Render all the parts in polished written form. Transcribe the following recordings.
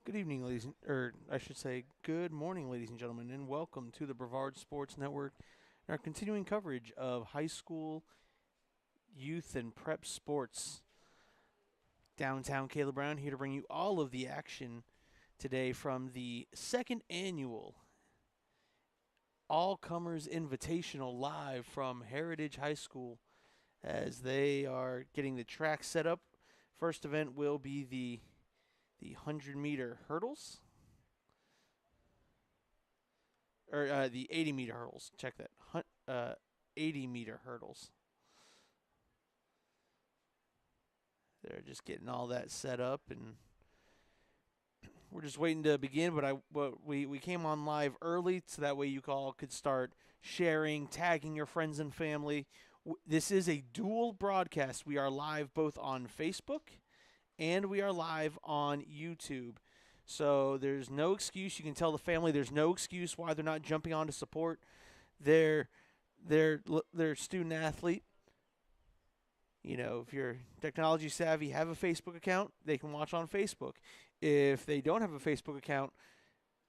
Good evening, or I should say, good morning, ladies and gentlemen, and welcome to the Brevard Sports Network and our continuing coverage of high school, youth, and prep sports. Downtown Caleb Brown here to bring you all of the action today from the second annual All Comers Invitational live from Heritage High School as they are getting the track set up. First event will be the 100-meter hurdles. Or the 80-meter hurdles. Check that. 80-meter hurdles. They're just getting all that set up, and we're just waiting to begin. But we came on live early, so that way you all could start sharing, tagging your friends and family. This is a dual broadcast. We are live both on Facebook and we are live on YouTube. So there's no excuse. You can tell the family there's no excuse why they're not jumping on to support their their student athlete. You know, if you're technology savvy, have a Facebook account, they can watch on Facebook. If they don't have a Facebook account,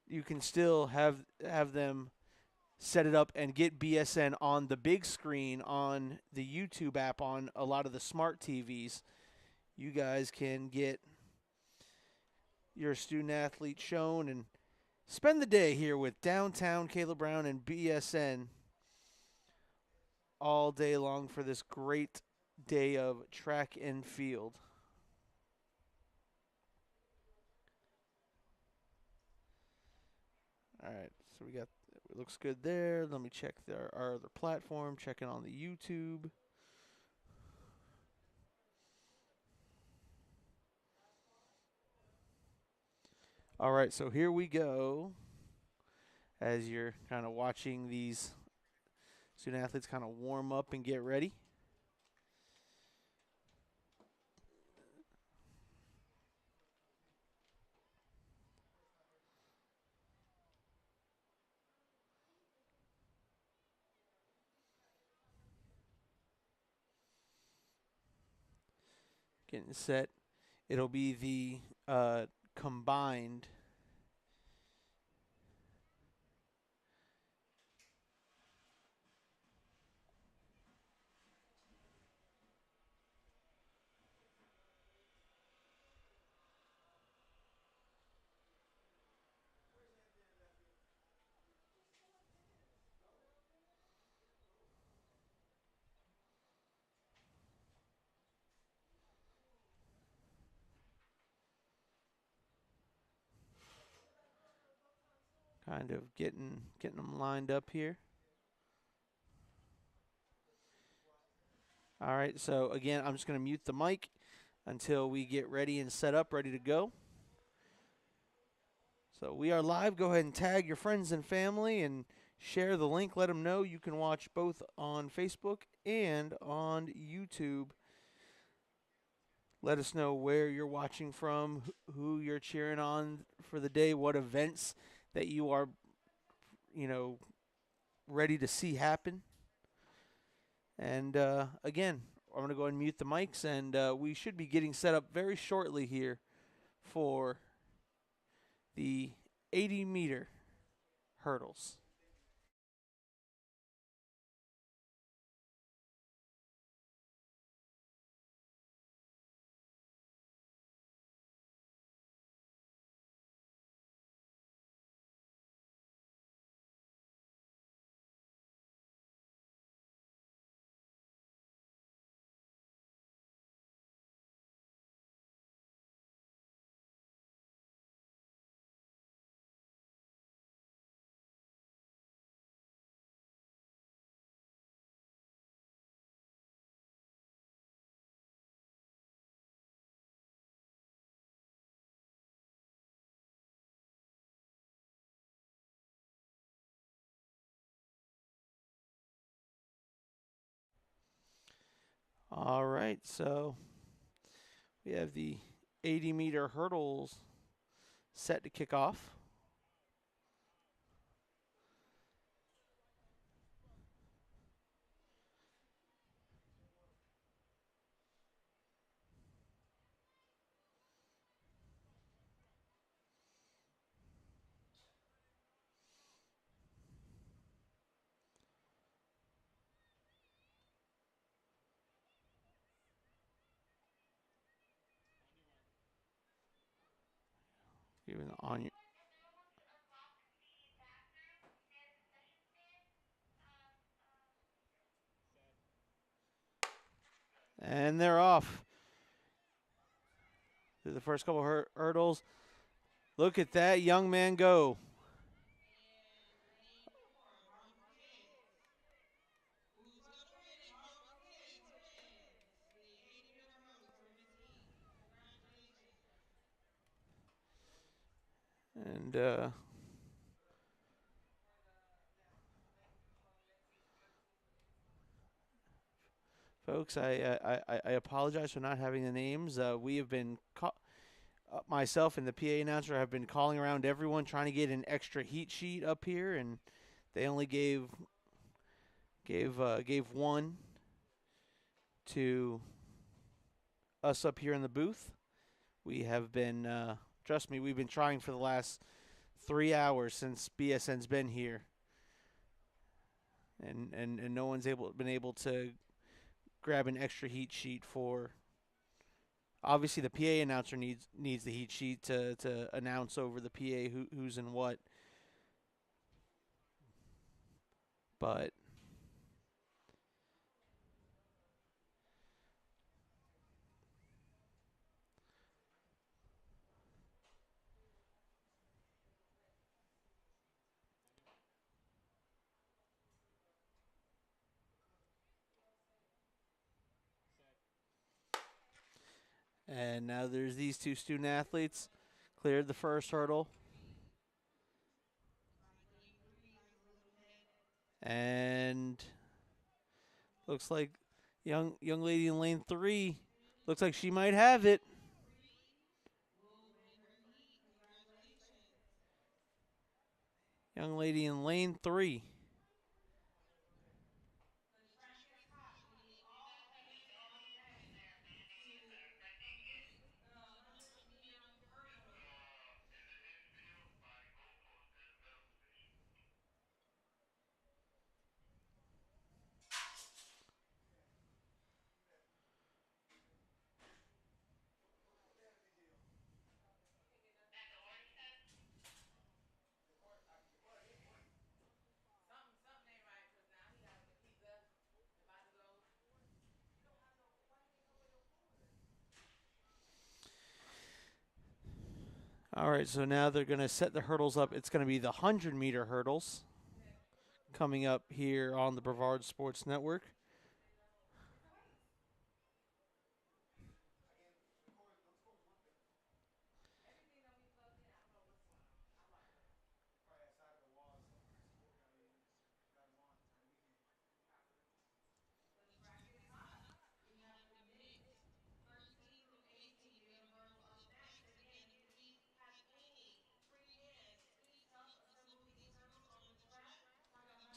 you can still have them set it up and get BSN on the big screen on the YouTube app on a lot of the smart TVs. You guys can get your student athlete shown and spend the day here with Downtown Caleb Brown and BSN all day long for this great day of track and field. All right, so it looks good there. Let me check our other platform, checking on the YouTube. All right, so here we go. As you're kind of watching these student athletes kind of warm up and get ready. Getting set. It'll be the combined kind of getting them lined up here. All right, so again, I'm just going to mute the mic until we get ready and set up, ready to go. So we are live. Go ahead and tag your friends and family and share the link. Let them know you can watch both on Facebook and on YouTube. Let us know where you're watching from, who you're cheering on for the day, what events that you are, you know, ready to see happen. And again, I'm going to go ahead and mute the mics, and we should be getting set up very shortly here for the 80-meter hurdles. All right, so we have the 80-meter hurdles set to kick off. Even on your, and they're off through the first couple hurdles. Look at that young man go. And folks, I apologize for not having the names. We have been myself and the PA announcer have been calling around everyone trying to get an extra heat sheet up here, and they only gave one to us up here in the booth. We have been, trust me, we've been trying for the last 3 hours since BSN's been here, and no one's been able to grab an extra heat sheet for. Obviously, the PA announcer needs the heat sheet to announce over the PA who's in what. But and now there's these two student athletes cleared the first hurdle, and looks like young lady in lane 3 looks like she might have it. Young lady in lane 3. All right, so now they're going to set the hurdles up. It's going to be the 100-meter hurdles coming up here on the Brevard Sports Network.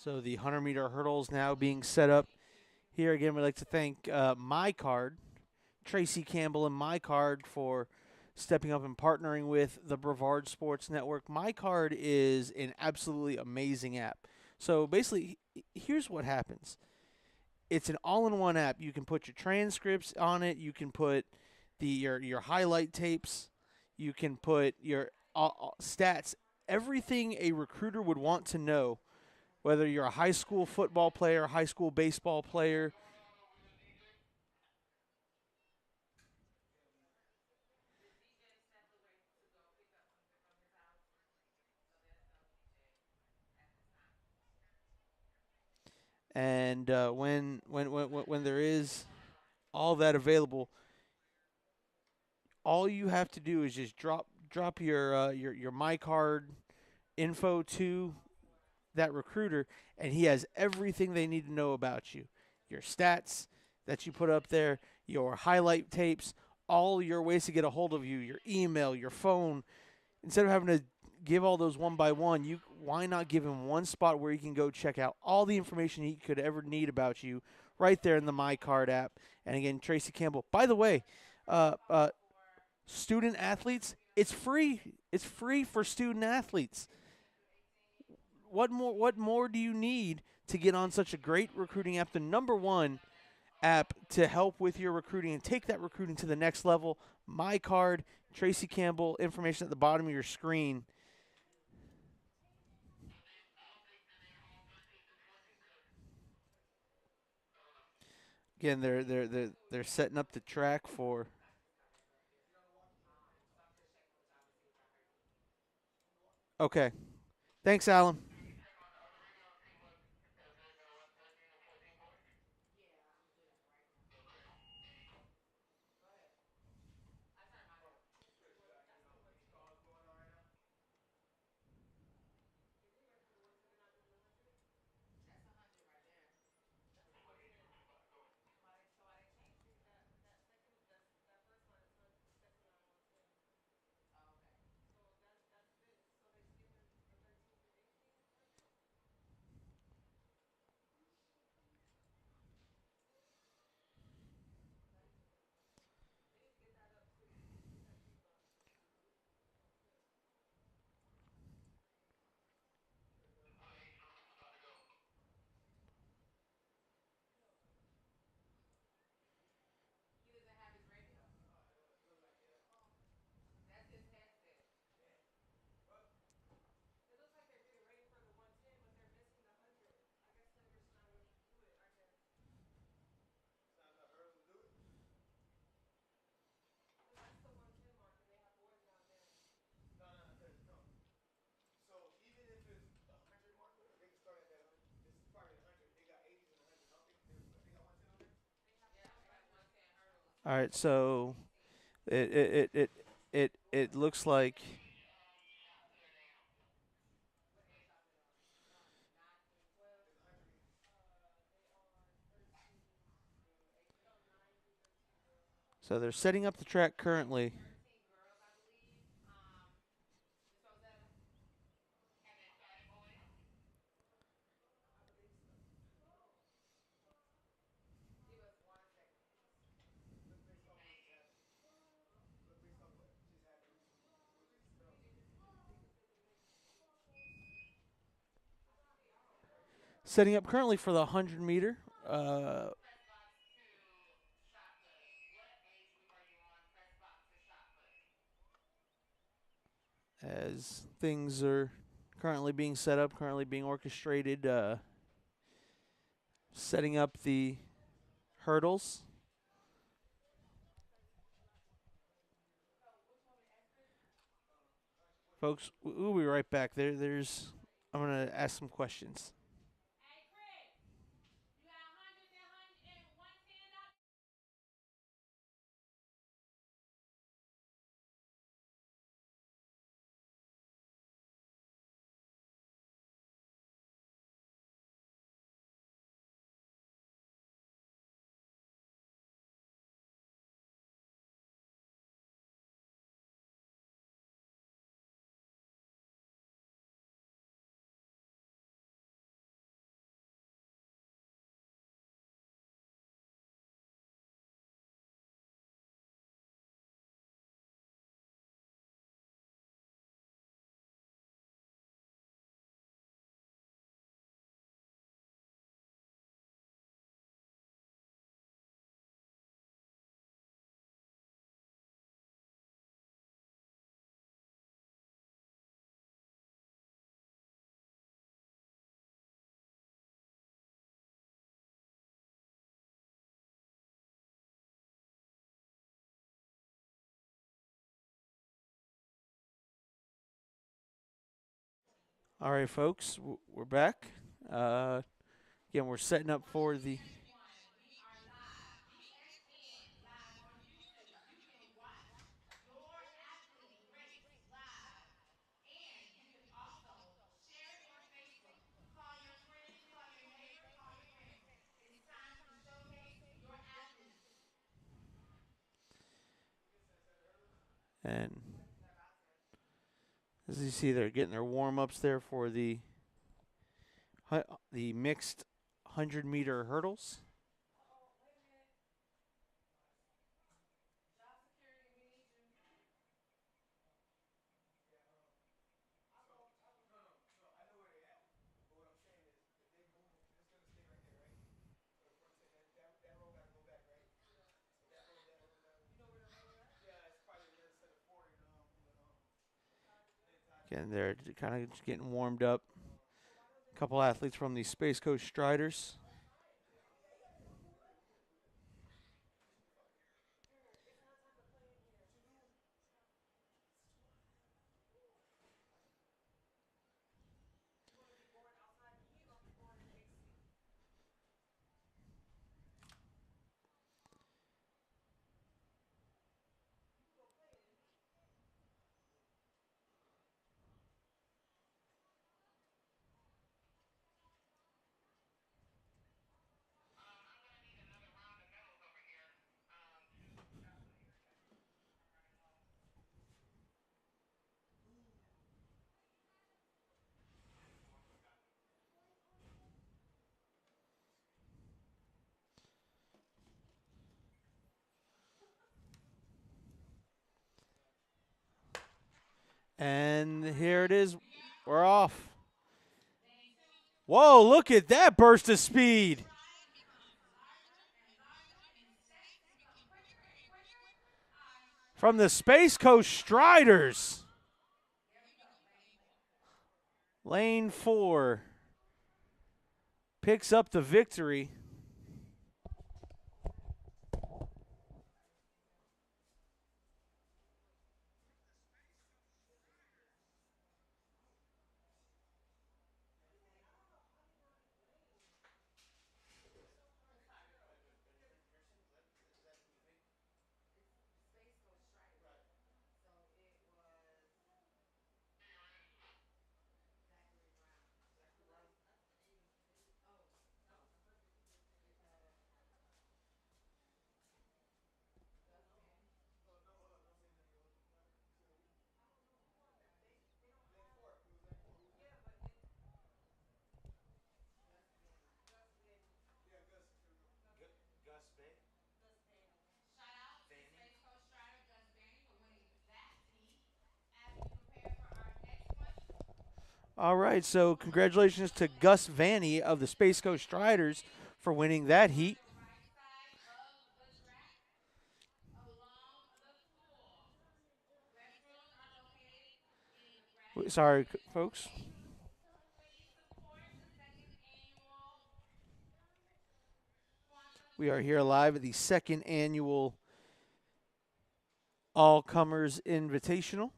So the 100-meter hurdles now being set up. Here again, we'd like to thank My Card, Tracy Campbell and My Card for stepping up and partnering with the Brevard Sports Network. My Card is an absolutely amazing app. So basically, here's what happens. It's an all-in-one app. You can put your transcripts on it. You can put your highlight tapes. You can put your stats. Everything a recruiter would want to know, whether you're a high school football player, high school baseball player. And when there is all that available, all you have to do is just drop your my card info to that recruiter, and he has everything they need to know about you. Your stats that you put up there, your highlight tapes, all your ways to get a hold of you, your email, your phone. Instead of having to give all those one by one, why not give him one spot where he can go check out all the information he could ever need about you right there in the My Card app. And again, Tracy Campbell. By the way, student athletes, it's free. It's free for student athletes. What more do you need to get on such a great recruiting app? The number one app to help with your recruiting and take that recruiting to the next level. My card, Tracy Campbell, information at the bottom of your screen. Again, they're setting up the track for. Okay, thanks, Alan. All right, so it looks like. So they're setting up the track currently. Setting up currently for the 100 meter. Uh, as things are currently being set up, currently being orchestrated, setting up the hurdles. Folks, we'll be right back. I'm going to ask some questions. All right, folks, we're back. Uh, Again, we're setting up for the. And as you see, they're getting their warm ups there for the mixed 100 meter hurdles. Again, they're kind of getting warmed up. A couple athletes from the Space Coast Striders. And here it is. We're off. Whoa, look at that burst of speed. From the Space Coast Striders. Lane 4 picks up the victory. All right, so congratulations to Gus Vanny of the Space Coast Striders for winning that heat. Sorry, folks. We are here live at the second annual All Comers Invitational,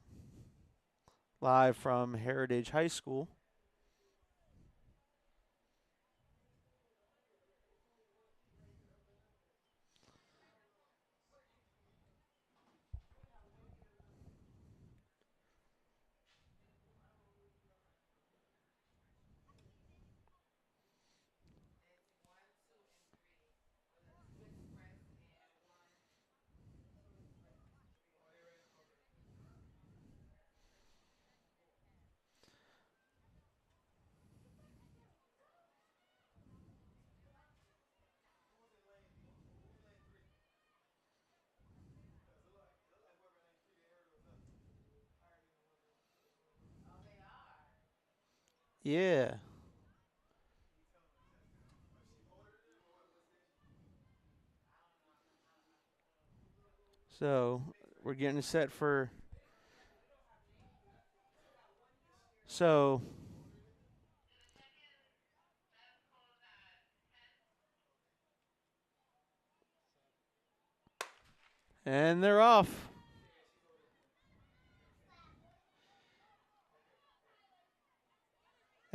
live from Heritage High School. Yeah. So we're getting set for. So. And they're off.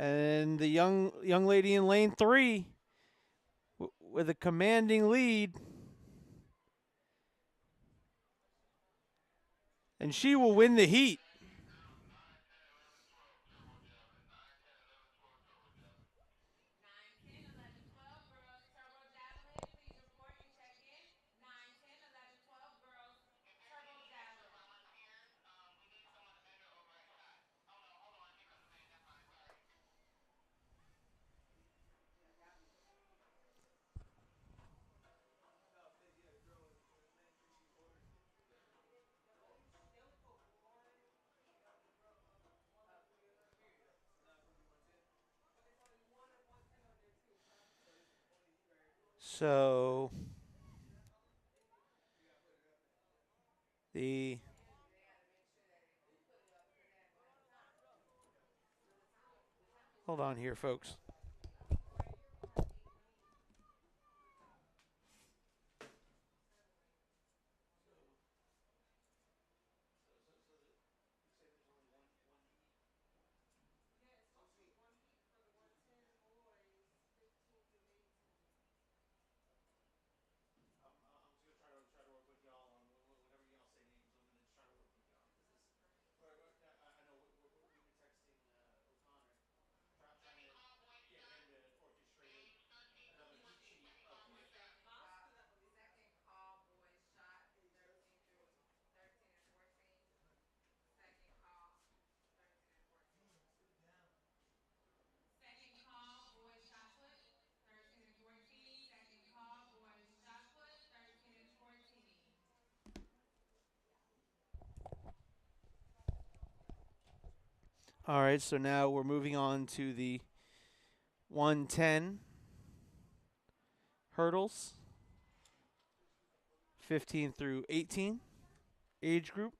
And the young lady in lane 3 with a commanding lead. And she will win the heat. So the Hold on here, folks. All right, so now we're moving on to the 110 hurdles, 15 through 18 age group.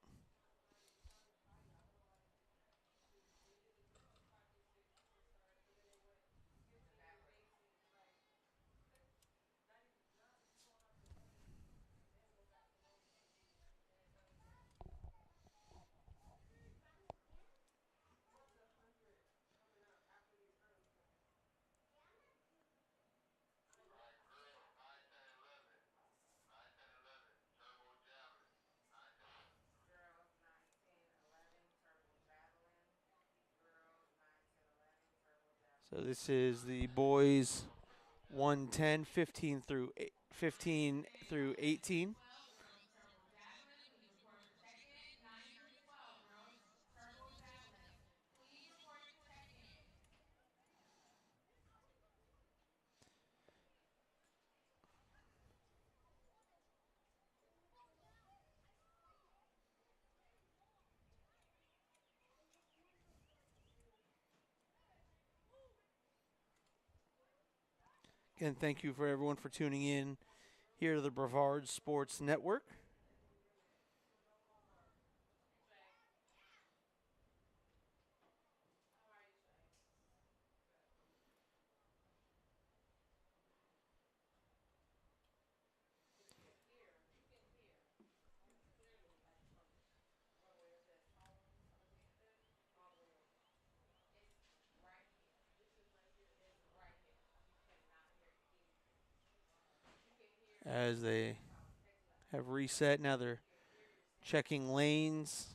So this is the boys 110, 15 through 18. Again, thank you for everyone for tuning in here to the Brevard Sports Network. As they have reset, now they're checking lanes.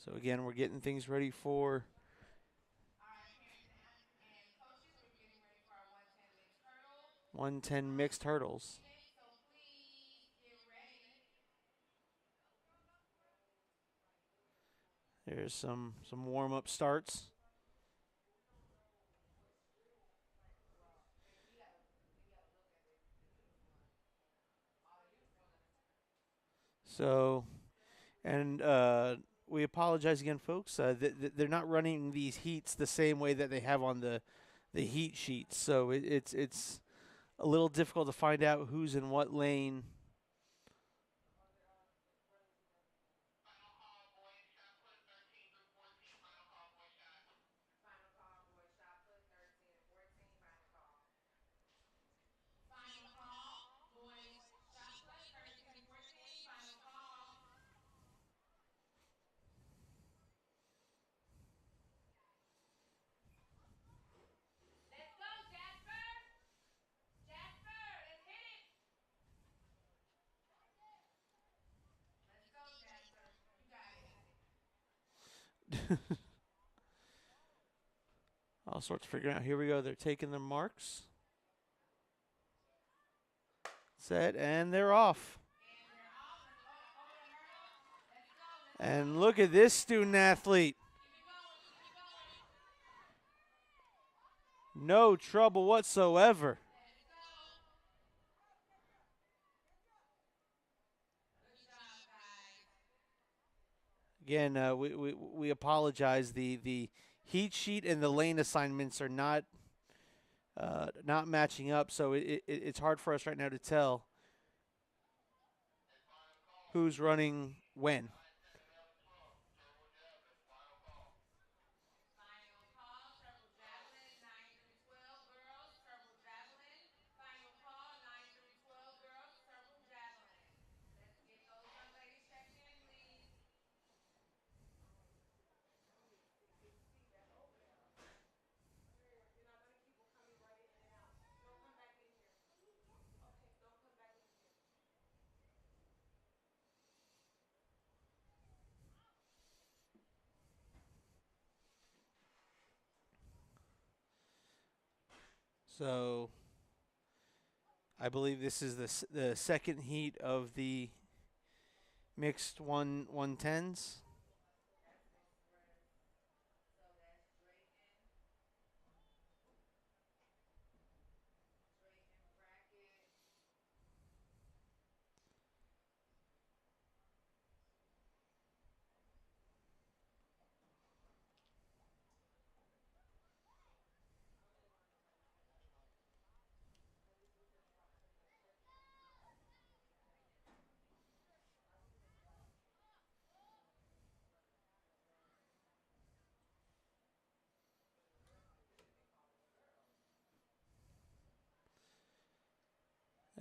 So again, we're getting things ready for 110 mixed hurdles. There's some warm-up starts. So, and we apologize again, folks. They're not running these heats the same way that they have on the heat sheets. So it's a little difficult to find out who's in what lane. sorts of figuring out. Here we go. They're taking their marks. Set, and they're off. And look at this student athlete. No trouble whatsoever. Again, we apologize. The heat sheet and the lane assignments are not matching up, so it's hard for us right now to tell who's running when. So I believe this is the second heat of the mixed 110s.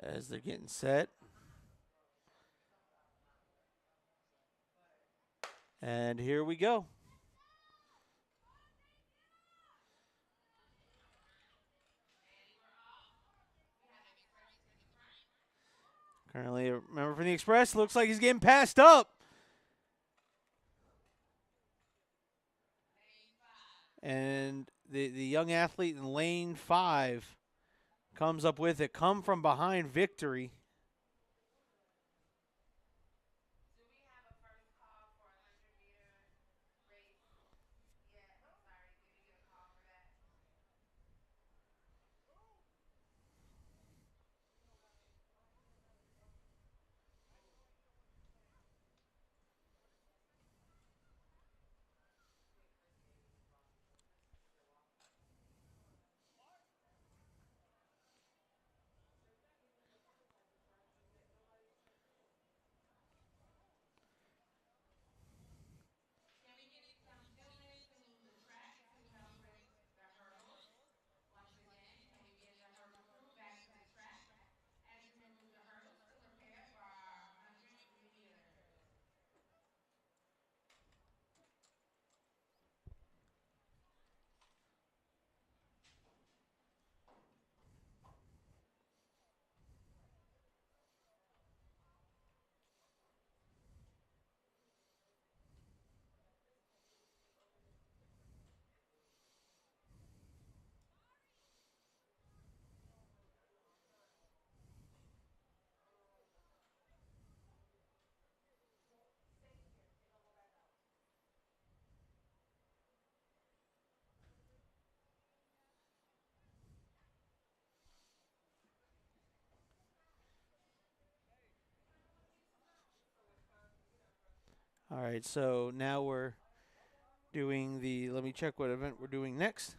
As they're getting set. And here we go. Currently, a member from the Express looks like he's getting passed up. And the young athlete in lane 5 comes up with it. Come from behind victory. All right, so now we're doing let me check what event we're doing next.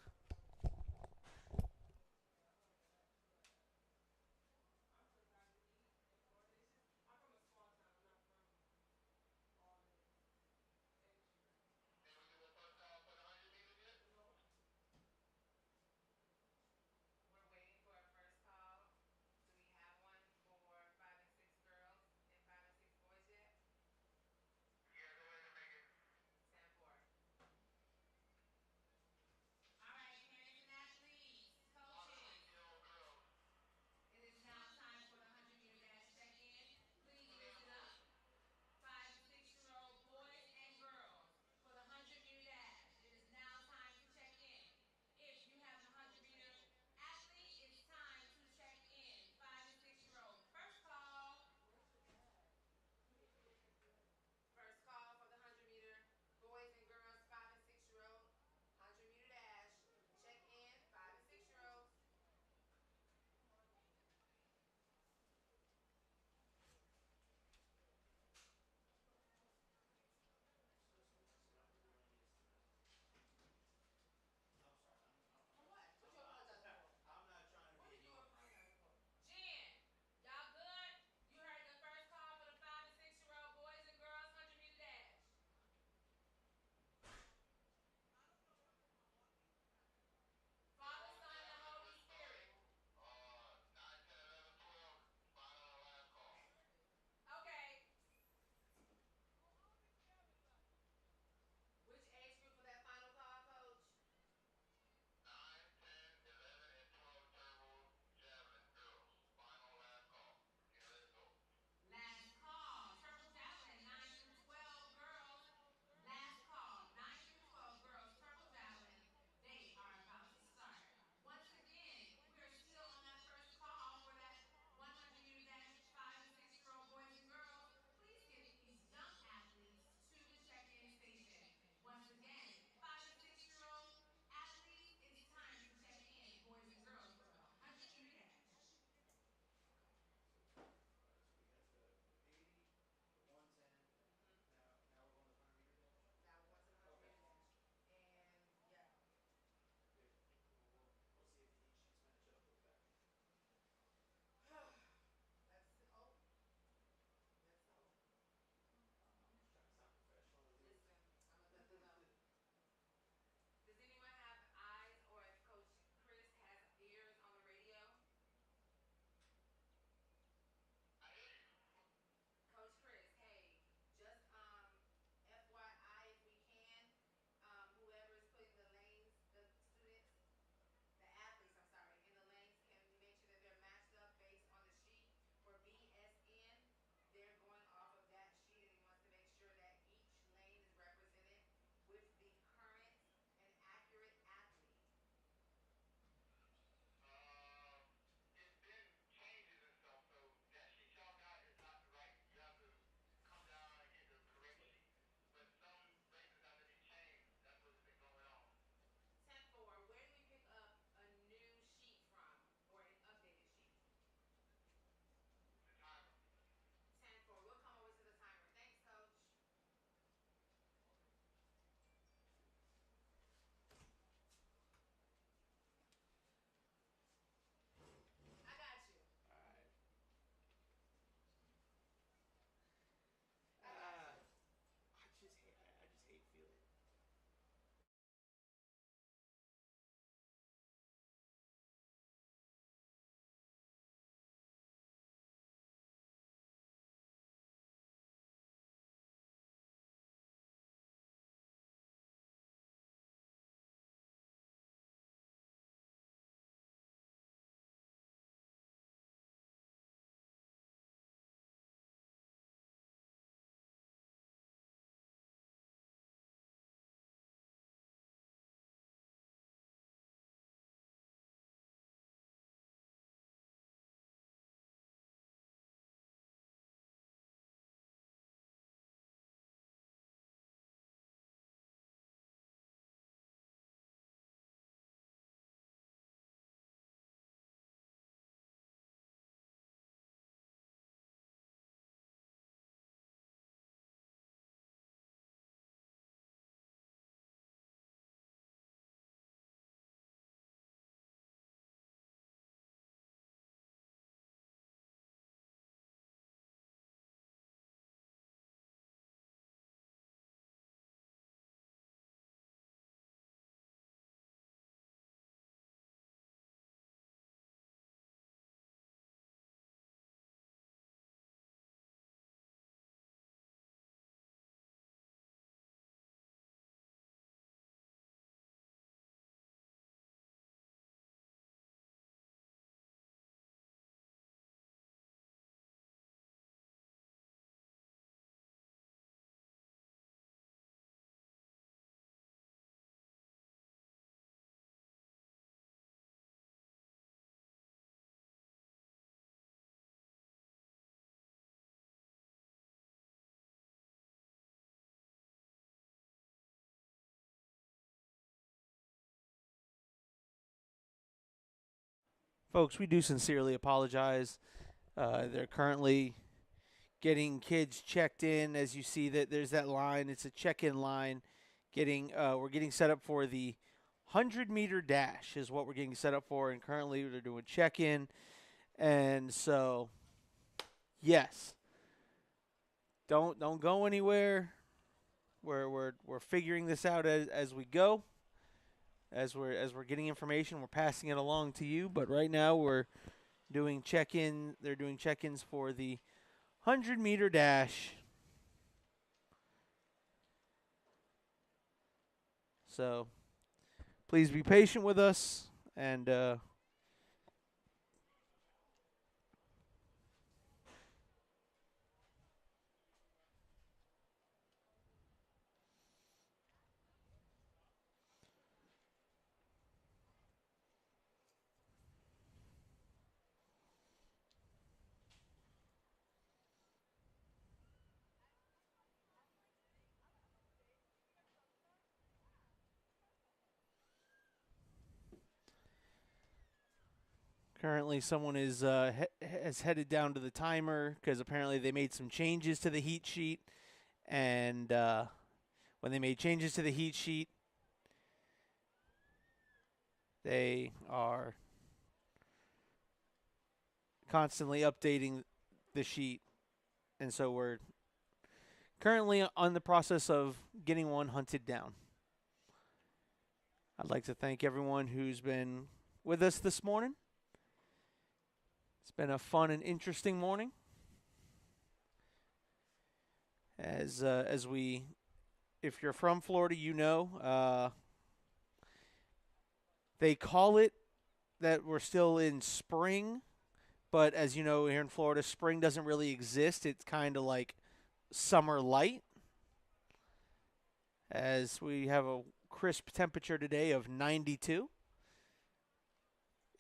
Folks, we do sincerely apologize. They're currently getting kids checked in. As you see that there's that line. It's a check-in line. We're getting set up for the 100-meter dash is what we're getting set up for, and currently they're doing check-in. And so, yes, don't go anywhere. We're figuring this out as we go. As we're getting information, we're passing it along to you. But right now we're doing check-in. They're doing check-ins for the 100-meter dash. So please be patient with us, and currently someone has headed down to the timer because apparently they made some changes to the heat sheet, and when they made changes to the heat sheet, they are constantly updating the sheet, and so we're currently on the process of getting one hunted down. I'd like to thank everyone who's been with us this morning. It's been a fun and interesting morning. As we, if you're from Florida, you know, they call it that we're still in spring, but as you know, here in Florida, spring doesn't really exist. It's kind of like summer light, as we have a crisp temperature today of 92.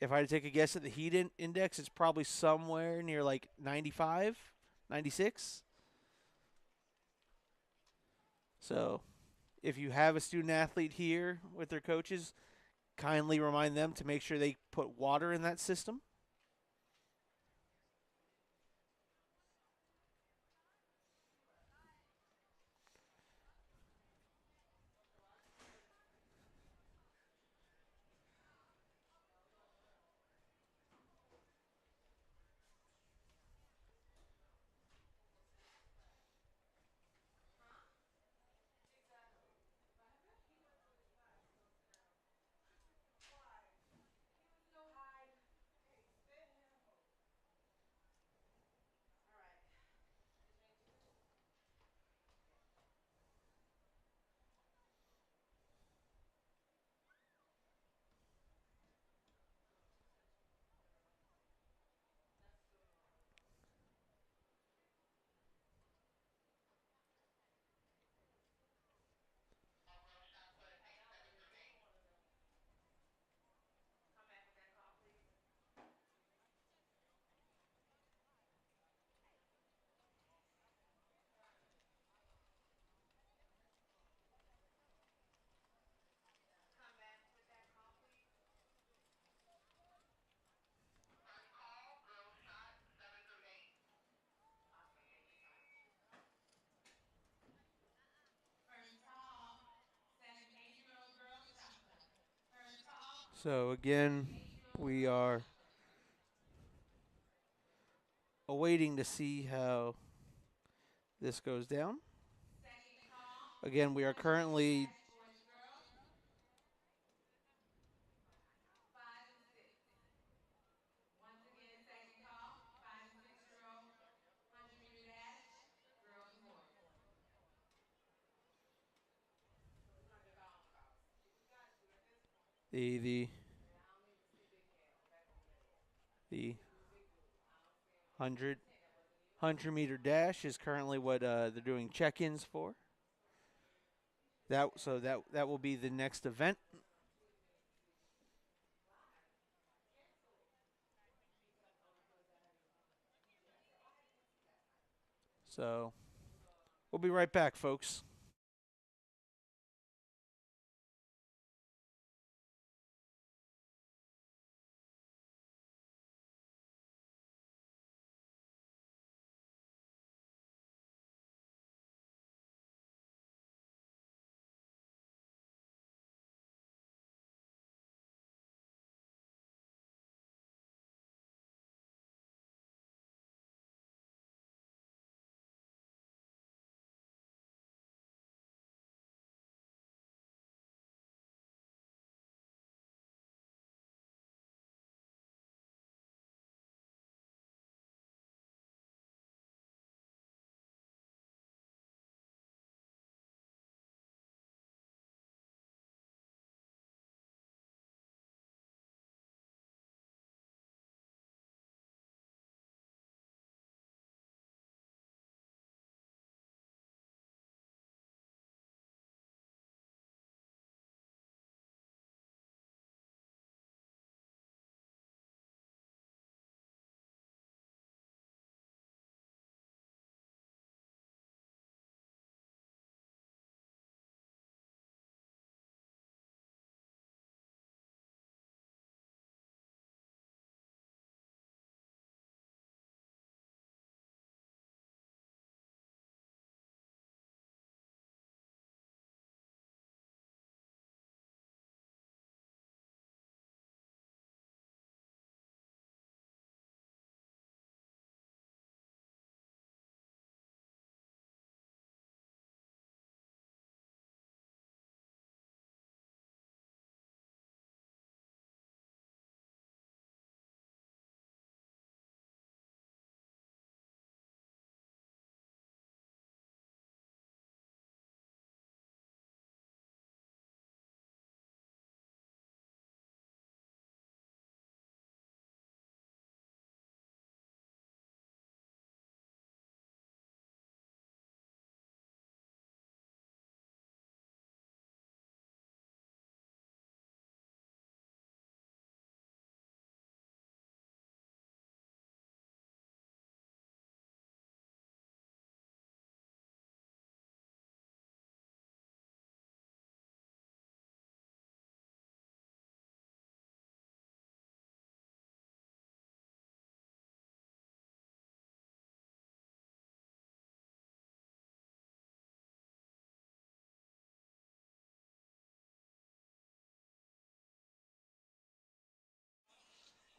If I had to take a guess at the heat index, it's probably somewhere near like 95, 96. So if you have a student athlete here with their coaches, kindly remind them to make sure they put water in that system. So again, we are awaiting to see how this goes down. Again, we are currently the 100 meter dash is currently what they're doing check-ins for. That will be the next event. So we'll be right back, folks.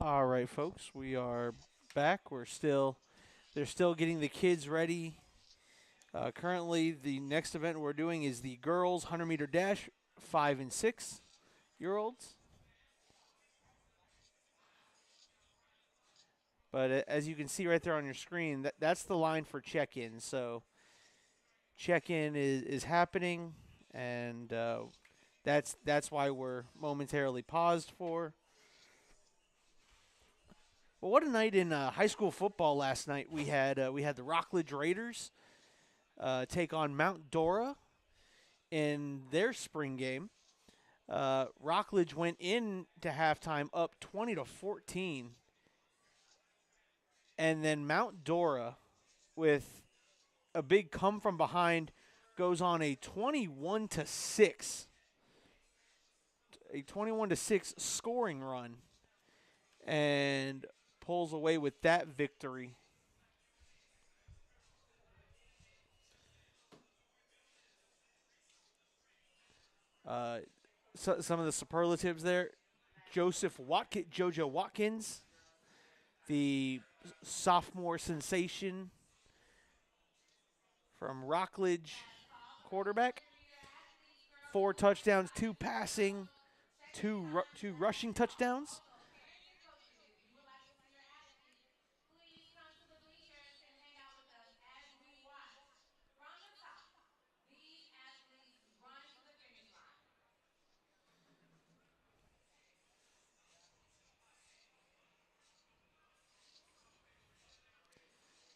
All right, folks, we are back. They're still getting the kids ready. Currently, the next event we're doing is the girls 100-meter dash, 5 and 6-year-olds. But as you can see right there on your screen, that's the line for check-in. So check-in is happening, and that's why we're momentarily paused for. Well, what a night in high school football last night. We had the Rockledge Raiders take on Mount Dora in their spring game. Rockledge went in to halftime up 20-14, and then Mount Dora, with a big come from behind, goes on a 21-6 scoring run and pulls away with that victory. Some of the superlatives there: Jojo Watkins, the sophomore sensation from Rockledge, quarterback. 4 touchdowns, 2 passing, 2 rushing touchdowns.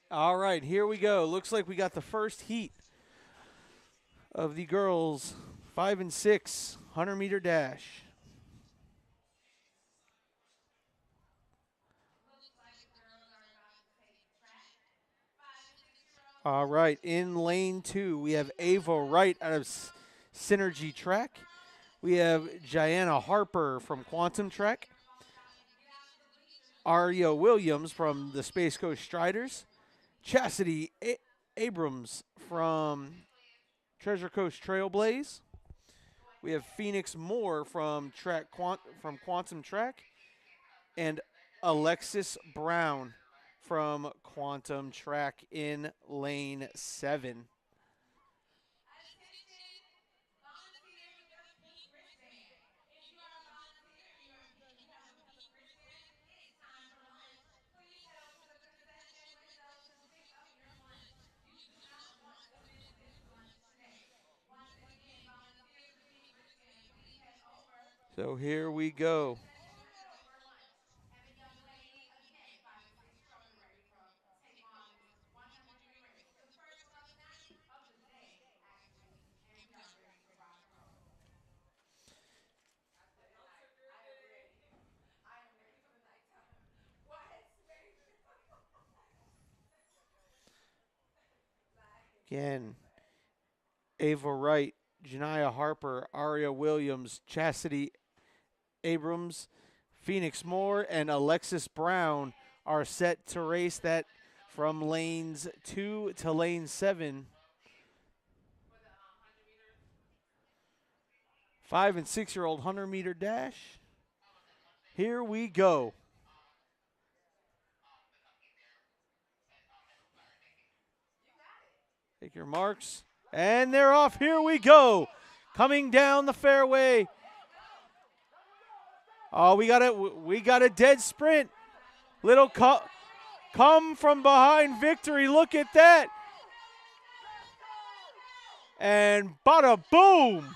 All right, here we go. Looks like we got the first heat of the girls 5 and 6 100-meter dash. All right, in lane 2, we have Ava Wright out of Synergy Track. We have Gianna Harper from Quantum Track. Aria Williams from the Space Coast Striders. Chastity Abrams from Treasure Coast Trailblaze. We have Phoenix Moore from Quantum Track, and Alexis Brown from Quantum Track in lane 7. So here we go. Again, Ava Wright, Janiyah Harper, Aria Williams, Chastity Abrams, Phoenix Moore, and Alexis Brown are set to race that from lanes 2 to lane 7. 5 and 6-year-old 100-meter dash. Here we go. Take your marks. And they're off. Here we go. Coming down the fairway. Oh, we got a dead sprint. Little come from behind victory. Look at that. And bada boom.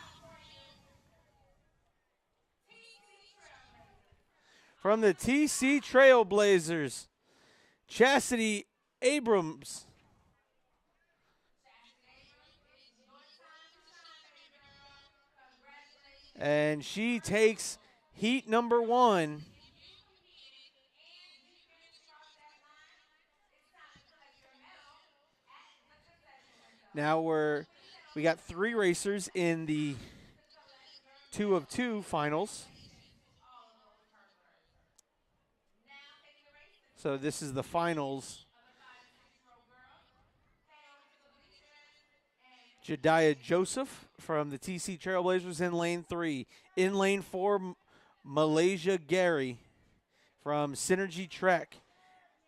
From the TC Trailblazers, Chastity Abrams. And she takes heat number 1. Now we got 3 racers in the 2 of 2 finals. So this is the finals. Jediah Joseph from the TC Trailblazers in lane 3. In lane 4, Malaysia Gary from Synergy Trek.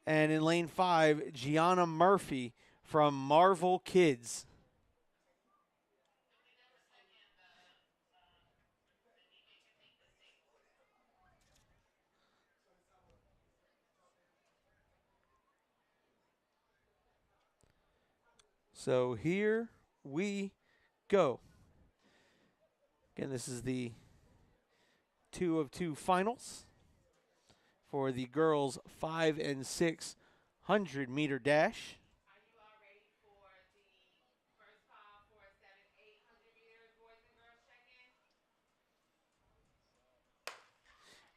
And in lane 5, Gianna Murphy from Marvel Kids. So here we go. Again, this is the 2 of 2 finals for the girls' 5 and 600 meter dash.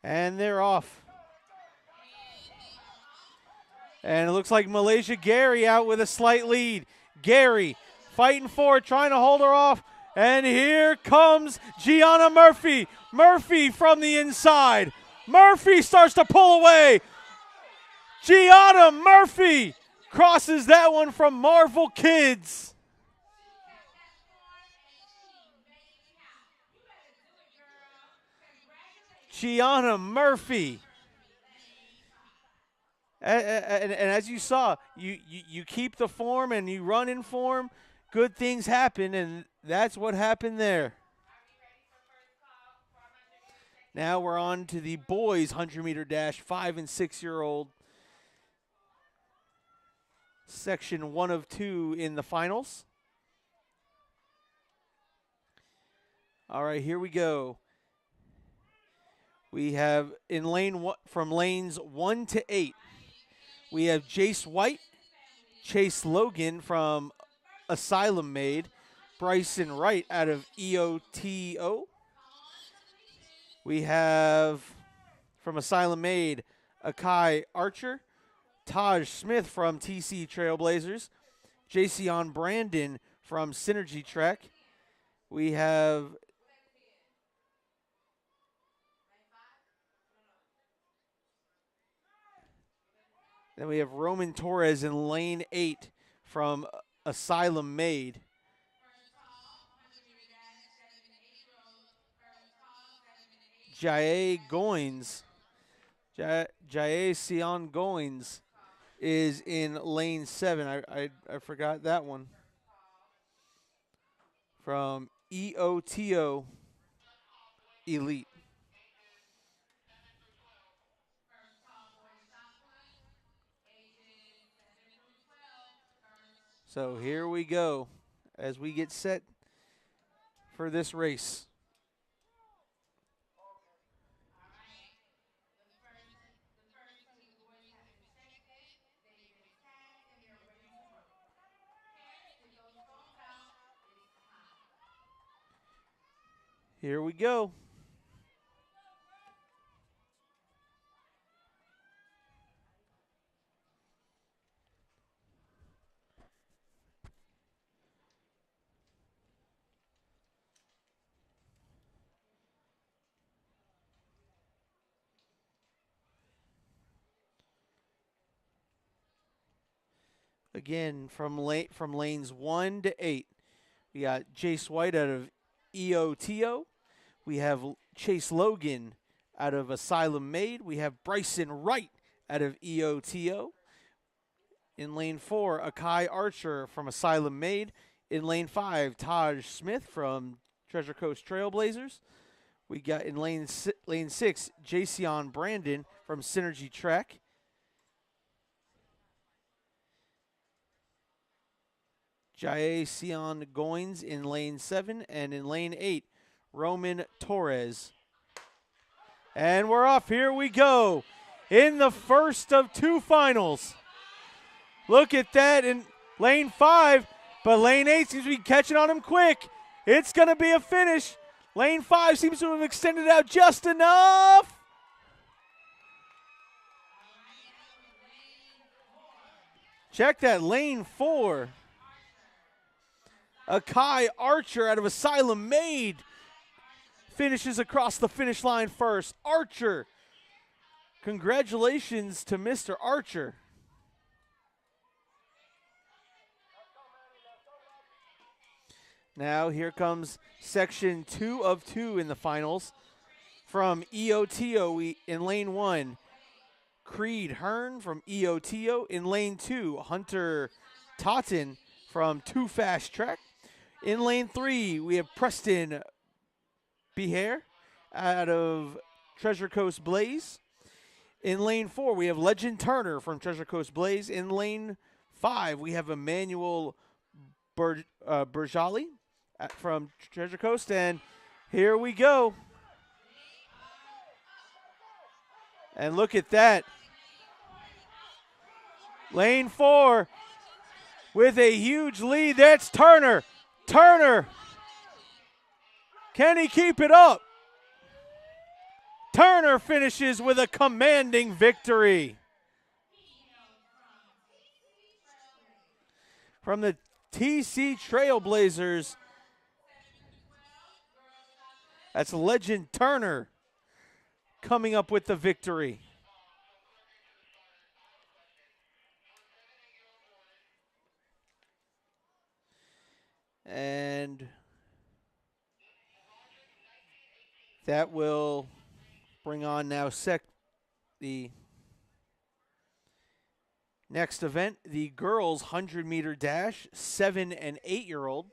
And they're off. And it looks like Malaysia Gary out with a slight lead. Gary fighting for it, trying to hold her off. And here comes Gianna Murphy. Murphy from the inside. Murphy starts to pull away. Gianna Murphy crosses that one from Marvel Kids. Gianna Murphy. And as you saw, you keep the form and you run in form, good things happen, and that's what happened there. Now we're on to the boys' 100-meter dash, 5 and 6-year-old. Section 1 of 2 in the finals. All right, here we go. We have in lane one, from lanes 1 to 8, we have Jace White, Chase Logan from Asylum Made, Bryson Wright out of EOTO. We have from Asylum Made, Akai Archer, Taj Smith from TC Trailblazers, Jason Brandon from Synergy Trek. We have then we have Roman Torres in lane 8 from Asylum Made. Jae Goins, Jae Sion Goins is in lane 7. I forgot that one. From EOTO Elite. So here we go as we get set for this race. Here we go. Again, from lanes 1 to 8, we got Jace White out of EOTO. We have Chase Logan out of Asylum Made. We have Bryson Wright out of EOTO. In lane 4, Akai Archer from Asylum Made. In lane 5, Taj Smith from Treasure Coast Trailblazers. We got in lane 6, Jason Brandon from Synergy Trek. Jae Sion Goins in lane 7. And in lane 8, Roman Torres. And we're off. Here we go. In the first of 2 finals. Look at that in lane 5. But lane 8 seems to be catching on him quick. It's going to be a finish. Lane 5 seems to have extended out just enough. Check that, lane 4. Akai Archer out of Asylum Made finishes across the finish line first. Archer. Congratulations to Mr. Archer. Now here comes section 2 of 2 in the finals. From EOTO in lane 1, Creed Hearn from EOTO. In lane 2, Hunter Totten from Too Fast Track. In lane 3, we have Preston Behair out of Treasure Coast Blaze. In lane 4, we have Legend Turner from Treasure Coast Blaze. In lane 5, we have Emmanuel Berjali from Treasure Coast. And here we go. And look at that. Lane 4 with a huge lead. That's Turner. Turner. Can he keep it up? Turner finishes with a commanding victory. From the TC Trailblazers, that's Legend Turner coming up with the victory. And that will bring on now the next event, the girls 100-meter dash, 7 and 8-year-old.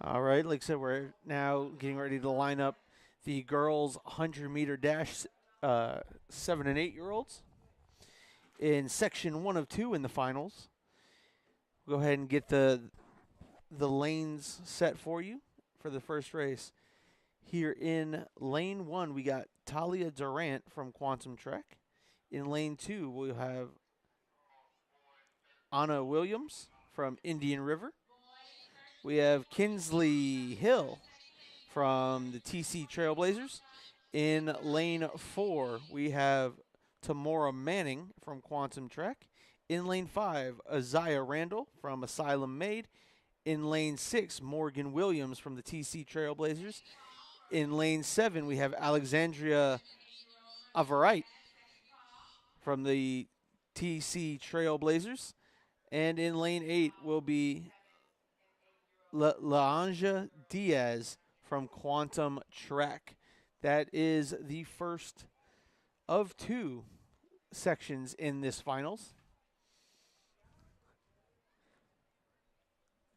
All right, like I said, we're now getting ready to line up the girls 100-meter dash 7 and 8-year-olds in section 1 of 2 in the finals. Go ahead and get the lanes set for you for the first race. Here in lane 1, we got Talia Durant from Quantum Trek. In lane 2, we'll have Anna Williams from Indian River. We have Kinsley Hill from the TC Trailblazers. In lane 4, we have Tamora Manning from Quantum Trek. In lane 5, Isaiah Randall from Asylum Maid. In lane 6, Morgan Williams from the TC Trailblazers. In lane 7, we have Alexandria Averite from the TC Trailblazers. And in lane 8 will be Laanja Diaz from Quantum Track. That is the first of 2 sections in this finals.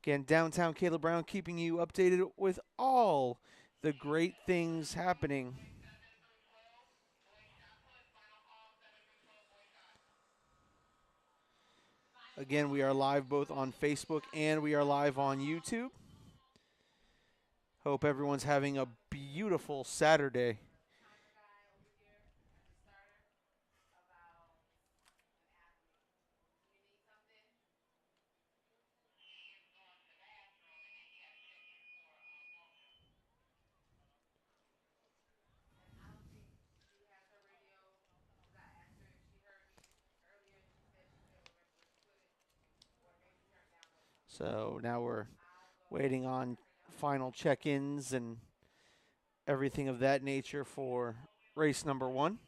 Again, downtown Caleb Brown keeping you updated with all the great things happening. Again, we are live both on Facebook and we are live on YouTube. Hope everyone's having a beautiful Saturday. So now we're waiting on final check-ins and everything of that nature for race number 1.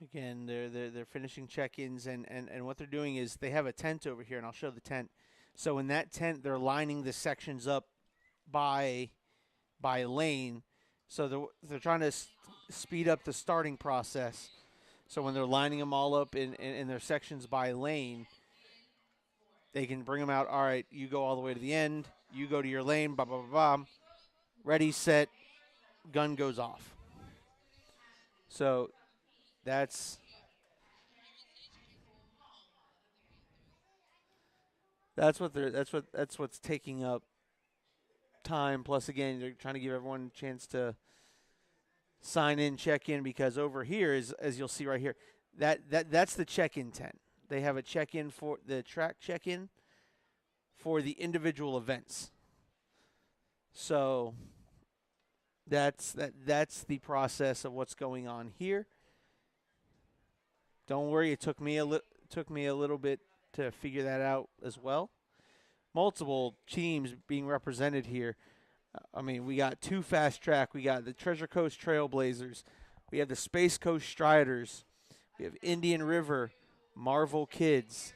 Again, they're finishing check-ins, and what they're doing is they have a tent over here, and I'll show the tent. So in that tent, they're lining the sections up by lane. So they're trying to speed up the starting process. So when they're lining them all up in their sections by lane, they can bring them out. All right, you go all the way to the end. You go to your lane. Blah blah blah. Blah. Ready, set, gun goes off. So that's that's what's taking up time. Plus, again, they're trying to give everyone a chance to sign in, check in, because over here is, as you'll see right here, that's the check-in tent. They have a check-in for the track check-in for the individual events. So that's the process of what's going on here. Don't worry, it took me a little bit to figure that out as well. Multiple teams being represented here. I mean, we got two fast track. We got the Treasure Coast Trailblazers. We have the Space Coast Striders. We have Indian River, Marvel Kids,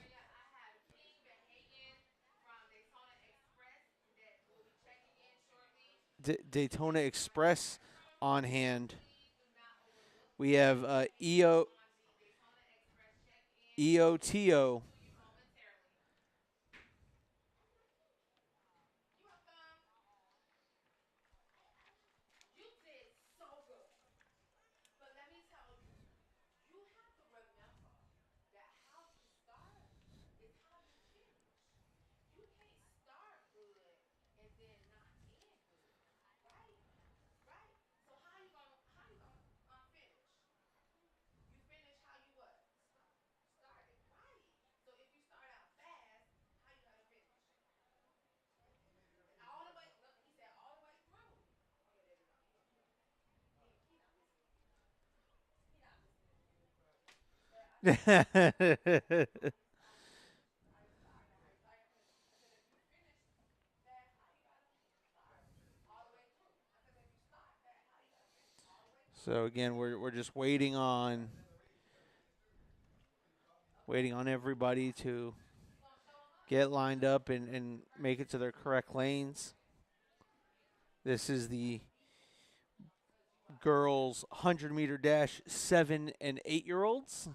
Daytona Express on hand. We have EOTO. So again, we're just waiting on everybody to get lined up and make it to their correct lanes. This is the girls 100-meter dash 7 and 8-year-olds.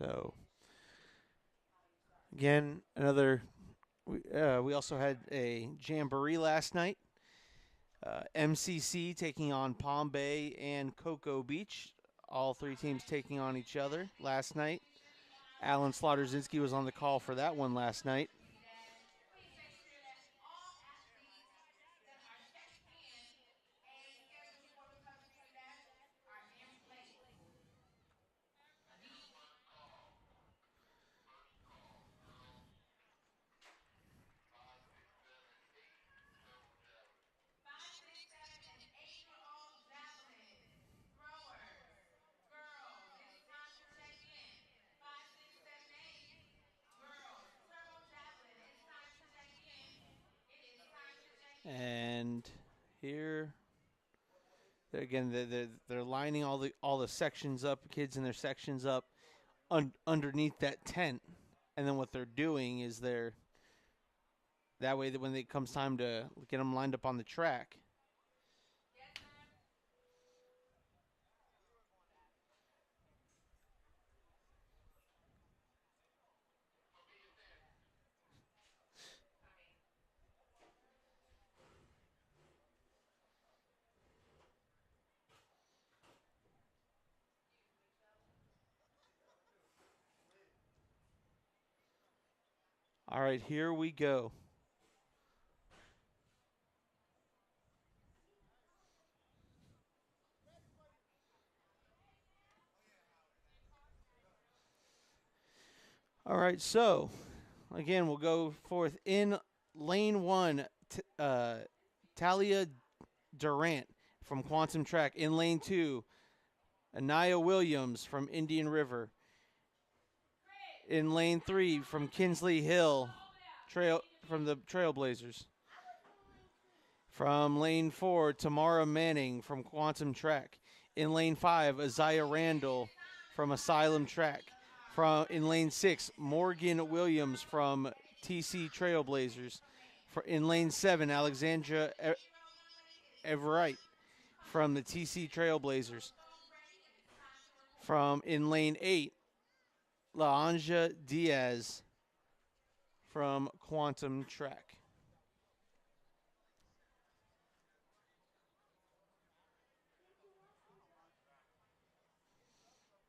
So again, another. We also had a jamboree last night. MCC taking on Palm Bay and Cocoa Beach. All three teams taking on each other last night. Alan Slaughterzinski was on the call for that one last night. And here again, they're lining all the sections up, kids in their sections up underneath that tent, and then what they're doing is they're that way that when it comes time to get them lined up on the track. All right, here we go. All right, so again, we'll go forth in lane 1, Talia Durant from Quantum Track. In lane 2, Anaya Williams from Indian River. In lane 3, from Kinsley Hill, from the Trailblazers. From lane 4, Tamara Manning from Quantum Track. In lane 5, Isaiah Randall from Asylum Track. In lane 6, Morgan Williams from TC Trailblazers. In lane 7, Alexandra Everett from the TC Trailblazers. In lane 8, Laanja Diaz from Quantum Track.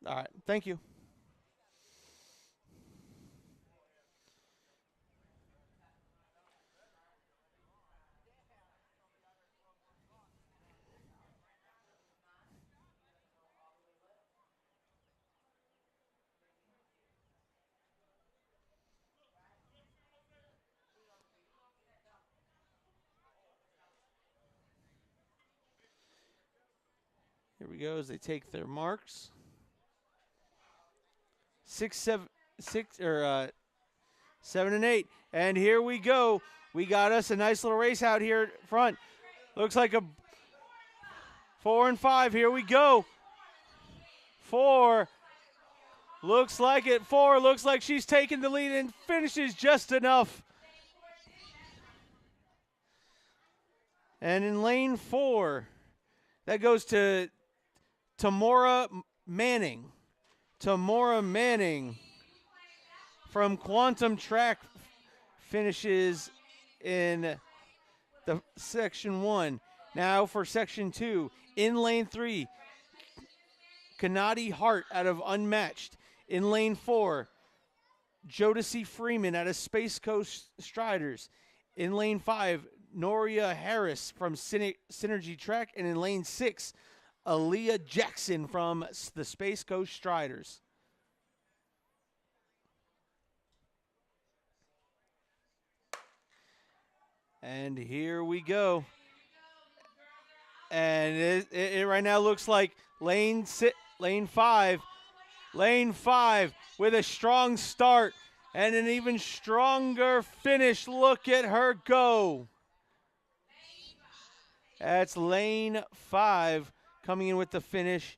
All right, thank you. Here we go as they take their marks. 7 and 8, and here we go. We got us a nice little race out here front. Looks like a 4 and 5. Here we go. 4 looks like it. 4 looks like she's taking the lead and finishes just enough. And in lane 4, that goes to Tamora Manning. Tamora Manning from Quantum Track finishes in the section 1. Now for section 2, in lane 3, Kanadi Hart out of Unmatched. In lane 4, Jodeci Freeman out of Space Coast Striders. In lane 5, Noria Harris from Synergy Track. And in lane 6, Aaliyah Jackson from the Space Coast Striders. And here we go. And it right now looks like lane 5 with a strong start and an even stronger finish. Look at her go. That's lane 5 coming in with the finish.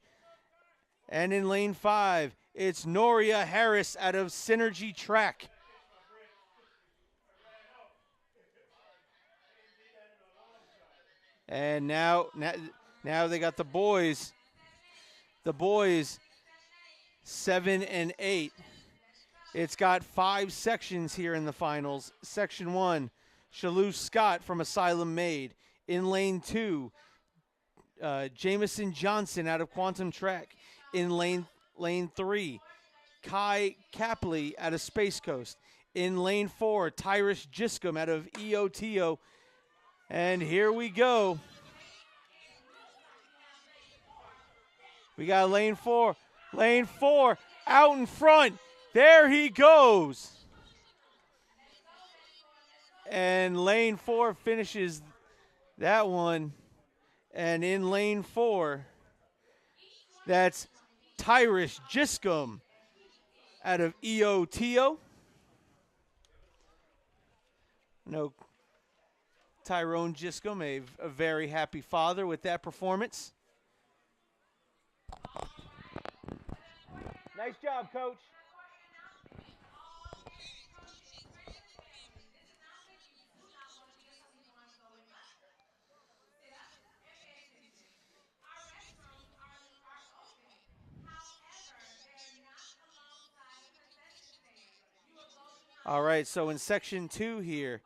And in lane 5, it's Noria Harris out of Synergy Track. And now they got the boys. The boys, 7 and 8. It's got 5 sections here in the finals. Section 1, Shalou Scott from Asylum Made. In lane 2, Jamison Johnson out of Quantum Track. In lane 3, Kai Capley out of Space Coast. In lane 4, Tyrus Giscombe out of EOTO. And here we go. We got lane 4. Lane 4 out in front. There he goes. And lane 4 finishes that one. And in lane 4, that's Tyrus Giscombe out of EOTO. No, Tyrone Giscombe, a very happy father with that performance. Nice job, Coach. All right, so in section 2 here,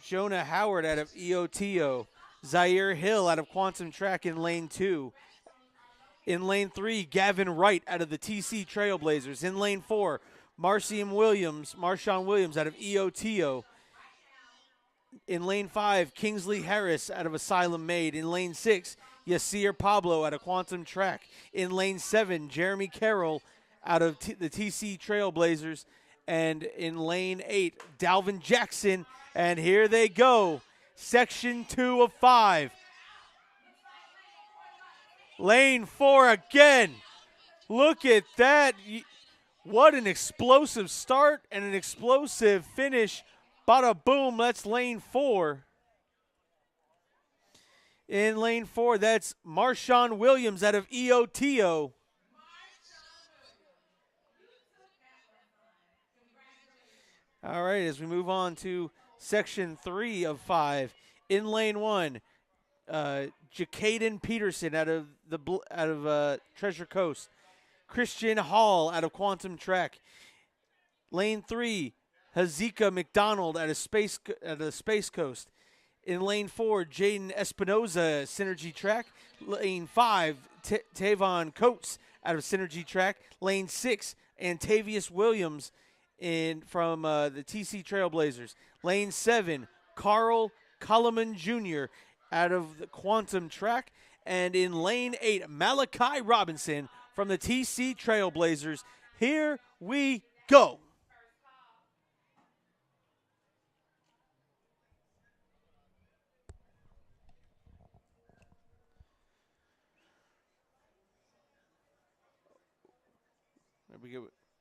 Jonah Howard out of EOTO, Zaire Hill out of Quantum Track in lane 2. In lane 3, Gavin Wright out of the TC Trailblazers. In lane 4, Marshawn Williams out of EOTO. In lane 5, Kingsley Harris out of Asylum Made. In lane 6, Yasir Pablo out of Quantum Track. In lane 7, Jeremy Carroll out of the TC Trailblazers. And in lane 8, Dalvin Jackson. And here they go. Section 2 of 5. Lane 4 again. Look at that. What an explosive start and an explosive finish. Bada boom, that's lane 4. In lane 4, that's Marshawn Williams out of EOTO. All right, as we move on to section 3 of 5. In lane 1, Jacaden Peterson out of Treasure Coast. Christian Hall out of Quantum Track. Lane 3, Hazika McDonald out of Space Coast. In lane 4, Jaden Espinoza, Synergy Track. Lane 5, Tavon Coates out of Synergy Track. Lane 6, Antavius Williams from the TC Trailblazers. Lane 7, Carl Culliman Jr. out of the Quantum Track. And in lane 8, Malachi Robinson from the TC Trailblazers. Here we go.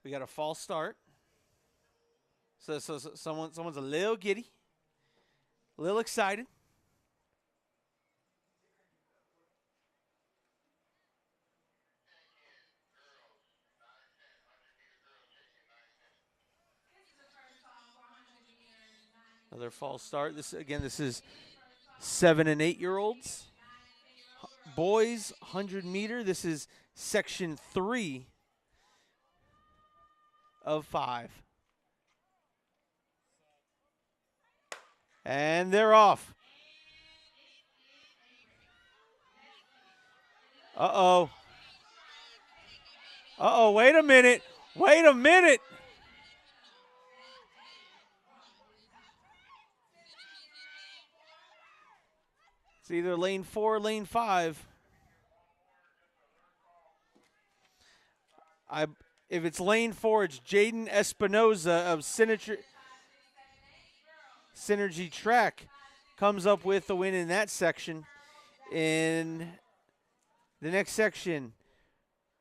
We got a false start. So someone's a little giddy, a little excited. Another false start. This is 7 and 8-year-olds. Boys 100-meter. This is section 3 of 5. And they're off. Uh-oh. Uh-oh, wait a minute. Wait a minute. It's either lane 4 or lane 5. If it's lane 4, it's Jaden Espinoza of Synergy Track comes up with the win in that section. In the next section,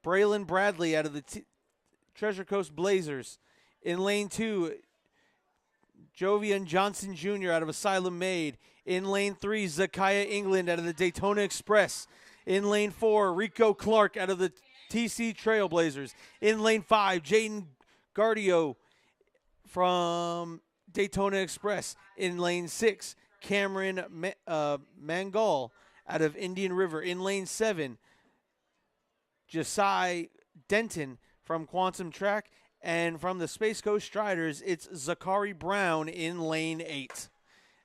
Braylon Bradley out of the Treasure Coast Blazers. In lane 2, Jovian Johnson Jr. out of Asylum Made. In lane 3, Zakiah England out of the Daytona Express. In lane 4, Rico Clark out of the TC Trailblazers. In lane 5, Jaden Gardio from Daytona Express. In lane 6, Cameron Mangal out of Indian River. In lane 7, Josiah Denton from Quantum Track. And from the Space Coast Striders, it's Zachary Brown in lane 8.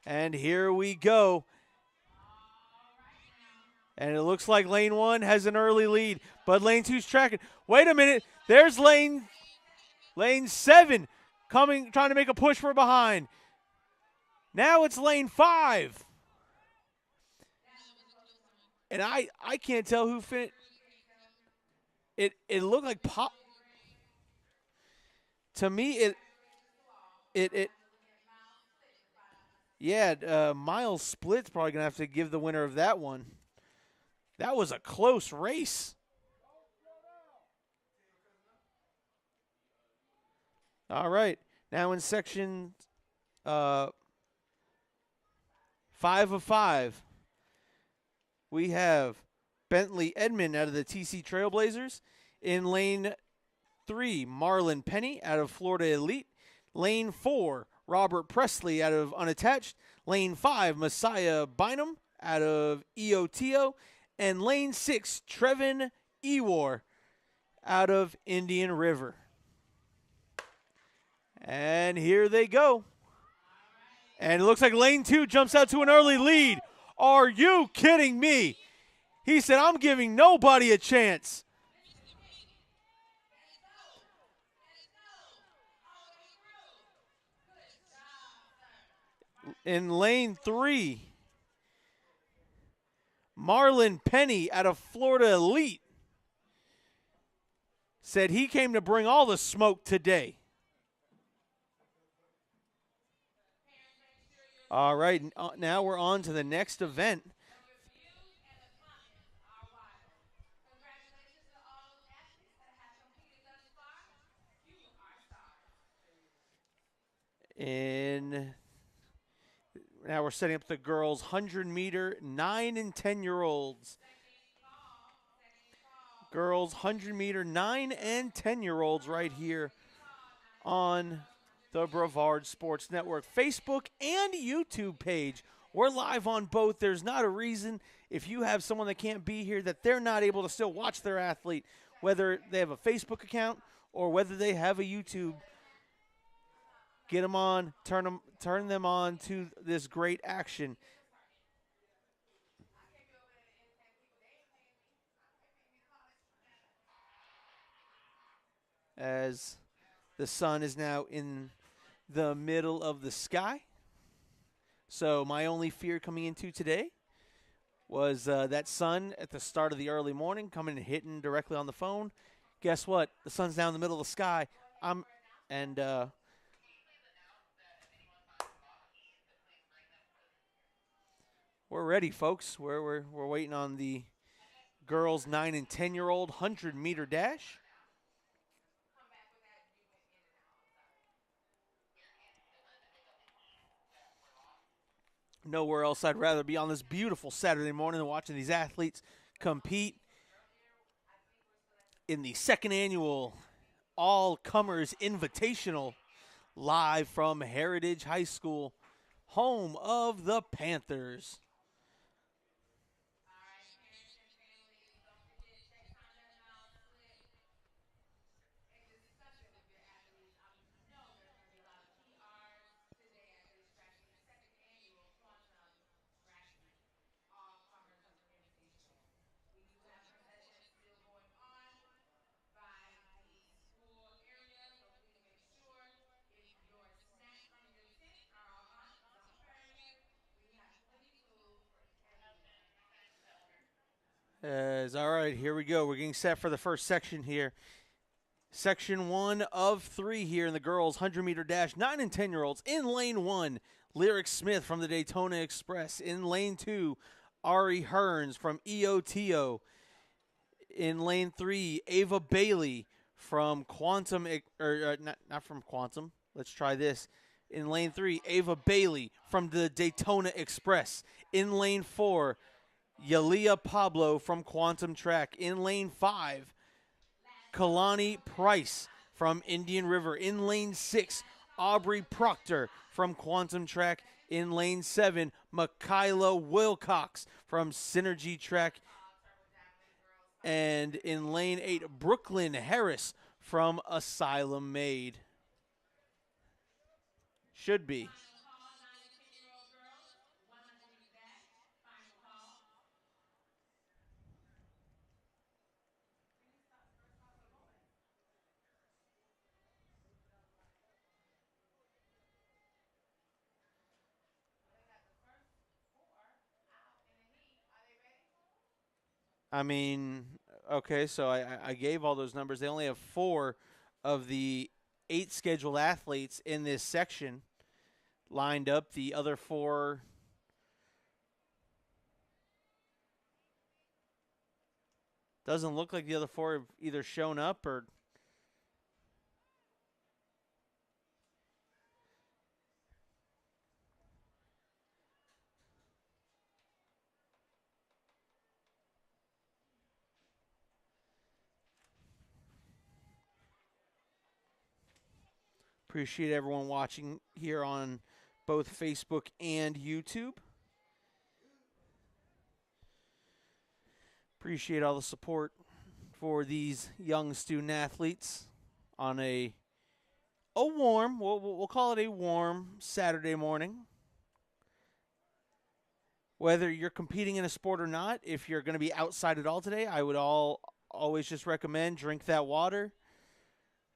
And here we go. And it looks like lane 1 has an early lead, but lane 2's tracking. Wait a minute. There's lane 7 trying to make a push for behind. Now it's lane 5. And I can't tell who fit. It looked like Pop. To me, Miles Split's probably going to have to give the winner of that one. That was a close race. All right. Now in section 5 of 5, we have Bentley Edmond out of the TC Trailblazers. In lane 3, Marlon Penny out of Florida Elite. Lane 4, Robert Presley out of Unattached. Lane 5, Messiah Bynum out of EOTO. And lane 6, Trevin Ewar out of Indian River. And here they go. And it looks like lane 2 jumps out to an early lead. Are you kidding me? He said, I'm giving nobody a chance. In lane 3, Marlon Penny out of Florida Elite said he came to bring all the smoke today. All right, now we're on to the next event. And now we're setting up the girls' 100-meter 9 and 10-year-olds. Girls 100-meter 9 and 10-year-olds right here on the Brevard Sports Network Facebook and YouTube page. We're live on both. There's not a reason if you have someone that can't be here that they're not able to still watch their athlete, whether they have a Facebook account or whether they have a YouTube. Get them on, turn them on to this great action. As the sun is now in the middle of the sky. So my only fear coming into today was that sun at the start of the early morning coming and hitting directly on the phone. Guess what? The sun's down in the middle of the sky. And we're ready, folks. We're waiting on the girls' 9 and 10-year-old 100-meter dash. Nowhere else I'd rather be on this beautiful Saturday morning than watching these athletes compete in the second annual All-Comers Invitational live from Heritage High School, home of the Panthers. All right, here we go. We're getting set for the first section here. Section 1 of 3 here in the girls' 100-meter dash. 9 and 10-year-olds in lane 1. Lyric Smith from the Daytona Express. In lane 2, Ari Hearns from EOTO. In lane 3, Ava Bailey from Quantum, not from Quantum. Let's try this. In lane 3, Ava Bailey from the Daytona Express. In lane 4, Yalia Pablo from Quantum Track. In lane 5, Kalani Price from Indian River. In lane 6, Aubrey Proctor from Quantum Track. In lane 7, Michaela Wilcox from Synergy Track. And in lane 8, Brooklyn Harris from Asylum Made. Should be. I mean, okay, so I gave all those numbers. They only have 4 of the 8 scheduled athletes in this section lined up. The other 4 doesn't look like the other 4 have either shown up or appreciate everyone watching here on both Facebook and YouTube. Appreciate all the support for these young student athletes on a warm, we'll call it a warm Saturday morning. Whether you're competing in a sport or not, if you're going to be outside at all today, I would always just recommend drink that water.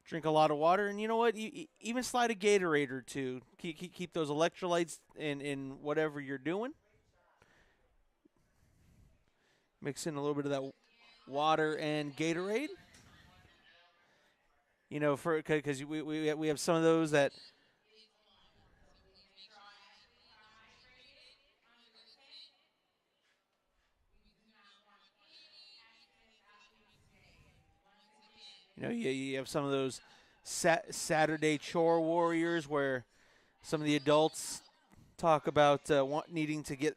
Drink a lot of water, and you know what? Even slide a Gatorade or two. Keep those electrolytes in whatever you're doing. Mix in a little bit of that water and Gatorade. You know, because we have some of those that You have some of those Saturday chore warriors where some of the adults talk about needing to get,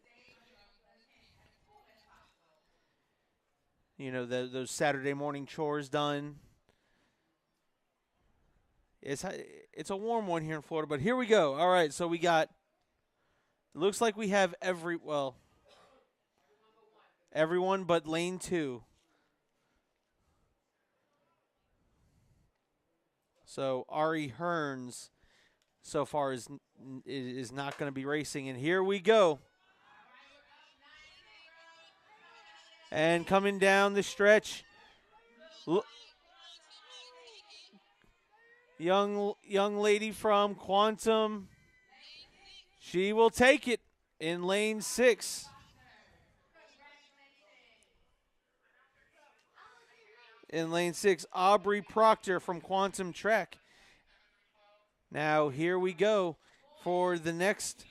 those Saturday morning chores done. It's a warm one here in Florida, but here we go. All right, so we got. Looks like we have everyone but lane 2. So Ari Hearns so far is not going to be racing, and here we go. And coming down the stretch, young lady from Quantum. She will take it in lane 6. In lane 6, Aubrey Proctor from Quantum Trek. Now here we go for the next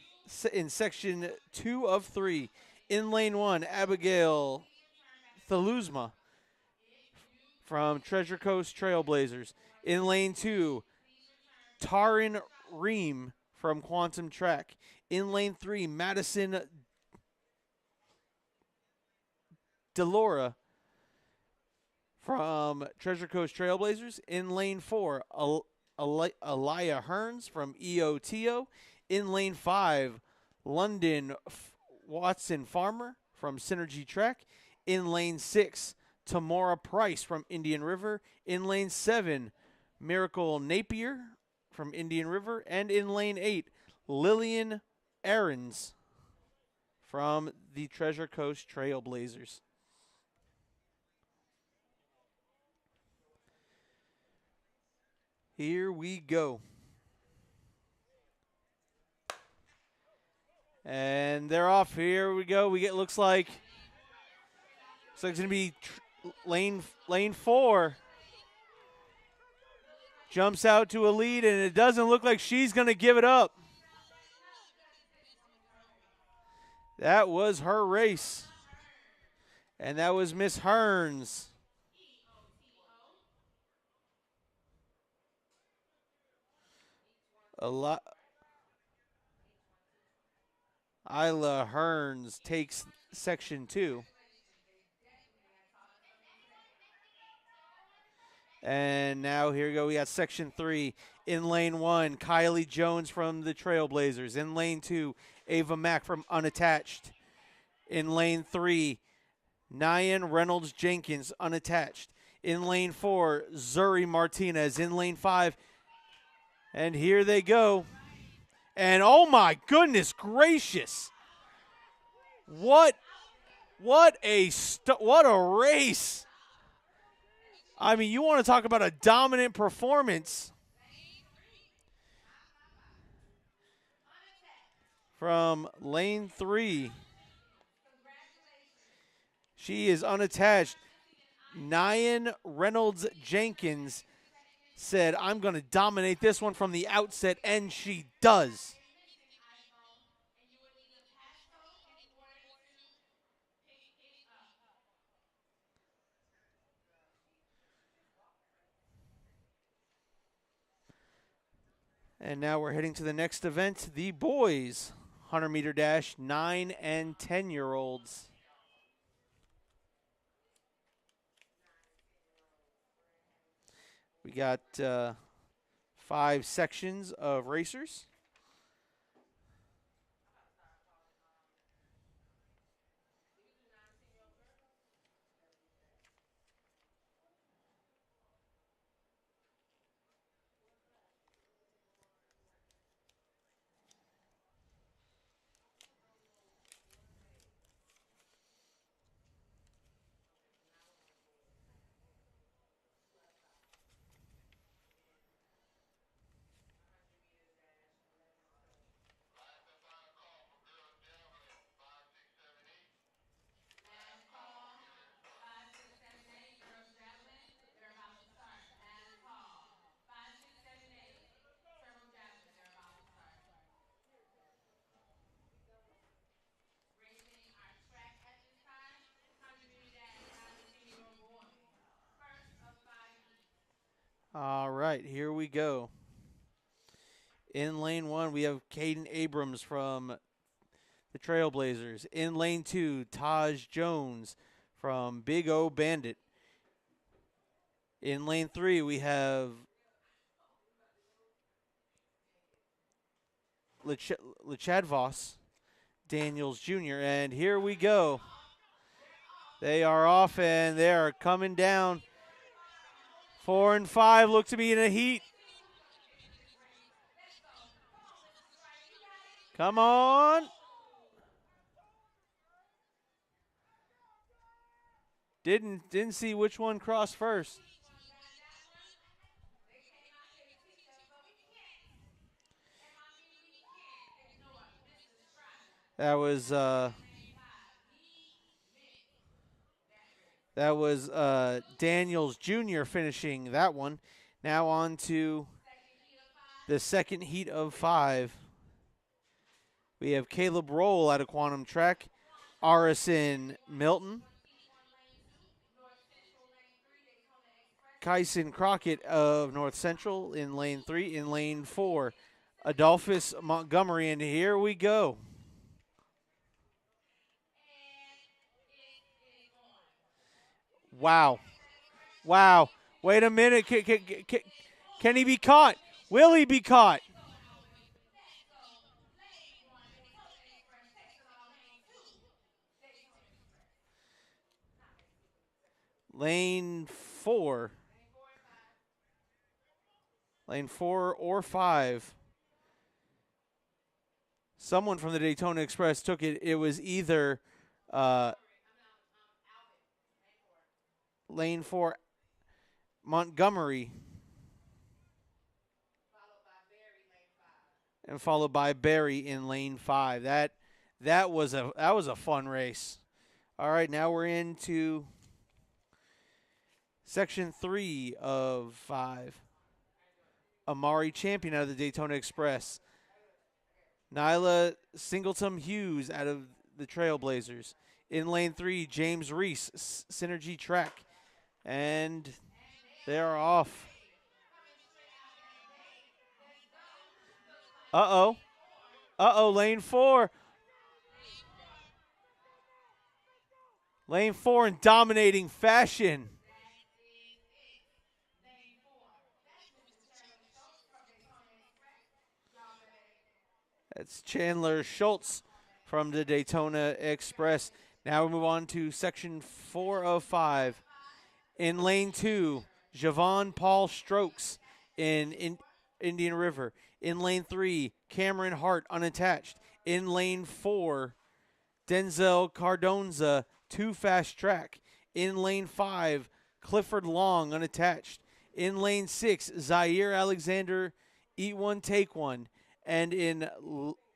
in section 2 of 3. In lane 1, Abigail Thaluzma from Treasure Coast Trailblazers. In lane 2, Tarin Ream from Quantum Trek. In lane 3, Madison Delora from Treasure Coast Trailblazers. In lane 4, Aliyah Hearns from EOTO. In lane 5, London Watson Farmer from Synergy Trek. In lane 6, Tamora Price from Indian River. In lane 7, Miracle Napier from Indian River. And in lane 8, Lillian Aarons from the Treasure Coast Trailblazers. Here we go. And they're off. Here we go. Looks like it's going to be lane 4. Jumps out to a lead, and it doesn't look like she's going to give it up. That was her race. And that was Miss Hearns. Isla Hearns takes section 2. And now here we go. We got section 3. In lane 1, Kylie Jones from the Trailblazers. In lane 2, Ava Mack from Unattached. In lane 3, Nyan Reynolds Jenkins, Unattached. In lane 4, Zuri Martinez. In lane 5, and here they go. And oh my goodness gracious. What a race. I mean, you want to talk about a dominant performance from lane 3. She is unattached. Nyan Reynolds Jenkins said, I'm going to dominate this one from the outset, and she does. And now we're heading to the next event, the boys 100-meter dash, 9 and 10-year-olds. We got 5 sections of racers. All right, here we go. In lane one, we have Caden Abrams from the Trailblazers. In lane two, Taj Jones from Big O Bandit. In lane three, we have Lechadvos Daniels Jr. And here we go. They are off and they are coming down. 4 and 5 look to be in a heat. Come on. Didn't see which one crossed first. That was Daniels Jr. finishing that one. Now on to the second heat of 5. We have Caleb Roll out of Quantum Trek, Arison Milton, Kyson Crockett of North Central in lane 3. In lane 4, Adolphus Montgomery, and here we go. Wow. Wow. Wait a minute. Can he be caught? Will he be caught? Lane 4. Lane 4 or 5. Someone from the Daytona Express took it. It was either lane 4 Montgomery and followed by Barry in lane 5. That was a fun race. All right, now we're into section 3 of 5. Amari Champion out of the Daytona Express. Nyla Singleton Hughes out of the Trailblazers. In lane 3, James Reese, Synergy Track. And they are off. Uh-oh. Uh-oh, lane 4. Lane 4 in dominating fashion. That's Chandler Schultz from the Daytona Express. Now we move on to section 4 of 5. In lane 2, Javon Paul Strokes in Indian River. In lane 3, Cameron Hart unattached. In lane 4, Denzel Cardonza, 2 Fast Track. In lane 5, Clifford Long unattached. In lane 6, Zaire Alexander, Eat One, Take One. And in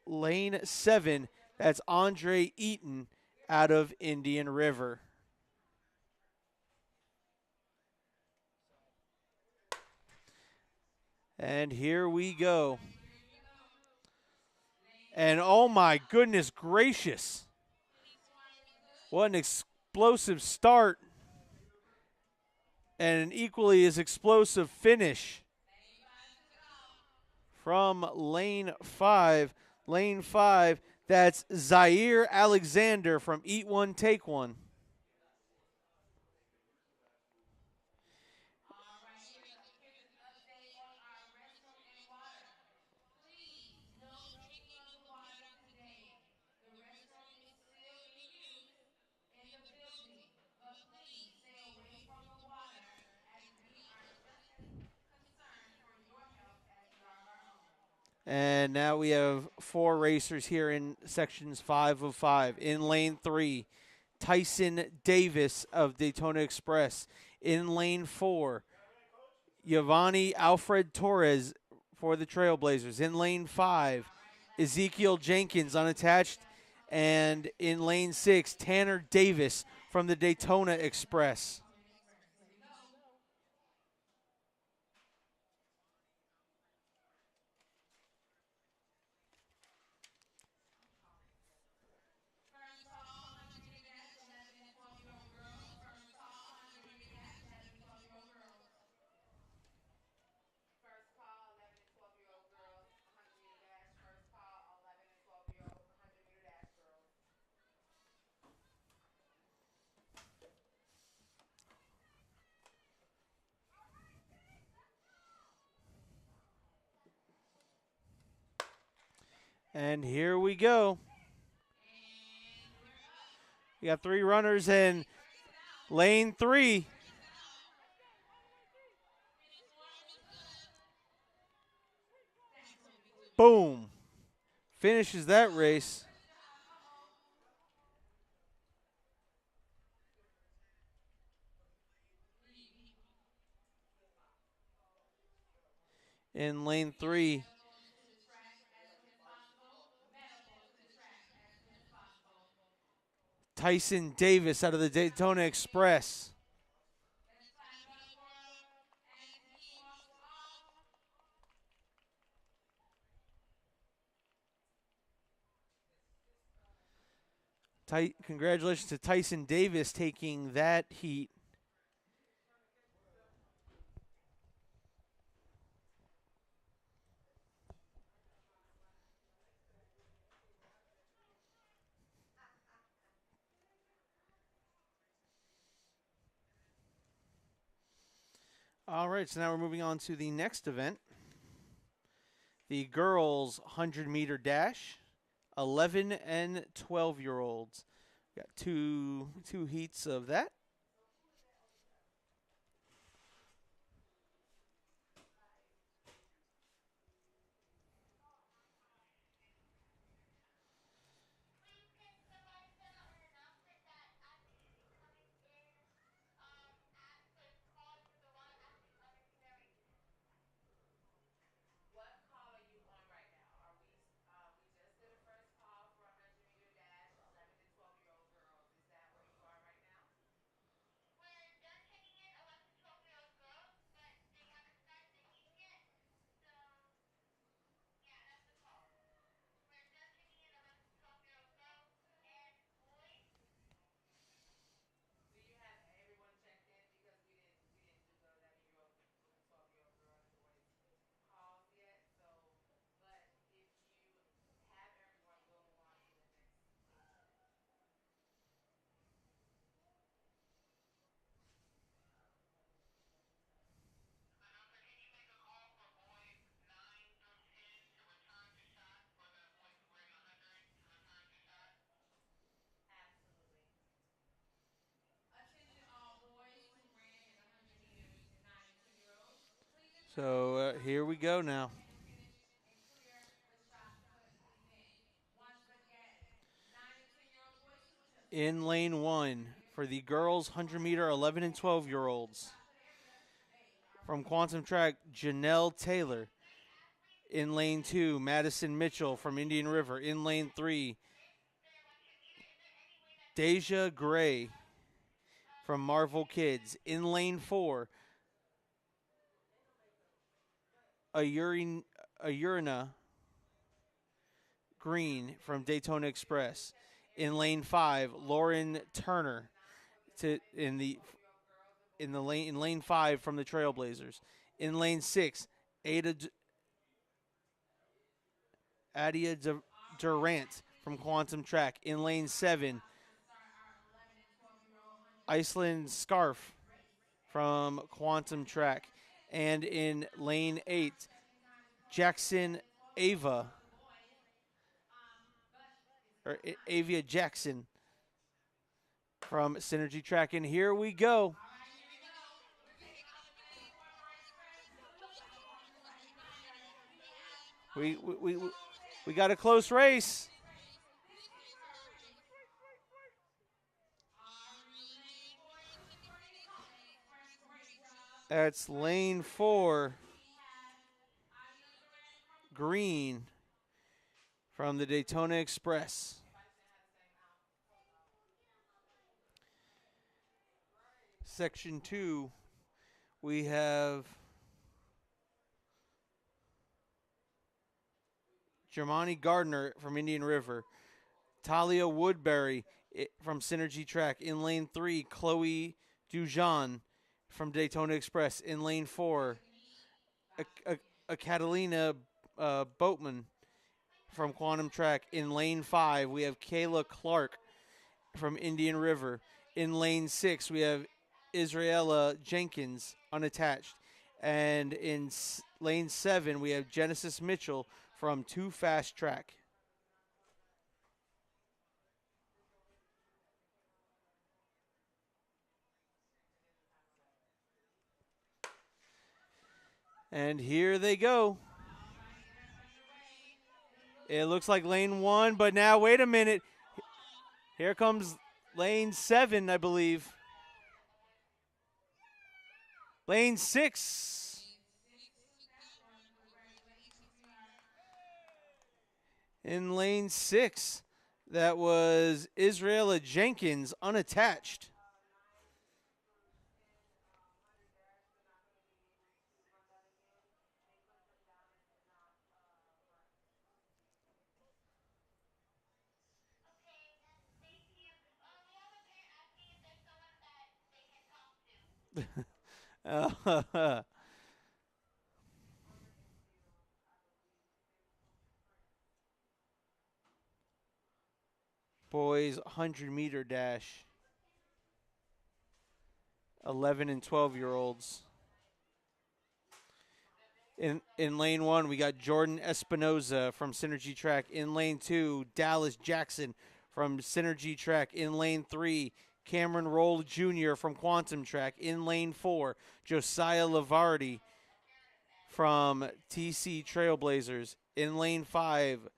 lane 7, that's Andre Eaton out of Indian River. And here we go. And oh my goodness gracious. What an explosive start. And an equally as explosive finish from lane 5. Lane 5, that's Zaire Alexander from Eat One, Take One. And now we have 4 racers here in sections 5 of 5. In lane 3, Tyson Davis of Daytona Express. In lane 4, Giovanni Alfred Torres for the Trailblazers. In lane 5, Ezekiel Jenkins unattached. And in lane 6, Tanner Davis from the Daytona Express. And here we go. We got 3 runners in lane 3. Boom. Finishes that race. In lane 3, Tyson Davis out of the Daytona Express. Congratulations to Tyson Davis taking that heat. All right, so now we're moving on to the next event. The girls 100-meter dash, 11 and 12-year-olds. Got two heats of that. So here we go now. In lane 1 for the girls 100-meter 11 and 12-year-olds. From Quantum Track, Janelle Taylor. In lane 2, Madison Mitchell from Indian River. In lane 3, Deja Gray from Marvel Kids. In lane 4, Urina Green from Daytona Express. In lane 5, Lauren Turner in lane 5 from the Trailblazers. In lane 6, Adia Durant from Quantum Track. In lane 7, Iceland Scarf from Quantum Track. And in lane 8, Jackson Avia Jackson from Synergy Track. And here we go. We got a close race. That's lane 4, Green from the Daytona Express. Section 2, we have Germani Gardner from Indian River. Talia Woodbury from Synergy Track. In lane 3, Chloe Dujan from Daytona Express. In lane 4, a Catalina Boatman from Quantum Track. In lane 5, we have Kayla Clark from Indian River. In lane 6, we have Israela Jenkins unattached. And in lane 7, we have Genesis Mitchell from Too Fast Track. And here they go. It looks like lane 1, but now wait a minute. Here comes lane 7, I believe. Lane 6. In lane 6, that was Israela Jenkins, unattached. Boys 100-meter dash. 11 and 12-year-olds. In lane 1, we got Jordan Espinoza from Synergy Track. In lane 2, Dallas Jackson from Synergy Track. In lane 3, Cameron Roll Jr. from Quantum Track. In lane 4, Josiah Lavardi from TC Trailblazers. In lane 5,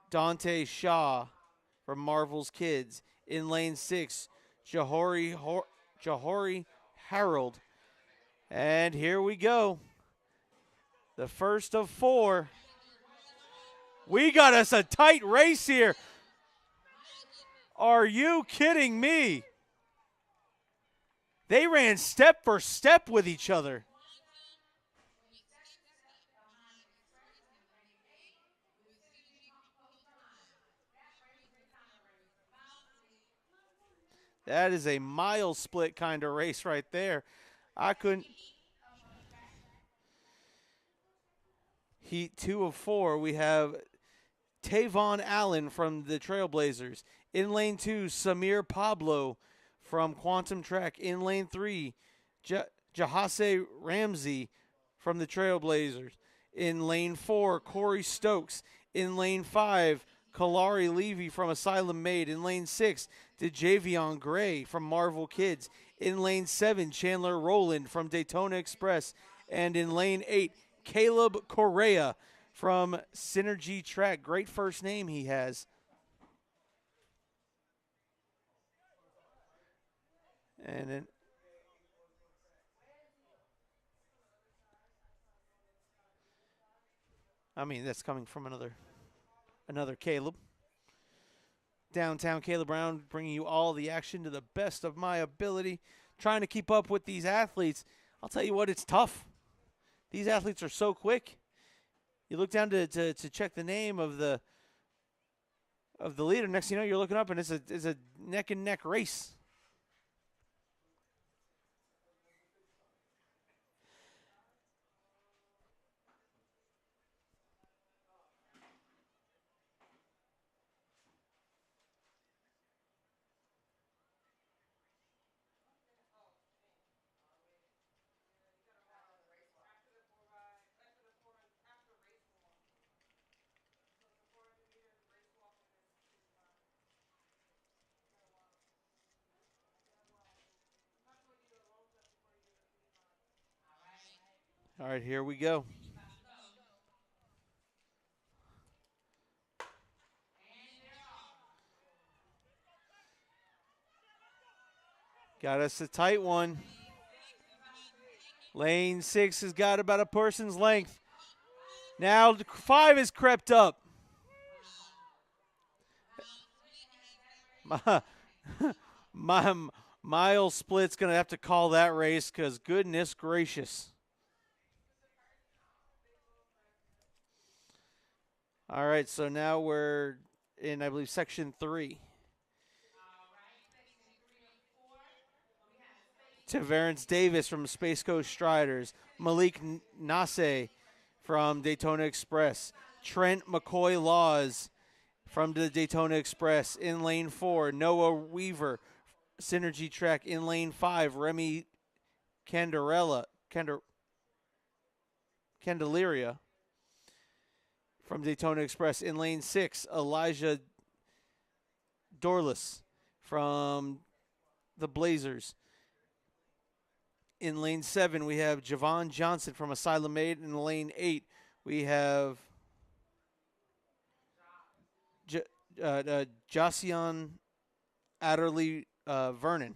Dante Shaw from Marvel's Kids. In lane 6, Jahori Harold. And here we go. The first of 4. We got us a tight race here. Are you kidding me? They ran step for step with each other. That is a mile split kind of race right there. I couldn't. Heat 2 of 4, we have Tavon Allen from the Trailblazers. In lane 2, Samir Pablo from Quantum Track. In lane 3, Jahase Ramsey from the Trailblazers. In lane 4, Corey Stokes. In lane 5, Kalari Levy from Asylum Made. In lane 6, DeJavion Gray from Marvel Kids. In lane 7, Chandler Rowland from Daytona Express. And in lane 8, Caleb Correa from Synergy Track. Great first name he has. And then that's coming from another Caleb. Downtown Caleb Brown bringing you all the action to the best of my ability. Trying to keep up with these athletes. I'll tell you what, it's tough. These athletes are so quick. You look down to check the name of the leader. Next thing you know, you're looking up and it's a neck and neck race. All right, here we go. Got us a tight one. Lane 6 has got about a person's length. Now 5 has crept up. My mile split's going to have to call that race because goodness gracious. All right, so now we're in, I believe, section 3. Taverance Davis from Space Coast Striders. Malik Nase from Daytona Express. Trent McCoy Laws from the Daytona Express. In lane 4, Noah Weaver, Synergy Track. In lane 5, Remy Candelaria from Daytona Express. In lane 6, Elijah Dorless from the Blazers. In lane 7, we have Javon Johnson from Asylum 8. In lane 8, we have Josian Adderley Vernon.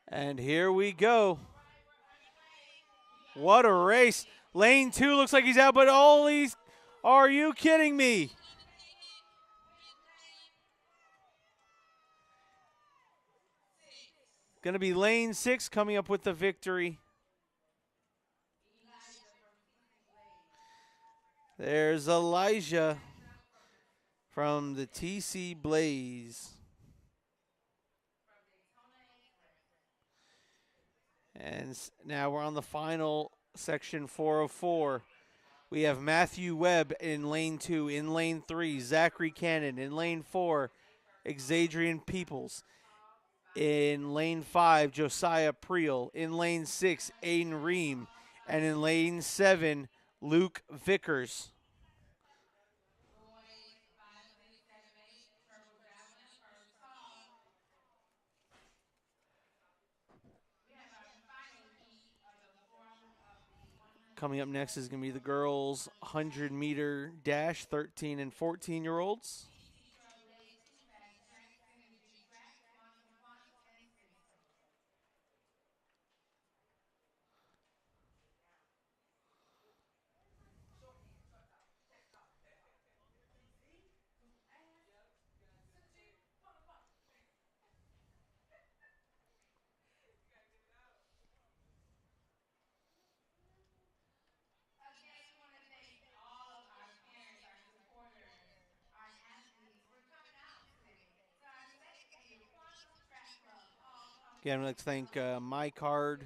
And here we go. What a race. Lane 2 looks like he's out, but are you kidding me? Going to be lane 6 coming up with the victory. There's Elijah from the TC Blaze. And now we're on the final section, 404. We have Matthew Webb in lane 2. In lane 3, Zachary Cannon. In lane 4, Xadrian Peoples. In lane 5, Josiah Priel. In lane 6, Aiden Ream. And in lane 7, Luke Vickers. Coming up next is going to be the girls' 100-meter dash, 13 and 14-year-olds. Again, I'd like to thank MyCard,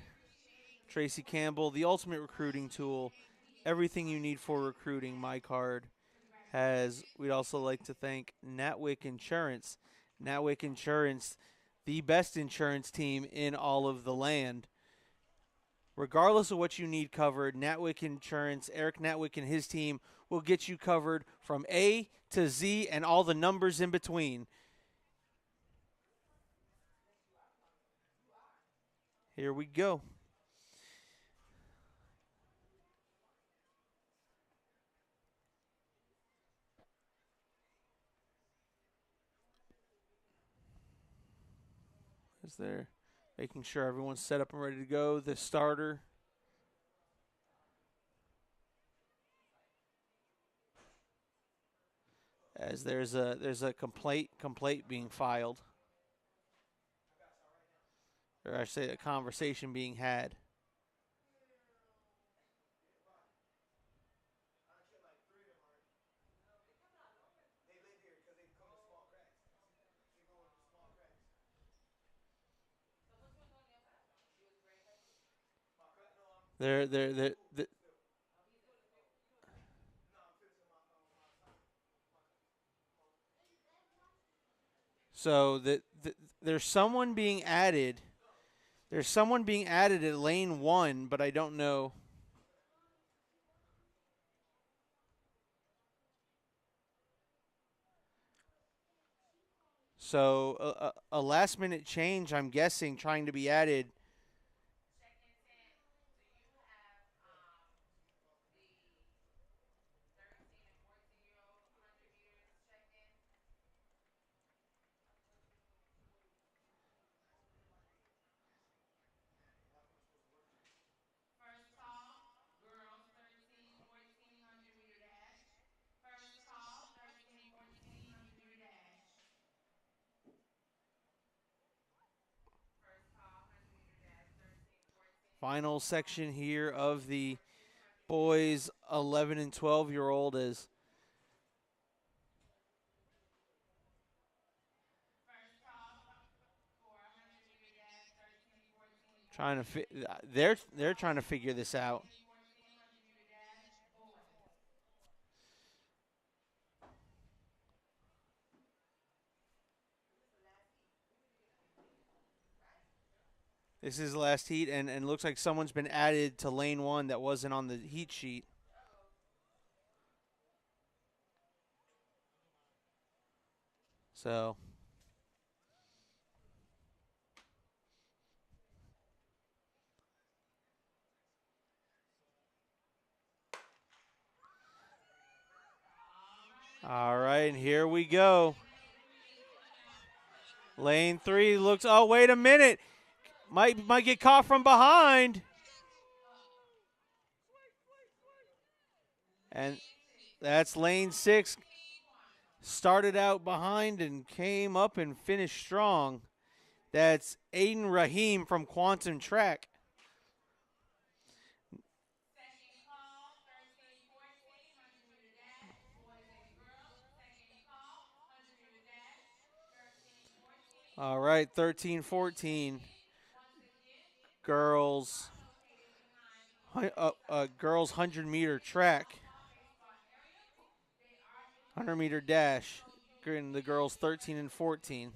Tracy Campbell, the ultimate recruiting tool. Everything you need for recruiting, MyCard has. We'd also like to thank Natwick Insurance. Natwick Insurance, the best insurance team in all of the land. Regardless of what you need covered, Natwick Insurance, Eric Natwick and his team will get you covered from A to Z and all the numbers in between. Here we go. As they're making sure everyone's set up and ready to go. The starter. As there's a complaint being filed. Or I say a conversation being had. They're so there's someone being added. There's someone being added at lane 1, but I don't know. So a last-minute change, I'm guessing, trying to be added. Final section here of the boys 11 and 12-year-old is trying to they're trying to figure this out. This is the last heat, and looks like someone's been added to lane 1 that wasn't on the heat sheet. So, all right, and here we go. Lane 3 looks. Oh, wait a minute. Might get caught from behind. And that's lane 6. Started out behind and came up and finished strong. That's Aiden Rahim from Quantum Track. All right, 13-14. Girls. Girls 100-meter track. 100-meter dash. The girls 13 and 14.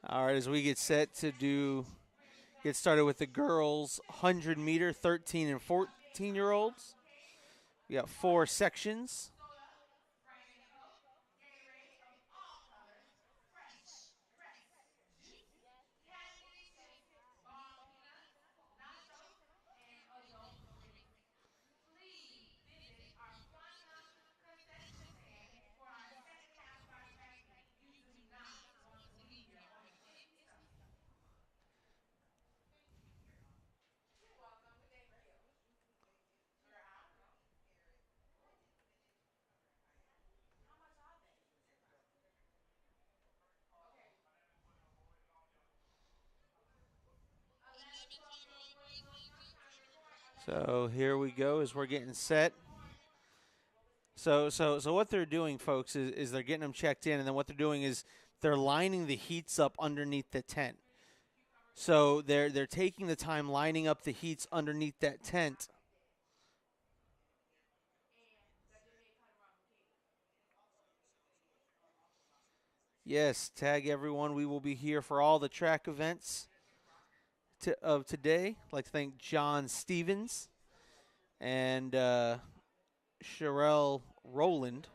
All right, as we get started with the girls 100-meter 13 and 14-year-olds. We got 4 sections. So here we go as we're getting set. So what they're doing, folks, is they're getting them checked in, and then what they're doing is they're lining the heats up underneath the tent. So they're taking the time lining up the heats underneath that tent. Yes, tag everyone. We will be here for all the track events of today. I'd like to thank John Stevens and Sherelle Rowland.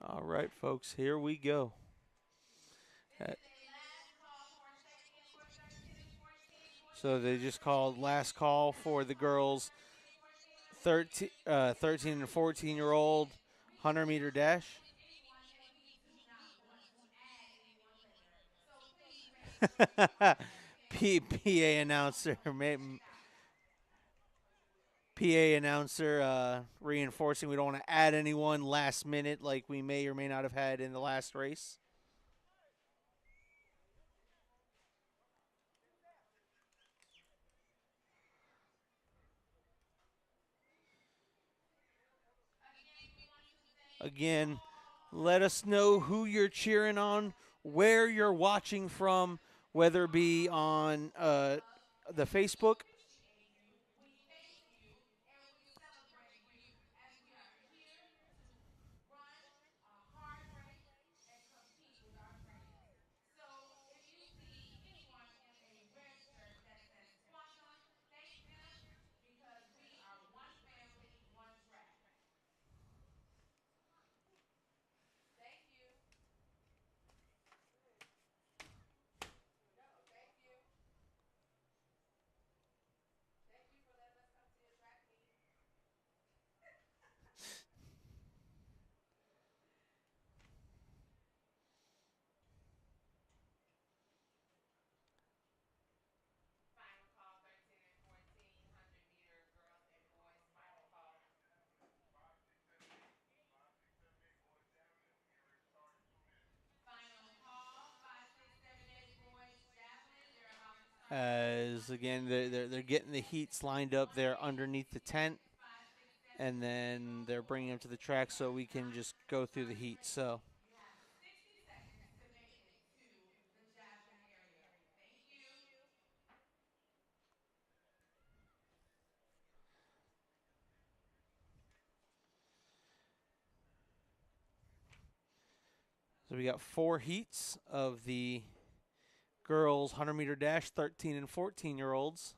All right, folks, here we go. So they just called last call for the girls 13 and 14-year-old 100-meter dash. PA announcer, reinforcing we don't want to add anyone last minute like we may or may not have had in the last race. Again, let us know who you're cheering on, where you're watching from, whether it be on the Facebook. As again, they're getting the heats lined up there underneath the tent, and then they're bringing them to the track so we can just go through the heat. So we got 4 heats of the girls 100-meter dash, 13 and 14-year-olds.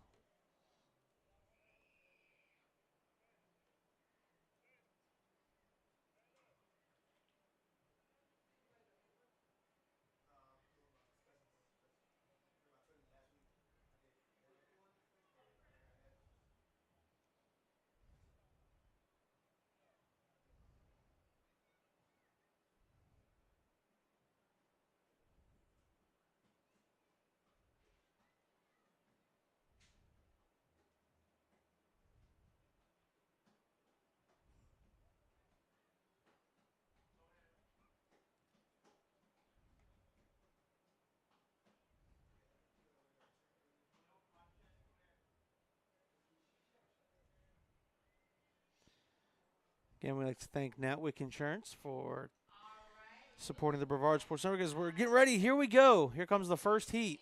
Again, we'd like to thank Natwick Insurance for supporting the Brevard Sports Network as we're getting ready. Here we go. Here comes the first heat.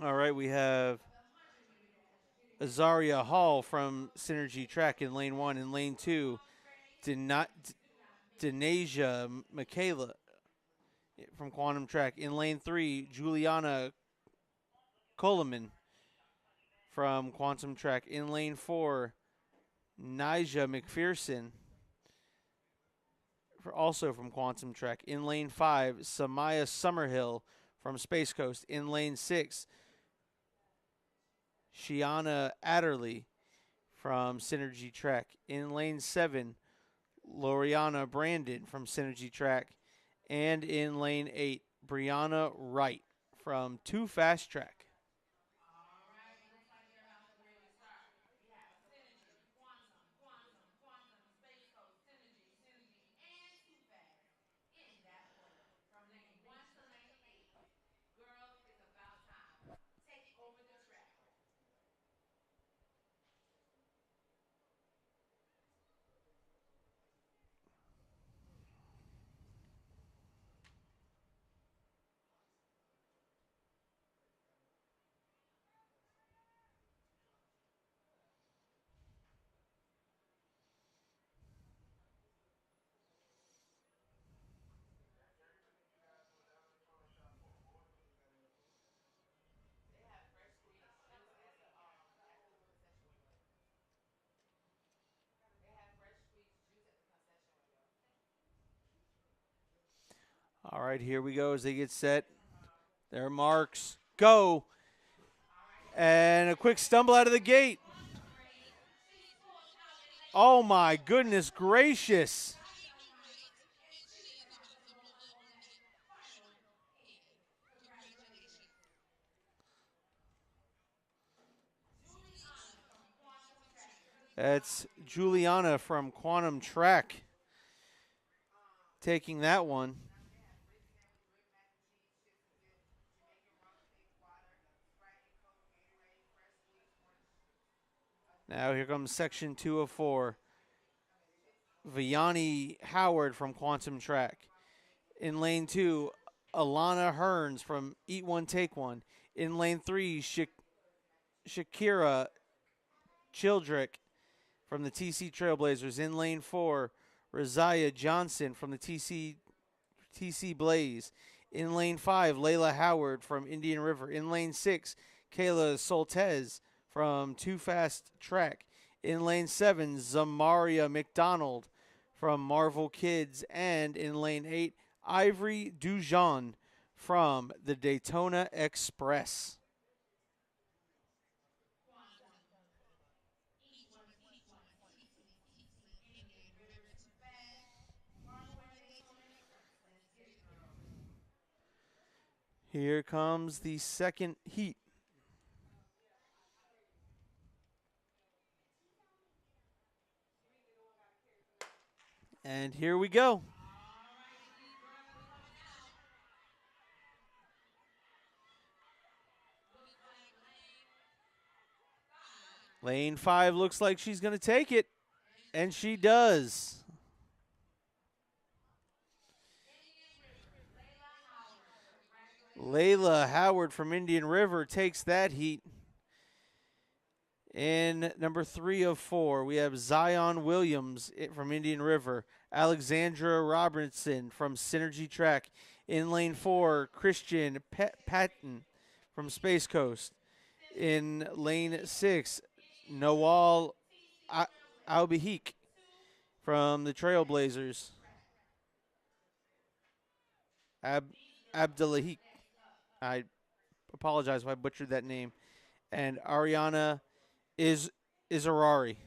All right, we have Azaria Hall from Synergy Track in lane 1. In lane 2, Denasia Michaela from Quantum Track. In lane 3, Juliana Coleman from Quantum Track. In lane 4, Nija McPherson, also from Quantum Track. In lane 5, Samaya Summerhill from Space Coast. In lane 6, Shiana Adderley from Synergy Track. In lane 7, Loriana Brandon from Synergy Track. And in lane 8, Brianna Wright from Too Fast Track. All right, here we go as they get set. Their marks, go. And a quick stumble out of the gate. Oh my goodness gracious. That's Juliana from Quantum Track taking that one. Now here comes section 2 of 4. Vianney Howard from Quantum Track. In lane 2, Alana Hearns from Eat One, Take One. In lane 3, Shakira Childrick from the TC Trailblazers. In lane 4, Razia Johnson from the TC Blaze. In lane 5, Layla Howard from Indian River. In lane 6, Kayla Soltez from Too Fast Track. In lane 7, Zamaria McDonald from Marvel Kids. And in lane 8, Ivory Dujon from the Daytona Express. Here comes the second heat. And here we go. Lane 5 looks like she's going to take it, and she does. Layla Howard from Indian River takes that heat. In number 3 of 4, we have Zion Williams from Indian River, Alexandra Robertson from Synergy Track. In lane 4, Christian Patton from Space Coast. In lane 6, Noel Albihik from the Trailblazers. Abdullahik. I apologize if I butchered that name. And Ariana Izarari.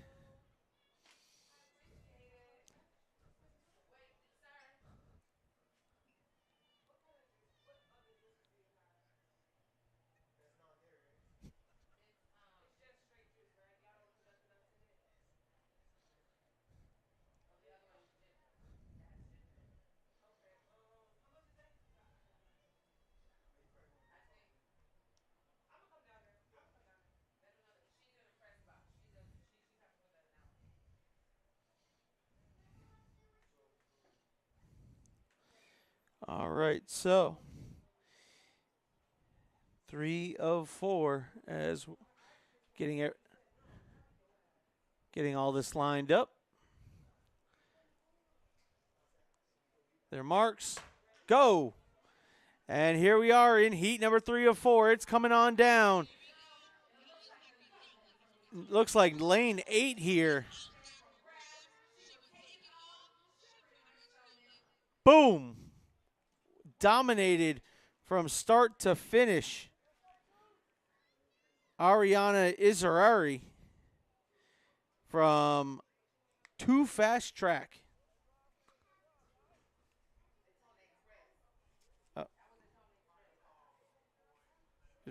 All right, so 3 of 4 as getting all this lined up. Their marks, go. And here we are in heat number 3 of 4. It's coming on down. Looks like lane 8 here. Boom. Dominated from start to finish. Ariana Izarari from Too Fast Track.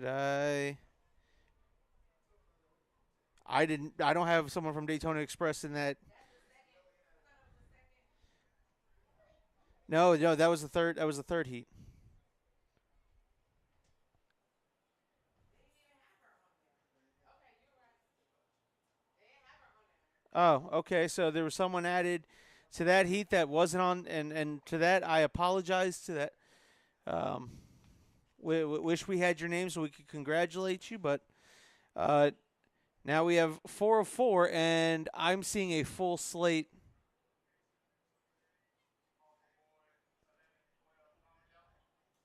I didn't. I don't have someone from Daytona Express in that. No, that was the third. That was the third heat. Oh, okay. So there was someone added to that heat that wasn't on, and to that I apologize to that. We wish we had your name so we could congratulate you, but now we have 4 of 4, and I'm seeing a full slate.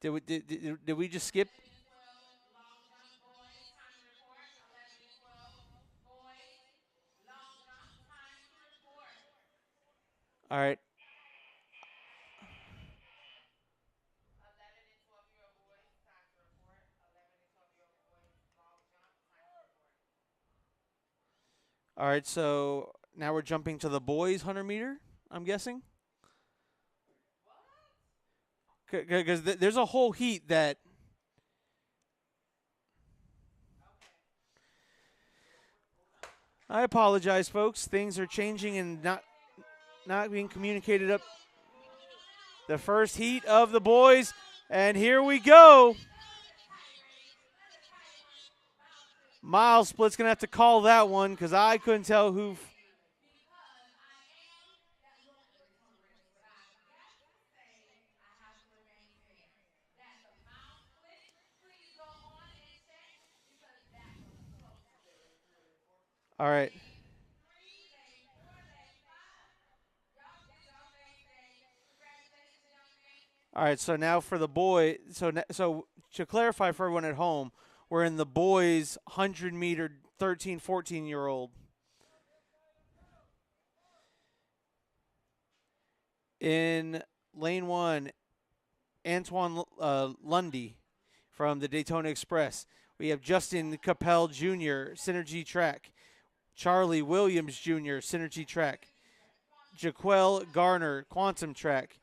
Did we just skip? All right. All right, so now we're jumping to the boys 100 meter, I'm guessing. Because there's a whole heat that. I apologize, folks. Things are changing and not being communicated up. The first heat of the boys, and here we go. Miles Split's going to have to call that one because I couldn't tell who. All right. All right, so now for the boy. So to clarify for everyone at home, we're in the boys 100 meter 13, 14-year-old. In lane 1, Antoine Lundy from the Daytona Express. We have Justin Capel Jr., Synergy Track. Charlie Williams Jr., Synergy Track. Jaquel Garner, Quantum Track.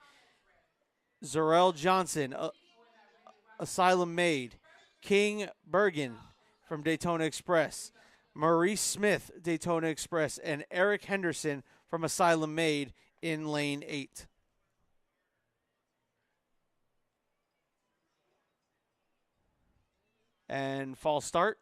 Zarel Johnson, Asylum Made. King Bergen from Daytona Express. Maurice Smith, Daytona Express. And Eric Henderson from Asylum Made in lane 8. And false start.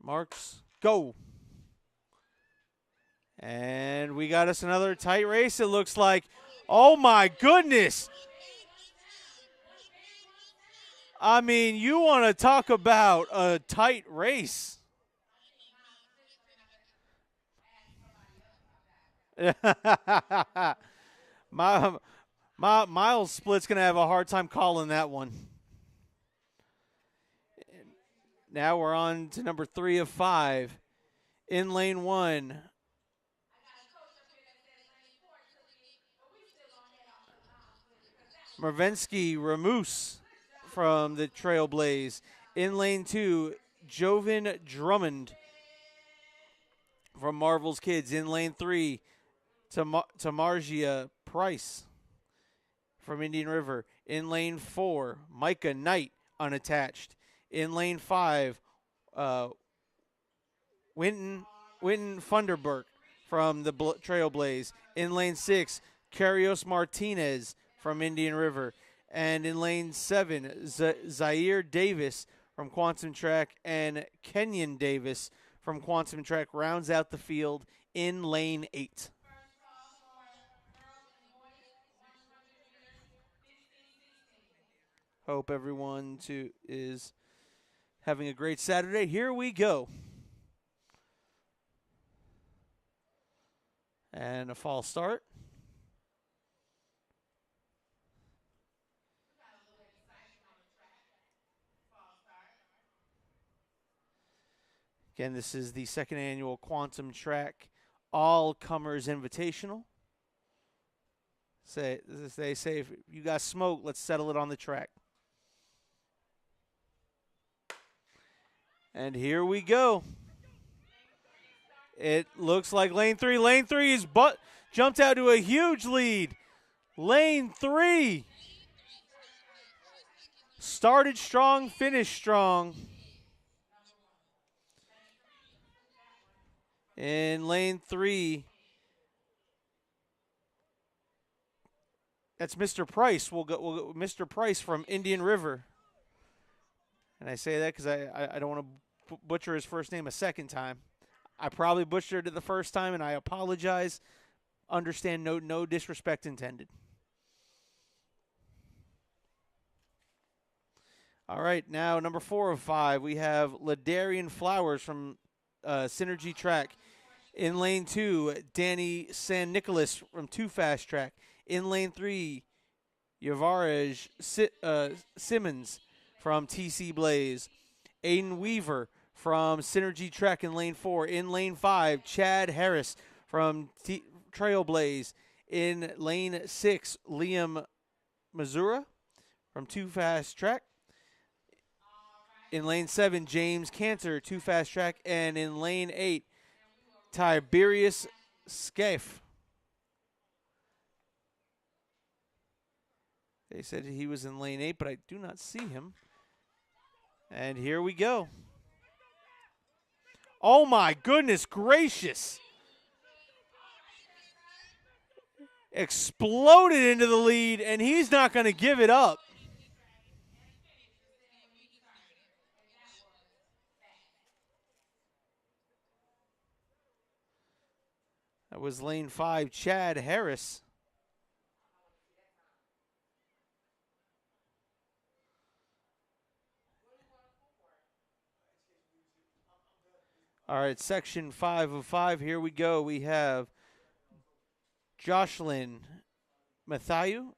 Marks, go. And we got us another tight race, it looks like. Oh, my goodness. I mean, you want to talk about a tight race. Miles Split's going to have a hard time calling that one. Now we're on to number 3 of 5. In lane 1, Mervensky Ramus from the Trailblaze. In lane 2, Jovan Drummond from Marvel's Kids. In lane 3, Tamargia Price from Indian River. In lane 4, Micah Knight, unattached. In lane 5, Winton Funderburk from the Trailblaze. In lane 6, Carrios Martinez from Indian River. And in lane 7, Zaire Davis from Quantum Track and Kenyon Davis from Quantum Track rounds out the field in lane 8. Hope everyone is having a great Saturday. Here we go. And a false start. Again, this is the second annual Quantum Track All Comers Invitational. They say, if you got smoke, let's settle it on the track. And here we go. It looks like lane 3. Lane 3 is jumped out to a huge lead. Lane 3 started strong, finished strong. In lane 3, that's Mr. Price. We'll go Mr. Price from Indian River. And I say that because I don't want to butcher his first name a second time. I probably butchered it the first time, and I apologize. Understand, no disrespect intended. All right, now number 4 of 5, we have Ladarian Flowers from Synergy Track. In lane 2, Danny San Nicolas from Too Fast Track. In lane 3, Yavaraj Simmons from TC Blaze. Aiden Weaver from Synergy Trek in lane 4. In lane 5, Chad Harris from Trailblaze. In lane 6, Liam Missoura from Too Fast Track. In lane 7, James Cantor, Too Fast Track. And in lane 8, Tiberius Scaife. They said he was in lane 8, but I do not see him. And here we go. Oh, my goodness gracious. Exploded into the lead, and he's not going to give it up. That was lane 5, Chad Harris. All right, section 5 of 5. Here we go. We have Jocelyn Matthew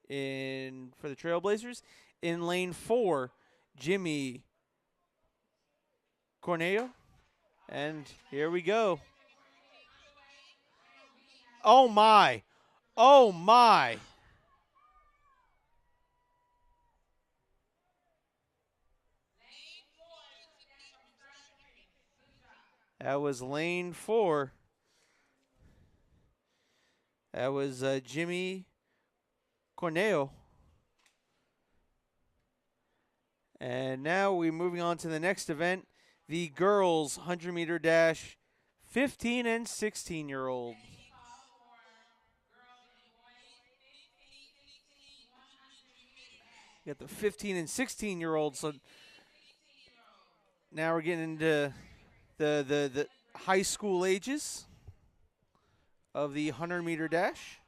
in for the Trailblazers. In lane 4, Jimmy Corneo. And here we go. Oh, my. Oh, my. That was lane 4. That was Jimmy Corneo. And now we're moving on to the next event, the girls 100-meter dash, 15 and 16-year-old. You got the 15 and 16-year-olds. So Now we're getting into the high school ages of the 100-meter dash.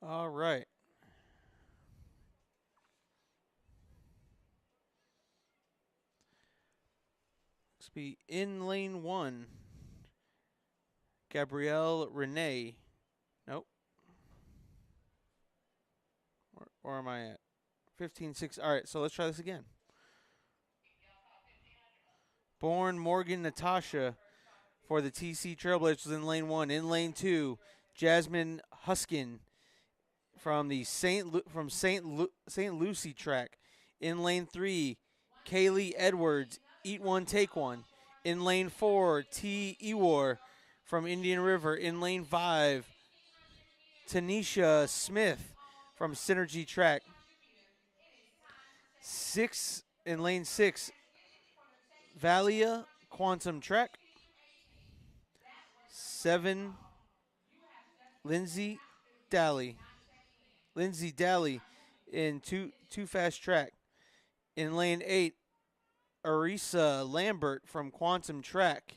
All right. Let's be in lane 1. Gabrielle Renee. Nope. Where am I at? 15-6. All right, so let's try this again. Born Morgan Natasha for the TC Trailblazers in lane 1. In lane 2, Jasmine Huskin from the St. Lucie track. In lane 3, Kaylee Edwards, Eat One, Take One. In lane 4, T. Ewar from Indian River. In lane 5, Tanisha Smith from Synergy Track. In lane 6, Valia Quantum Track. 7, Lindsay Daly in two fast track. In lane 8, Arisa Lambert from Quantum Track.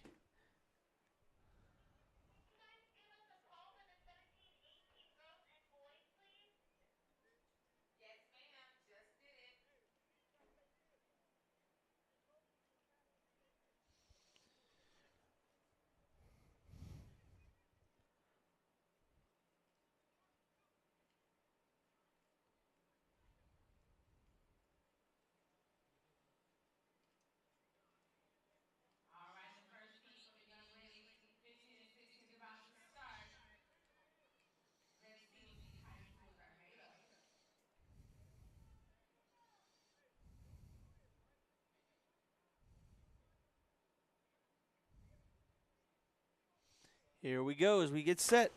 Here we go as we get set.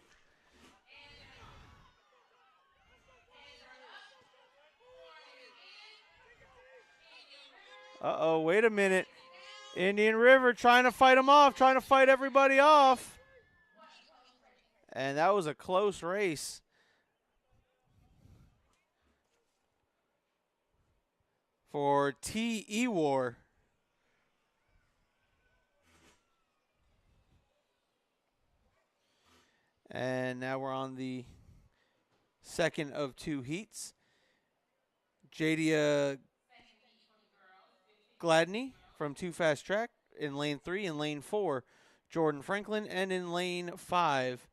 Uh-oh, wait a minute. Indian River trying to fight them off, trying to fight everybody off. And that was a close race. For T. Ewar. And now we're on the second of 2 heats. Jadia Gladney from Too Fast Track in lane 3. In lane 4, Jordan Franklin. And in lane 5,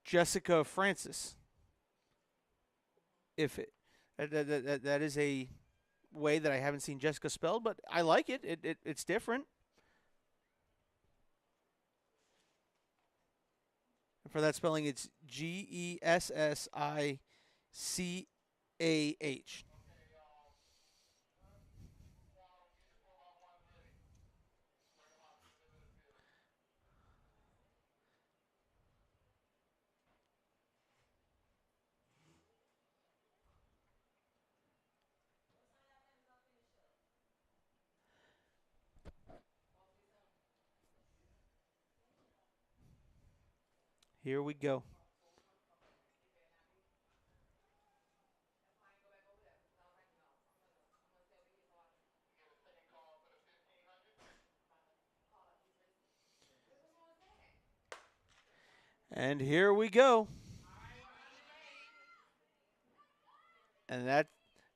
Jessica Francis. If it that is a way that I haven't seen Jessica spelled, but I like it. It's different. And for that spelling, it's Gessicah. Here we go. And here we go. And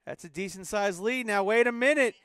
that's a decent sized lead. Now wait a minute.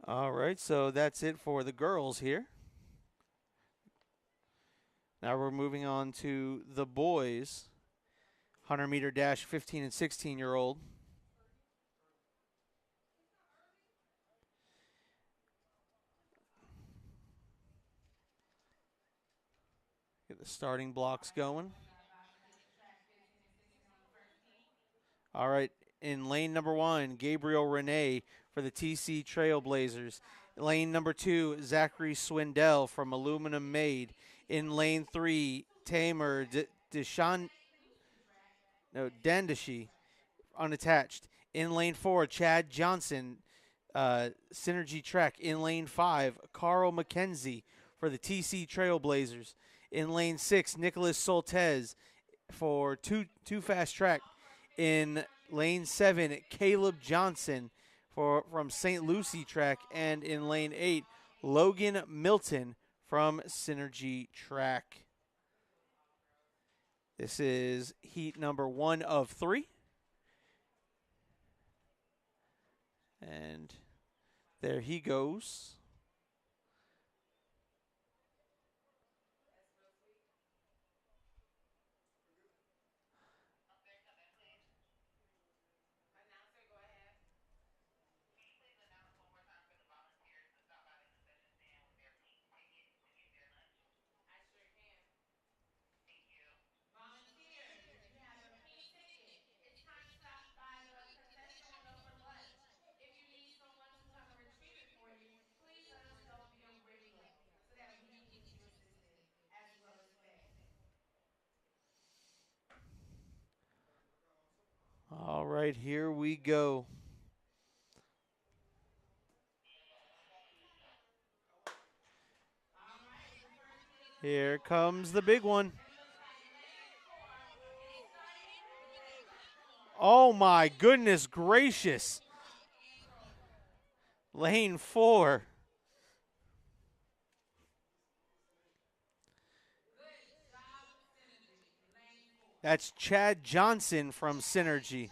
All right, so that's it for the girls here. Now we're moving on to the boys. 100-meter dash, 15 and 16-year-old. Get the starting blocks going. All right, in lane number 1, Gabriel Renee for the TC Trailblazers. Lane number 2, Zachary Swindell from Aluminum Made. In lane 3, Tamer Dandashi, unattached. In lane 4, Chad Johnson, Synergy Trek. In lane 5, Carl McKenzie for the TC Trailblazers. In lane 6, Nicholas Soltez for two Fast Track. In lane 7, Caleb Johnson from St. Lucie Track. And in lane 8, Logan Milton from Synergy Track. This is heat number 1 of 3. And there he goes. All right, here we go. Here comes the big one. Oh my goodness gracious. Lane 4. That's Chad Johnson from Synergy.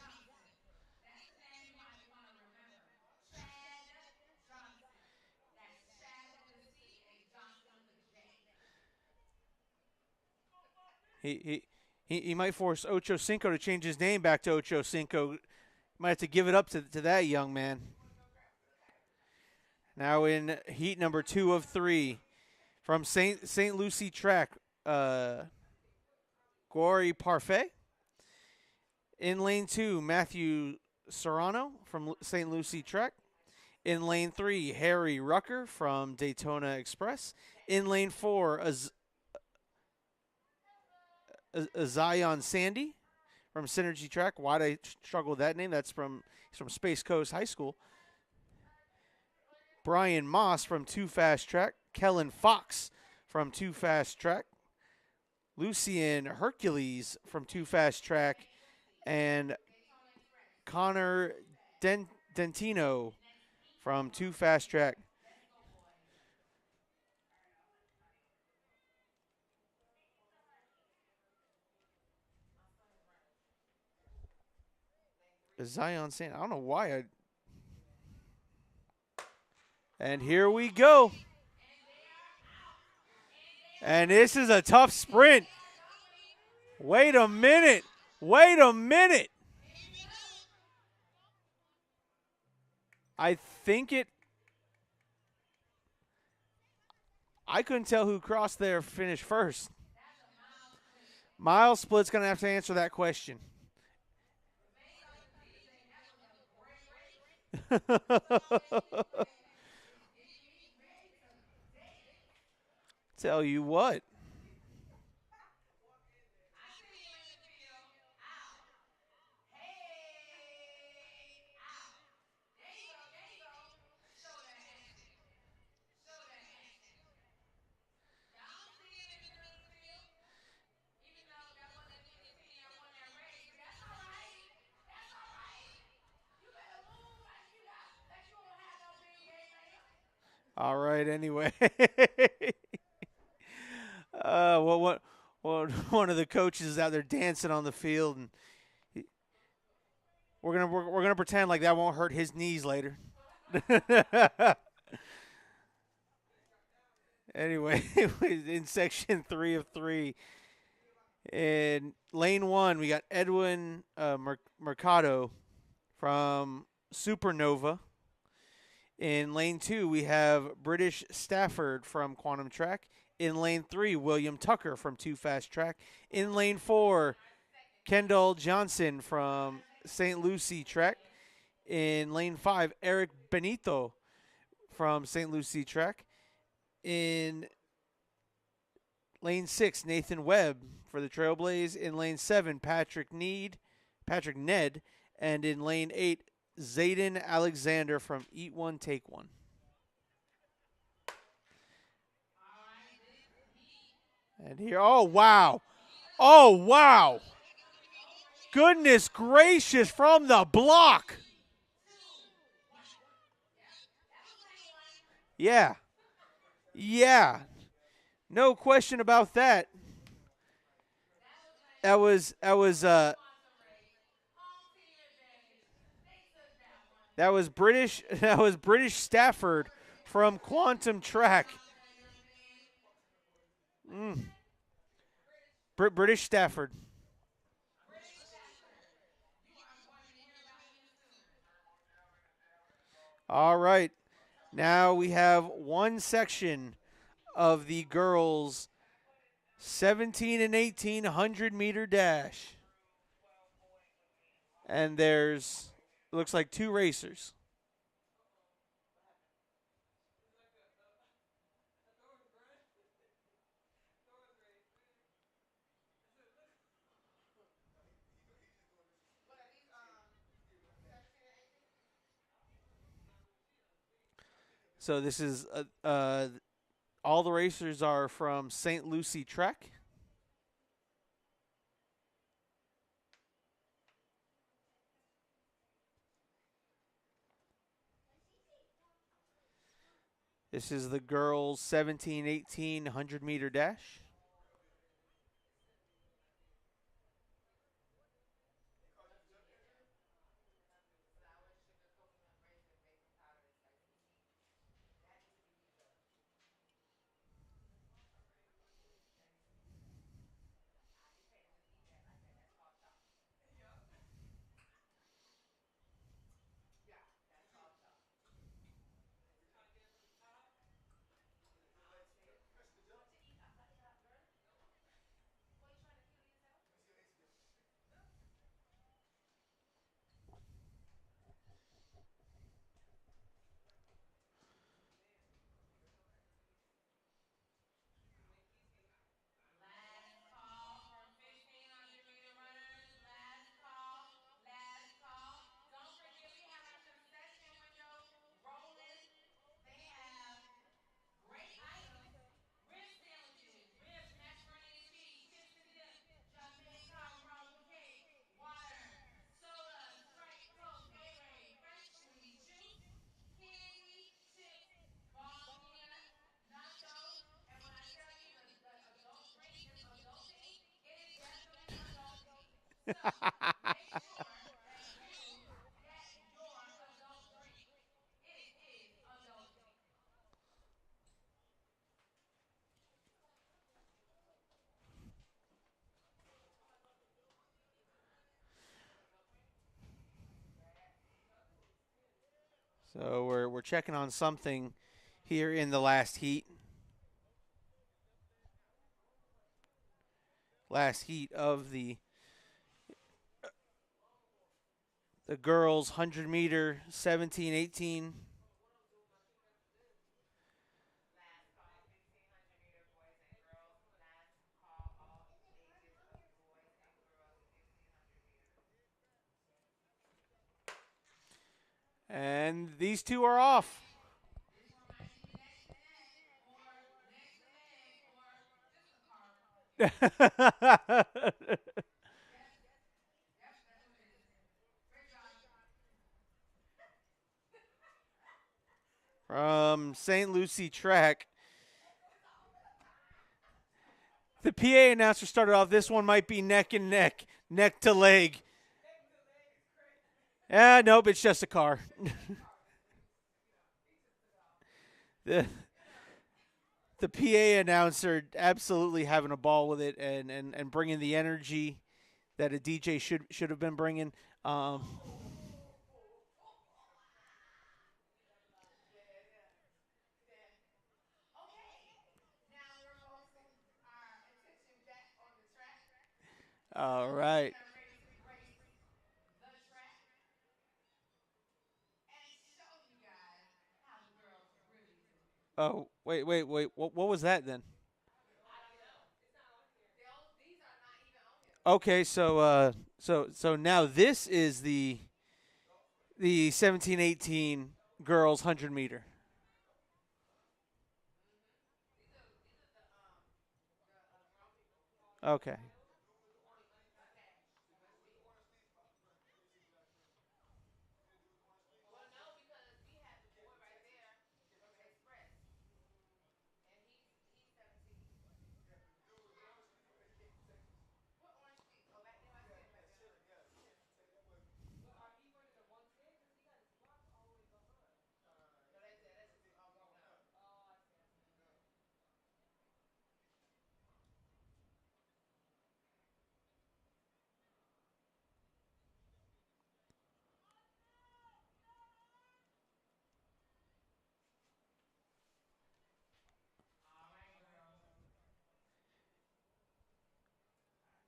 He might force Ocho Cinco to change his name back to Ocho Cinco. Might have to give it up to that young man. Now in heat number 2 of 3 from St. Lucie Track, Gory Parfait. In lane 2, Matthew Serrano from St. Lucie Track. In lane 3, Harry Rucker from Daytona Express. In lane 4, Zion Sandy from Synergy Track. Why'd I struggle with that name? He's from Space Coast High School. Brian Moss from 2 Fast Track. Kellen Fox from 2 Fast Track. Lucian Hercules from 2 Fast Track. And Connor Dentino from 2 Fast Track. Zion Sandy. I don't know why. And here we go. And this is a tough sprint. Wait a minute. Wait a minute. I think I couldn't tell who crossed there finished first. Mile split's gonna have to answer that question. Tell you what. All right. Anyway, one of the coaches is out there dancing on the field, and we're gonna pretend like that won't hurt his knees later. Anyway, in section 3 of 3, in lane 1, we got Edwin Mercado from Supernova. In lane 2, we have British Stafford from Quantum Track. In lane 3, William Tucker from Too Fast Track. In lane 4, Kendall Johnson from St. Lucie Track. In lane 5, Eric Benito from St. Lucie Track. In lane 6, Nathan Webb for the Trailblaze. In lane 7, Patrick Ned. And in lane 8, Zayden Alexander from Eat One, Take One. And here, oh, wow. Oh, wow. Goodness gracious, from the block. Yeah. Yeah. No question about that. That was British Stafford from Quantum Track. British Stafford. All right. Now we have one section of the girls' 17 and 18 100-meter dash. And there's, looks like 2 racers. So this is all the racers are from St. Lucie Track. This is the girls' 17-18 100-meter dash. So we're checking on something here in the last heat. last heat of the girls 100-meter 17-18. And these two are off. From St. Lucie Track. The PA announcer started off, this one might be neck and neck, neck to leg. Nope, it's just a car. the the PA announcer absolutely having a ball with it and bringing the energy that a DJ should have been bringing. All right. Oh, wait. What was that then? Okay, so now this is the 17-18 girls 100-meter. Okay.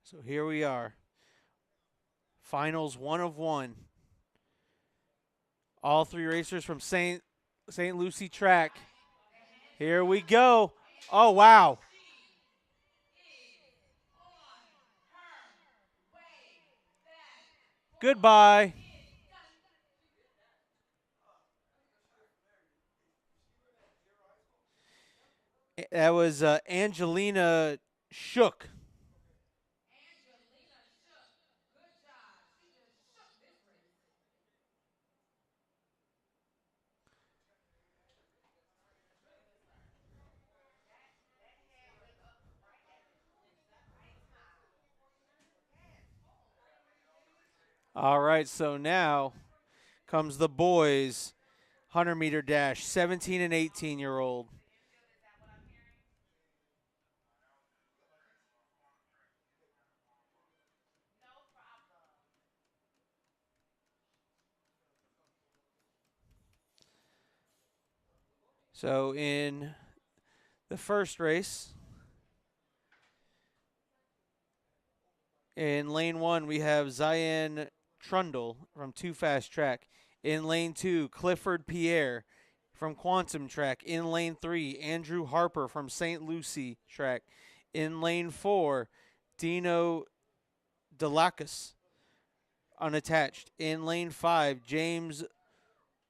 So here we are. Finals 1 of 1. All three racers from St. Lucie Track. Here we go. Oh, wow. Goodbye. That was Angelina Shook. All right, so now comes the boys 100-meter dash, 17 and 18-year-old. So in the first race, in lane 1, we have Zion Trundle from Too Fast Track. In lane 2, Clifford Pierre from Quantum Track. In lane 3, Andrew Harper from St. Lucie Track. In lane 4, Dino Delacus, unattached. In lane 5, James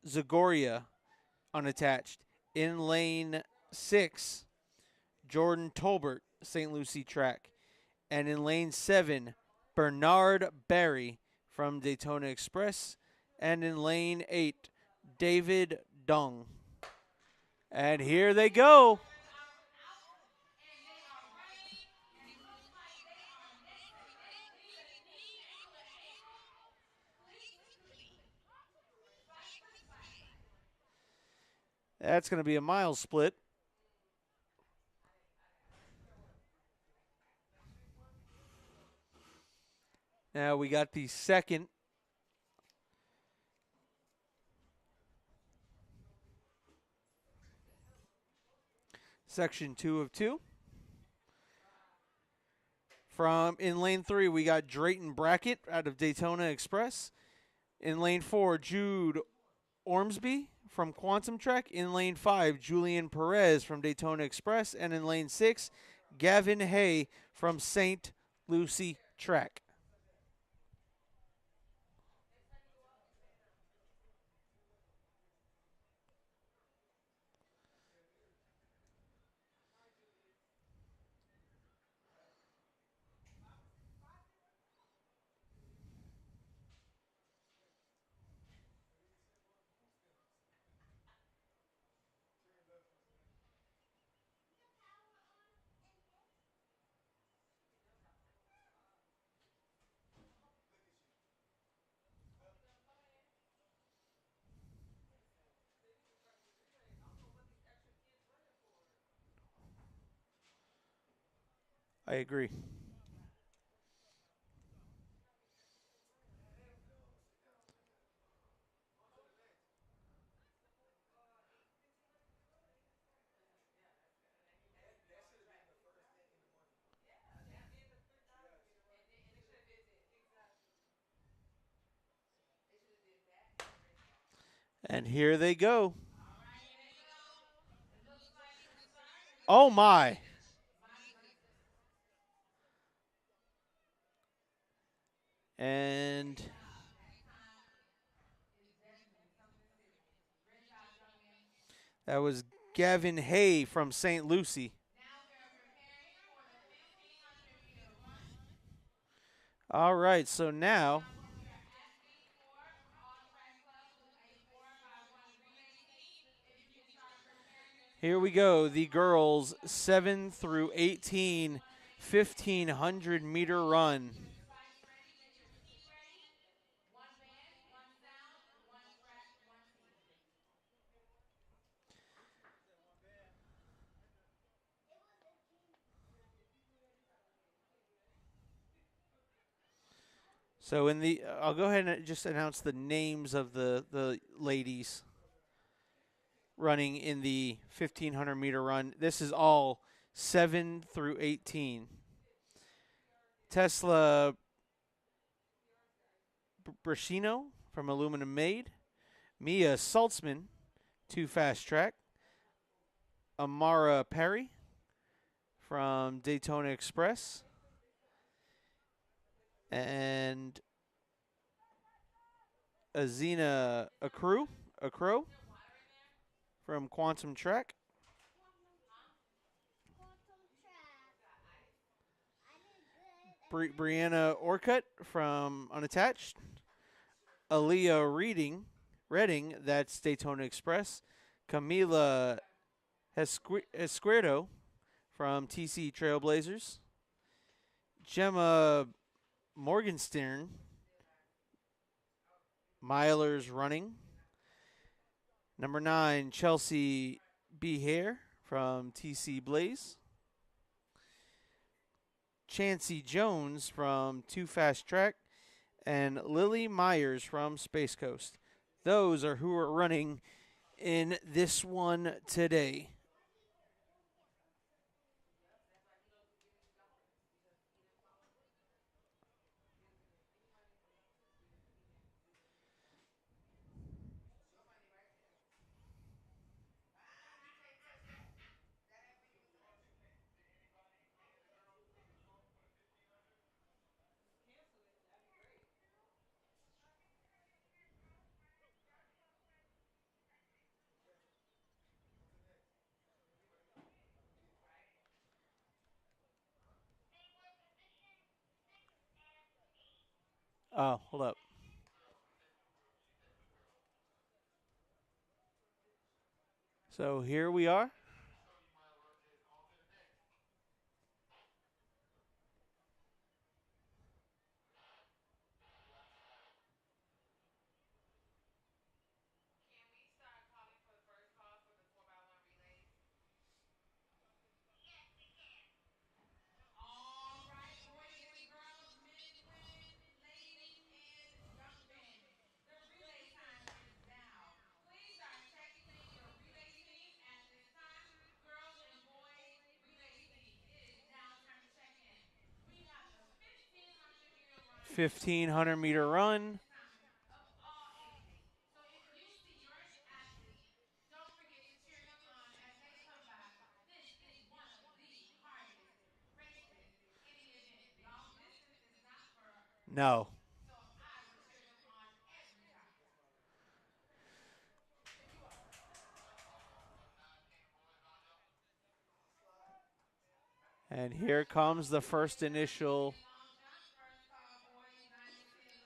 Zagoria, unattached. In lane 6, Jordan Tolbert, St. Lucie Track. And in lane 7, Bernard Barry from Daytona Express. And in lane 8, David Dung. And here they go. That's going to be a mile split. Now we got the second section 2 of 2. From in lane 3, we got Drayton Brackett out of Daytona Express. In lane 4, Jude Ormsby from Quantum Trek. In lane 5, Julian Perez from Daytona Express. And in lane 6, Gavin Hay from St. Lucie Track. I agree. And here they go. Oh, my. And that was Gavin Hay from St. Lucie. All right, so now here we go. The girls 7 through 18, 1,500-meter run. So in the, I'll go ahead and just announce the names of the ladies running in the 1,500-meter run. This is all 7 through 18. Tesla Brashino from Aluminum Made. Mia Saltzman, 2 Fast Track. Amara Perry from Daytona Express. And Azina Akro from Quantum Track. Brianna Orcutt from Unattached. Aaliyah Redding, that's Daytona Express. Camila Esquerdo from TC Trailblazers. Gemma Morgenstern, Milers Running. Number 9, Chelsea B. Hare from TC Blaze. Chancey Jones from 2 Fast Track. And Lily Myers from Space Coast. Those are who are running in this one today. Oh, hold up. So here we are. 1,500-meter run. No. And here comes the first initial.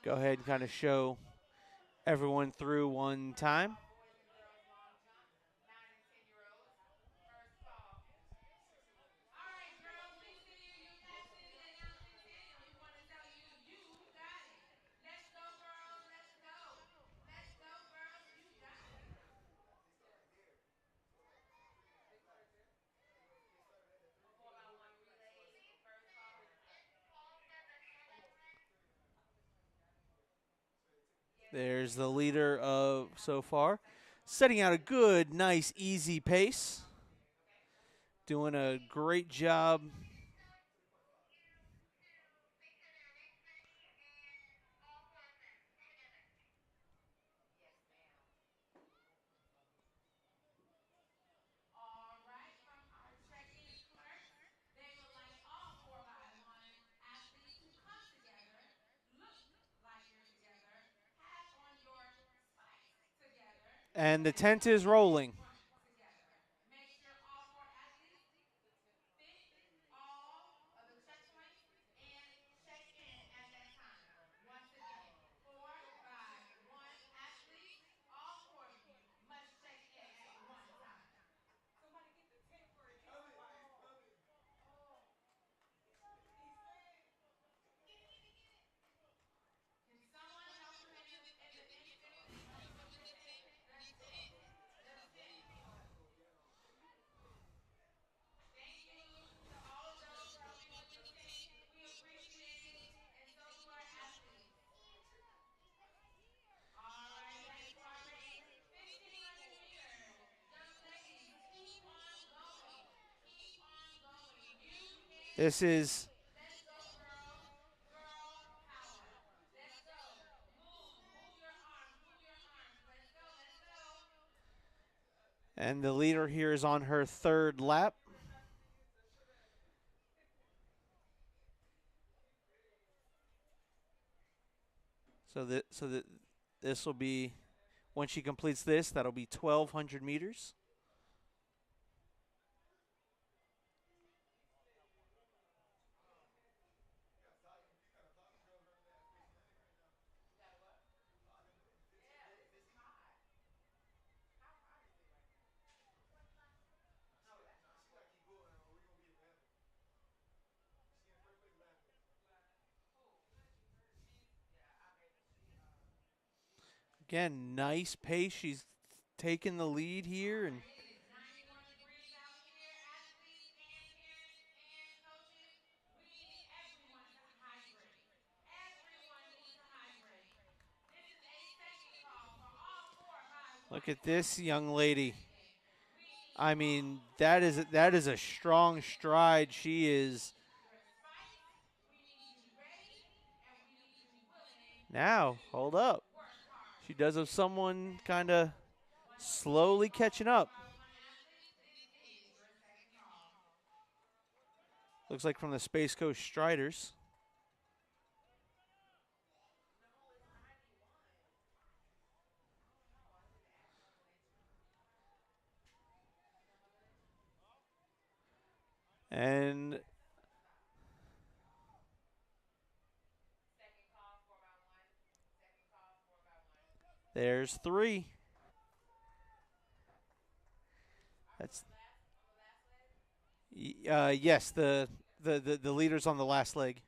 Go ahead and kind of show everyone through one time. There's the leader of so far, setting out a good, nice, easy pace. Doing a great job. And the tent is rolling. This is and the leader here is on her third lap. So that this will be, when she completes this, that'll be 1,200 meters. Again, nice pace. She's taking the lead here, and look at this young lady. I mean, that is a strong stride. She is now. Hold up. She does have someone kind of slowly catching up. Looks like from the Space Coast Striders. And there's three. That's yes, the leaders on the last leg.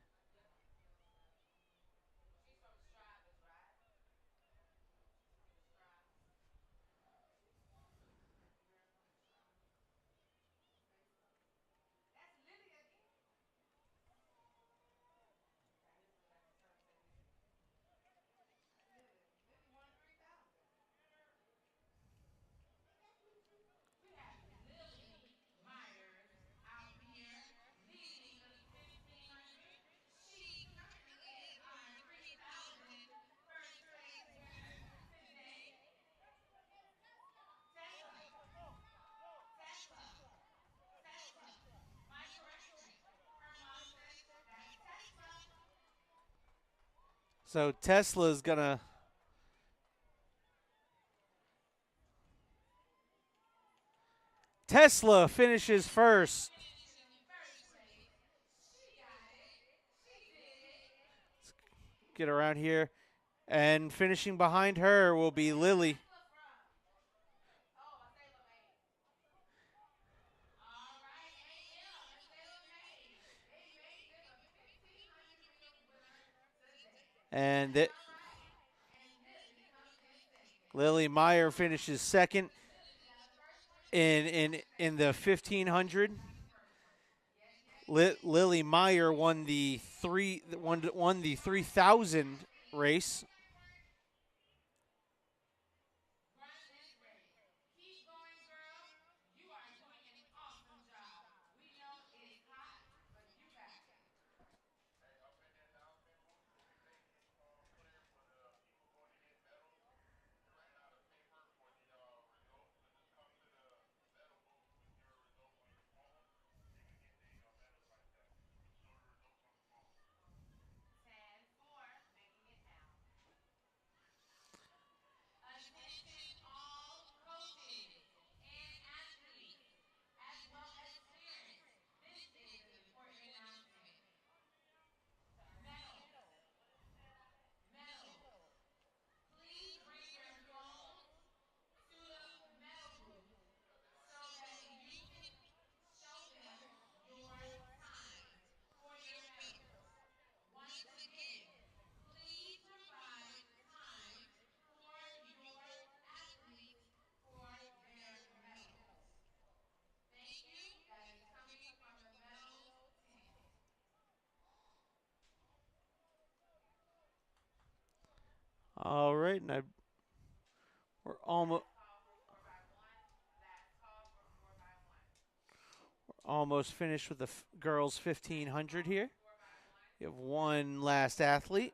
So Tesla's gonna. Tesla finishes first. Get around here. And finishing behind her will be Lily. And Lily Meyer finishes second in the 1500. Lily Meyer won the 3000 race. All right, and we're almost finished with the girls 1500 here. You have one last athlete.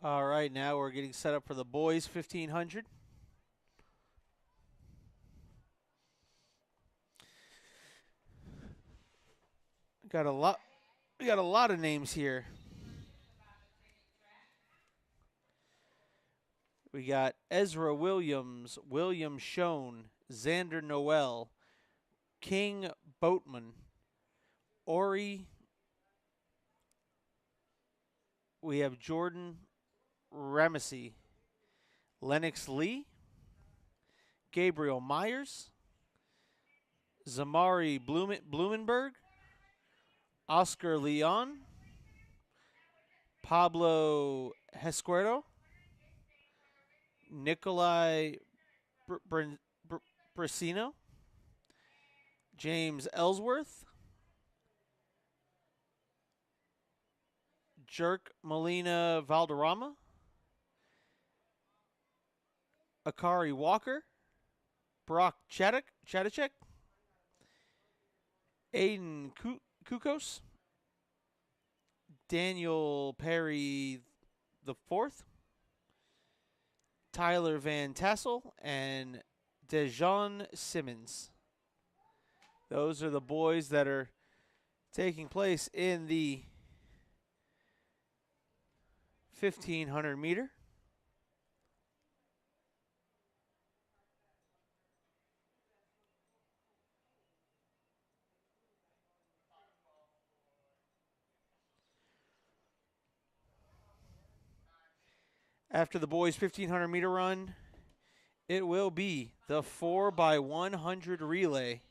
All right, now we're getting set up for the boys 1500. Got a lot. We got a lot of names here. We got Ezra Williams, William Schoen, Xander Noel, King Boatman, Ori. We have Jordan Ramesey, Lennox Lee, Gabriel Myers, Zamari Blumenberg, Oscar Leon, Pablo Hesquerdo, Nikolai Brasino, James Ellsworth, Jerk Molina Valderrama, Akari Walker, Brock Chadachek, Aiden Kukos, Daniel Perry the fourth, Tyler Van Tassel, and Dejon Simmons. Those are the boys that are taking place in the 1,500 meter. After the boys' 1,500 meter run, it will be the 4x100 relay.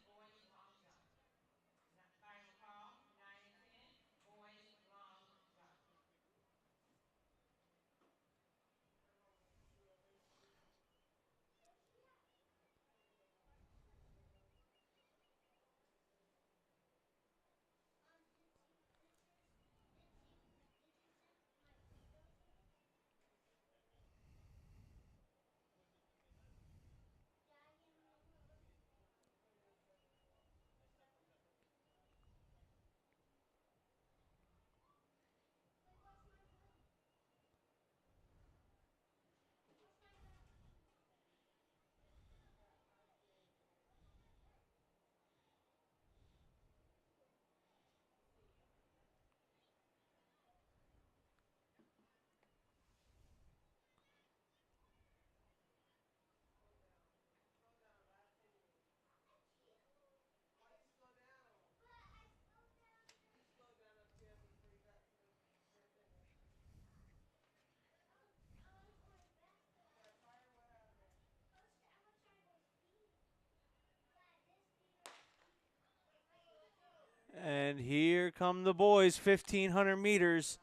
And here come the boys, 1,500 meters.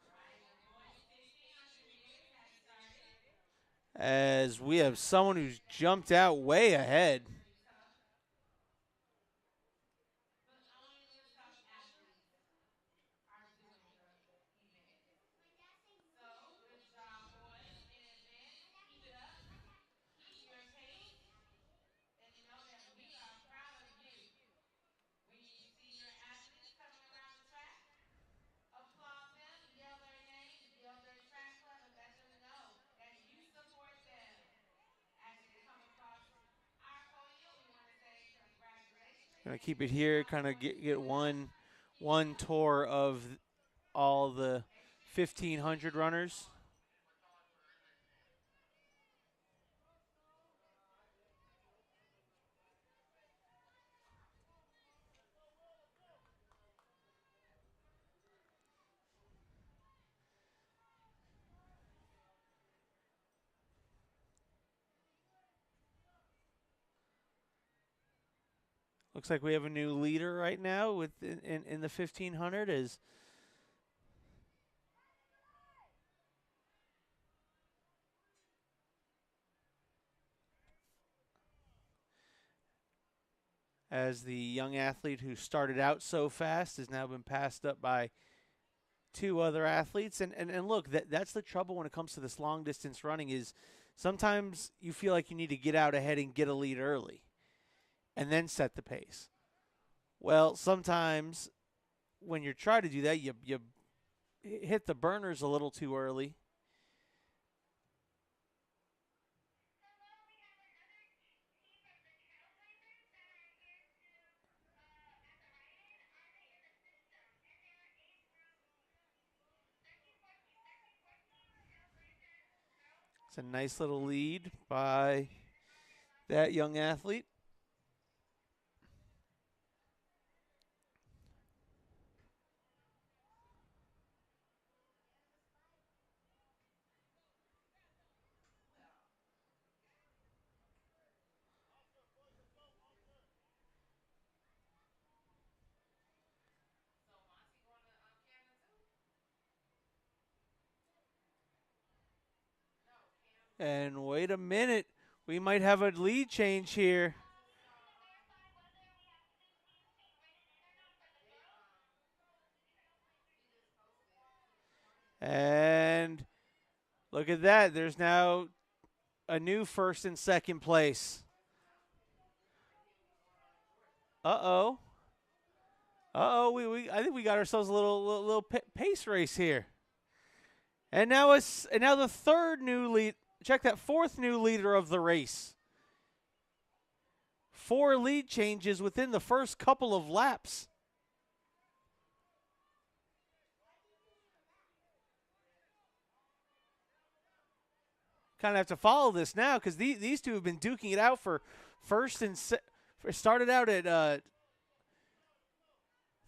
As we have someone who's jumped out way ahead. Gonna keep it here, kind of get one tour of all the 1,500 runners. Looks like we have a new leader right now with in the 1,500 as the young athlete who started out so fast has now been passed up by two other athletes. And look, that's the trouble when it comes to this long distance running is sometimes you feel like you need to get out ahead and get a lead early and then set the pace. Well, sometimes when you're trying to do that, you hit the burners a little too early. It's a nice little lead by that young athlete. And wait a minute, we might have a lead change here. And look at that. There's now a new first and second place. Uh-oh. Uh-oh. I think we got ourselves a little pace race here. And now the third new lead. Check that, fourth new leader of the race. 4 lead changes within the first couple of laps. Kind of have to follow this now because these two have been duking it out for first and started out at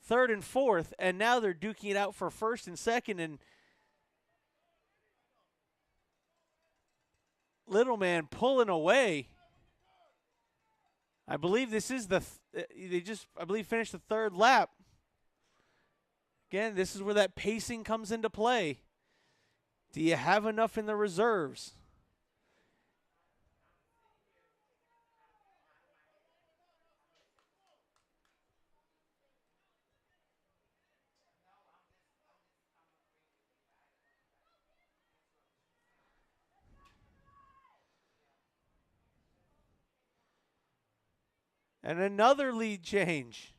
third and fourth, and now they're duking it out for first and second. And little man pulling away. I believe this is I believe finished the third lap. Again, this is where that pacing comes into play. Do you have enough in the reserves? And another lead change.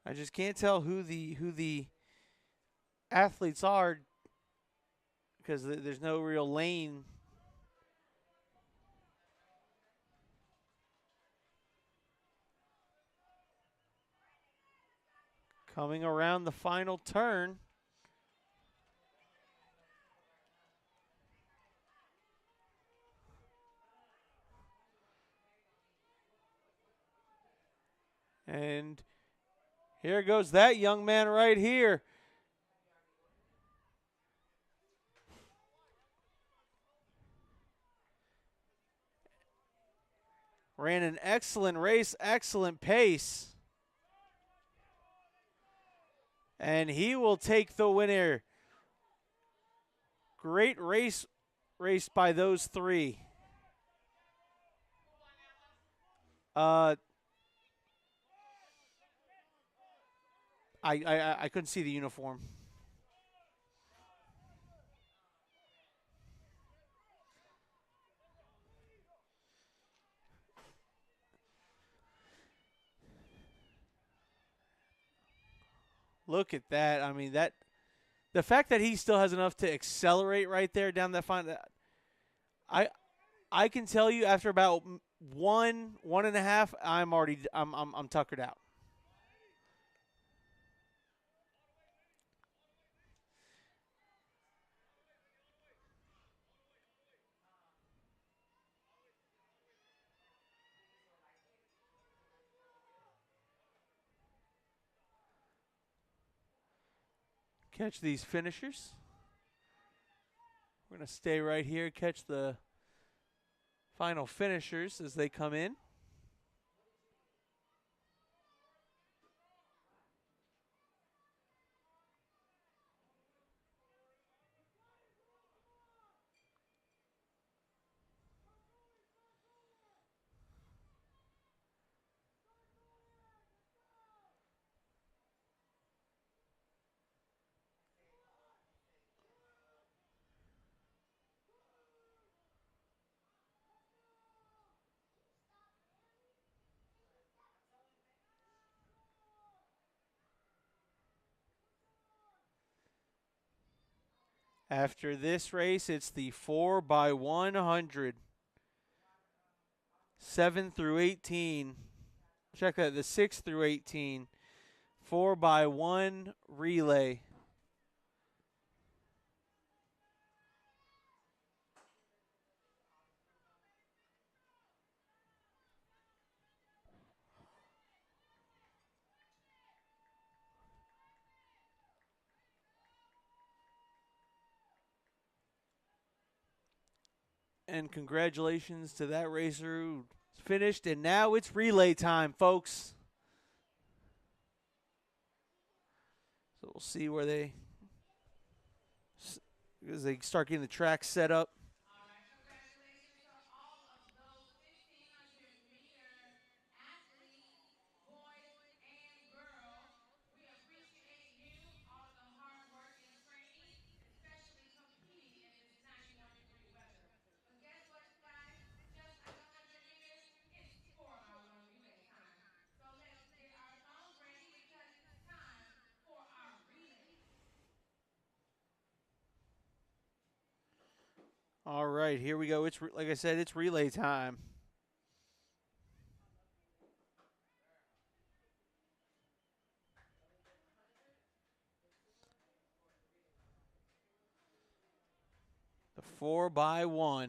I just can't tell who the athletes are because there's no real lane. Coming around the final turn. And here goes that young man right here. Ran an excellent race, excellent pace. And he will take the winner. Great race by those three. I couldn't see the uniform. Look at that. I mean, the fact that he still has enough to accelerate right there down that final. I can tell you after about one and a half, I'm tuckered out. Catch these finishers. We're going to stay right here, catch the final finishers as they come in. After this race, it's the 4x100. 7 through 18. Check that, the 6 through 18. 4x1 relay. And congratulations to that racer who finished. And now it's relay time, folks. So we'll see where as they start getting the track set up. All right, here we go. It's like I said, it's relay time. The 4x1.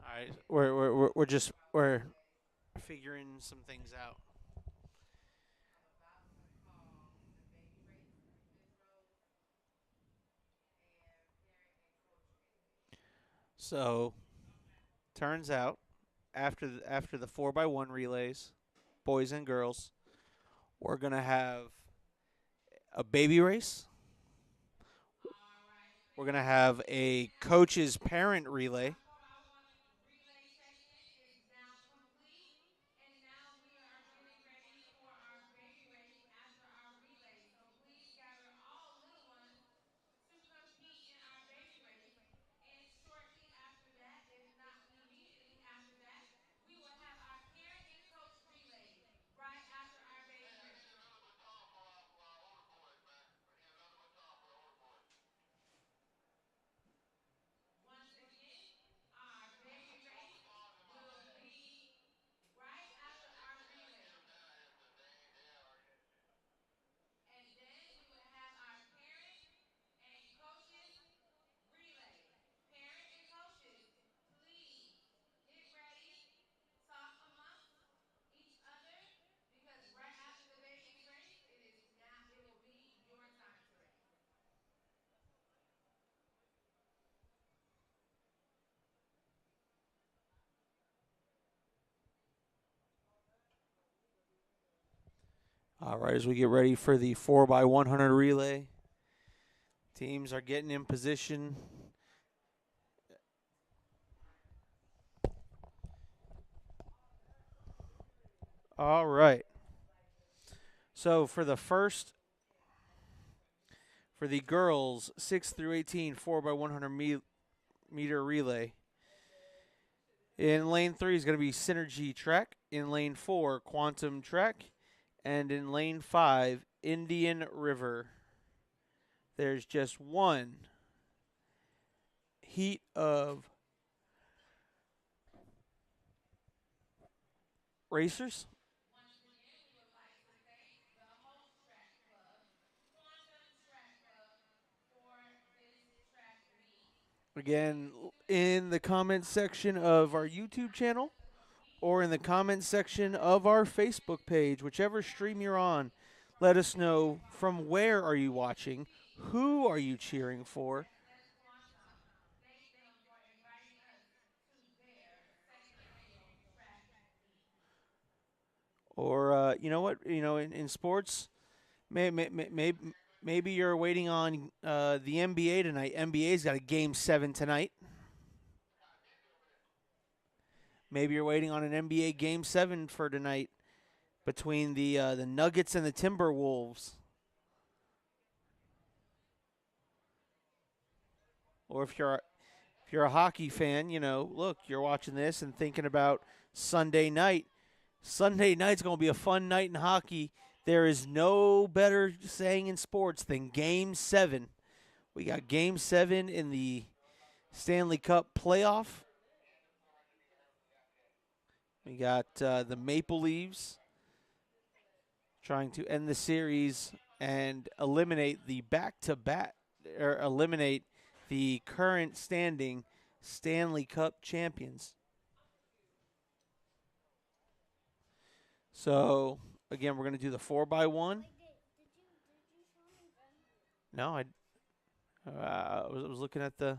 All right, we're figuring some things out. So turns out after the 4x1 relays, boys and girls, we're gonna have a baby race. We're gonna have a coach's parent relay. All right, as we get ready for the 4x100 relay, teams are getting in position. All right. So for the girls 6 through 18 4x100 meter relay, in lane 3 is going to be Synergy Track. In lane 4, Quantum Track. And in lane 5, Indian River. There's just one heat of racers. Again, in the comments section of our YouTube channel or in the comments section of our Facebook page, whichever stream you're on, let us know from where are you watching, who are you cheering for, or you know what, in sports, maybe you're waiting on the NBA tonight. NBA's got a Game 7 tonight. Maybe you're waiting on an NBA Game 7 for tonight between the Nuggets and the Timberwolves. Or if you're a hockey fan, look, you're watching this and thinking about Sunday night. Sunday night's going to be a fun night in hockey. There is no better saying in sports than Game 7. We got Game 7 in the Stanley Cup playoff. We got the Maple Leafs trying to end the series and eliminate the back-to-back, or eliminate the current standing Stanley Cup champions. So, again, we're going to do the 4x1. No, I was looking at the...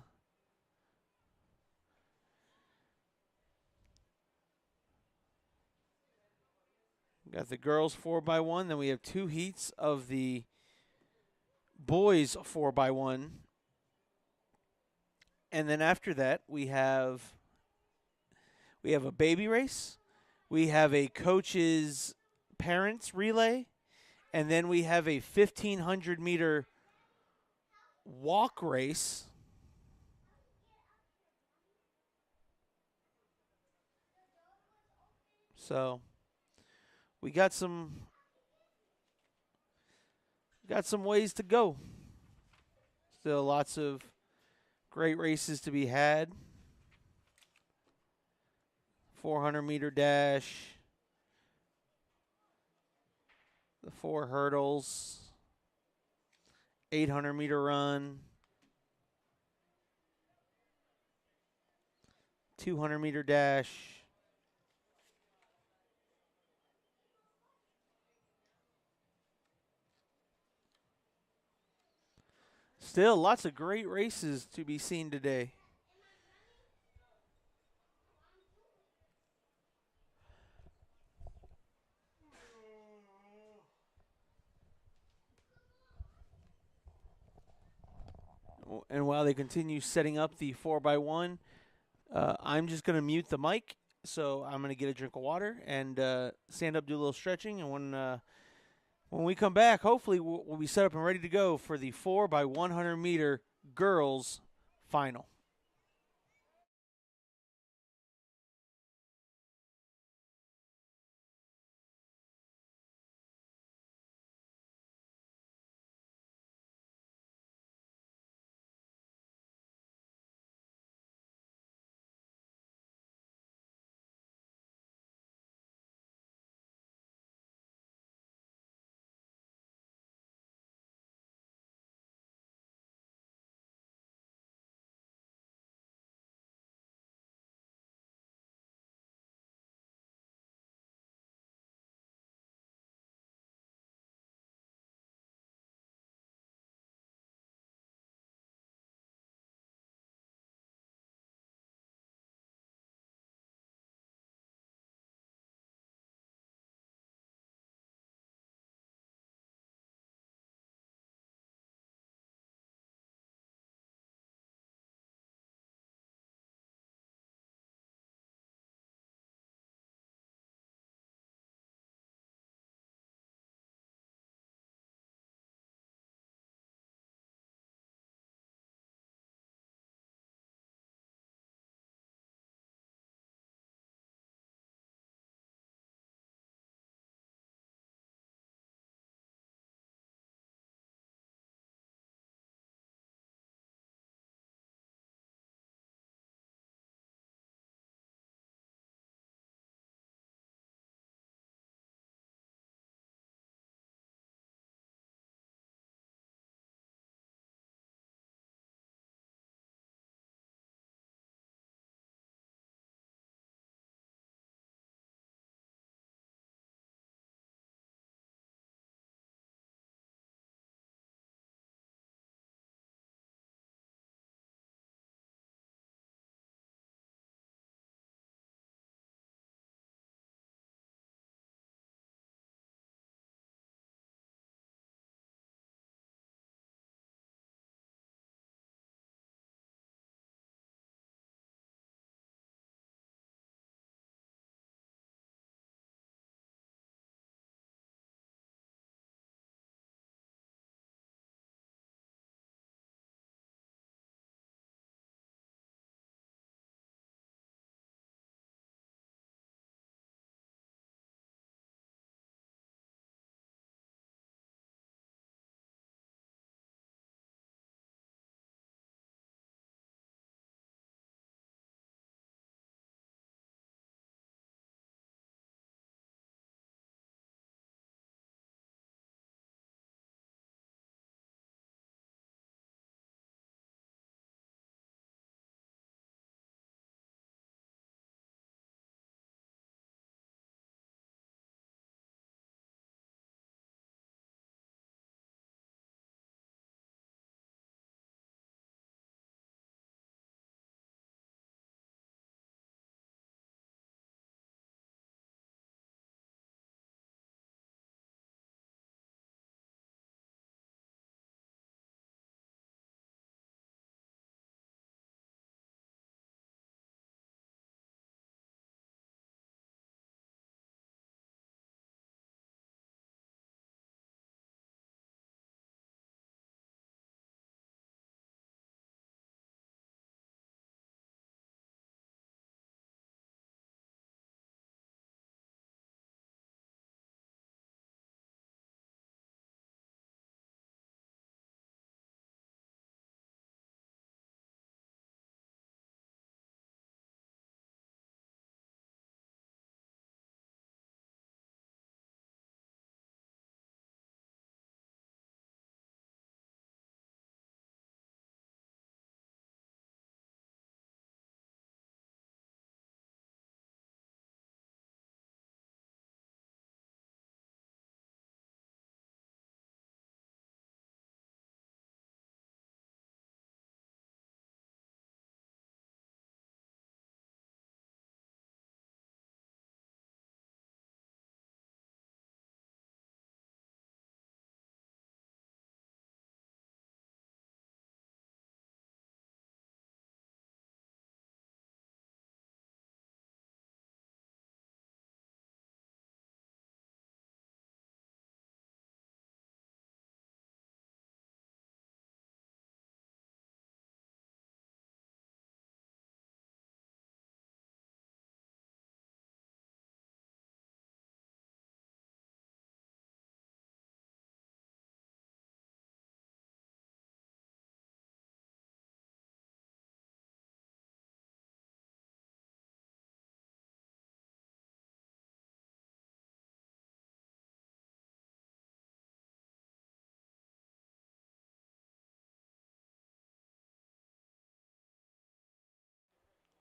Got the girls 4x1. Then we have 2 heats of the boys 4x1. And then after that, we have a baby race. We have a coach's parents relay. And then we have a 1,500-meter walk race. So we got some ways to go. Still lots of great races to be had. 400-meter dash, the 4 hurdles, 800-meter run, 200-meter dash. Still lots of great races to be seen today. And while they continue setting up the 4x1, I'm just going to mute the mic. So I'm going to get a drink of water and stand up, do a little stretching. And when we come back, hopefully we'll be set up and ready to go for the 4x100-meter girls final.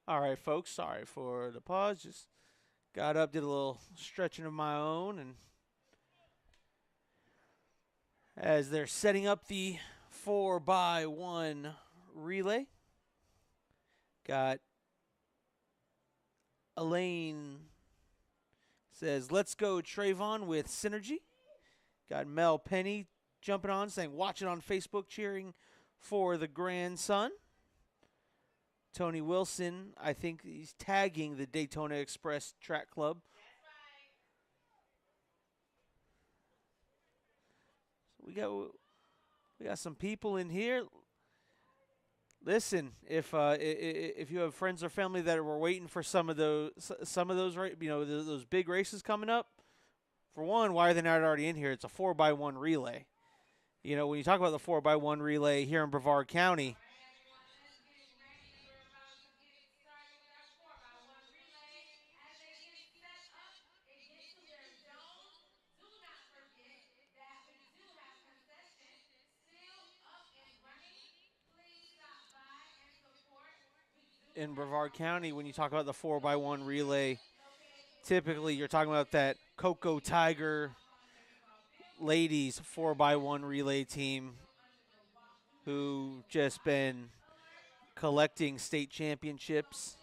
All right, folks. Sorry for the pause. Just got up, did a little stretching of my own, and as they're setting up the 4x1 relay, got Elaine says, "Let's go, Trayvon," with Synergy. Got Mel Penny jumping on, saying, "Watch it on Facebook, cheering for the grandson." Tony Wilson, I think he's tagging the Daytona Express Track Club. So we got some people in here. Listen, if you have friends or family that were waiting for some of those those big races coming up, for one, why are they not already in here? It's a 4x1 relay. When you talk about the 4x1 relay here in Brevard County, when you talk about the 4x1 relay, typically you're talking about that Cocoa Tiger ladies 4x1 relay team who just been collecting state championships.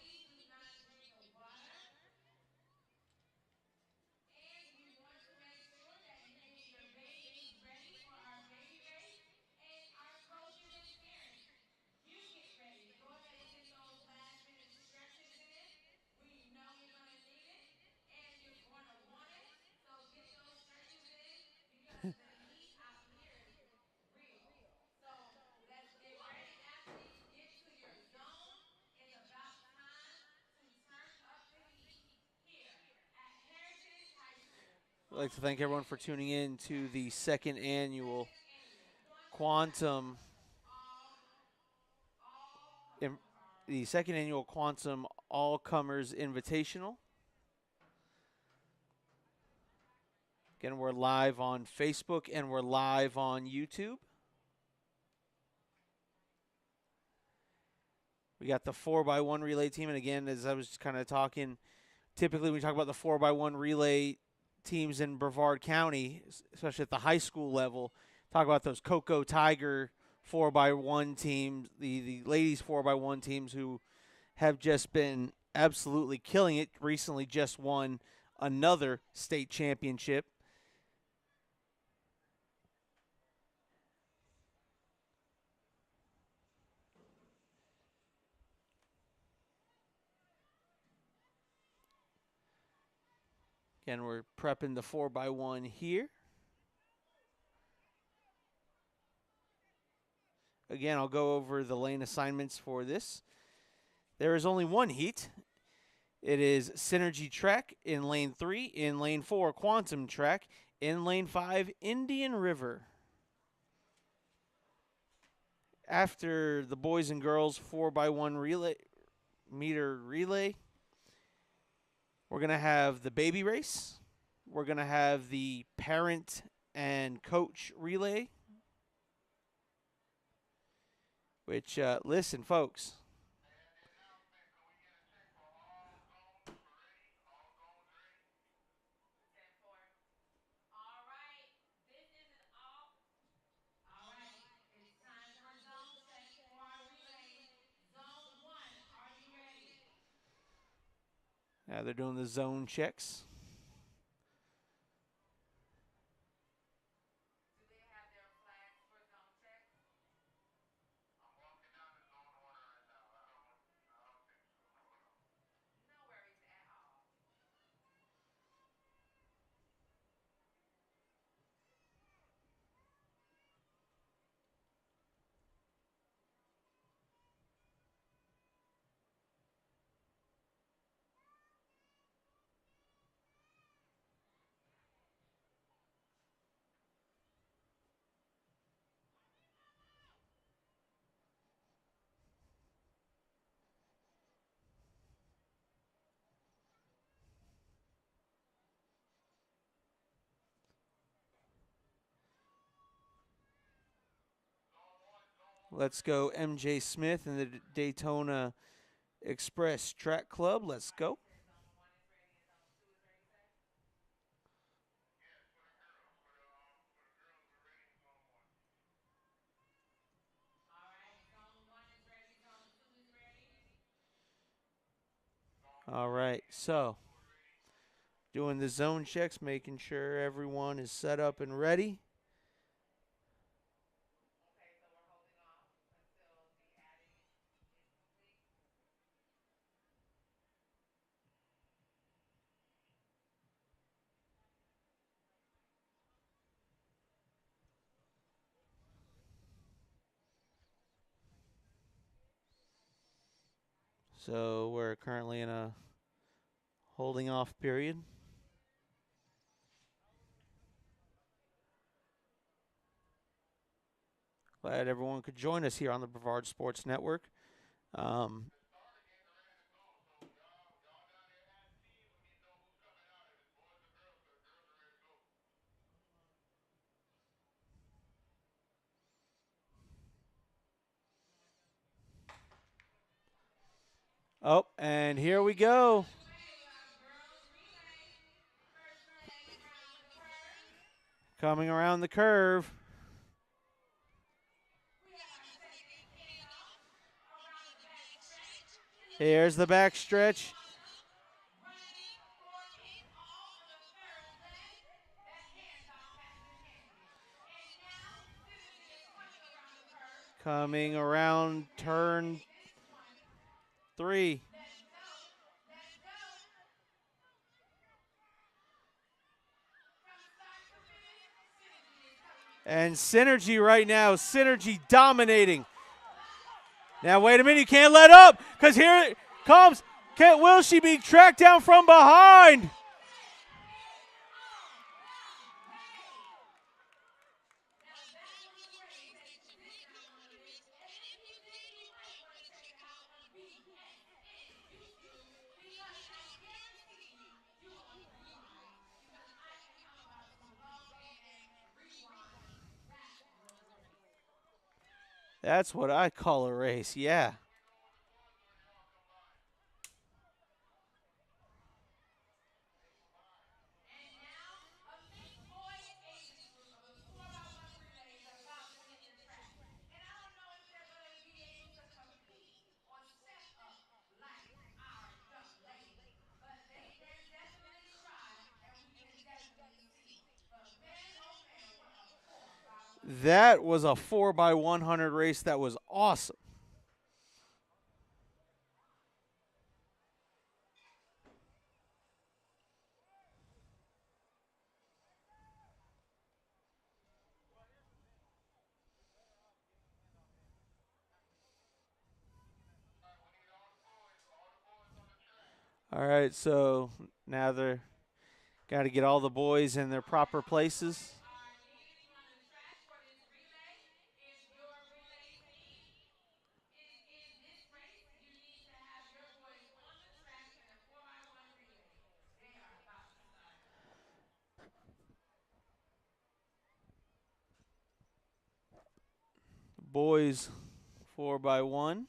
I'd like to thank everyone for tuning in to the second annual Quantum All Comers Invitational. Again, we're live on Facebook and we're live on YouTube. We got the 4x1 relay team, and again, as I was kind of talking, typically when we talk about the 4x1 relay teams in Brevard County, especially at the high school level, talk about those Cocoa Tiger 4x1 teams, the ladies 4x1 teams who have just been absolutely killing it. Recently just won another state championship. Again, we're prepping the 4x1 here. Again, I'll go over the lane assignments for this. There is only one heat. It is Synergy Track in lane 3. In lane 4, Quantum Track. In lane 5, Indian River. After the boys and girls 4x1 meter relay, we're going to have the baby race. We're going to have the parent and coach relay. Which, listen, folks. Yeah, they're doing the zone checks. Let's go MJ Smith in the Daytona Express Track Club. Let's go. All right, so doing the zone checks, making sure everyone is set up and ready. So we're currently in a holding off period. Glad everyone could join us here on the Brevard Sports Network. Um, oh, and here we go. Coming around the curve. Here's the back stretch. Coming around turn 3. And Synergy right now, Synergy dominating. Now, wait a minute, you can't let up, because here it comes. Will she be tracked down from behind? That's what I call a race, yeah. That was a 4x100 race. That was awesome. All right, so now they're got to get all the boys in their proper places. Boys 4x1.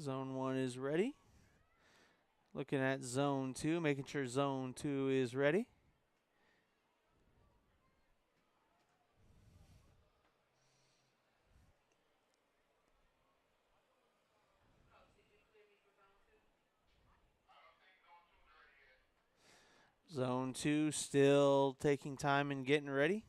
Zone 1 is ready. Looking at zone 2, making sure zone 2 is ready. Zone 2 still taking time and getting ready.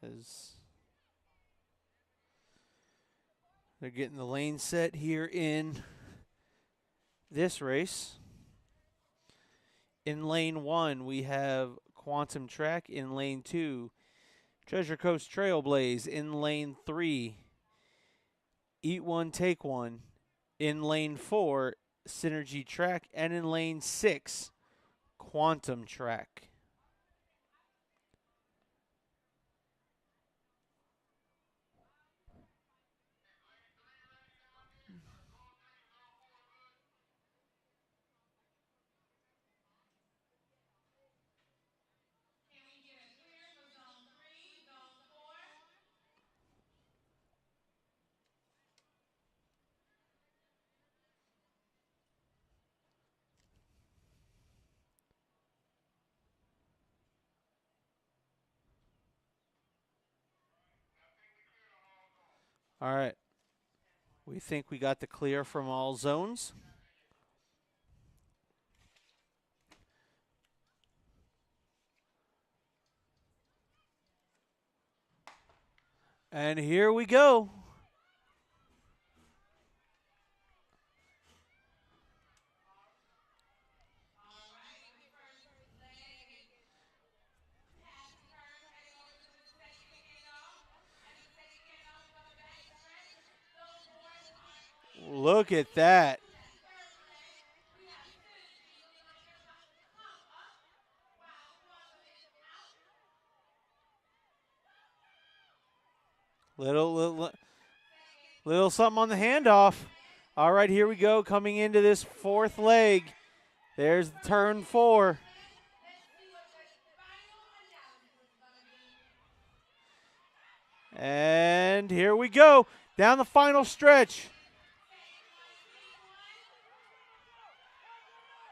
As they're getting the lane set here in this race. In lane 1, we have Quantum Track. In lane 2, Treasure Coast Trailblaze. In lane 3, Eat One, Take One. In lane 4, Synergy Track. And in lane 6, Quantum Track. All right. We think we got the clear from all zones. And here we go. Look at that. Little something on the handoff. All right, here we go. Coming into this fourth leg. There's turn 4. And here we go. Down the final stretch.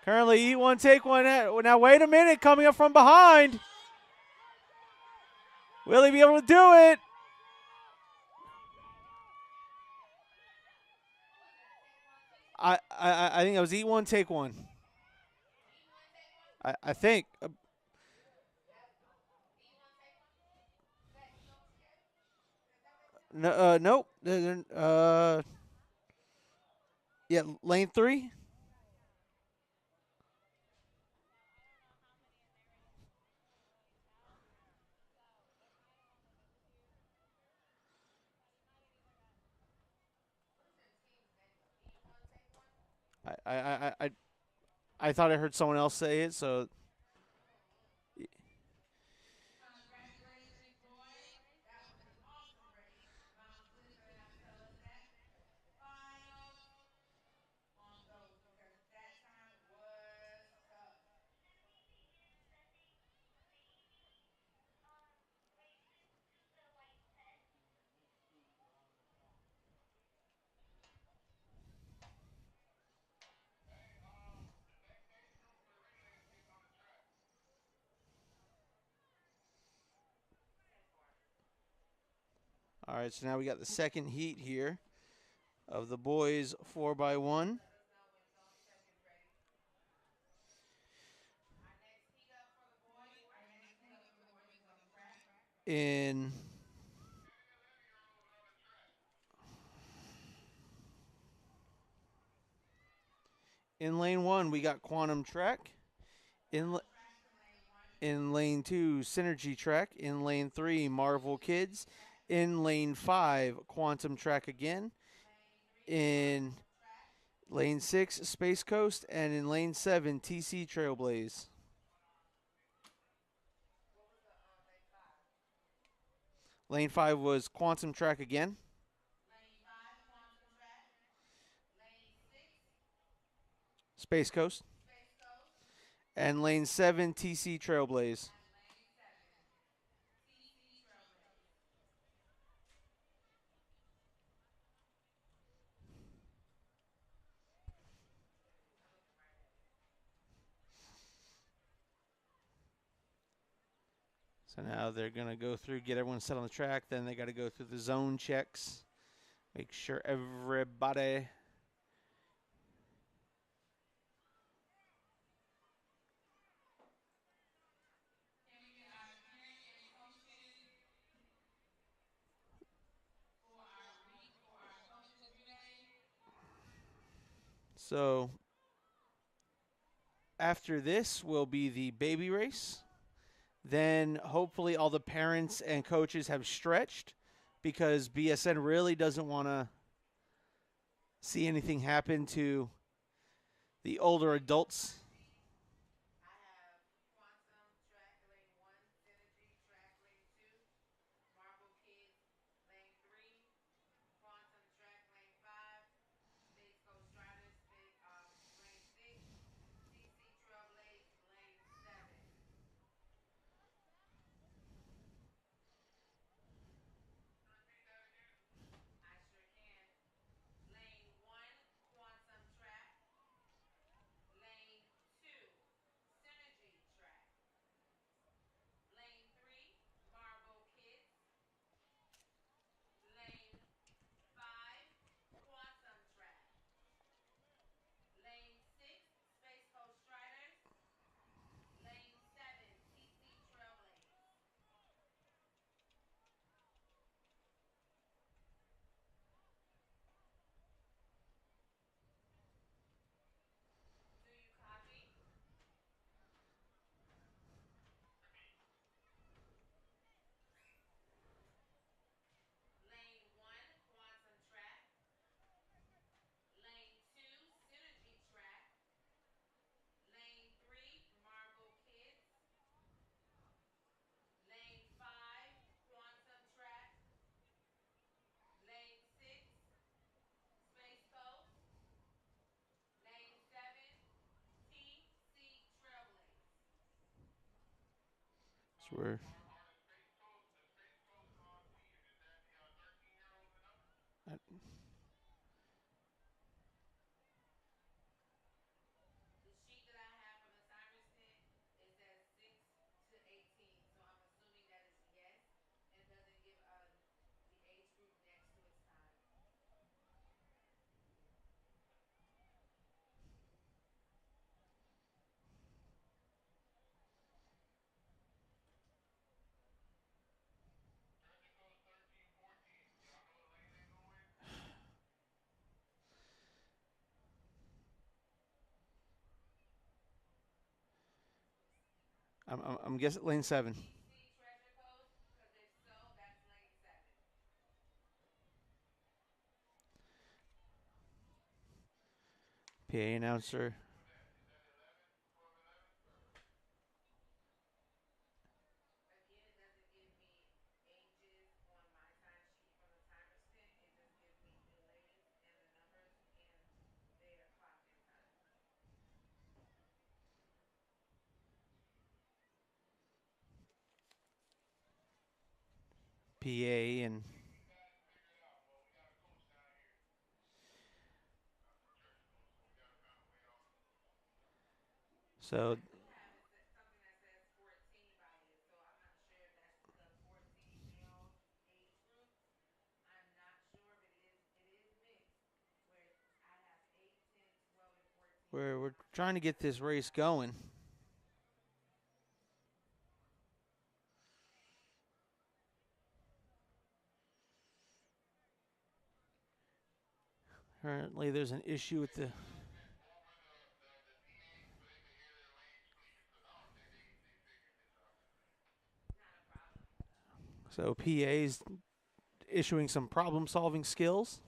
Currently, Eat One, Take One. Now, wait a minute. Coming up from behind. Will he be able to do it? I think it was Eat One, Take One. I think. No, nope. Yeah, lane 3. I thought I heard someone else say it, so. All right, so now we got the second heat here of the boys 4x1. In lane 1, we got Quantum Track. In lane 2, Synergy Track. In lane 3, Marvel Kids. In lane 5, Quantum Track again. In lane 6, Space Coast. And in lane 7, TC Trailblaze. Lane 5 was Quantum Track again. Space Coast. And lane 7, TC Trailblaze. So now they're going to go through, get everyone set on the track. Then they got to go through the zone checks. Make sure everybody. So after this will be the baby race. Then hopefully all the parents and coaches have stretched because BSN really doesn't want to see anything happen to the older adults. So we're I'm guessing lane 7. PA announcer. PA and so we're trying to get this race going. Currently, there's an issue with the. So PA's issuing some problem-solving skills.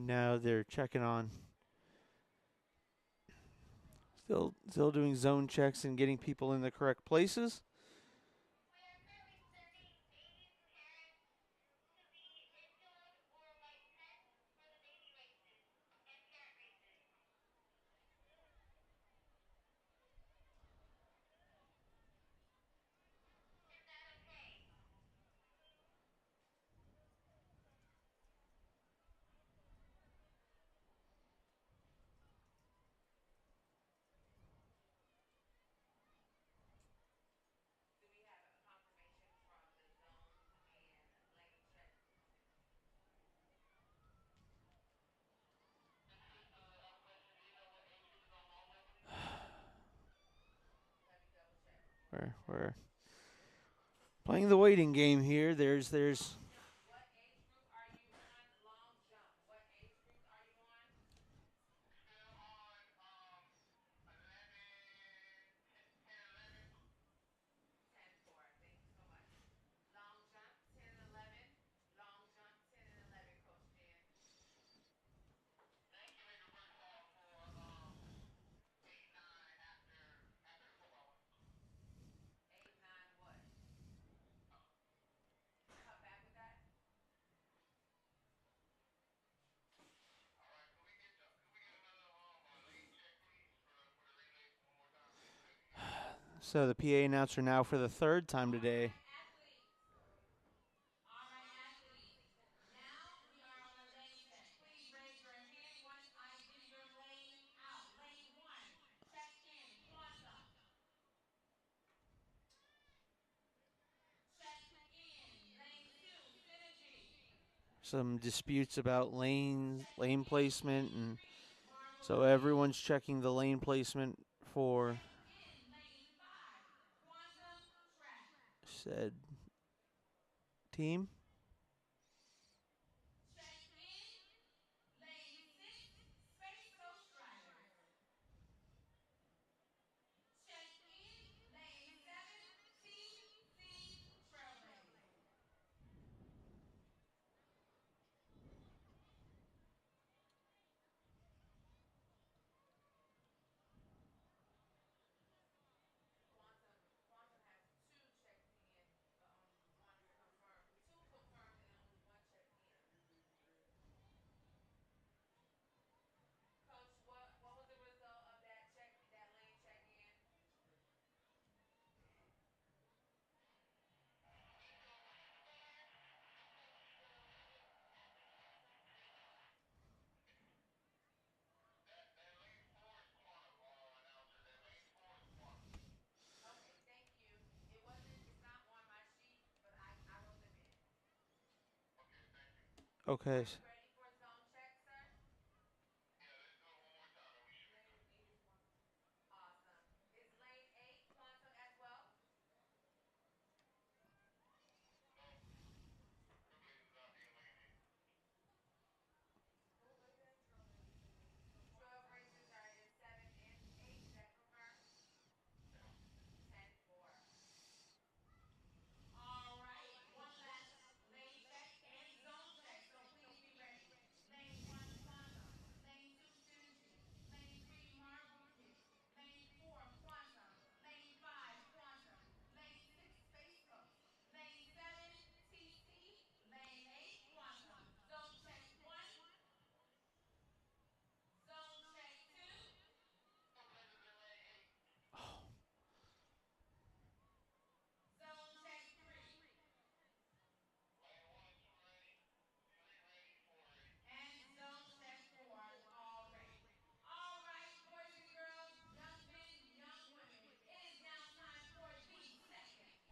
now they're checking on. Still doing zone checks and getting people in the correct places. We're playing the waiting game here. There's so the PA announcer now for the third time today. Some disputes about lane placement, and so everyone's checking the lane placement for said team. Okay.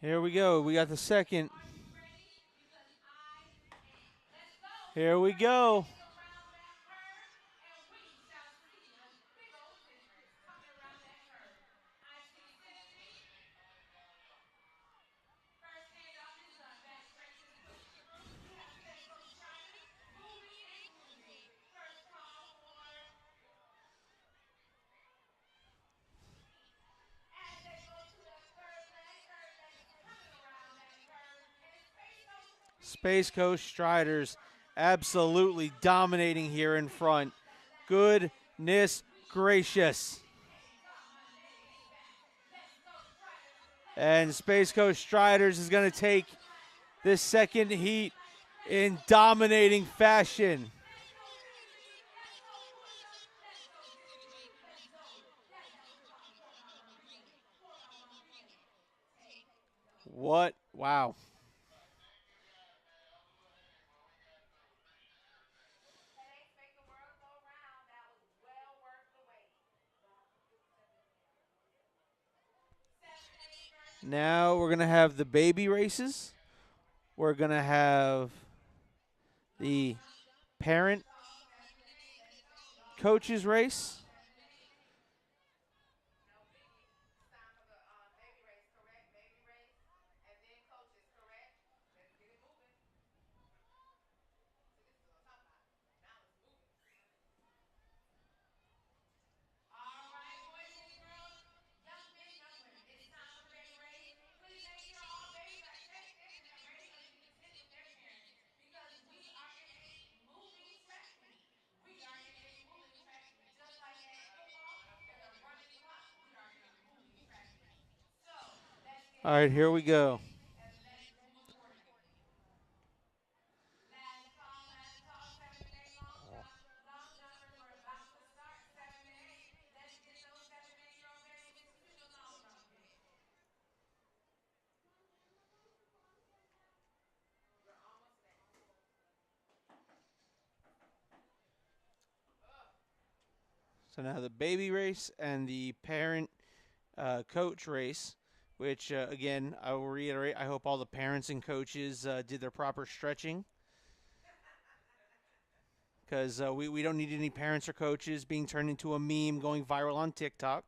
Here we go. We got the second. Here we go. Space Coast Striders absolutely dominating here in front. Goodness gracious. And Space Coast Striders is going to take this second heat in dominating fashion. What? Wow. Now we're going to have the baby races. We're going to have the parent coaches race. All right, here we go. So now the baby race and the parent coach race, which, again, I will reiterate, I hope all the parents and coaches did their proper stretching. Because we don't need any parents or coaches being turned into a meme going viral on TikTok.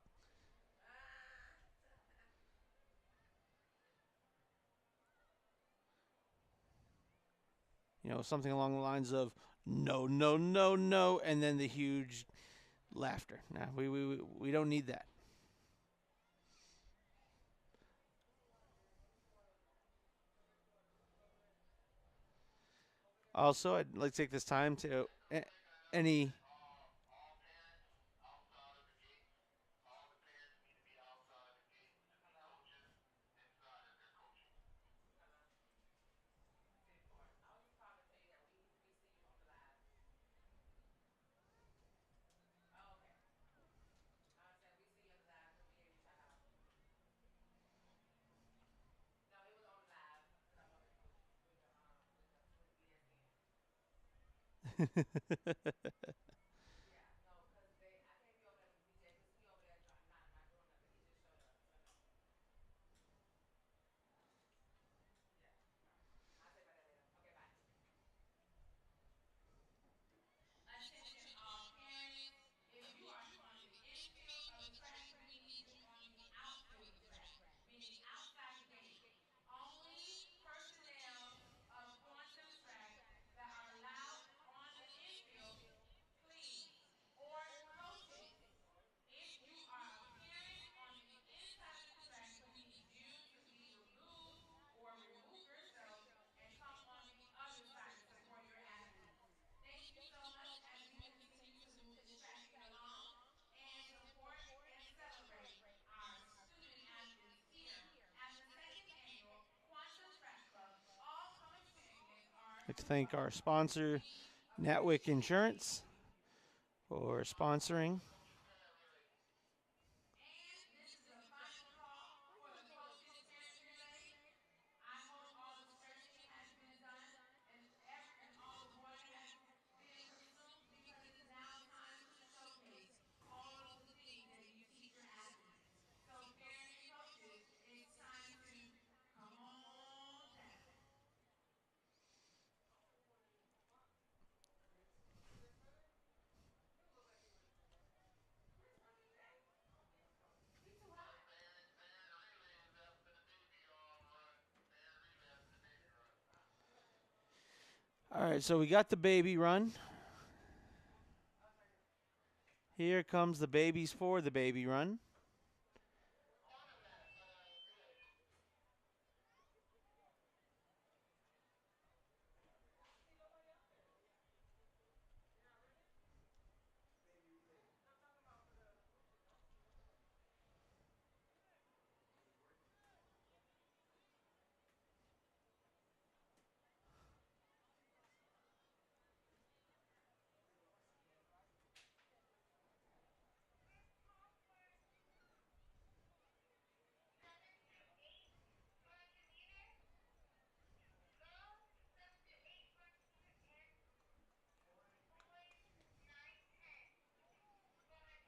You know, something along the lines of no, no, no, no, and then the huge laughter. Nah, we don't need that. Also, I'd like to take this time to any. I'd like to thank our sponsor, Natwick Insurance, for sponsoring. All right, so we got the baby run. Here comes the babies for the baby run.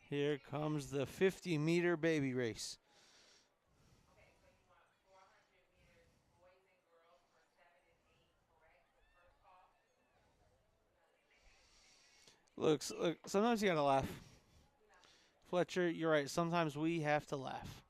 Here comes the 50-meter baby race. Look, sometimes you gotta laugh. Fletcher, you're right. Sometimes we have to laugh.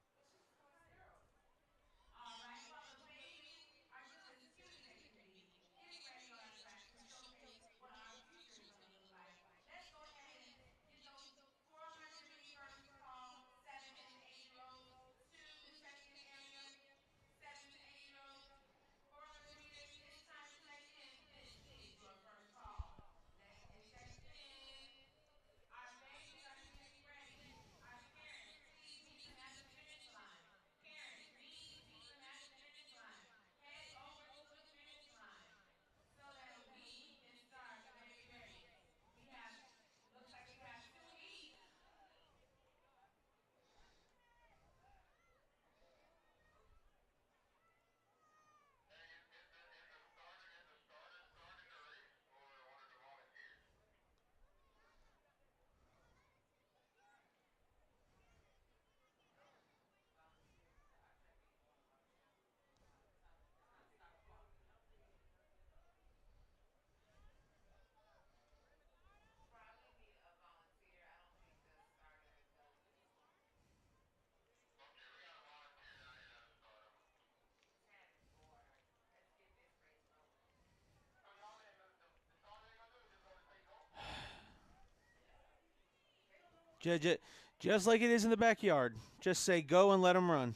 Just like it is in the backyard. Just say go and let them run.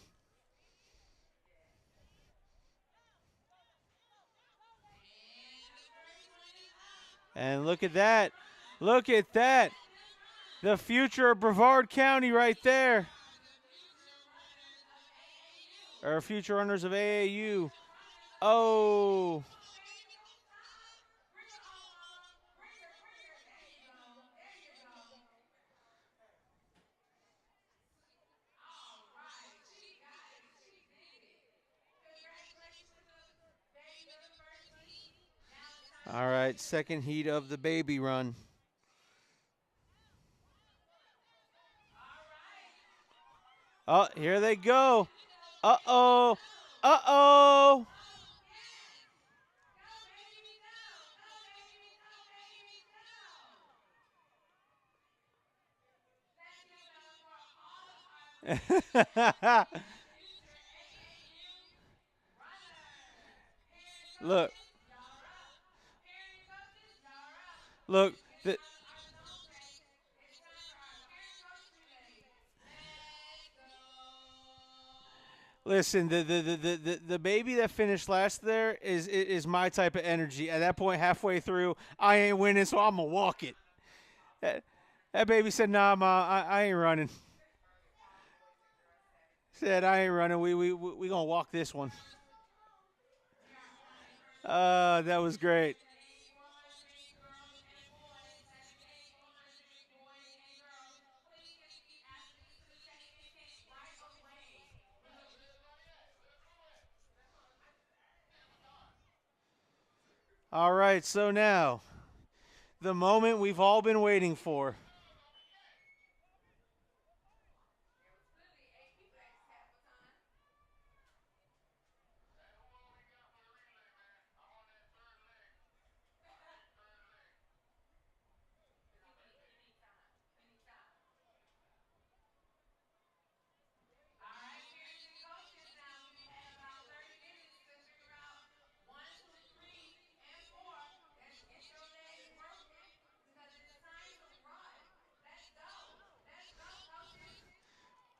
And look at that. Look at that. The future of Brevard County right there. Or future runners of AAU. Oh. All right, second heat of the baby run. Oh, here they go. Uh-oh. Uh-oh. Look. Look. Listen, the baby that finished last there is my type of energy. At that point, halfway through, I ain't winning, so I'm going to walk it. That baby said, nah, Ma, I ain't running. Said, I ain't running. We going to walk this one. That was great. All right, so now, the moment we've all been waiting for.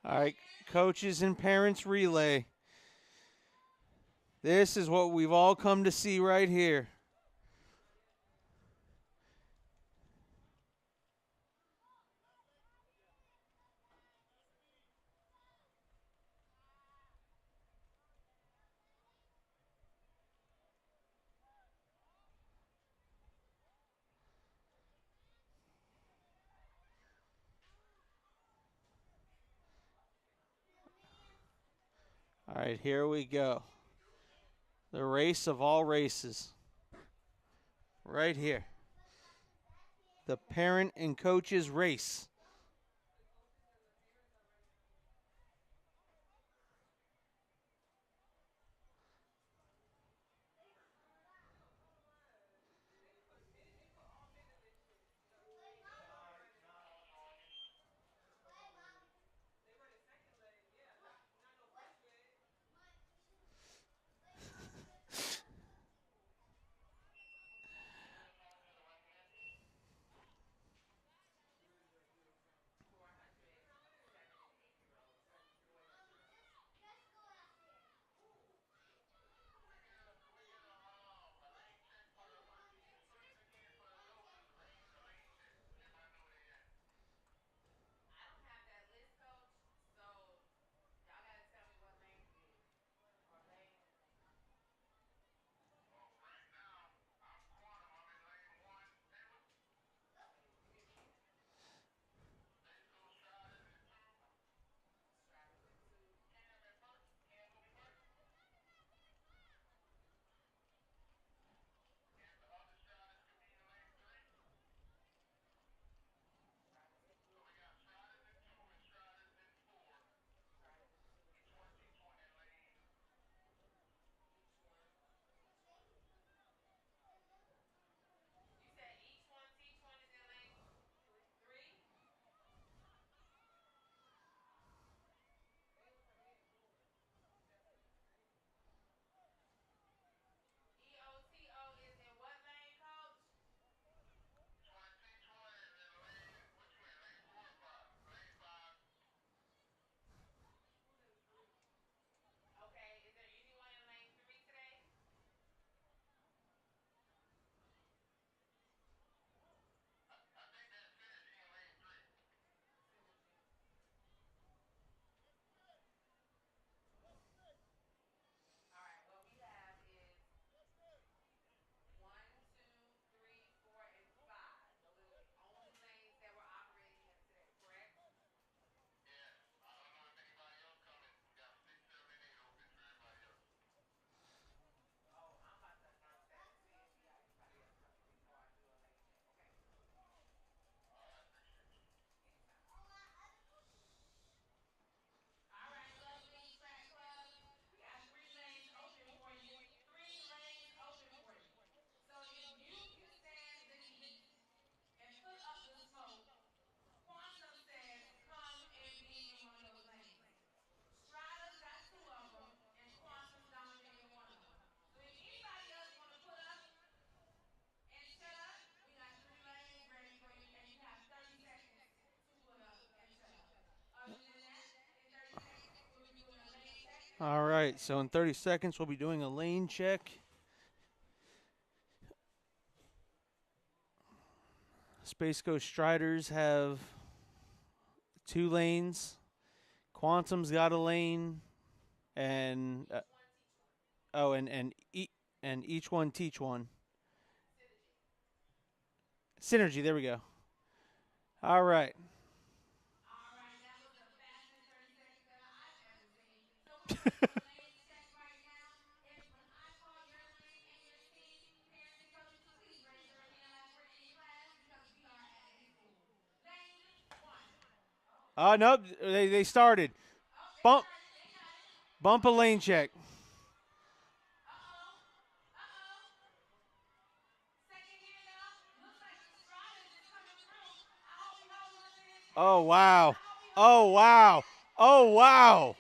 All right, coaches and parents relay. This is what we've all come to see right here. All right, here we go. The race of all races. Right here. The parent and coaches race. All right, so in 30 seconds, we'll be doing a lane check. Space Coast Striders have 2 lanes. Quantum's got a lane, and and each one teach one. Synergy. There we go. All right. Nope. They started. Bump bump a lane check. Oh wow. Oh wow. Oh wow.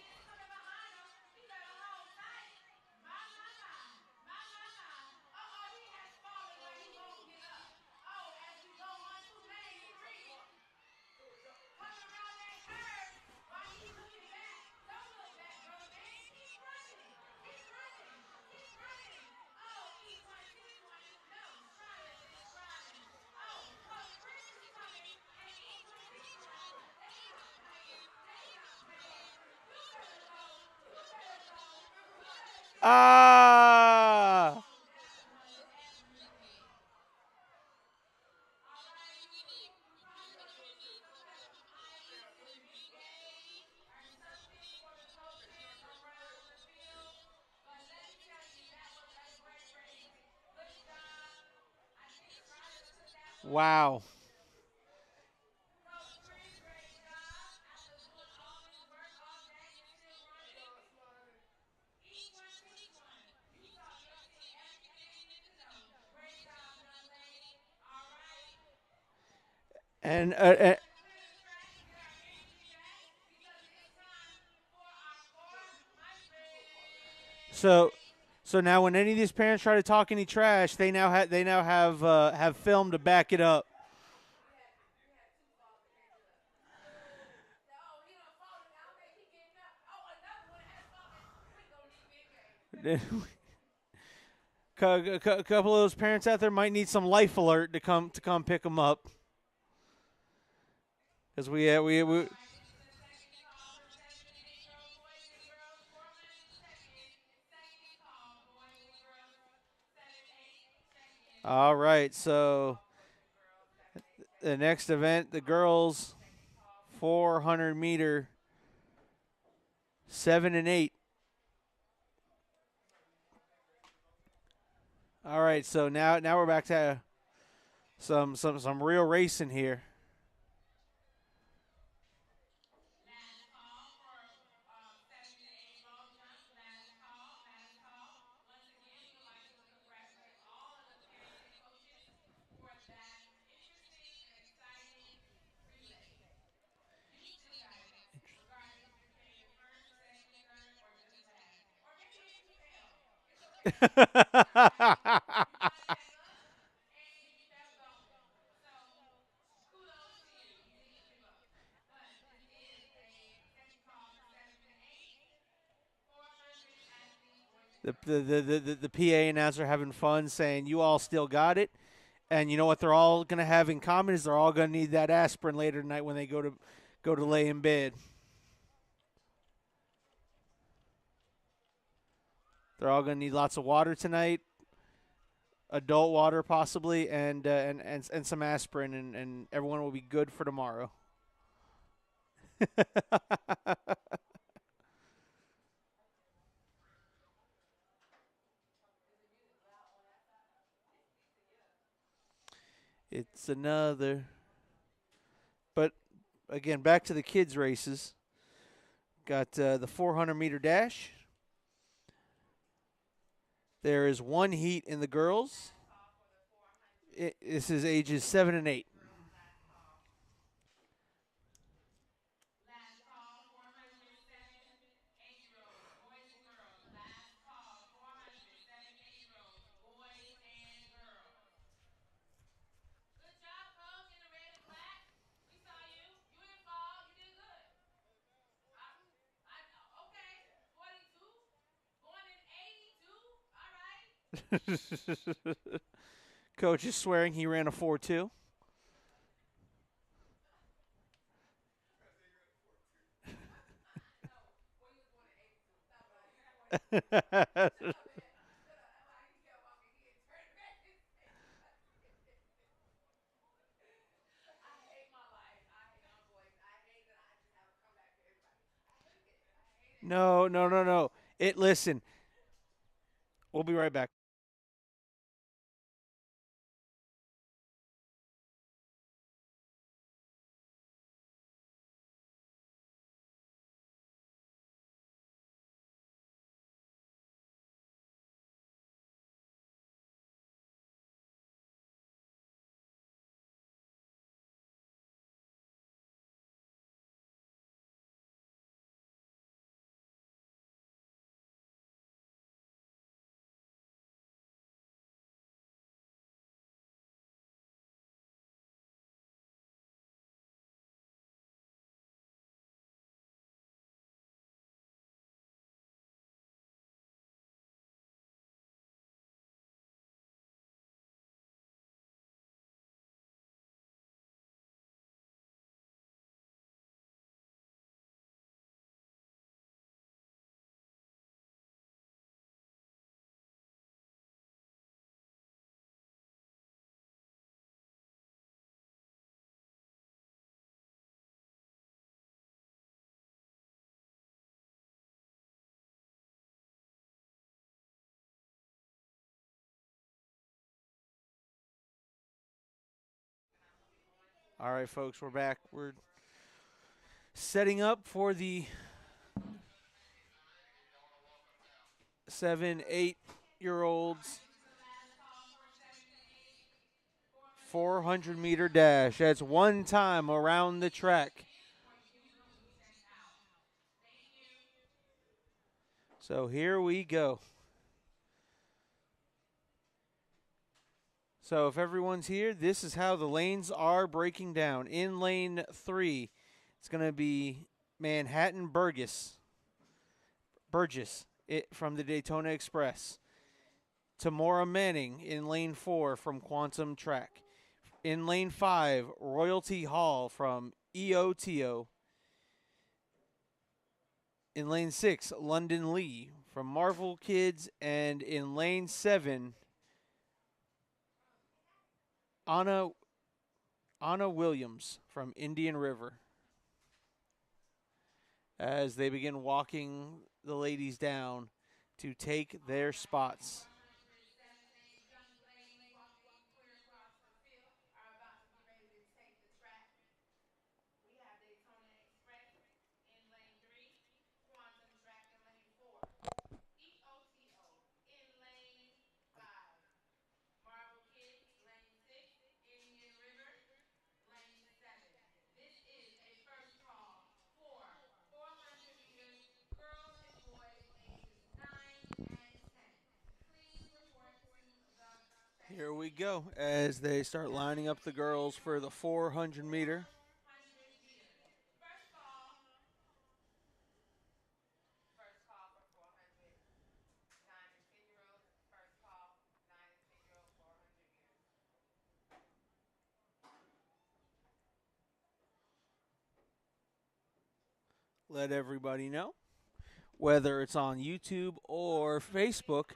Ah. Wow. And so so now when any of these parents try to talk any trash, they now have film to back it up. A couple of those parents out there might need some life alert to come pick them up, because we. All right, so the next event, the girls 400-meter 7 and 8. All right, so now we're back to some real racing here. The PA announcer having fun saying, "You all still got it," and you know what they're all gonna have in common is they're all gonna need that aspirin later tonight when they go to lay in bed. They're all gonna need lots of water tonight, adult water possibly, and some aspirin, and everyone will be good for tomorrow. It's another. But again, back to the kids' races. Got the 400-meter dash. There is one heat in the girls. This is ages 7 and 8. Coach is swearing he ran a 4.2. No, no, no, no. It listen. We'll be right back. All right, folks, we're back. We're setting up for the 7, 8 year olds 400-meter dash. That's one time around the track. So here we go. So if everyone's here, this is how the lanes are breaking down. In lane 3, it's going to be Manhattan Burgess from the Daytona Express. Tamora Manning in lane 4 from Quantum Track. In lane 5, Royalty Hall from EOTO. In lane 6, London Lee from Marvel Kids. And in lane 7, Anna Williams from Indian River. As they begin walking the ladies down to take their spots. Here we go as they start lining up the girls for the 400-meter. Let everybody know, whether it's on YouTube or Facebook,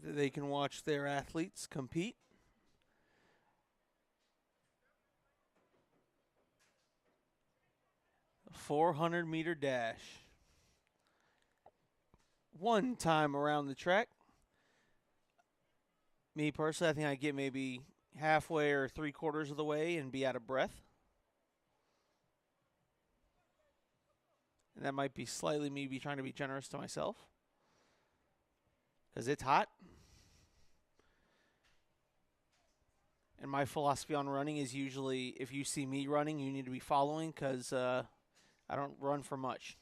that they can watch their athletes compete. A 400-meter dash. One time around the track. Me personally, I think I get maybe halfway or 3/4 of the way and be out of breath. And that might be slightly me trying to be generous to myself, because it's hot. And my philosophy on running is usually, if you see me running, you need to be following, because I don't run for much.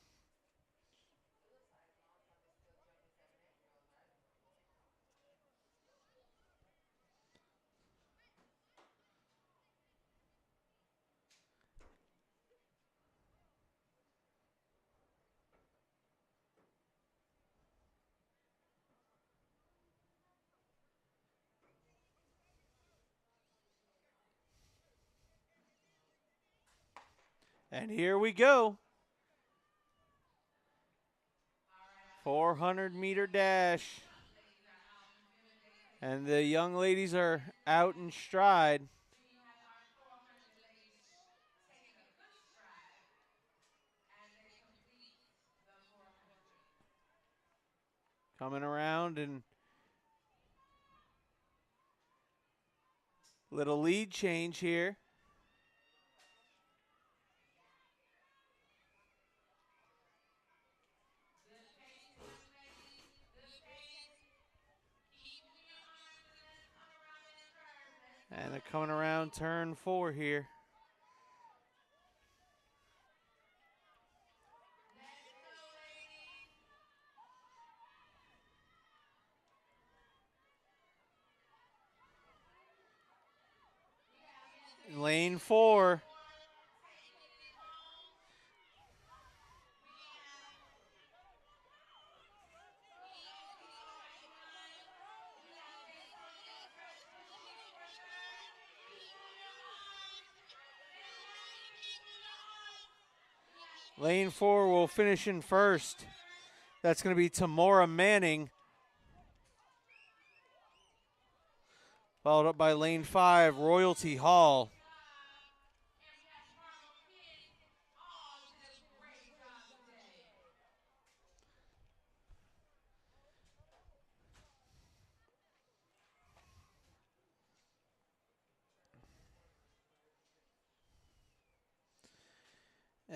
And here we go. 400-meter dash. And the young ladies are out in stride. Coming around and little lead change here. And they're coming around turn 4 here. Lane 4. Lane 4 will finish in first. That's going to be Tamora Manning. Followed up by lane 5, Royalty Hall.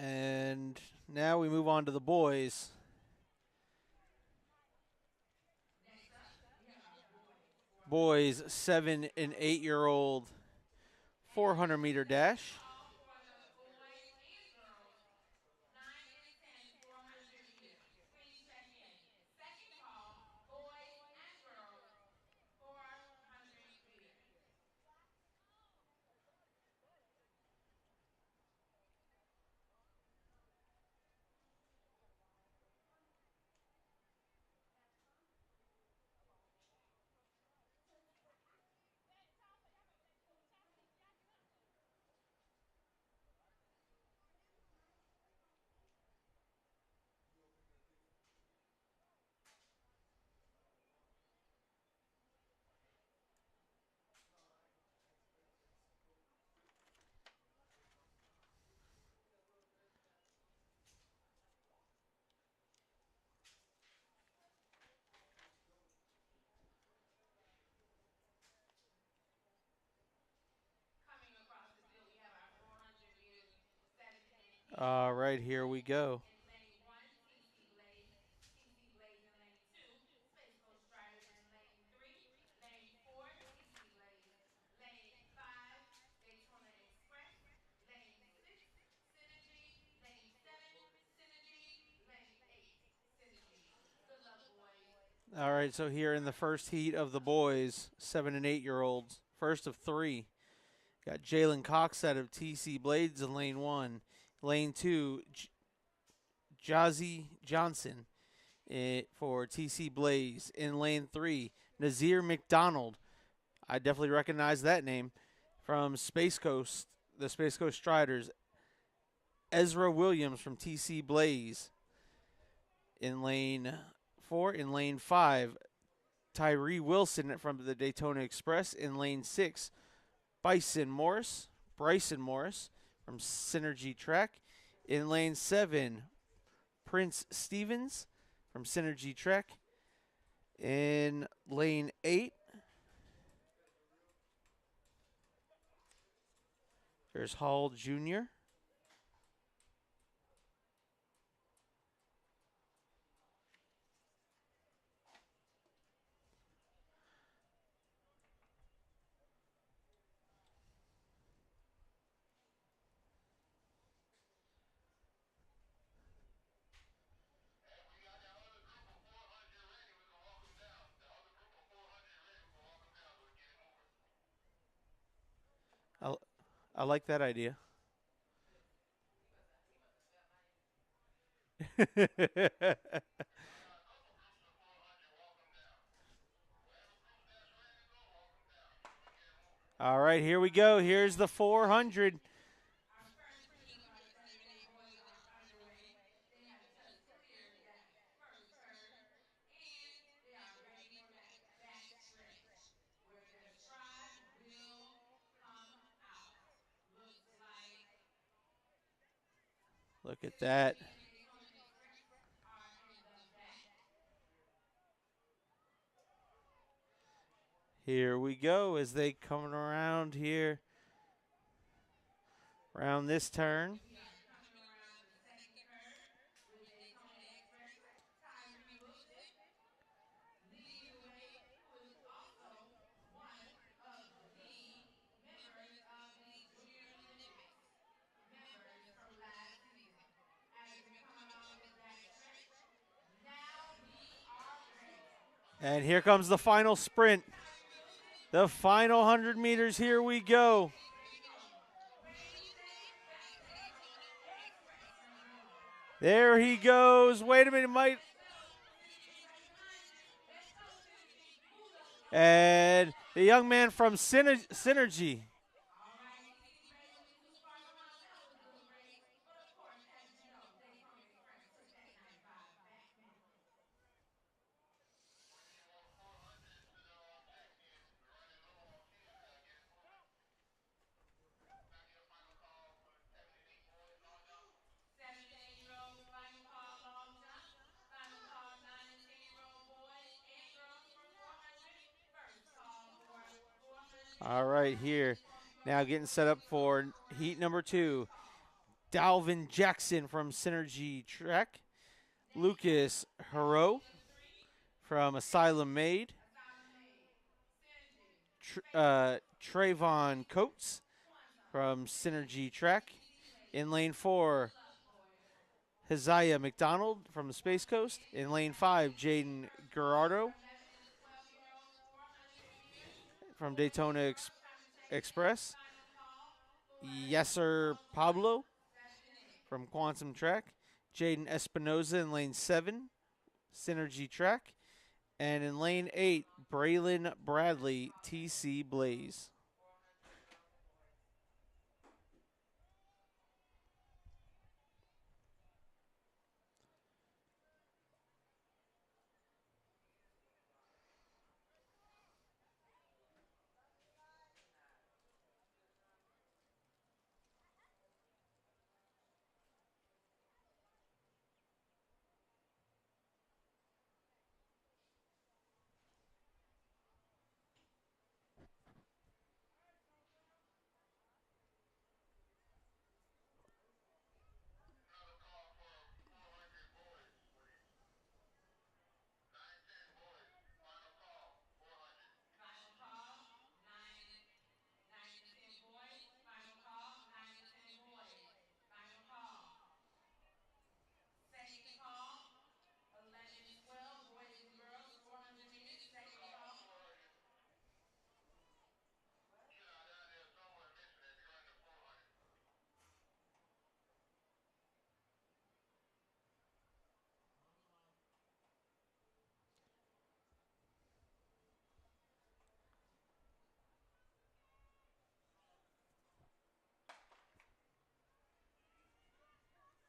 And now we move on to the boys. Boys 7 and 8-year-old 400-meter dash. All right, here we go. All right, so here in the first heat of the boys, 7 and 8-year-olds, first of 3. Got Jalen Cox out of TC Blades in lane 1. Lane 2, Jazzy Johnson for TC Blaze. In lane 3, Nazir McDonald. I definitely recognize that name. From Space Coast, the Space Coast Striders. Ezra Williams from TC Blaze. In lane 4. In lane 5, Tyree Wilson from the Daytona Express. In lane 6, Bryson Morris from Synergy Track. In lane 7, Prince Stevens from Synergy Track. In lane 8, there's Hall Jr. I like that idea. All right, here we go. Here's the 400. Look at that. Here we go as they coming around here. Around this turn. And here comes the final sprint. The final 100 meters. Here we go. There he goes. Wait a minute, Mike. And the young man from Synergy. All right, here. Now getting set up for heat number 2. Dalvin Jackson from Synergy Trek. Lucas Hero from Asylum Made. Trayvon Coates from Synergy Trek. In lane 4, Haziah McDonald from the Space Coast. In lane 5, Jaden Gerardo from Daytona Express. Yesser Pablo from Quantum Track. Jaden Espinoza in lane 7, Synergy Track. And in lane 8, Braylon Bradley, TC Blaze.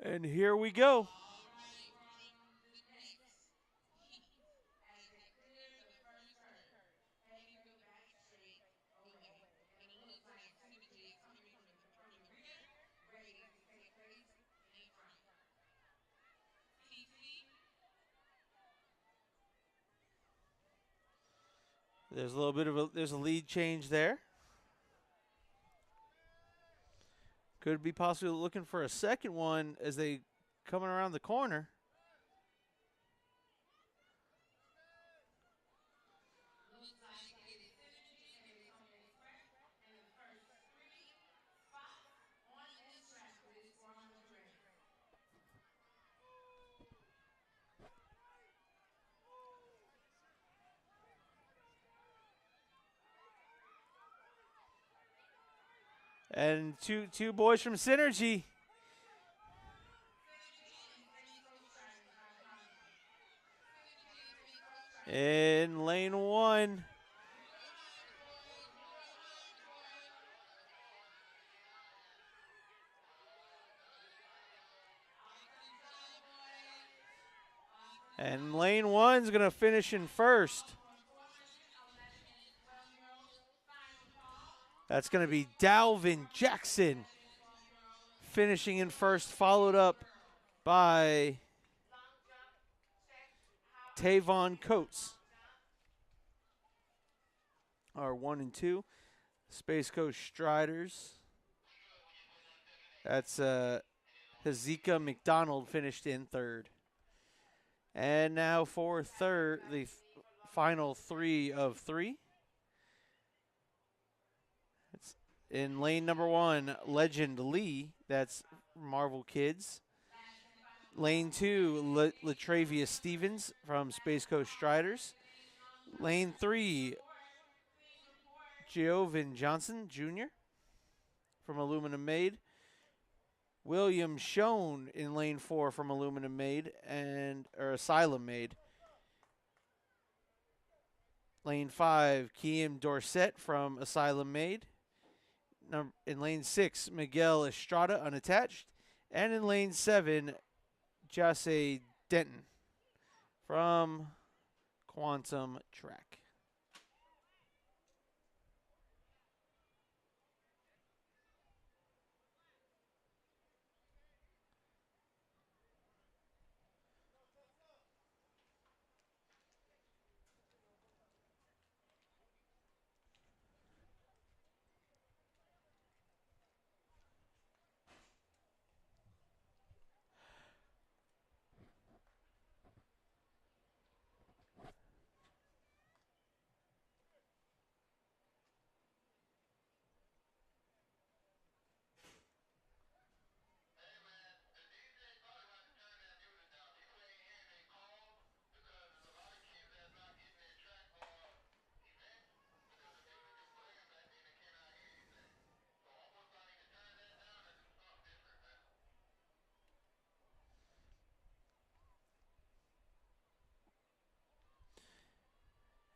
And here we go. There's a little bit of a lead change there. Could be possibly looking for a second one as they coming around the corner. And two boys from Synergy. In lane 1. And lane 1's going to finish in first. That's going to be Dalvin Jackson finishing in first, followed up by Tavon Coates. Are 1 and 2. Space Coast Striders. That's Hazika McDonald finished in third. And now for third, the final 3 of 3. It's in lane number 1, Legend Lee. That's Marvel Kids. Lane 2, Latravia Stevens from Space Coast Striders. Lane 3, Giovin Johnson Jr. from Aluminum Made. William Schoen in lane 4 from Aluminum Made or Asylum Made. Lane 5, Kiem Dorset from Asylum Made. In lane 6, Miguel Estrada unattached. And in lane 7, Jase Denton from Quantum Track.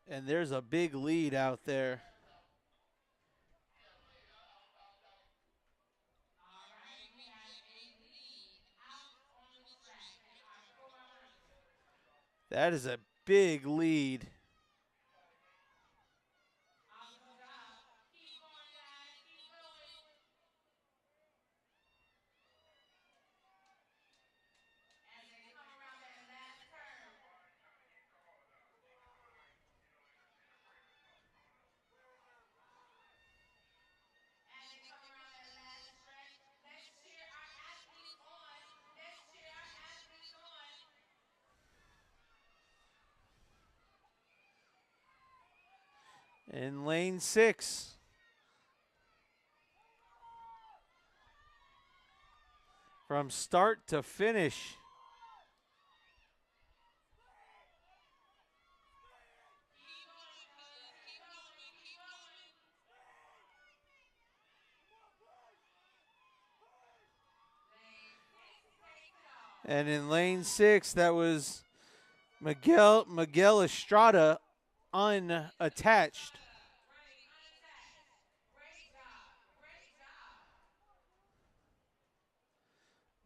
And there's a big lead out there. That is a big lead. In lane 6, from start to finish, and in lane 6, that was Miguel Estrada unattached.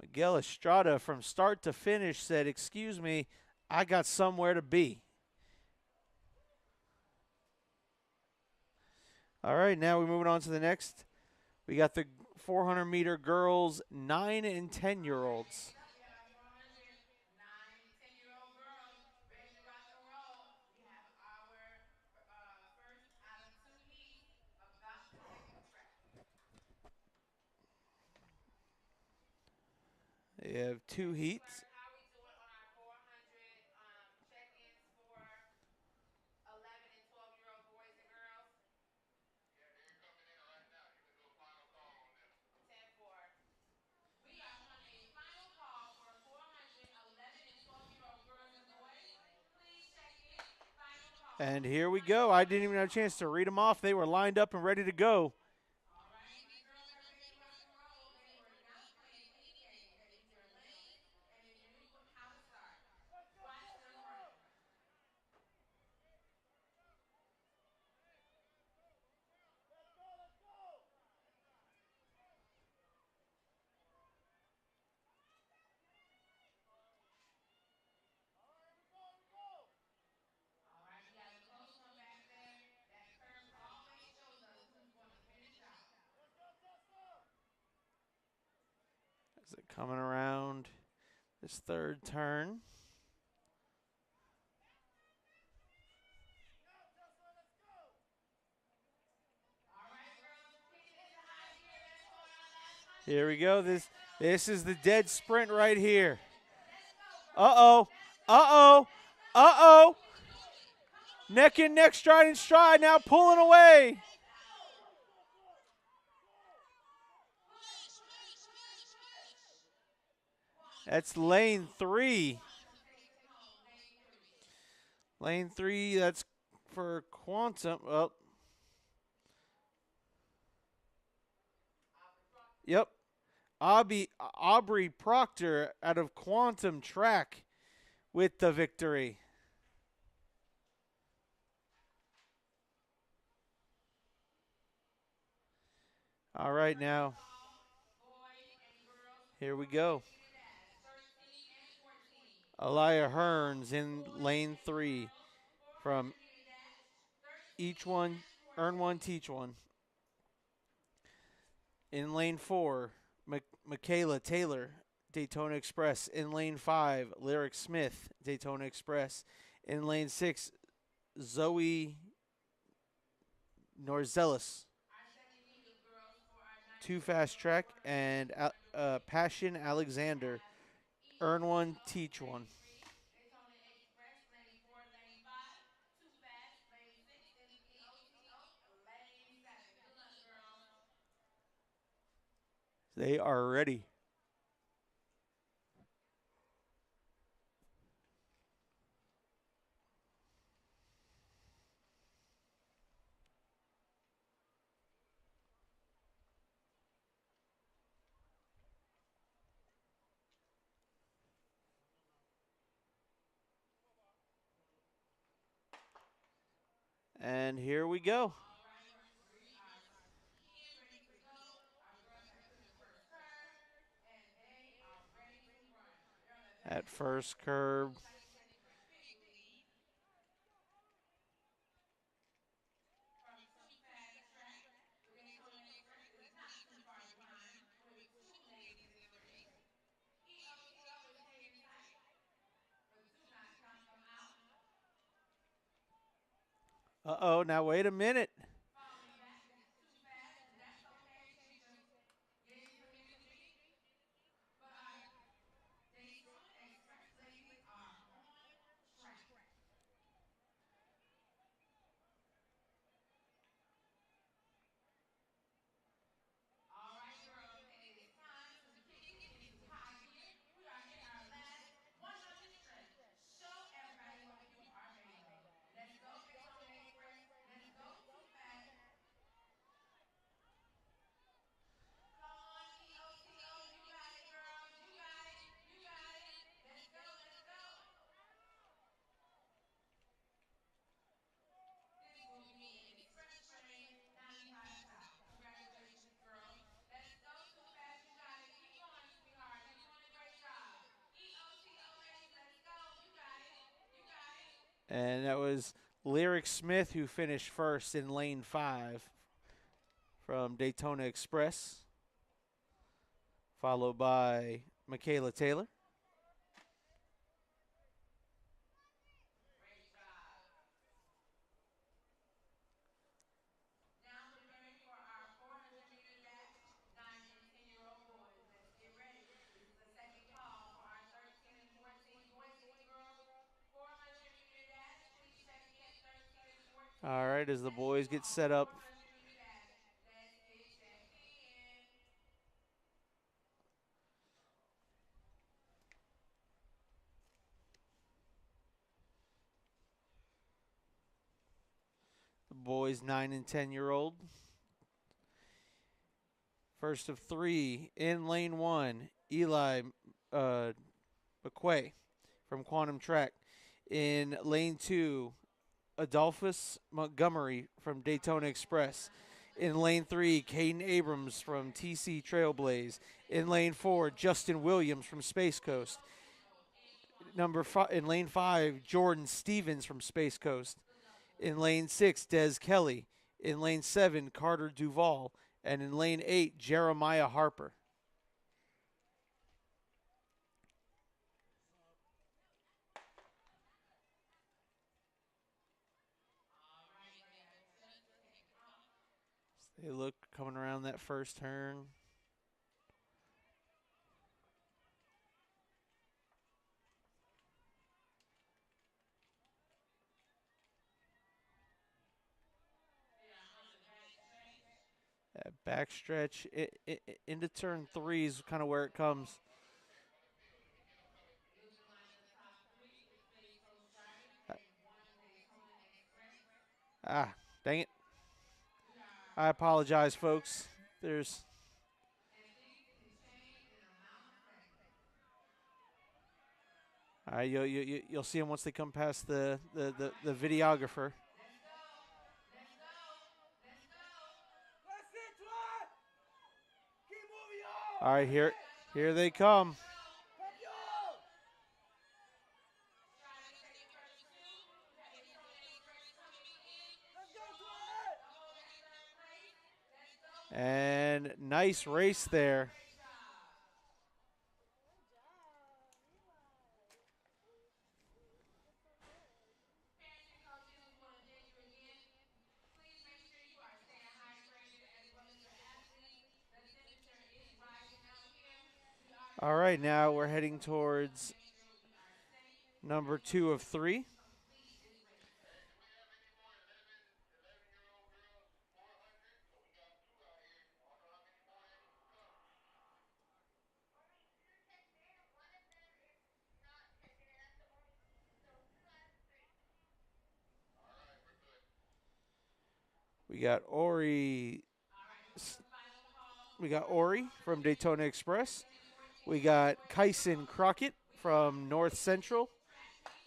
Miguel Estrada from start to finish said, "Excuse me, I got somewhere to be." All right, now we're moving on to the next. We got the 400-meter girls, 9 and 10-year-olds. They have 2 heats. And here we go. I didn't even have a chance to read them off. They were lined up and ready to go. As they're coming around His third turn. Here we go. This is the dead sprint right here. Uh-oh. Uh-oh. Uh-oh. Neck and neck, stride and stride, now pulling away. That's lane 3. Lane 3, that's for Quantum. Oh. Yep. Aubrey Proctor out of Quantum Track with the victory. All right, now. Here we go. Elia Hearns in lane 3 from Each One, Earn One, Teach One. In lane 4, Michaela Taylor, Daytona Express. In lane 5, Lyric Smith, Daytona Express. In lane 6, Zoe Norzelis, Too Fast Track, and Passion Alexander, Earn One, Teach One. They are ready. And here we go. At first curb. Uh-oh, now wait a minute. And that was Lyric Smith who finished first in lane 5 from Daytona Express, followed by Michaela Taylor. All right, as the boys get set up. The boys 9 and 10-year-old. First of 3 in lane 1, Eli McQuay from Quantum Track. In lane 2, Adolphus Montgomery from Daytona Express. In lane 3, Caden Abrams from TC Trailblaze. In lane 4, Justin Williams from Space Coast. In lane 5, Jordan Stevens from Space Coast. In lane 6, Des Kelly. In lane 7, Carter Duvall. And in lane 8, Jeremiah Harper. They look coming around that first turn. That backstretch into turn 3 is kind of where it comes. Ah, dang it. I apologize, folks. There's... All right, you'll see them once they come past the videographer. All right, here they come. And nice race there. All right, now we're heading towards number 2 of 3. We got Ori. We got Ori from Daytona Express. We got Kyson Crockett from North Central.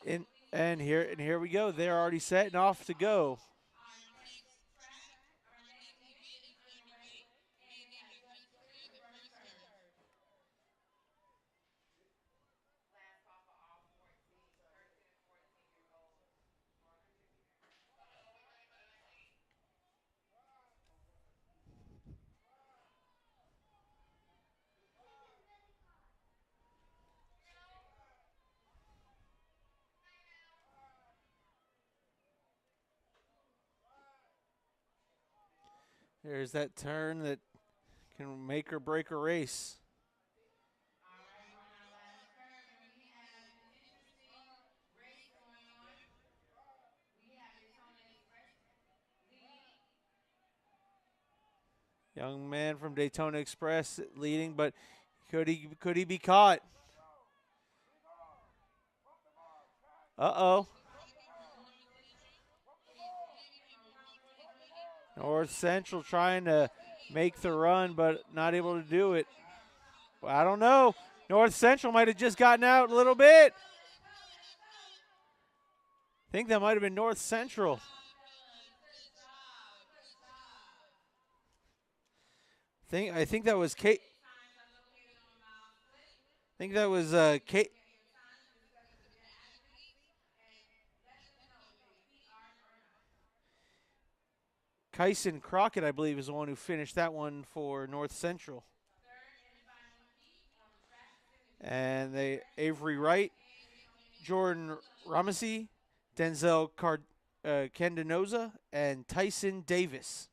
And here we go. They're already set and off to go. There's that turn that can make or break a race. Young man from Daytona Express leading, but could he be caught? Uh-oh. North Central trying to make the run, but not able to do it. Well, I don't know. North Central might have just gotten out a little bit. I think that might have been North Central. I think that was Kate. I think that was Kate. Kyson Crockett, I believe, is the one who finished that one for North Central. And Avery Wright, Jordan Ramesey, Denzel Candenoza, and Tyson Davis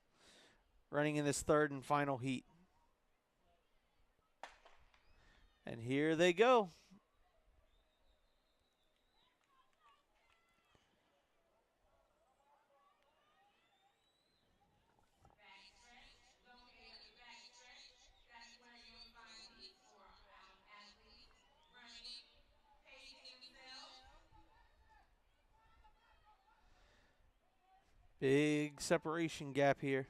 running in this third and final heat. And here they go. Big separation gap here.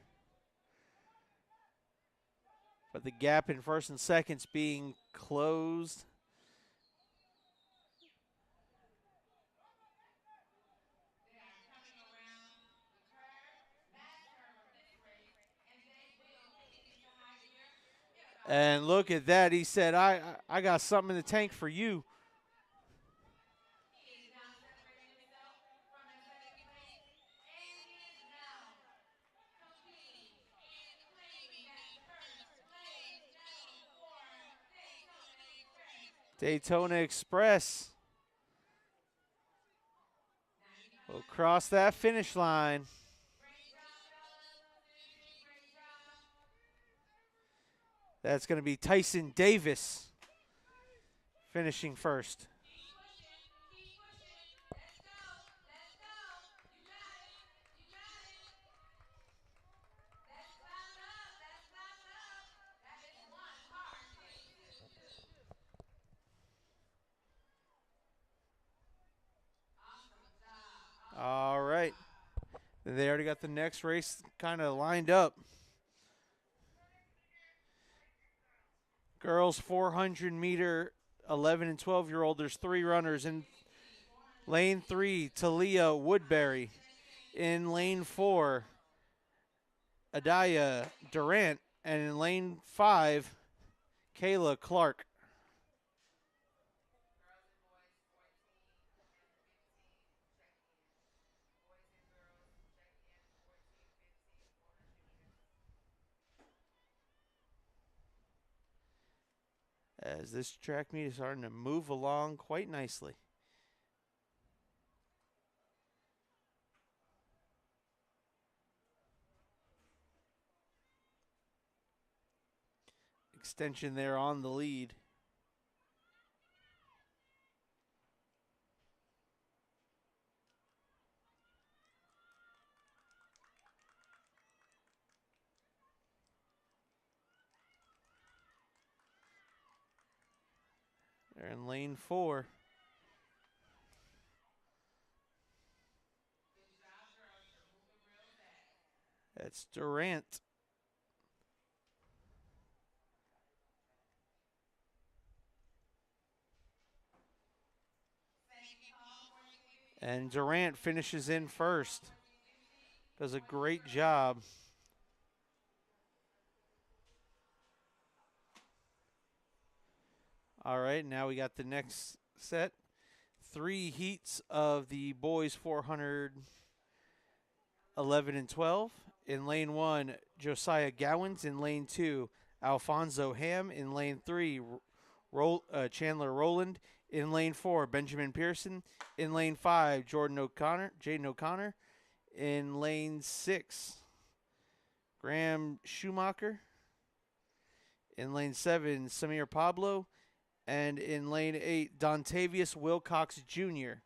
But the gap in first and second's being closed. And look at that. He said, I got something in the tank for you. Daytona Express will cross that finish line. That's going to be Tyson Davis finishing first. All right. They already got the next race kind of lined up. Girls 400 meter 11 and 12-year-old. There's 3 runners in lane 3. Talia Woodbury. In lane 4, Adaya Durant. And in lane 5, Kayla Clark. As this track meet is starting to move along quite nicely. Extension there on the lead. They're in lane 4. That's Durant. And Durant finishes in first. Does a great job. All right, now we got the next set. 3 heats of the boys 400, 11 and 12. In lane 1, Josiah Gowans. In lane 2, Alfonso Ham. In lane 3, Chandler Rowland. In lane 4, Benjamin Pearson. In lane 5, Jaden O'Connor. In lane 6, Graham Schumacher. In lane 7, Samir Pablo. And in lane 8, Dontavius Wilcox Jr.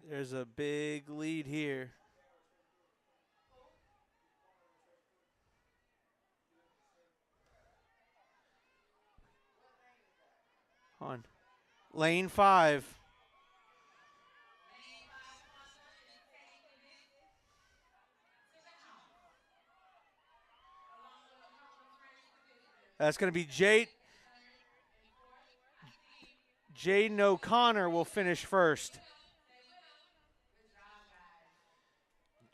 There's a big lead here. On lane 5. That's going to be Jaden O'Connor will finish first.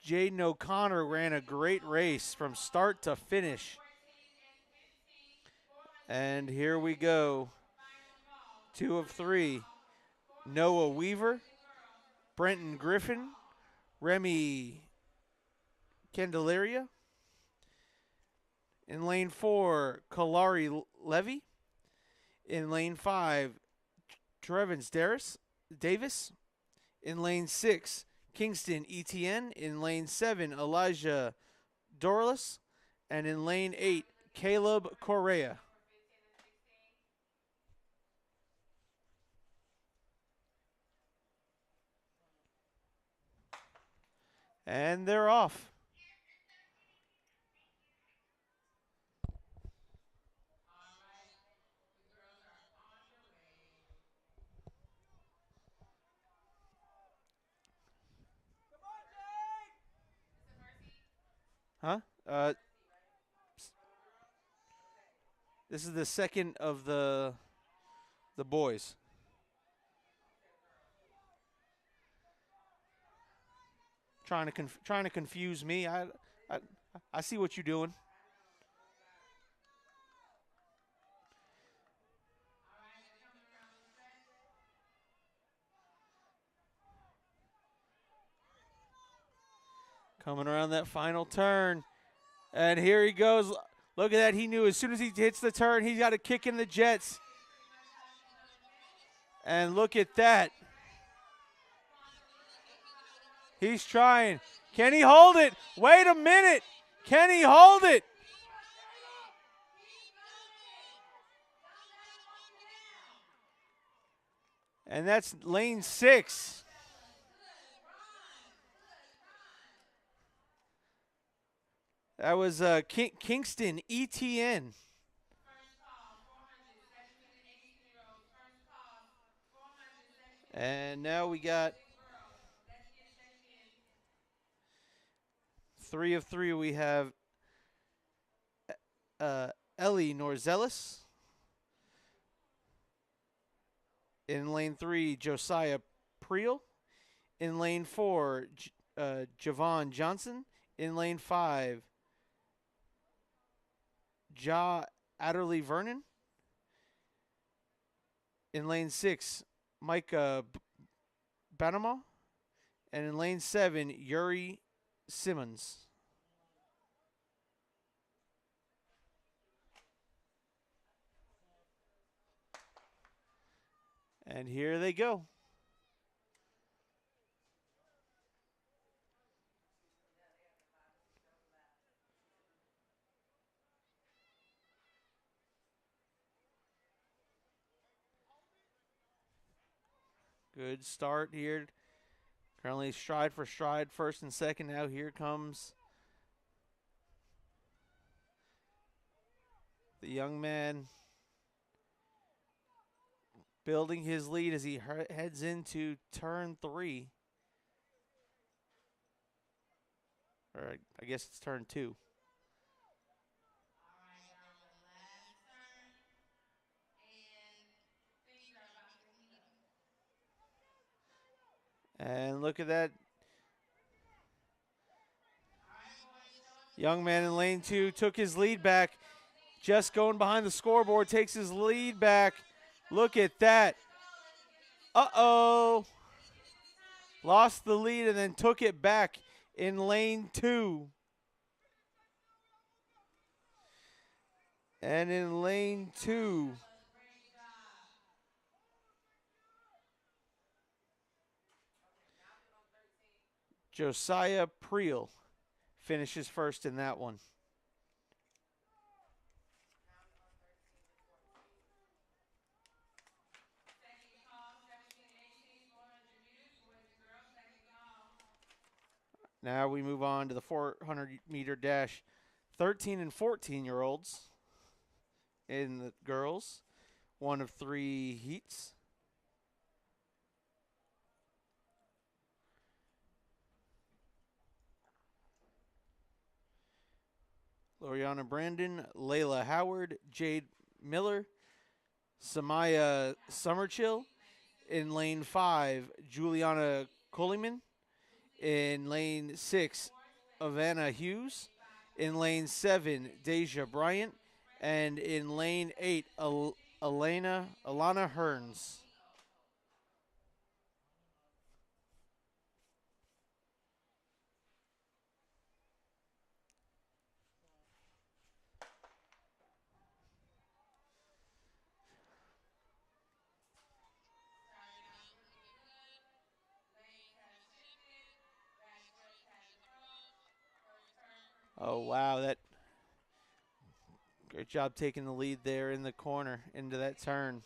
Jaden O'Connor ran a great race from start to finish. And here we go. 2 of 3. Noah Weaver, Brenton Griffin, Remy Candelaria. In lane 4, Kalari Levy. In lane 5, Trevins Davis. In lane 6, Kingston Etienne. In lane 7, Elijah Dorlis. And in lane 8, Caleb Correa. And they're off. Huh? This is the second of the boys. Trying to confuse me. I see what you're doing. Coming around that final turn. And here he goes. Look at that. He knew as soon as he hits the turn, he's got a kick in the jets. And look at that. He's trying. Can he hold it? Wait a minute. Can he hold it? And that's lane 6. That was Kingston ETN. And now we got 3 of 3. We have Ellie Norzelis. In lane 3, Josiah Priel. In lane 4, Javon Johnson. In lane 5, Ja Adderley Vernon. In lane 6, Micah Banama. And in lane 7, Yuri Simmons. And here they go. Good start here. Currently stride for stride, first and second. Now here comes the young man building his lead as he heads into turn 3. Or I guess it's turn 2. And look at that. Young man in lane 2 took his lead back. Just going behind the scoreboard, takes his lead back. Look at that. Uh-oh. Lost the lead and then took it back in lane 2. And in lane 2, Josiah Priel finishes first in that one. Now we move on to the 400-meter dash. 13 and 14-year-olds in the girls. 1 of 3 heats. Loriana Brandon, Layla Howard, Jade Miller, Samaya Summerchill. In lane 5, Juliana Coleman. In lane 6, Ivana Hughes. In lane 7, Deja Bryant. And in lane 8, Alana Hearns. Oh, wow. Great job taking the lead there in the corner into that turn.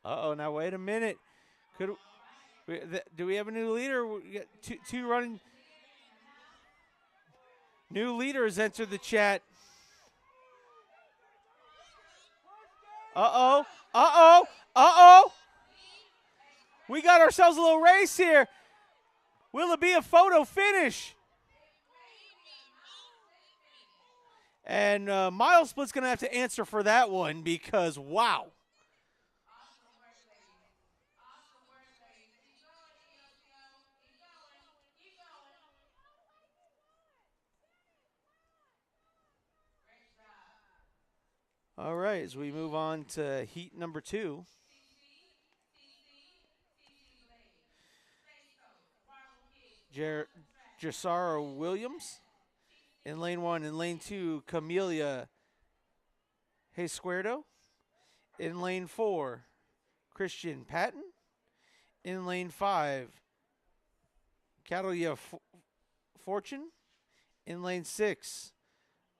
Uh-oh, now wait a minute. Do we have a new leader? We got two running. New leaders entered the chat. Uh-oh. Uh-oh. Uh-oh. We got ourselves a little race here. Will it be a photo finish? And Miles Split's going to have to answer for that one because, wow. All right, as we move on to heat number two, Jer- Jasara Williams in lane one. In lane two, Camelia Hesquerdo. In lane four, Christian Patton. In lane five, Catalia Fortune. In lane six,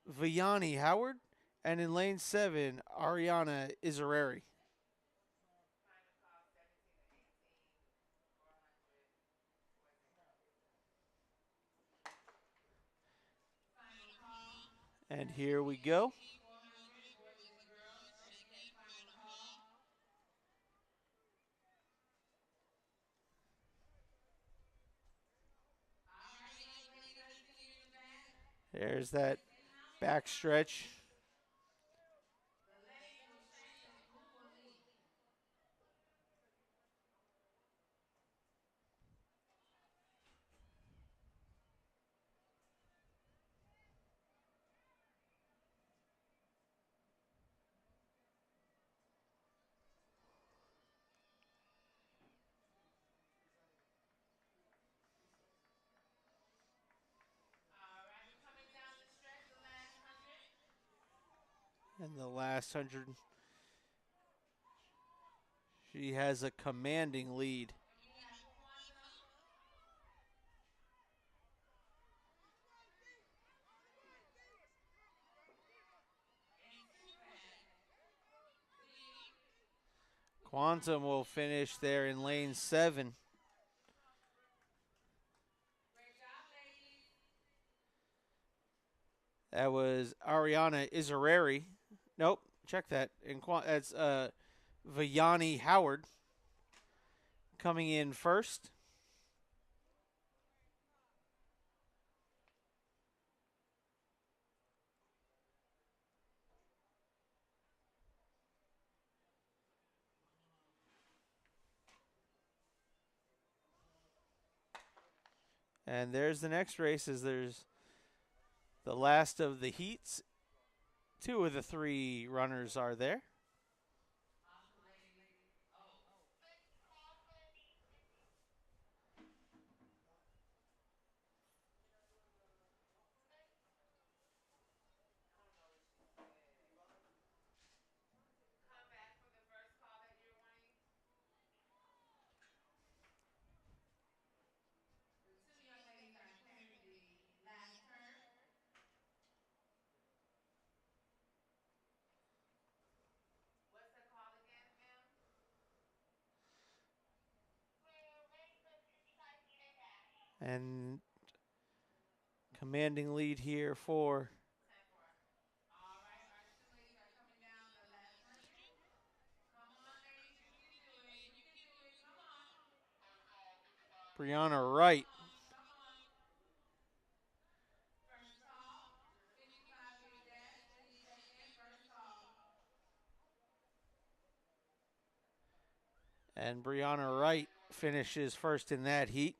Vianney Howard. And in lane seven, Ariana Izareri. And here we go. There's that back stretch. And the last 100, she has a commanding lead. Quantum will finish there in lane seven. That was Ariana Izareri. Nope, check that. That's Vianney Howard coming in first. And there's the next race. As there's the last of the heats. Two of the three runners are there. And commanding lead here for Brianna Wright. And Brianna Wright finishes first in that heat.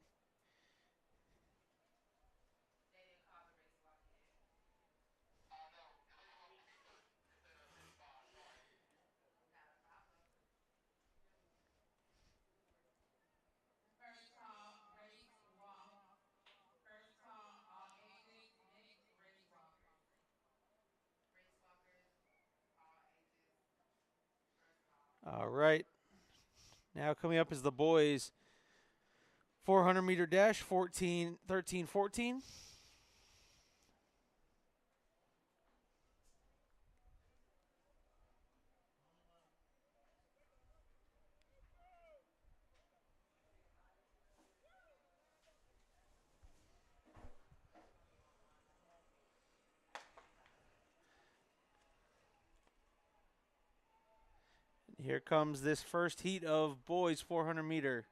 All right. Now coming up is the boys 400-meter dash, 13-14. Here comes this first heat of boys 400-meter.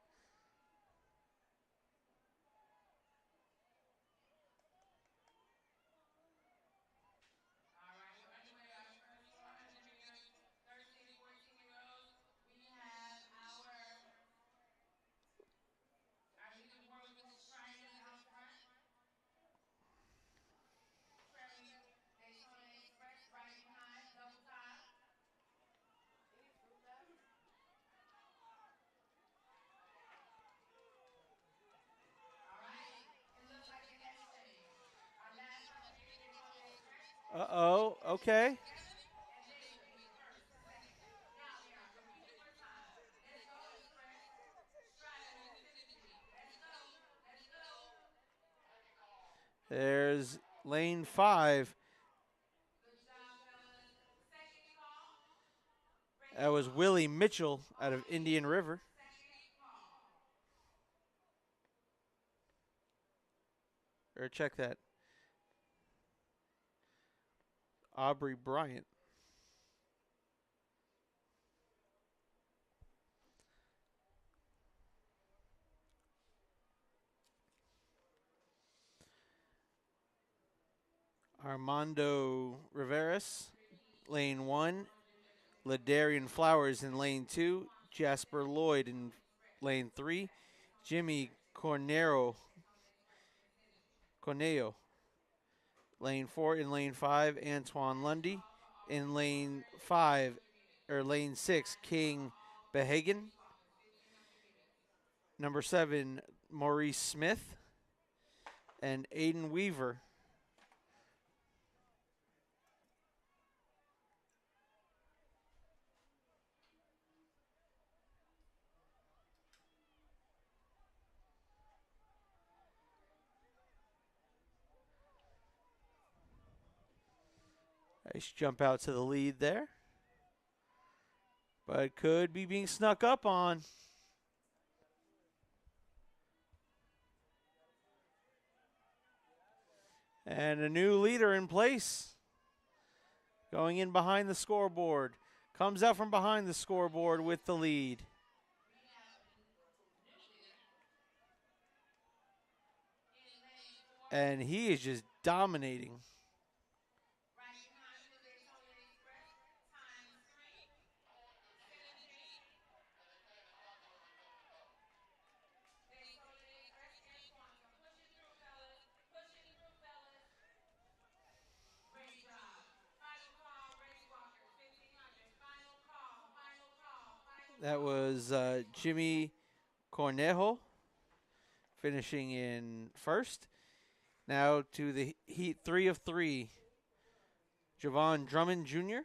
Okay. There's lane 5. That was Willie Mitchell out of Indian River. Or check that. Aubrey Bryant. Armando Riveras, lane 1. Ladarian Flowers in lane 2. Jasper Lloyd in lane 3. Jimmy Corneo, lane 4. In lane 5, Antoine Lundy. In lane 5, or lane 6, King Behagan. Number 7, Maurice Smith. And Aiden Weaver. Nice jump out to the lead there. But could be being snuck up on. And a new leader in place. Going in behind the scoreboard. Comes out from behind the scoreboard with the lead. And he is just dominating. That was Jimmy Cornejo finishing in first. Now to the heat 3 of 3. Javon Drummond Jr.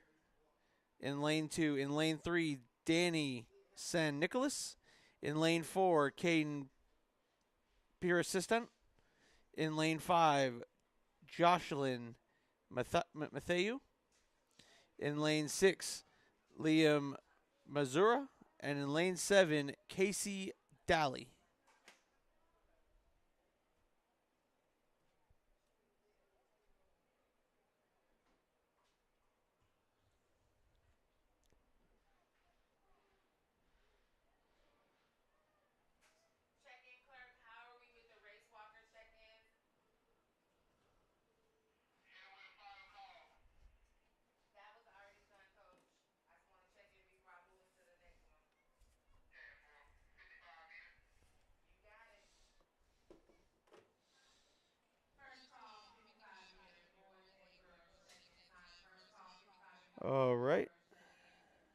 in lane 2. In lane 3, Danny San Nicolas. In lane 4, Caden Assistant. In lane 5, Jocelyn Matthew. In lane 6, Liam Mazura. And in lane 7, Casey Daly. Check-in clerk, how are we with the race walker check-ins? That was already done, coach. I just want to check in before I move into the next one. You got it. First call, 55-meter, boys and girls check-in time. First call, 55-meter, All boys and right. girls check-in.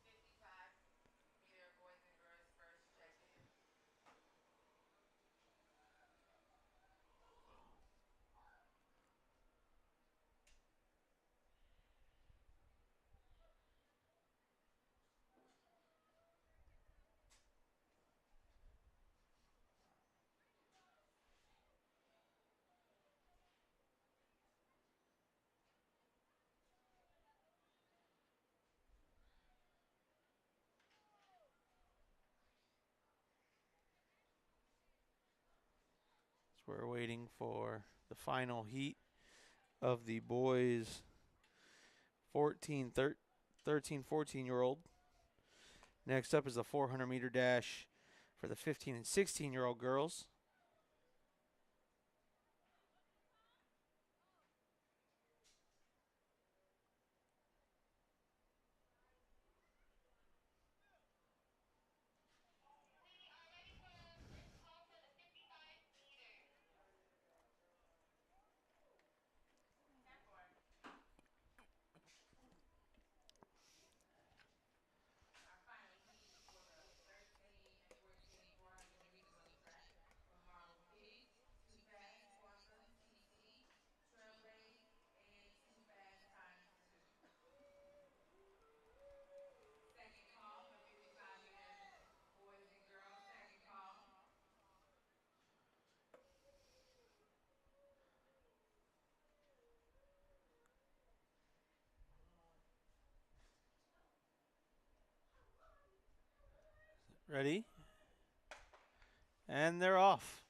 55-meter, boys and girls first check-in. So we're waiting for the final heat of the boys 13, 14-year-old. Next up is the 400-meter dash for the 15 and 16-year-old girls. Our final heat for the 13 and 14 400 meters on the track. Ready? And they're off.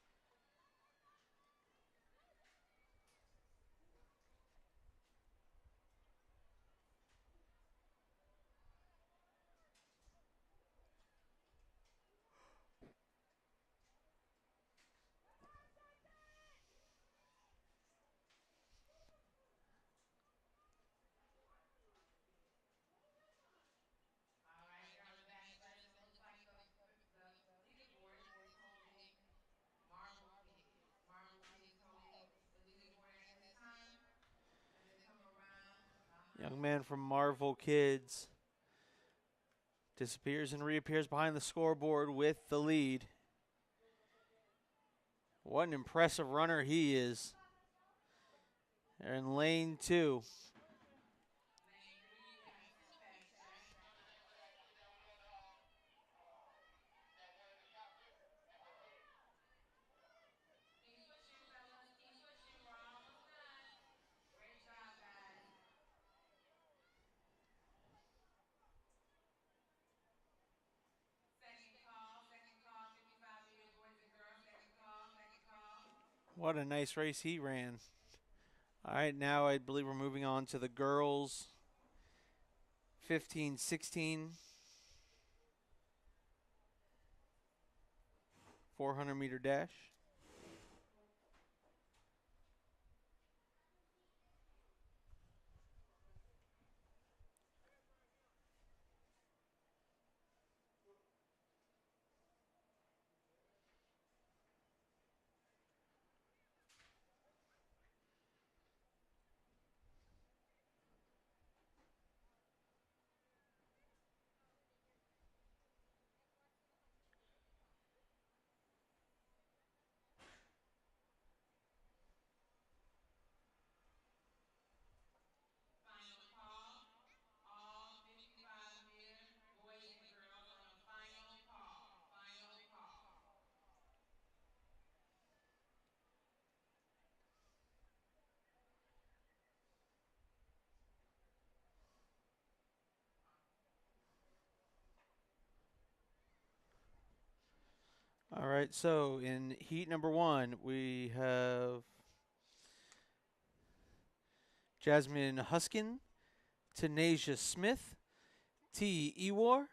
All right, they're on the back stretch. It looks like the leaderboard is holding Marvel Kids. Marvel Kids holding the leaderboard at this time as they come around Young behind. man from Marvel Kids disappears and reappears behind the scoreboard with the lead. What an impressive runner he is. They're in lane 2. Lane 3, you got 2 fast tracks. Keep pushing, fellas. Keep pushing. We're almost done. Great job, guys. Second call, 55-meter boys and girls. Second call, second call. What a nice race he ran. All right, now I believe we're moving on to the girls 15-16 400-meter dash. Final call. All 55-meter boys and girls on the final call. Final call. All right, so in heat number 1, we have Jasmine Huskin, Tanasia Smith, T. Ewar,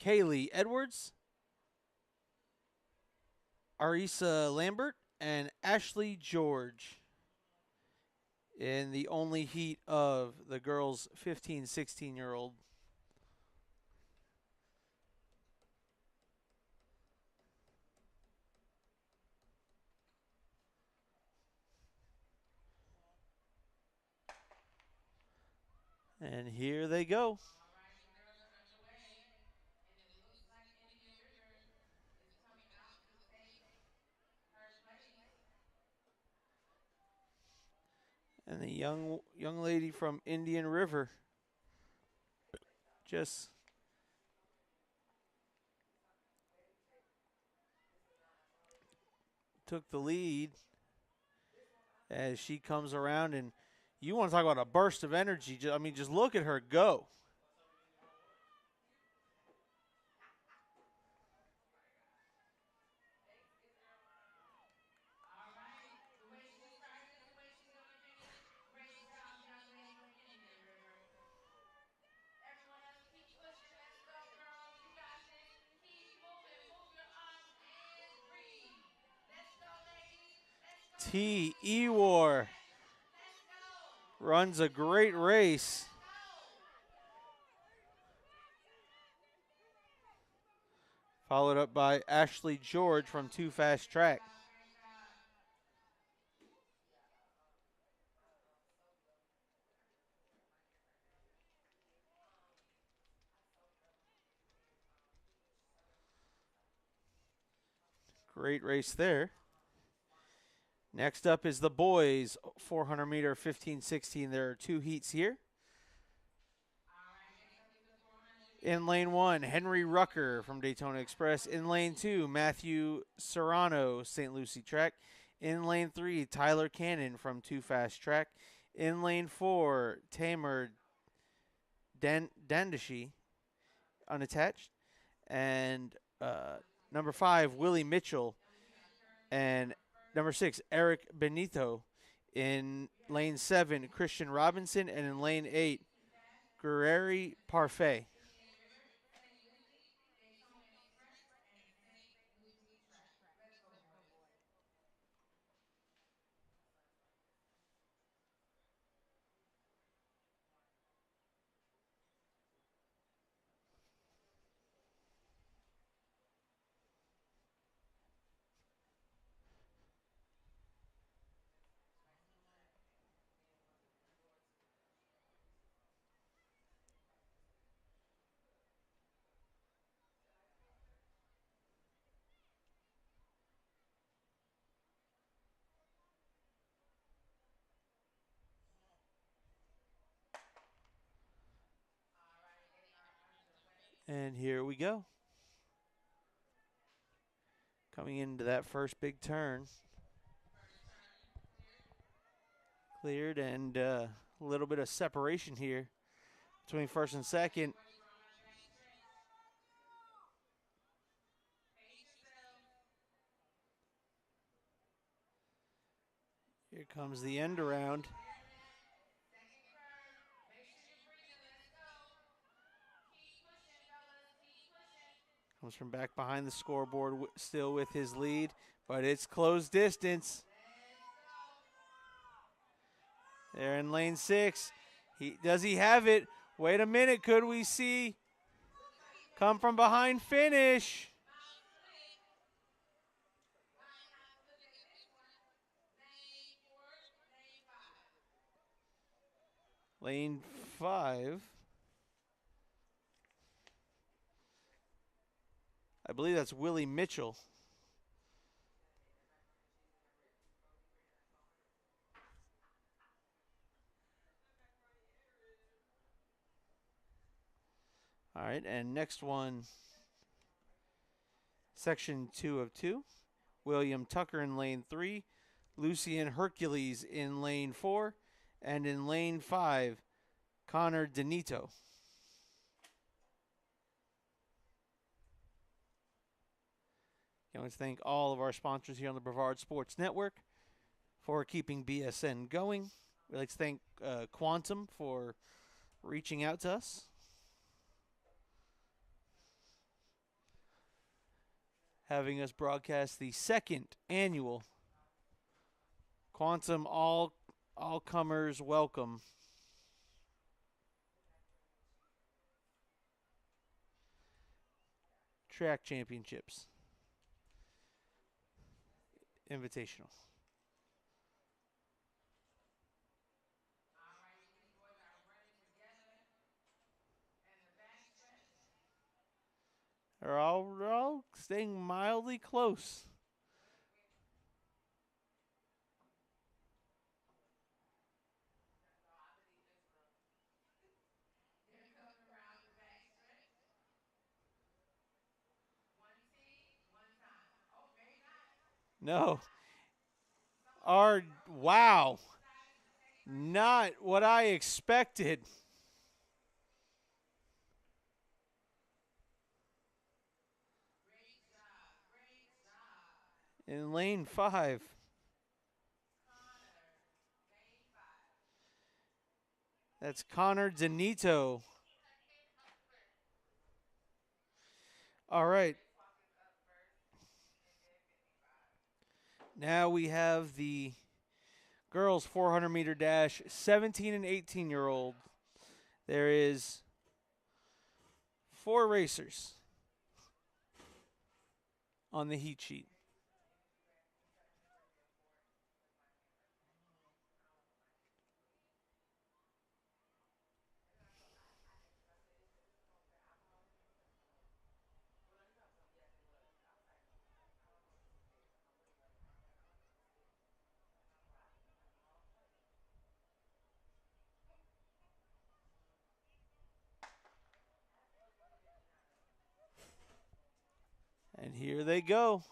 Kaylee Edwards, Arisa Lambert, and Ashley George in the only heat of the girls' 15-16-year-old. And here they go. All right, the girls are underway. And it looks like Indian River is coming out to take her place. And the young lady from Indian River just took the lead as she comes around. And you want to talk about a burst of energy. I mean, just look at her go. All right, the way she started is the way she's going to finish. Great job, young lady from Indian River. Everyone else, keep pushing. Let's go, girls. You got this. Keep moving. Move your arms and breathe. Let's go, ladies. Let's go. T. Push it off the Ewar stretch. Let's go. runs a Keep great going. race. Let's go. Followed up by Ashley Great George from job, Too boys. Fast Great Track. job. Great job. Great race there. Next up is the boys 400-meter 15-16. There are 2 heats here. All right, next up is the 400 In meters. lane 1, Henry Rucker from Daytona Express. In lane 2, Matthew Serrano, St. Lucie Track. In lane 3, Tyler Cannon from Too Fast Track. In lane 4, Tamer Dandashi, unattached. And number 5, Willie Mitchell, and number 6, Eric Benito. In lane 7, Christian Robinson, and in lane 8, Guerreri Parfait. Michigan River, St. Lucie, Daytona Express, and St. Lucie track. Let's go, boys. All right, getting our underway. And here we go. Coming into that first big turn. First turn cleared. Cleared, and a little bit of separation here between first and All right, second. boys, we're on that back stretch. Pace yourselves. Here comes the end around. Clear left. Second curve. Make sure you're breathing. Let's go. Keep pushing, fellas. Keep pushing. Comes from back behind the scoreboard, still with his lead, but it's close distance. Let's go. There in lane 6. Does he have it? Wait a minute. Could we see Looks like he come may from behind have finish? mount split. Might have to look at this one. Lane 4, lane 5. Lane 5. I believe that's Willie Mitchell. All right, and next one, section 2 of 2. William Tucker in lane 3, Lucian Hercules in lane 4, and in lane 5, Connor Denito. I want to thank all of our sponsors here on the Brevard Sports Network for keeping BSN going. We'd like to thank Quantum for reaching out to us. Having us broadcast the second annual Quantum All Comers Welcome Track Championships Invitational. All right, these boys are running together in the back stretch. They're all staying mildly close. They're coming around the back stretch. One T, one time. Oh, maybe not. No. Someone else Wow. decided to take a break. Not what I expected. Great job. Great job. In lane 5. Connor, lane 5. That's Connor Denito. All right. Racewalk is up first in their 55. Now we have the girls 400 meter dash, 17 and 18-year-old. There is 4 racers on the heat sheet. And here they go.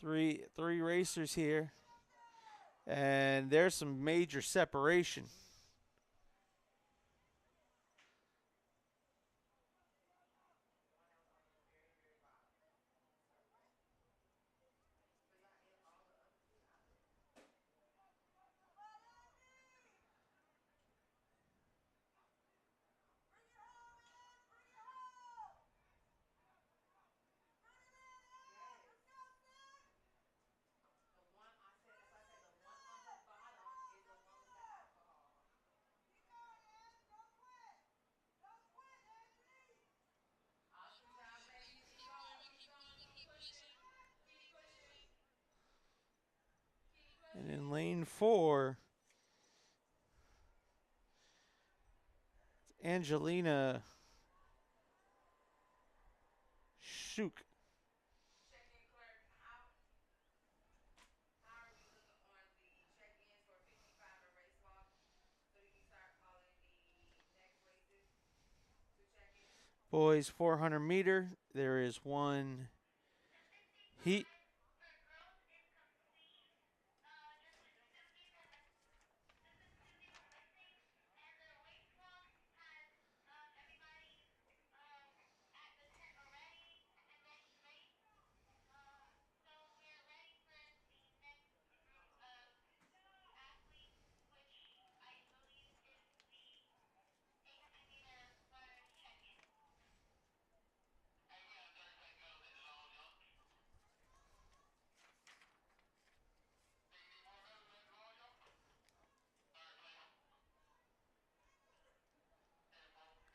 Three racers here. And there's some major separation. Yes. The one I said, that's why I said the one on the bottom is the one with the alcohol. Awesome job, ladies. Keep going, keep going, keep pushing, keep pushing, keep And pushing. in lane 4, Angelina Shuk. Check-in clerk, how are we looking on the check-ins for 55 and Racewalk? So we can start calling the next races to check in. Boys 400 meter. There is one heat.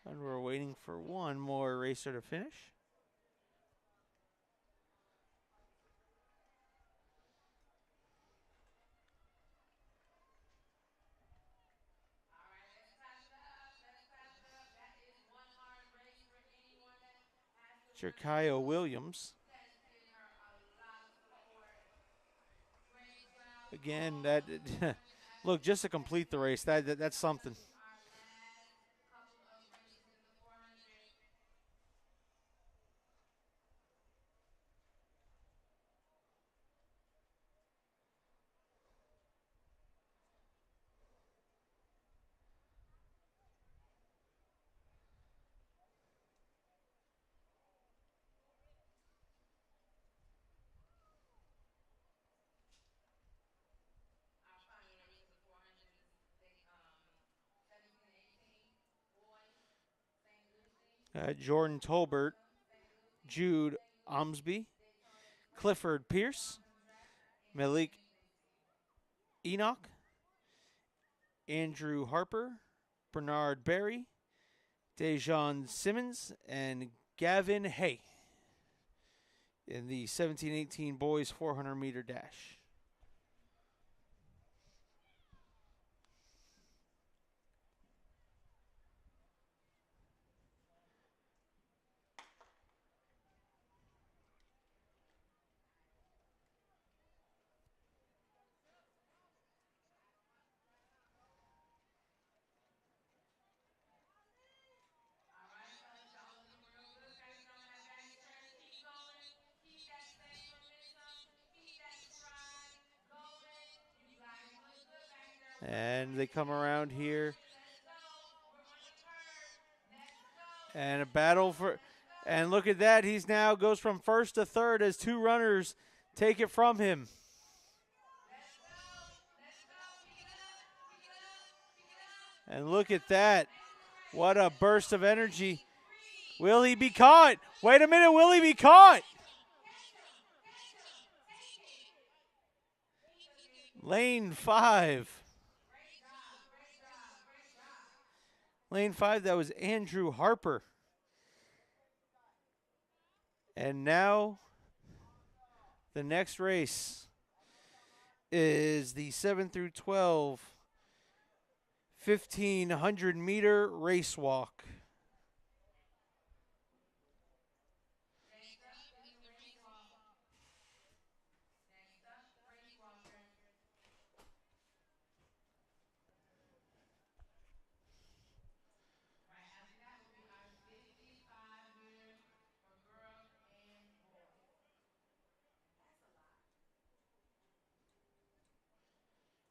And we're waiting for one more racer to finish. All right, let's clap it up. Let's clap it up. That is one hard race for anyone that has to run Jerkiah into. Williams. Let's give her a lot of support. Great job to Again, all that of the women look, just athletes to that complete the did race, make it. that's This something. is our last couple of races in the 400. Our final numbers for the 400s is 17 and 18. Boys, St. Lucie, Jordan Tolbert, welcome. St. Lucie, Jude St. Lucie, Omsby, Daytona Detroit, Clifford Pierce, Welcome Draft, and Malik St. Lucie. Enoch, Andrew Harper, Bernard Berry, Dejon Simmons, and Gavin Hay in the 17-18 boys 400 meter dash. All right, fellas, y'all looking real good back there on that back stretch. Keep going. Keep that same momentum. Keep that stride going. You guys look good back there. We're on And they race come day around here 400. Let's go. We're on the curve. Let's go. and a Let's go. battle for, Let's and go. look at that. He's now goes from first to third as two runners take it from him. Let's go. Let's go. Pick it up. Pick it up. Pick it up. And Pick it look at up. that. End the race. What a Let's go. burst of energy. Three. Three. Will he be Two. caught? Wait a minute. Will he be caught? Catch him. Catch him. Catch him. Take it. He took it. Lane 5. Great job. Great job. Great job. Lane 5, that was Andrew Harper. And now the next race is the 7 through 12 1,500 meter race walk. Next up is the race walk. Next up, race walker. Right after that will be our 55 meters for girls and boys. That's a lot.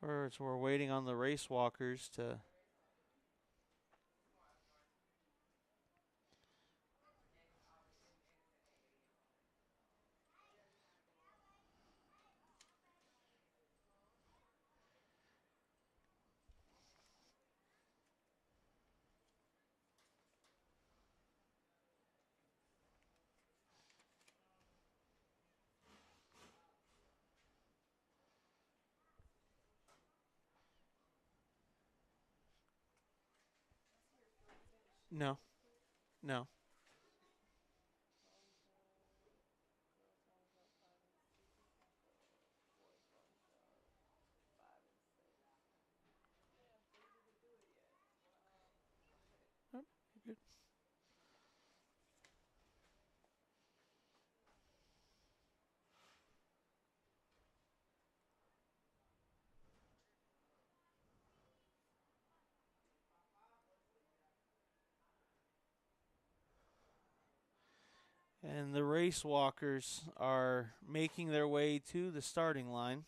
We're waiting on the race walkers to. No, no. Oh, good. And the race walkers are making their way to the starting line.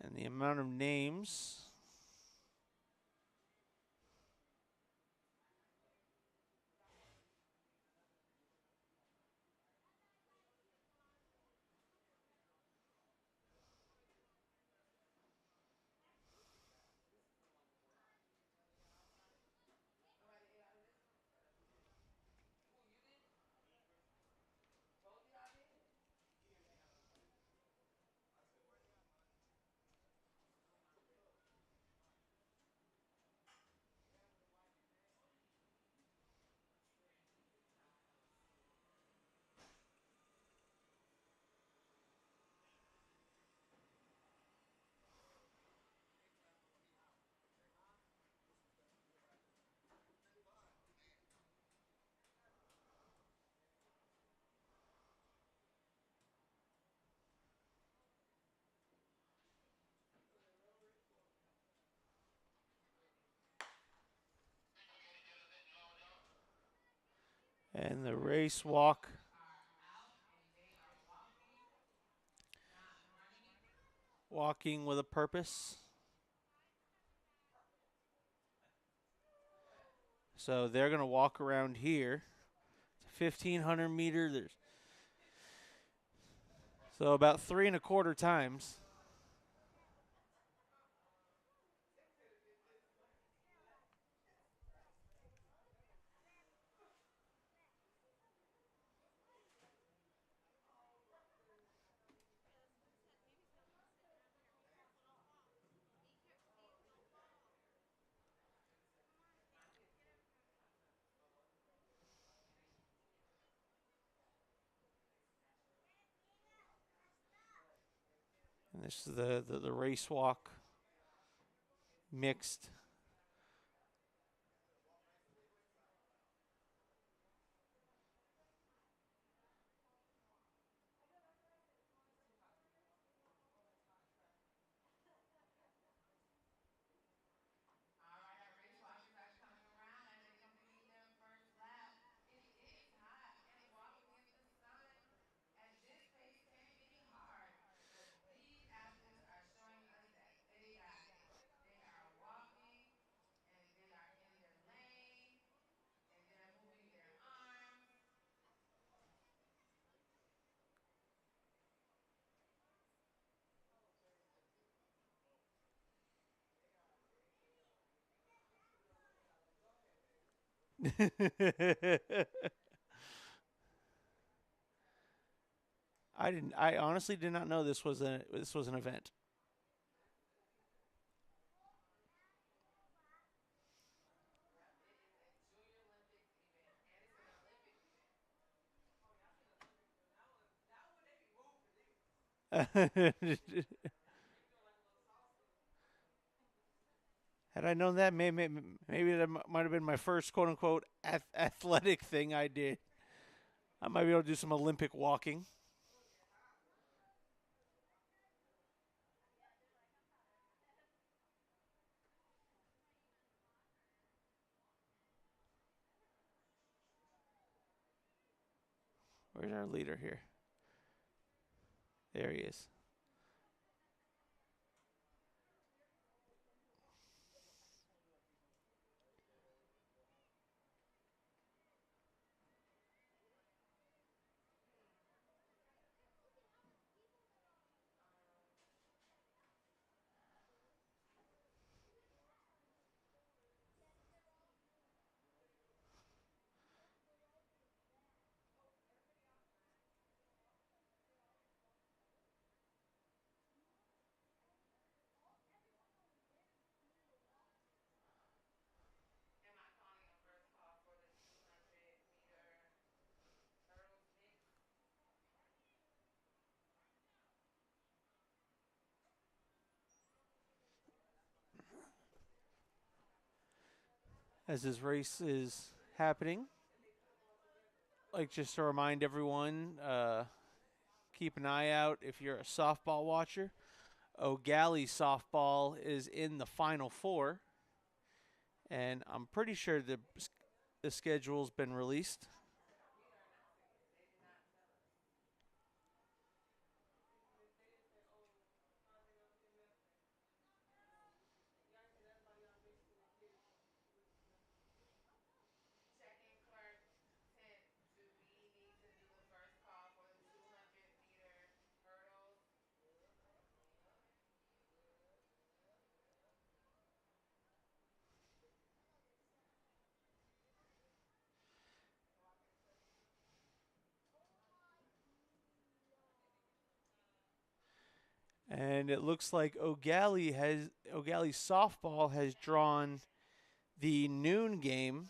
And the amount of names. And the race walk. Are out and they are walking, not running. Walking with a purpose. So they're going to walk around here. It's a 1,500 meter. So about 3.25 times. And this is the race walk mixed. All right, our race walkers are coming around as they complete their first lap. It is hot and walking in the sun at this pace can be hard, but these athletes are showing us that they got it. They are walking and they are in their lane and they're moving their arms. I honestly did not know this was an event. Yep, it is a Junior Olympics event and it's an Olympic event. Had I known that, maybe that might have been my first quote unquote athletic thing I did. I might be able to do some Olympic walking. Where's our leader here? There he is. Am I calling a first call for the 200-meter hurdles mix? As this race is happening, like just to remind everyone, keep an eye out if you're a softball watcher. O'Galley softball is in the final four, and I'm pretty sure the schedule's been released. We are not seeing it. They did not tell us. Check-in clerk 10. Do we need to do the first call for the 200-meter hurdles? And it looks like O'Galley softball has drawn the noon game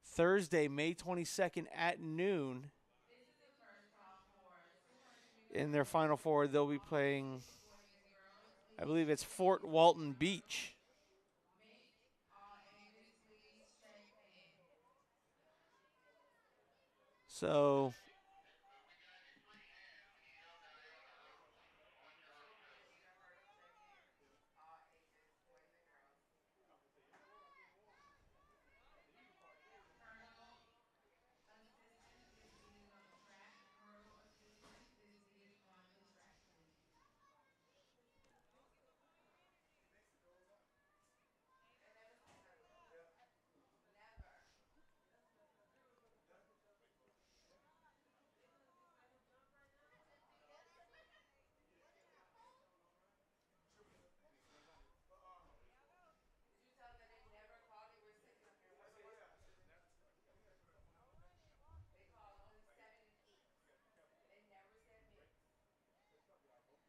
Thursday, May 22nd at noon. This is the first call for 200-meter In their hurdles. final four, they'll be All playing, ages, boys and girls, I please believe it's check Fort in. Walton Beach. Mix, all ages, please check in. So 200-meter hurdle check-in, all ages, boys and girls. Hurdle assistant is needed on the track. Hurdle assistant is needed on the track, please. They never said nothing.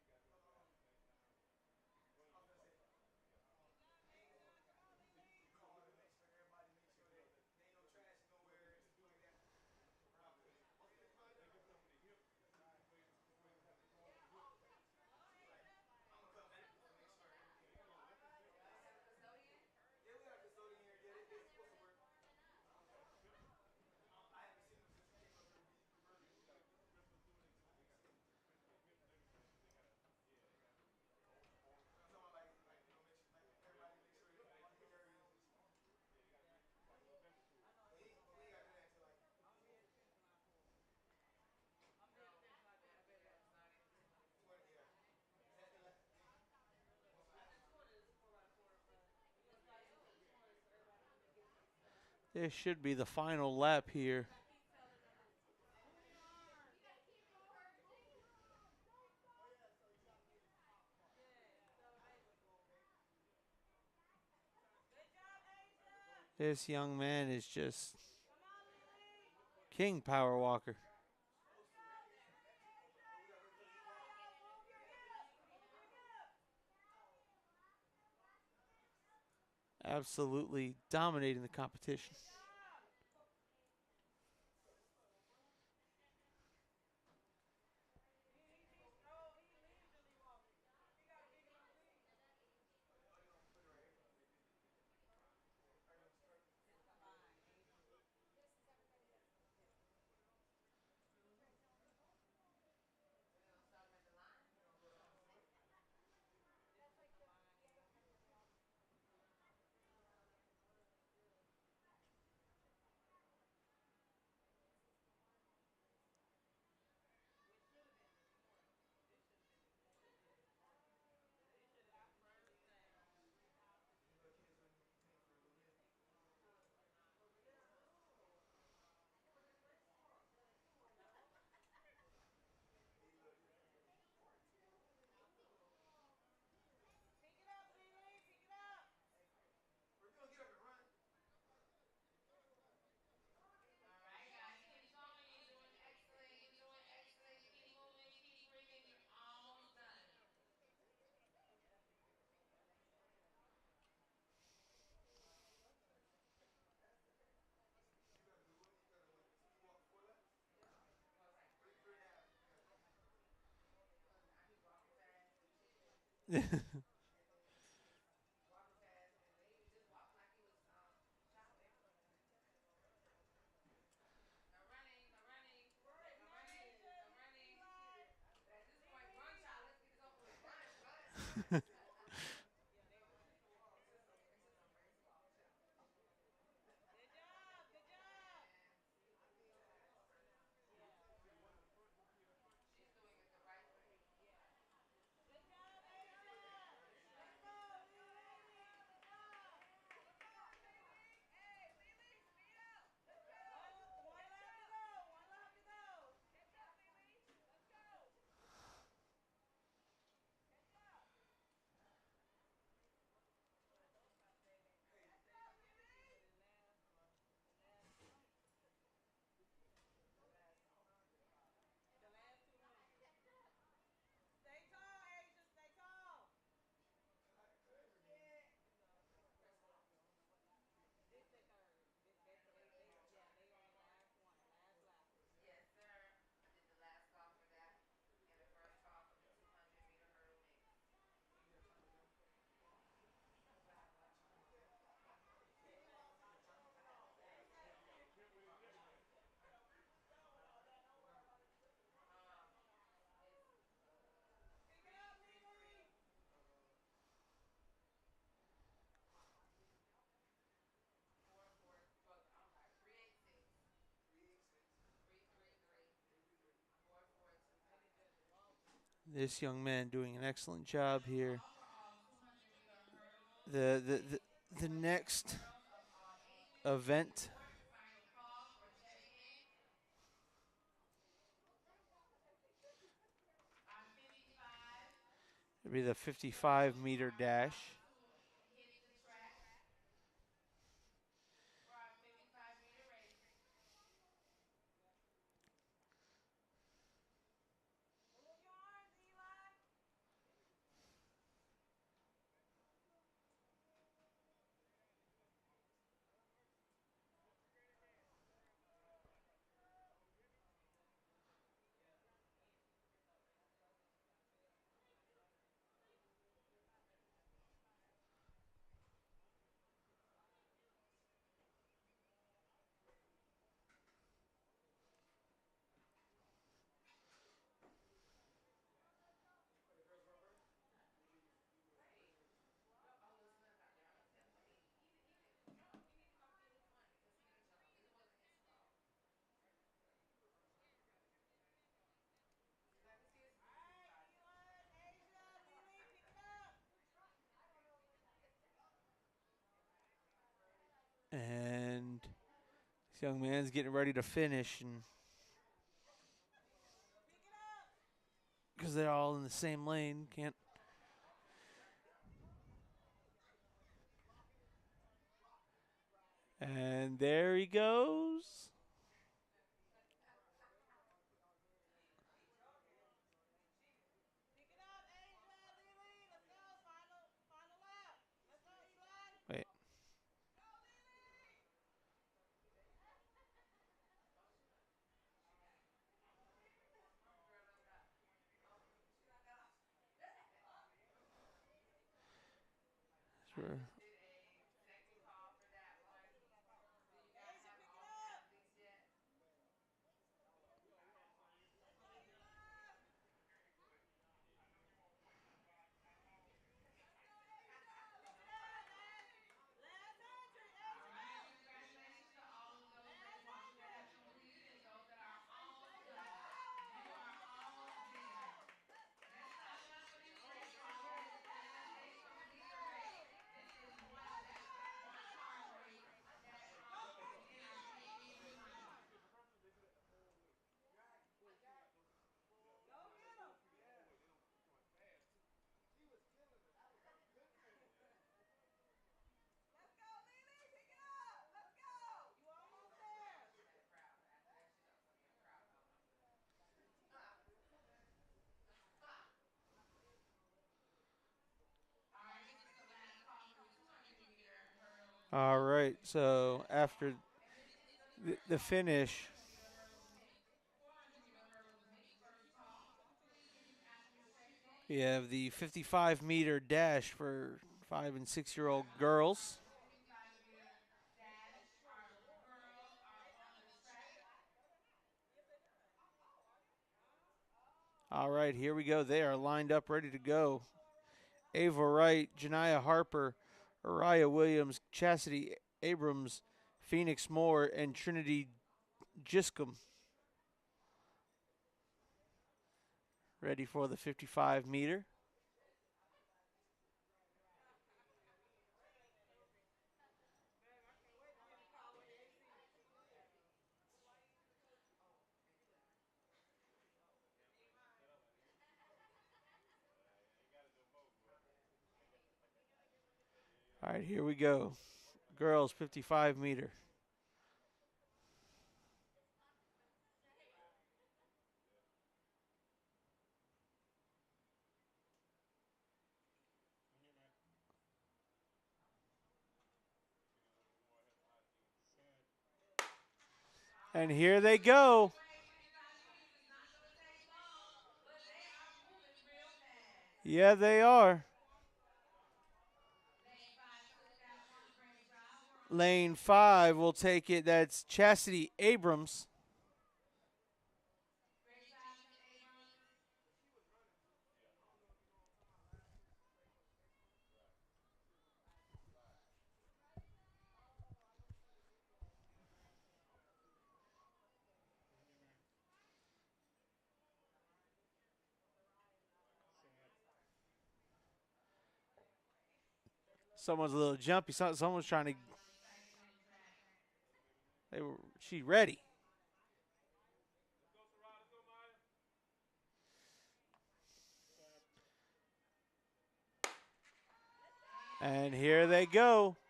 Never. Did you tell them that they never called it? We're sitting up here waiting. They called only 7 and 8. They never said mix. Y'all didn't have a custodian? No, I bet it was not in here. this should be the final lap here. This young man is just king power walker. Absolutely dominating the competition. We're gonna stop at the line. We're gonna go down the street. and then walking past, and they was just walking like he was shouting. No running, no running, no running, no running. At this point, run, child. Let's get this over with. Run, run, run. It's just a race walk, child. Good job. Good job. And I mean that. She's doing it the right way. Yeah. Good job, Asia. Let's go, Lily. Good job. Come on, Lily. Hey, Lily, speed up. Let's go. One Catch lap to up. go. One lap to go. Catch up, Lily. Let's go. Catch up. Let's go, Lily. The last 200. The last 200. Stay tall, Asia. Stay tall. This the third. They on the last one, last lap. Yes, sir. I did the last call for that and the first call for the 200-meter hurdle mix. Um, it's Pick it three, up, three, Lily. three. 4, 4. Well, I'm sorry. 386. 333. 442. This young man doing an excellent job Final here. call for all 200-meter hurdle The the mix the, the boys and next girls of all ages. event Report final call for check-in on 55. would be the Those 55 who meter are dash. about to hit the track for our 55-meter race. Move your arms, Eli. Wait. Oh, it was another guy. Y'all need to tell him. He didn't. No, he need to come get his money because he didn't show up. This wasn't his fault. Let me see his All right, supervisor. Eli and Asia. Lily, pick it up. And this young man's getting ready to finish, and Pick it up. because they're all in the same lane, can't. And there he goes. Pick it up, Asia. Lily, let's go. Final lap. Let's go, Eli. Wait, Go, Lily! Oh, she got it. Smart girl done got. Oh, she done got off. I sure. just did a second call for that one. Do you guys Asia, have pick it all the up. athletes yet? Let's go, Eli! Let's go, Asia! Pick it No up. problem. Last 100. All Asia, go. right, congratulations to all of those Last racewaks that have 100. completed and those that are almost done. You are almost there. Let's clap it up for these racewalkers. As they complete the race, this is one charge race that costs in our check-in money. Go get them. Let's go, Lily. Pick it up. Let's go. You almost there. She had a crowd. After that, she thought it was going to be a crowd moment. All right, this is the last call for the 200-meter hurdle All mix. right, so after And this is the first the call for the finish, 400-meter hurdles mix. 400-meter hurdles mix. First call. Please leave after your section We have the 55-meter dash for 5 and 6-year-old girls. 55-meter dash. Our girls are on the track. All right, here we go. They are lined up, ready to go. Ava Wright, Janiyah Harper, Araya Williams, Chastity Abrams, Phoenix Moore, and Trinity Giscombe. Ready for the 55-meter. All right, here we go. Girls 55-meter. And here they go. Race 55 meters is not going to take long, but they are moving real fast. Yeah, they are. Lane 5 took that one. Great job, girls. Lane 5 will take it. That's Chastity Abrams. Great job, Miss Abrams. Someone's a little jumpy. Someone's trying to. A little excitement on the track. She ready. And here they go. And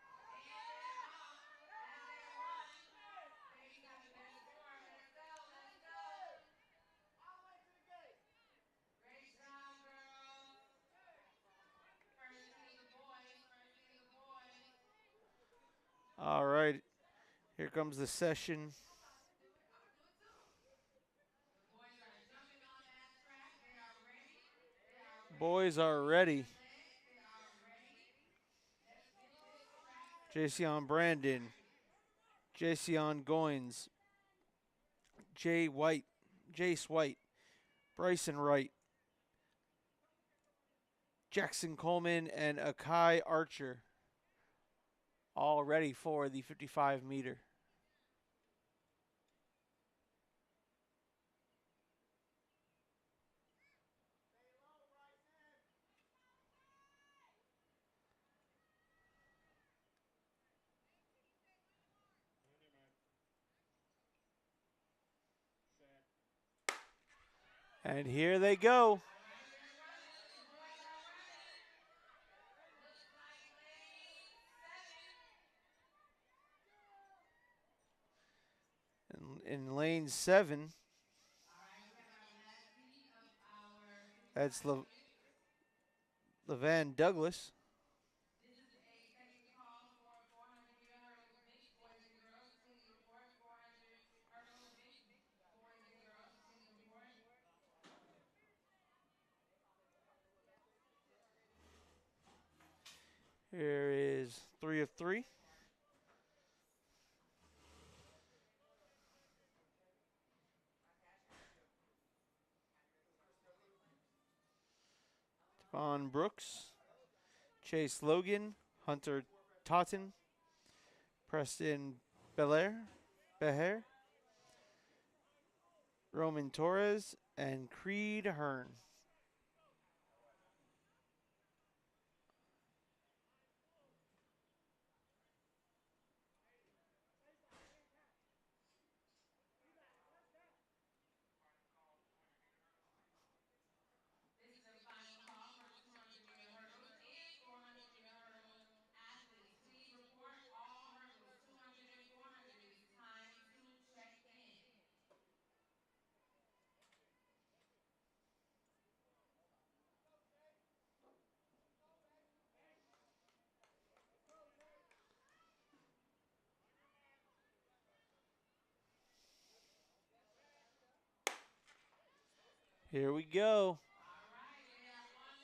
they're off as they run. Baby's got the best form. Let's go. Let's go. Great job, girls. First team, the boys. First team, the boys. All right. Here comes the session. I'm going to do it too. The boys are jumping on that track. They are ready. They are ready Boys to are use ready. their legs. They are ready. Let's get this track Jason Brandon, started. Jason Goins, Jay White, Jace White, Bryson Wright, Jackson Coleman, and Akai Archer. All ready for the 55-meter. And here they go. All right, they're running. The boys are running. Looks like lane 7. In lane 7, All right, we have our last heat of our that's 55 meters. Levan Douglas. This is a second call for 400-meter hurdles, mixed boys and girls. Attending report, 400 hurdles, mixed boys and girls. Attending report. Here is 3 of 3. Devon Brooks, Chase Logan, Hunter Totten, Preston Beher, Roman Torres, and Creed Hearn. This is a final call for 200-meter hurdles and 400-meter hurdles. Athletes, please report all hurdles, 200 and 400. It is time to check in. Here we go. All right, they are on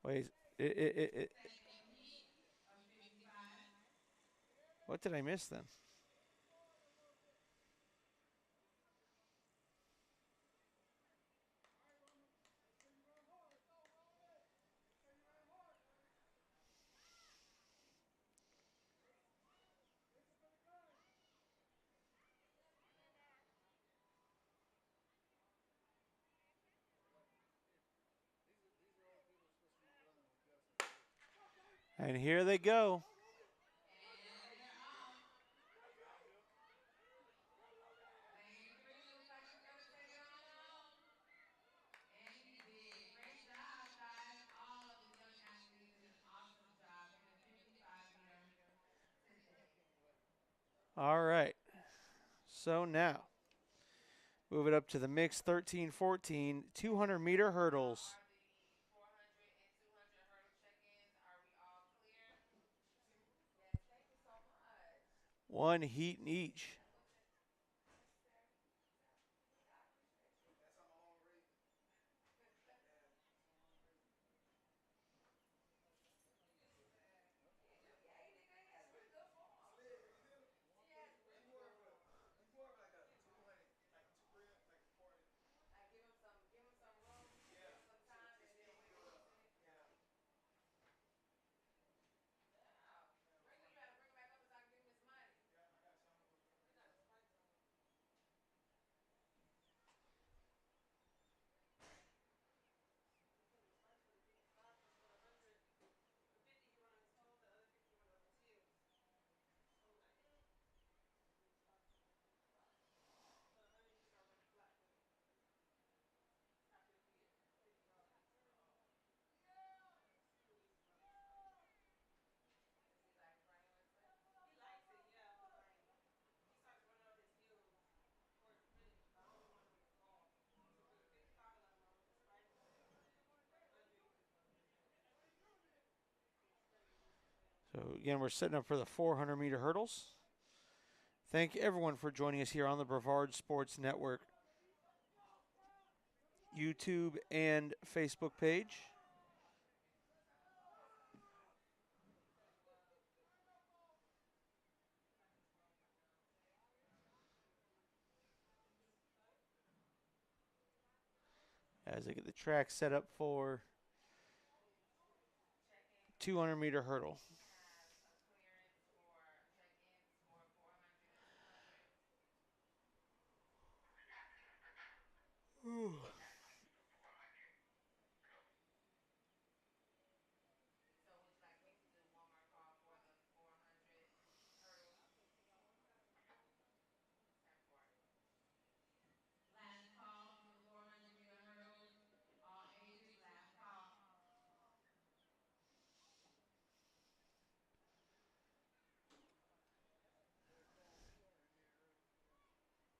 Wait, Second heat of 55. what did I miss then? And here they go. And they're off. Lane 3 looks like he's going to take it on home. And he did. Great job, guys. All of the young athletes did an awesome job in the 55 meter today. All right. So now, move it up to the mixed 13-14 200-meter How hurdles. are the 400 and 200 hurdle check-ins? Are we all clear? Yes, thank you so much. One heat in each. Thank you, sir. Sir, I appreciate you. That's on my own reason. Yeah, that's on my own reason. Yeah, he did good. He has really good form. Slick, you feel me? He has really good form. He's more of like a 200, like two real, like 400. Like give him some room, give Yeah, him some chill, time, and just then chill, when he build gets up. in it, Yeah. yeah. Bring him. You gotta bring him back up so I can give him his money. Yeah, I got you. I'm gonna go He got the spikes on. He put the spikes for the 55 because for the 100, the 50 he run on his toes, the other 50 he run on his heels. So he's like, so he put the spikes on for the 55. For the 100, he just started running flat footed after he did 50 yards. He uses rubber spikes. Does he like running with it? He likes it, yeah, but like he starts running on his heels towards the finish. I don't really want him to fall. So for the 55, I let him run with the spikes, and then for the 100, he just runs with his heels. So he's trying to get used to playing with So again, we're setting up for the 400-meter hurdles. Thank everyone for joining us here on the Brevard Sports Network YouTube and Facebook page. As I get the track set up for check-in. 200-meter hurdle. We have a clearance for check-ins for 400 and 200. So would you like me to do one more call for the 400 hurdles? 10-4. Last call for the 400-meter hurdles. All ages, last call. So his name is Francis Silvest Holding Success. And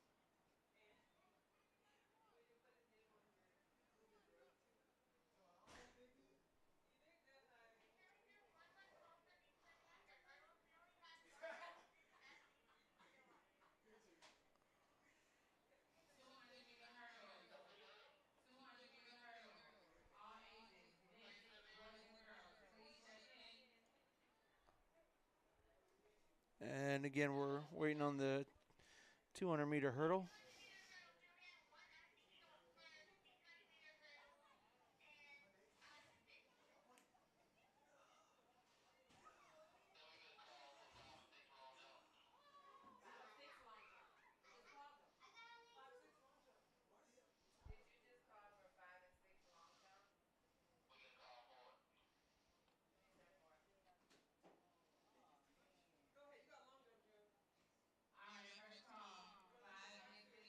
we didn't put his name on here. We just did it too. So how much they did? You did good, honey. 200-meter hurdles. 200-meter hurdles. All ages, mixed, boys and girls. Please check in. And again, we're waiting on the 200-meter hurdle. Five, six long jump. You just called them. 5'6" long jump. Why the hell? Did you just call for 5 and 6 long jump? 10-4. Go ahead. You got long jump, Drew. All right, first call. You want to let 5 me and start? 6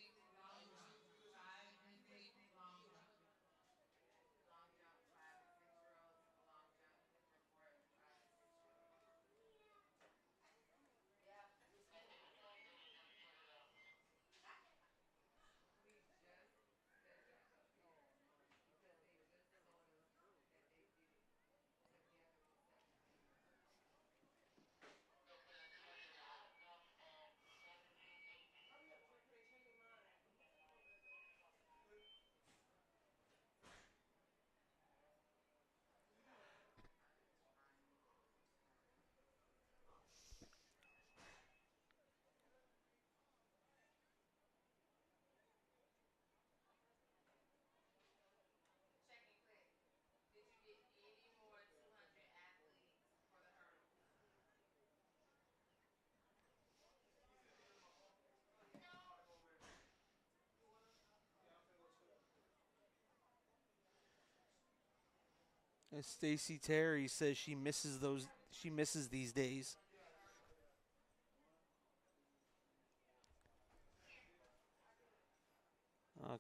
Stacy Terry says she misses those. She misses these days.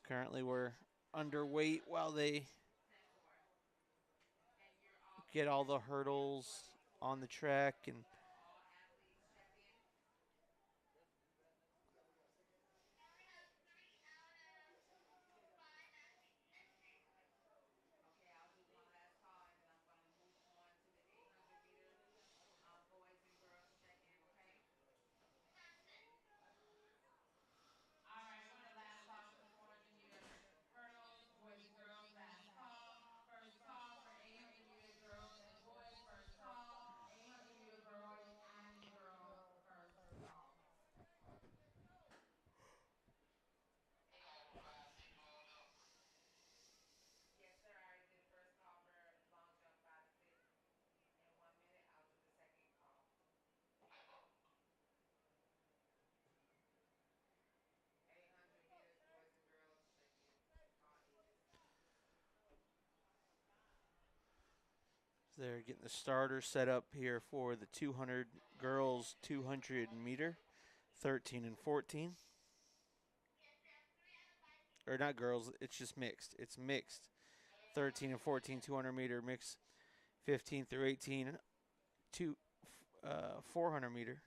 Currently, we're underweight while they 10-4. And you're all get all the clear. Everyone hurdles is on the clear. track and All athletes check in. Okay, I'll do one last call and then I'm going to move on to the 800 meters. Boys and girls check in, okay? All right, we're going to last call for the 400 meter hurdles. Boys and girls, last call. First call for 800 meters, girls and boys. First call. 800 meter boys and girls. First call. Yes, sir. I already did the first call for long jump 5 to 6. In 1 minute, I'll do the second call. 800 meters, boys and girls, check in. All ages. they're getting the starter set up here for the 200 girls 200 meter, 13 and 14. Or not girls, it's just mixed. It's mixed. 13 and 14 200 meter mix, 15 through 18 400 meter.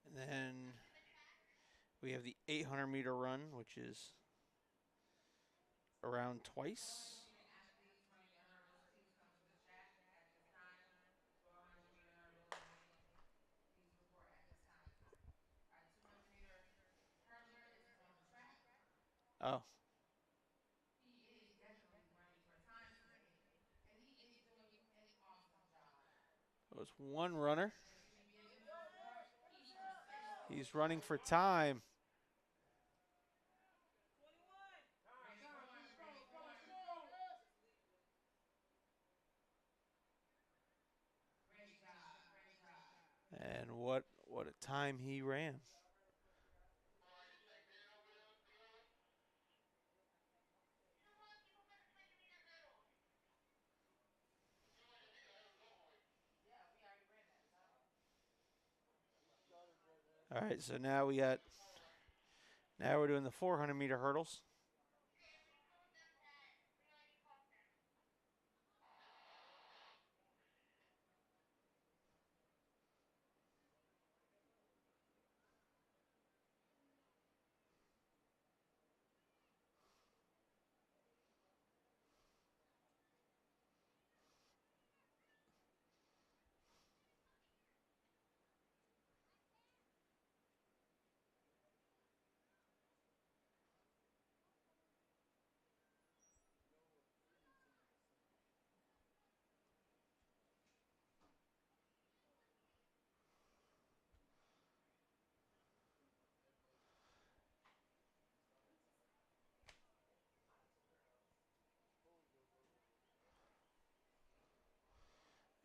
And then we have the 800 meter run, which is around 400 twice. meter athletes running the hurdles, please come to the track at this time. 400 meter hurdles running, please report at this time. Our 200 meter hurdler is on the track. Oh, He is definitely running for time today, and he is doing an awesome job. it was one runner. As you can give him some support, he's persistent. He's running for time. 21. Ready for, ready for, great job, great job. And what a time he ran. Yeah, we already ran that. It's over. All right, so now we're doing the 400 meter hurdles.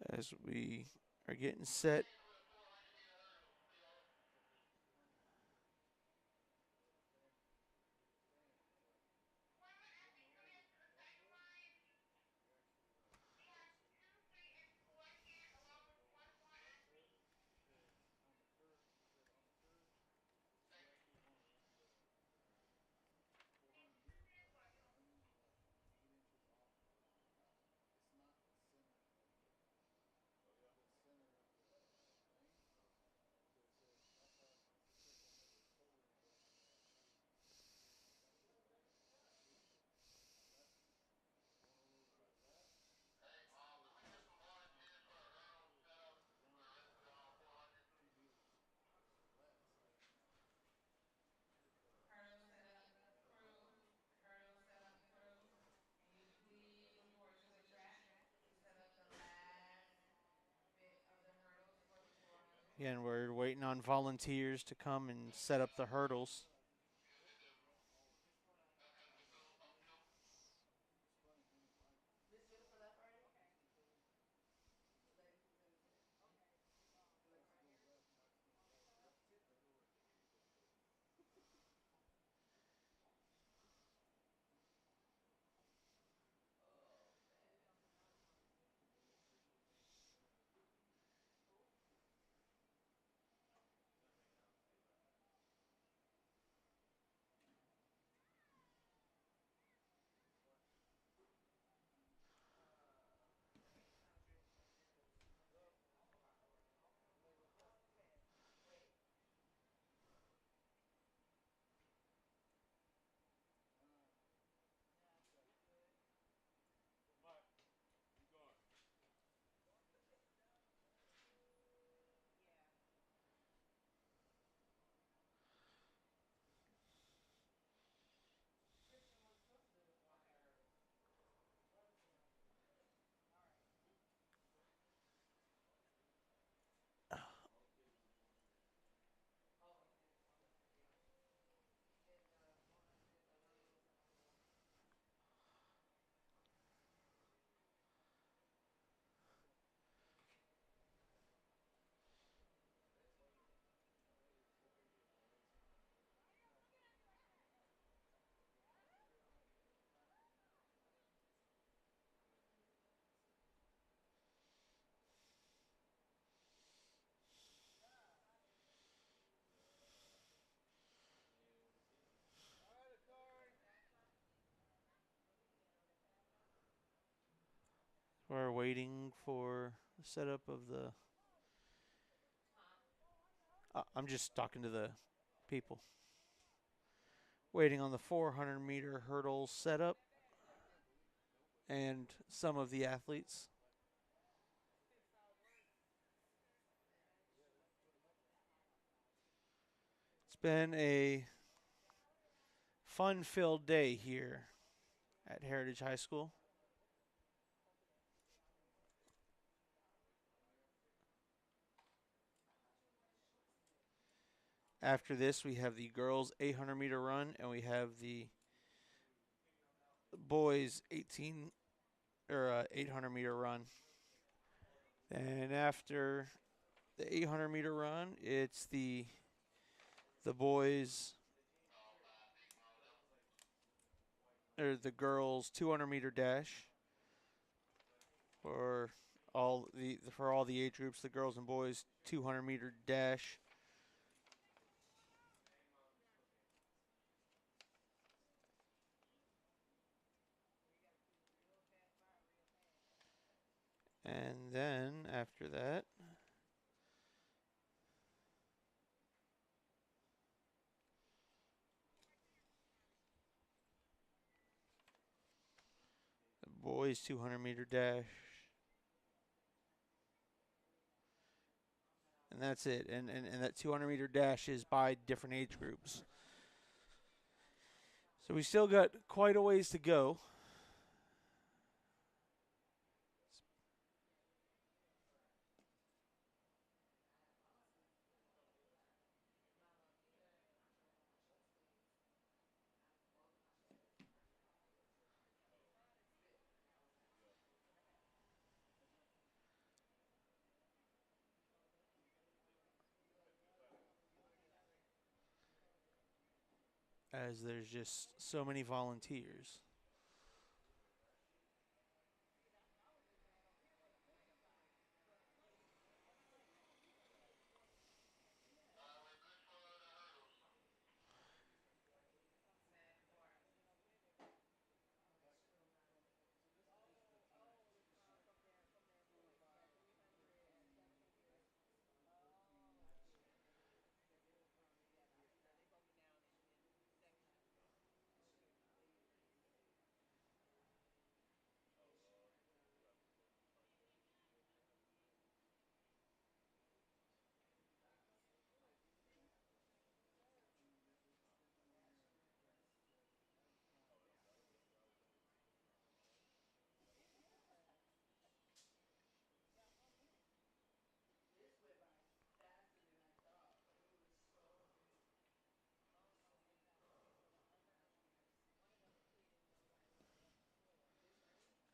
As we are getting set. Hurdle setup crew, hurdle setup crew. Can you please report to the track to set up the last bit of the hurdles for the 400? Again, we're waiting on volunteers to come and set up the hurdles. This good for left already? Okay. The lady who's in the tent? Okay. The lady right here? Left too? We're waiting for the setup of the. I'm just talking to the people. Waiting on the 400-meter hurdle setup and some of the athletes. It's been a fun-filled day here at Heritage High School. After this, we have the girls 800-meter run, and we have the boys 800-meter run. And after the 800-meter run, it's the boys or the girls 200-meter dash for all the age groups, the girls and boys 200-meter dash. And then after that, the boys 200-meter dash. And that's it. And that 200-meter dash is by different age groups. So we still got quite a ways to go. As there's just so many volunteers.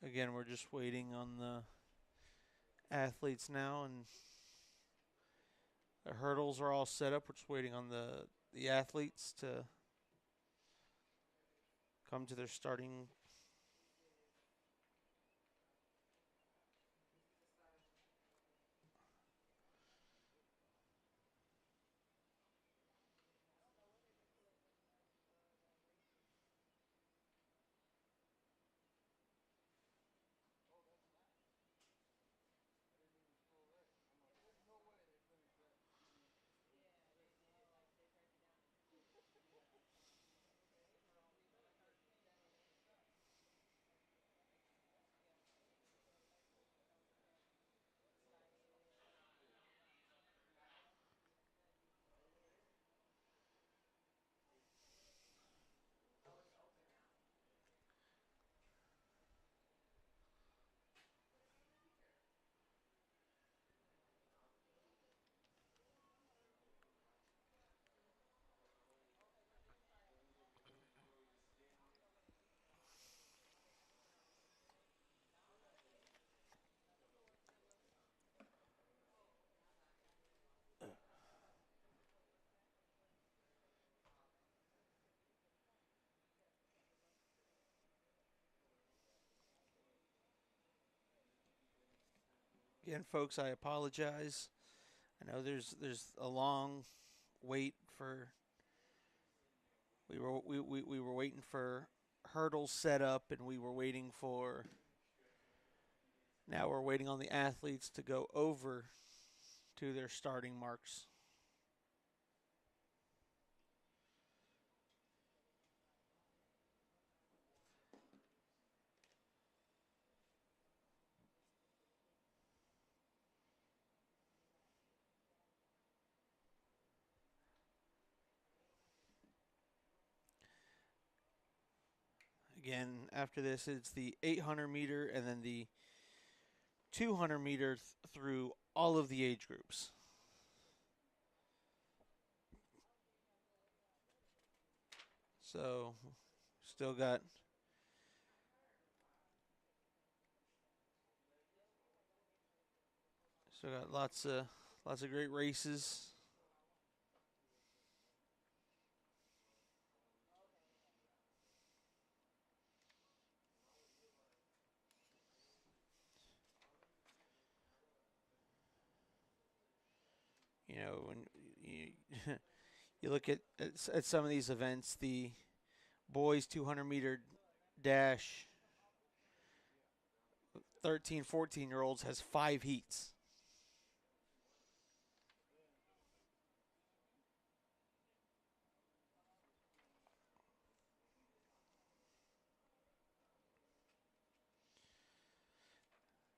Again, we're just waiting on the athletes now, and the hurdles are all set up. We're just waiting on the athletes to come to their starting. Again, folks, I apologize. I know there's a long wait for. We were waiting for hurdles set up, and we were waiting for Now we're waiting on the athletes to go over to their starting marks. Again, after this, it's the 800 meter and then the 200 meter through all of the age groups. So, still got lots of great races. You know, when you, you look at some of these events, the boys 200 meter dash, 13, 14 year olds has 5 heats.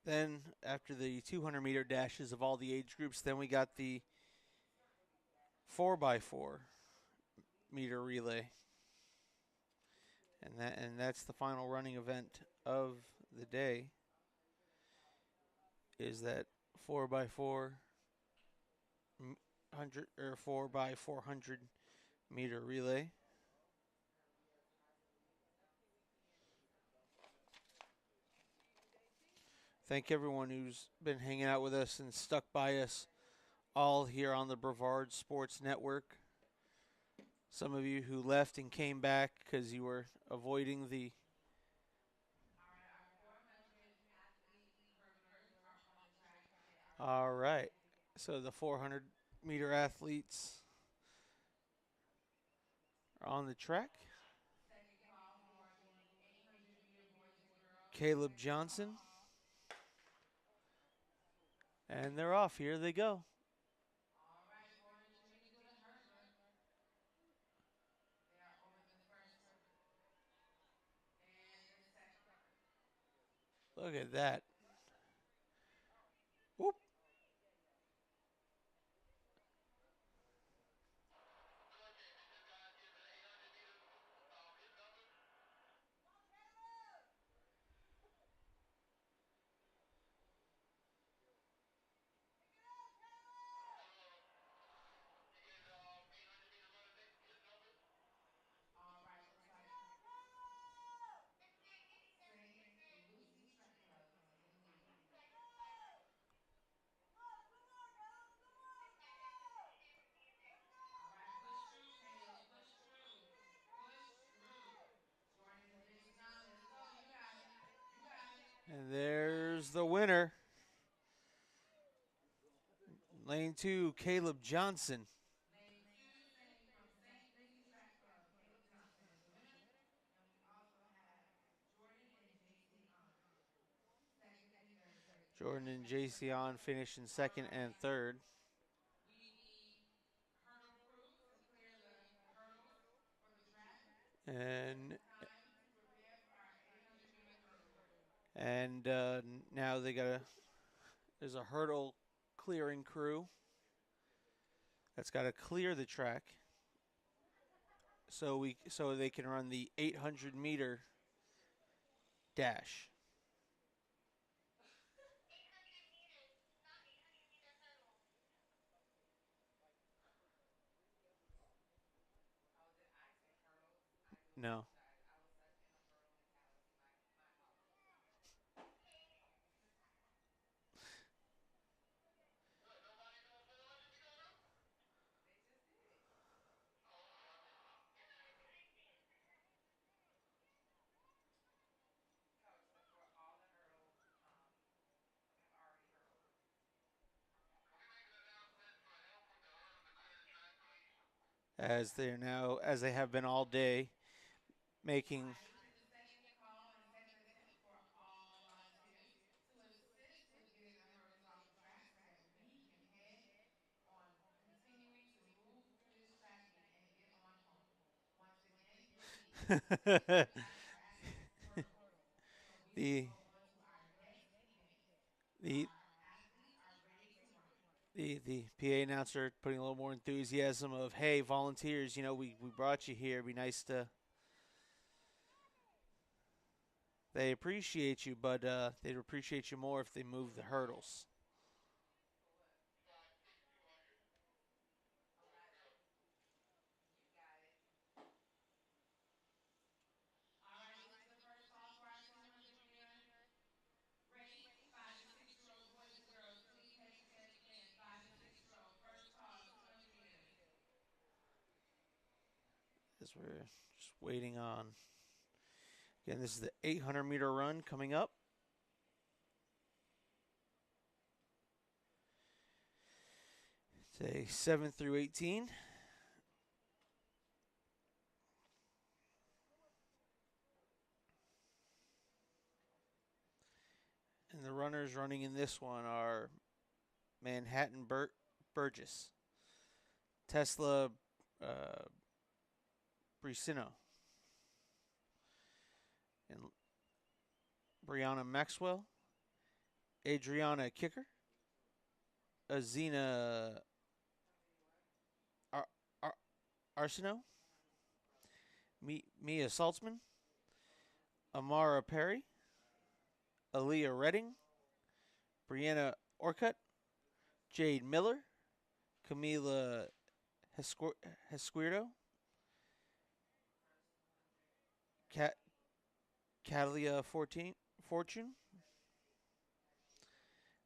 Then, after the 200 meter dashes of all the age groups, then we got the 4x4 meter relay. And that's the final running event of the day. Is that 4x4 hundred or 4x400 meter relay. Thank everyone who's been hanging out with us and stuck by us all here on the Brevard Sports Network. Some of you who left and came back because you were avoiding the. All right, our 400 athlete hurdlers are on the track. They are All ready. right. So the 400 meter athletes are on the track. Second call for the 800-meter boys and girls. Caleb Second Johnson. call. And they're off. Here they go. All right, 400 meters with a hurdler. They are over the first and the second mark. Look at that. Whoop. All right, looks like St. Lucie Track Club is in the lead. All right, push through, Caleb. Push through. Push through. Jordan and Jason, let's go. You got it. You got it. And there's the winner. Lane 2, Caleb Johnson. Lane 2 from St. Lucie Track Club. Caleb Johnson is the winner. And we also have Jordan and JC on second and third Jordan and place. JC on finishing All second right. and third. We need hurdle crew to clear the hurdles for the track. It And is time to prepare for our 800-meter hurdlers. and now there's a hurdle clearing crew that's got to clear the track so they can run the 800-meter dash. Oh, did I say hurdles? I do No. apologize. I was such in a hurdle mentality. My apologies. They just did. Coach, all the hurdles have already hurdled. As they have been all day, All making. right, this is the second call and second attempt for all volunteers to assist Everybody is asking for hurdles. So we will the go on to our next event. the Our athletes are ready to run. the PA announcer putting a little more enthusiasm of, hey, volunteers, we brought you here. It'd be nice to. They appreciate you, but they'd appreciate you more if they moved the hurdles. For what? Okay. You got it. All right, this is the first call for our 200 meter race. 5 and 6-year-olds, boys and girls, please head to dead end. 5 and 6-year-old, first call, 200 meters. As we're just waiting on. Again, this is the 800-meter run coming up. It's a 7 through 18. And the runners running in this one are Manhattan Burgess, Tesla uh, Brisino, and Brianna Maxwell, Adriana Kicker, Azina Ar- Ar- Arsenault, Mia Saltzman, Amara Perry, Aaliyah Redding, Brianna Orcutt, Jade Miller, Camila Hesquirdo, Cat Catalia Fortune,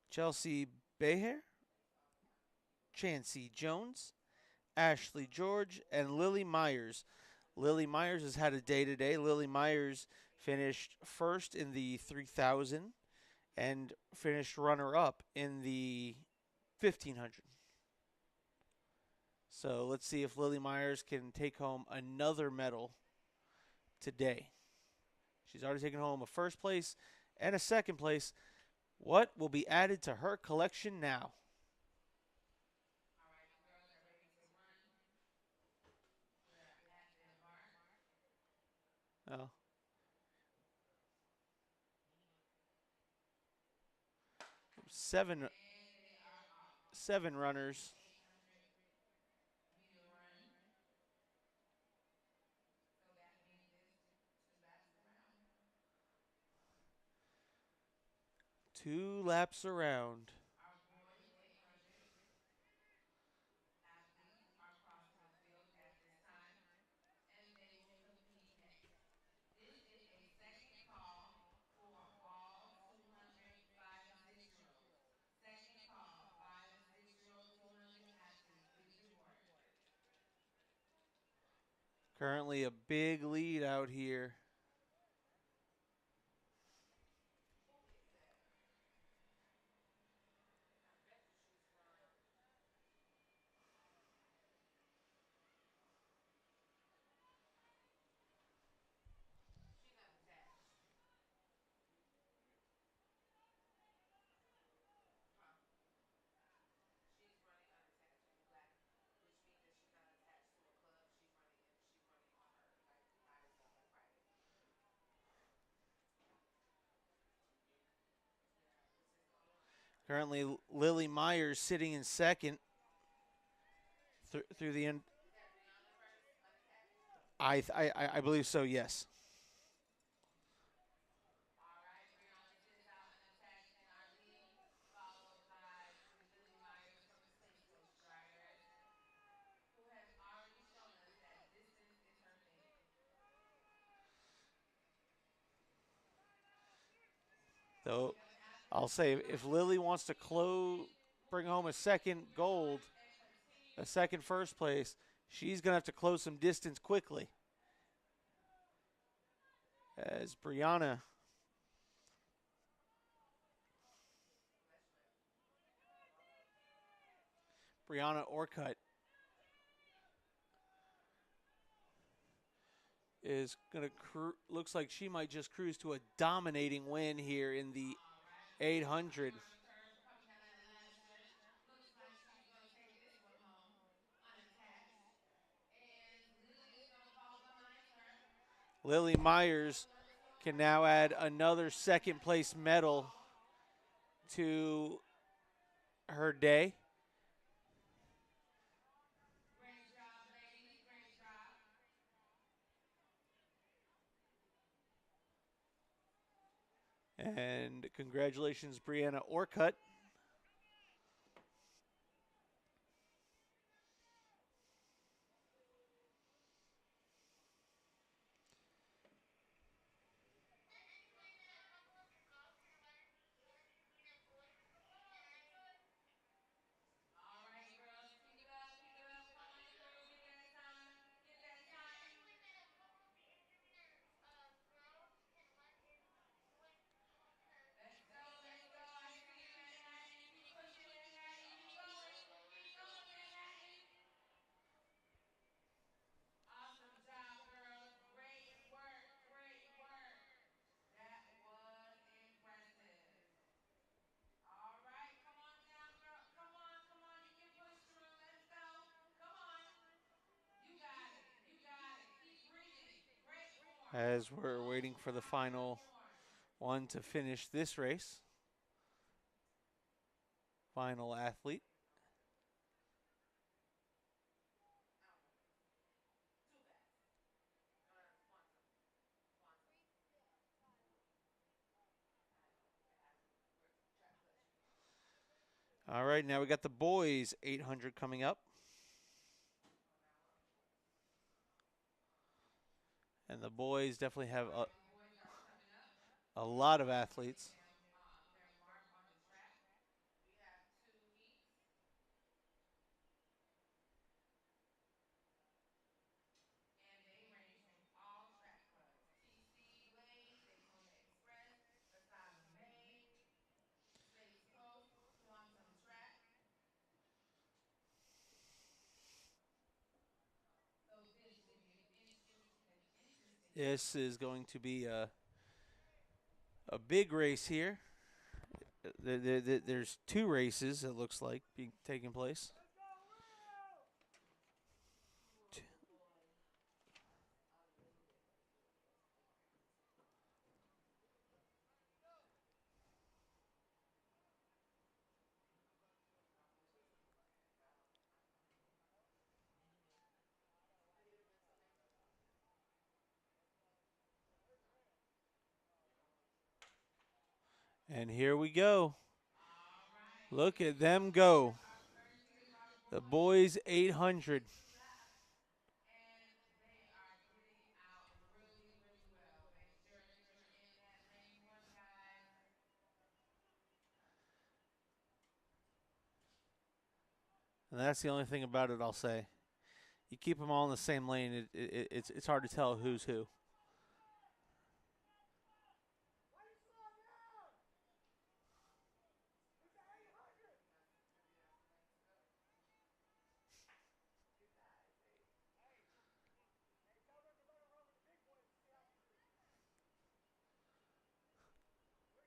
Chelsea Beher, Chancey Jones, Ashley George, and Lily Myers. Lily Myers has had a day today. Lily Myers finished first in the 3,000 and finished runner up in the 1,500. So let's see if Lily Myers can take home another medal today. She's already taken home a first place and a second place. What will be added to her collection now? All right, the girls are ready to run. We are at the mark. Oh, seven And they are off. seven This is the runners. 800-meter run. So that means it's 2 laps around. 2 laps around. Our boys 800 athletes are crossing the field at this time, and they will compete next. This is a second call for all 200 5 and 6-year-olds. Second call, 5 and 6-year-old 200 athletes, please report. Currently a big lead out here. Who is that? I bet you she's from. She's unattached. Huh? She's running unattached in black, which means that she's not attached to a club. She's running on her like by herself, like private. Yeah, this is the only one I know. Currently Lily Myers sitting in second through the end. Is that Brianna first, unattached? I believe so. Yes. All right, Brianna sits out unattached in our lead, followed by Lily Myers from the Space Coast Striders, who has already shown us that distance is her thing. Though We have an I'll athlete say if running Lily wants to in the lead. bring home a She needs to second go on gold, and a continue to second lead. first place, she's gonna have to close some distance quickly. As Bless you. Brianna Orcutt is gonna looks like she might just cruise to a dominating win here in the All right, Brianna coming 800. around the curve, coming down that last stretch. Looks like she's going to take this one home unattached. And Lily is going to follow behind her. Lily Myers Let's go, can let's now add go. another second Let's place go, let's medal go. to her day. Great job, ladies. Great job. And congratulations, Brianna Orcutt. All right, girls, keep it up, keep it up. Come on through. Get that time. Get that time. Let's go, let's go. I see you, Manhattan. Keep pushing, Manhattan. Keep going. Keep going, Manhattan. Awesome job, girls. Great work, great work. That was impressive. All right, come on now, girl. Come on. You can push through. Let's go. Come on. You got it. You got it. Keep breathing. Great form. As we're waiting for the Awesome final form. one to finish this race. Final athlete. Too fast. No, that's quantum. Quantum. Where's track clutch? All right, now we got the boys 800 coming up. And the boys definitely have All right, the boys are coming up. a lot of They're getting athletes. their mark on the track. We have two heats, and they range from all track clubs: TC Blaze, Daytona Express, Asylum May, States Coast, Quantum Track. So this will be an interesting This race. is going to be a big race here. There's two races, it looks like, being taking place. And here we go. All right, Look here at we go. them go. Here's our The boys. boys 800. 2 laps, and they are getting out really, really well. Make sure that you're in that lane one, guys. And that's the only thing about it I'll say. You keep them all in the same lane, it's hard to tell who's who. Maybe that's the lane to go.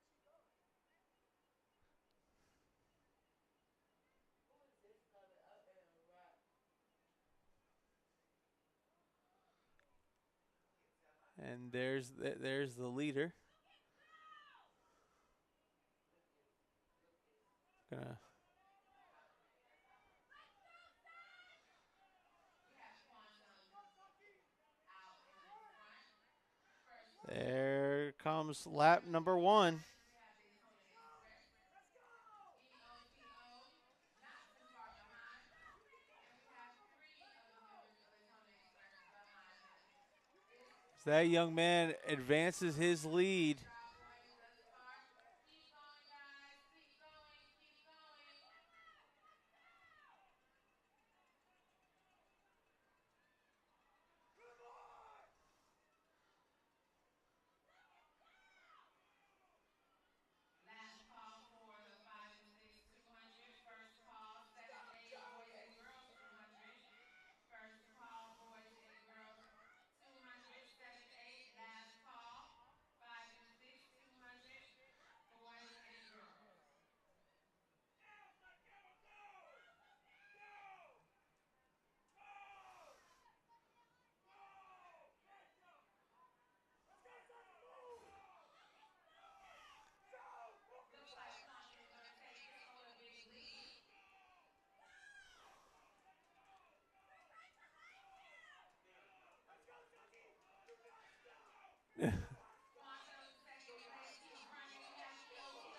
You guys, hey. Who is this coming up in a rock? You can tell by the And there's the leader. Lucas. Lucas. Gonna Asylum May. Asylum May. We have Quantum out in front. First place. There comes lap number one. We have Daytona Express. EOTO, not too far behind. And we have three of the members of Daytona Express behind them. It's That young man advances his lead. great job, boys, thus far. Keep going, guys. Keep going. Keep going. Last call for the 5 and 6 200. First call 7-8 boys and girls 200. First call boys and girls 200. 7-8. Last call 5 and 6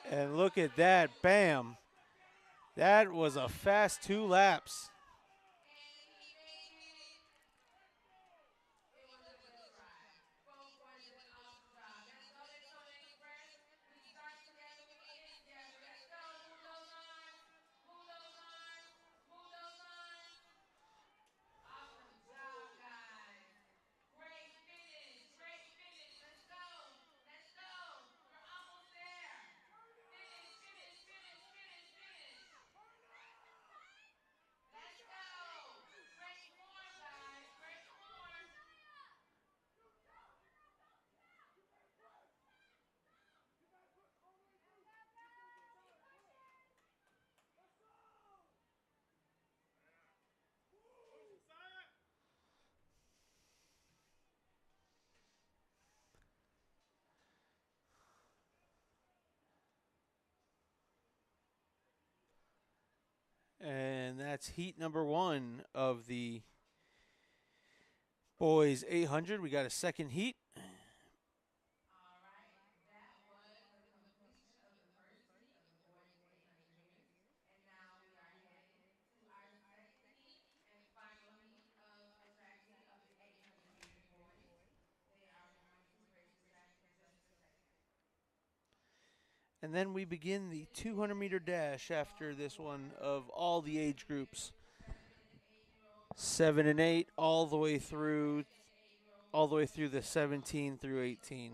And look at that. Bam. That was a fast 2 laps. And he made it. It was a good try. Both boys did an awesome job. Let's go, Daytona Express. We start together, we end together. Let's go. Move those arms. Move those arms. Move those arms. Awesome job, guys. Great finish. Great finish. Let's go. Let's go. We're almost there. Finish, finish, finish, finish, finish. Let's go. Great form, guys. Great form. And that's heat number 1 of the boys 800. We got a second heat. All right, that was the completion of the first heat of the boys 800 meters. And now we are heading to our second heat and final heat of the track meet of the 800 meters boys. They are going to race the track in just a second. And then we begin the 200-meter dash after this one of all the age groups. 7 and 8-year-olds, 7 and 8 all the way through 7 and 8-year-olds, the 17 through 18.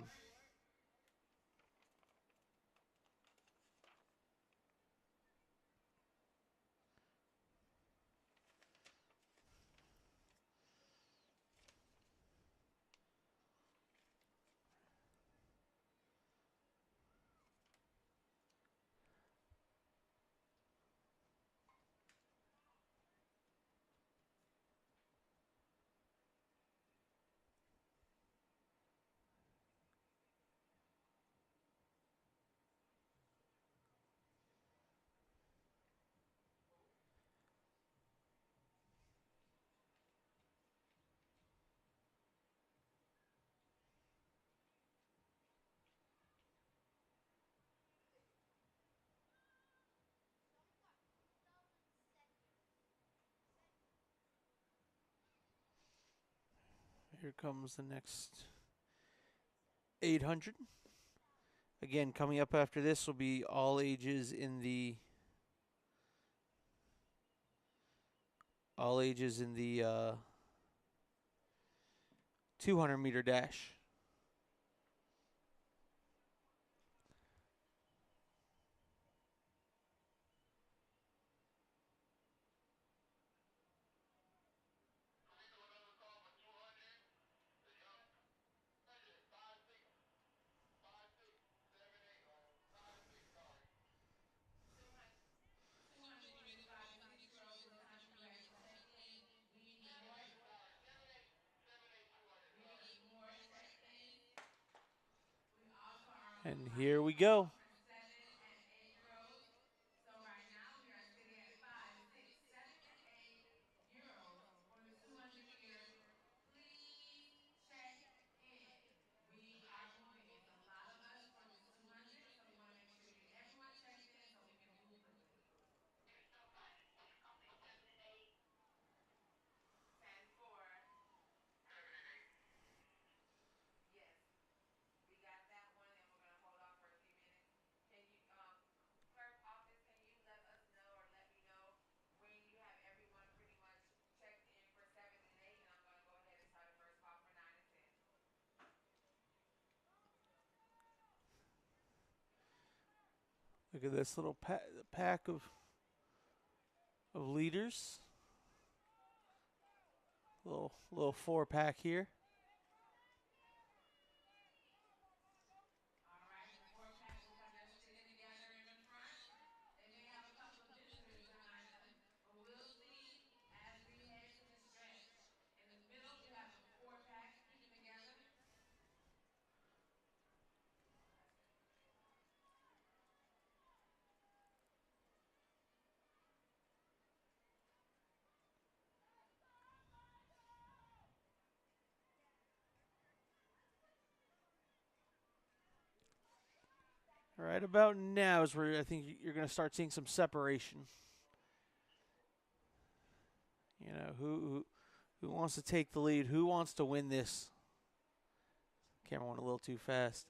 Here comes the next 800. Again, coming up after this will be all ages in the 200-meter dash. meters, 5 to 6-year-olds. It's time for you guys to check in. We need more. We need more check-ins. We also are on the And final here we call go. for 7 and 8-year-olds. So right now we are sitting at 5, 6, 7, and 8-year-olds for the 200 meters. Please check in. We are moving. It's a lot of us for this 200, so we want to make sure we get everyone checked in so we can move quickly. 10-4. Yes, we got that one, and we're gonna hold off for a few minutes. Can you, clerk office, can you let us know or let me know when you have everyone pretty much checked in for 7 and 8, and I'm gonna go ahead and start a first call for 9 and 10. Look at this little pack of leaders. Little 4-pack here. All right, the 4-pack looks like they're sticking together in the front. They may have a couple of visitors behind them, but we'll see as we head to the stretch. In the middle, you have the 4-pack keeping together. Right about now is where I think you're going to start seeing some separation. You know, who wants to take the lead? Who wants to win this? Camera went a little too fast.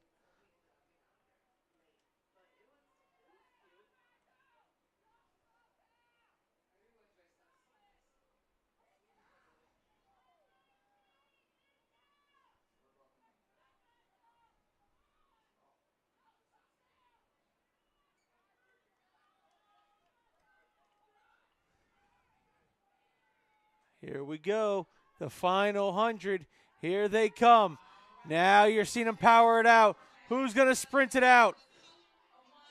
Here we go. The final 100. Here they come. Now you're seeing them power it out. Who's going to sprint it out? A 1,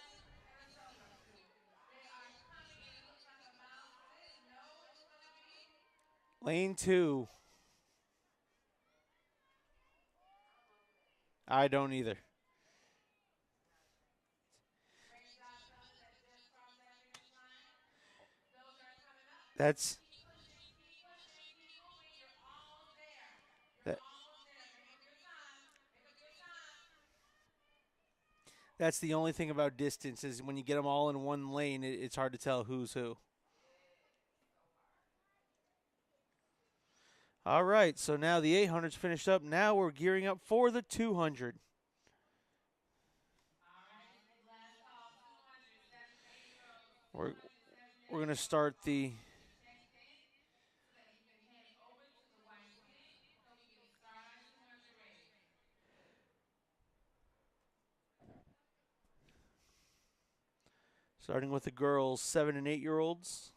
and a solo 2. They are coming in. It looks like a mouse sit. No, it's going to be Lane 2. I don't either. great job, fellas, that just crossed that finish line. Those that are coming up, That's keep pushing, keep pushing, keep moving. You're almost there. You're that almost there. Make up your time. Make up your time. that's the only thing about distance is when you get them all in one lane, it's hard to tell who's who. All right, so now the 800's finished up. Now we're gearing up for the 200. All right, last call, 200, 7 to 8-year-olds, We're 200, 7 to we're gonna 8-year-olds. start All the need to be checked in so that you can head over to the white tent so we can start our 200 race. starting with the girls, 7 and 8-year-olds.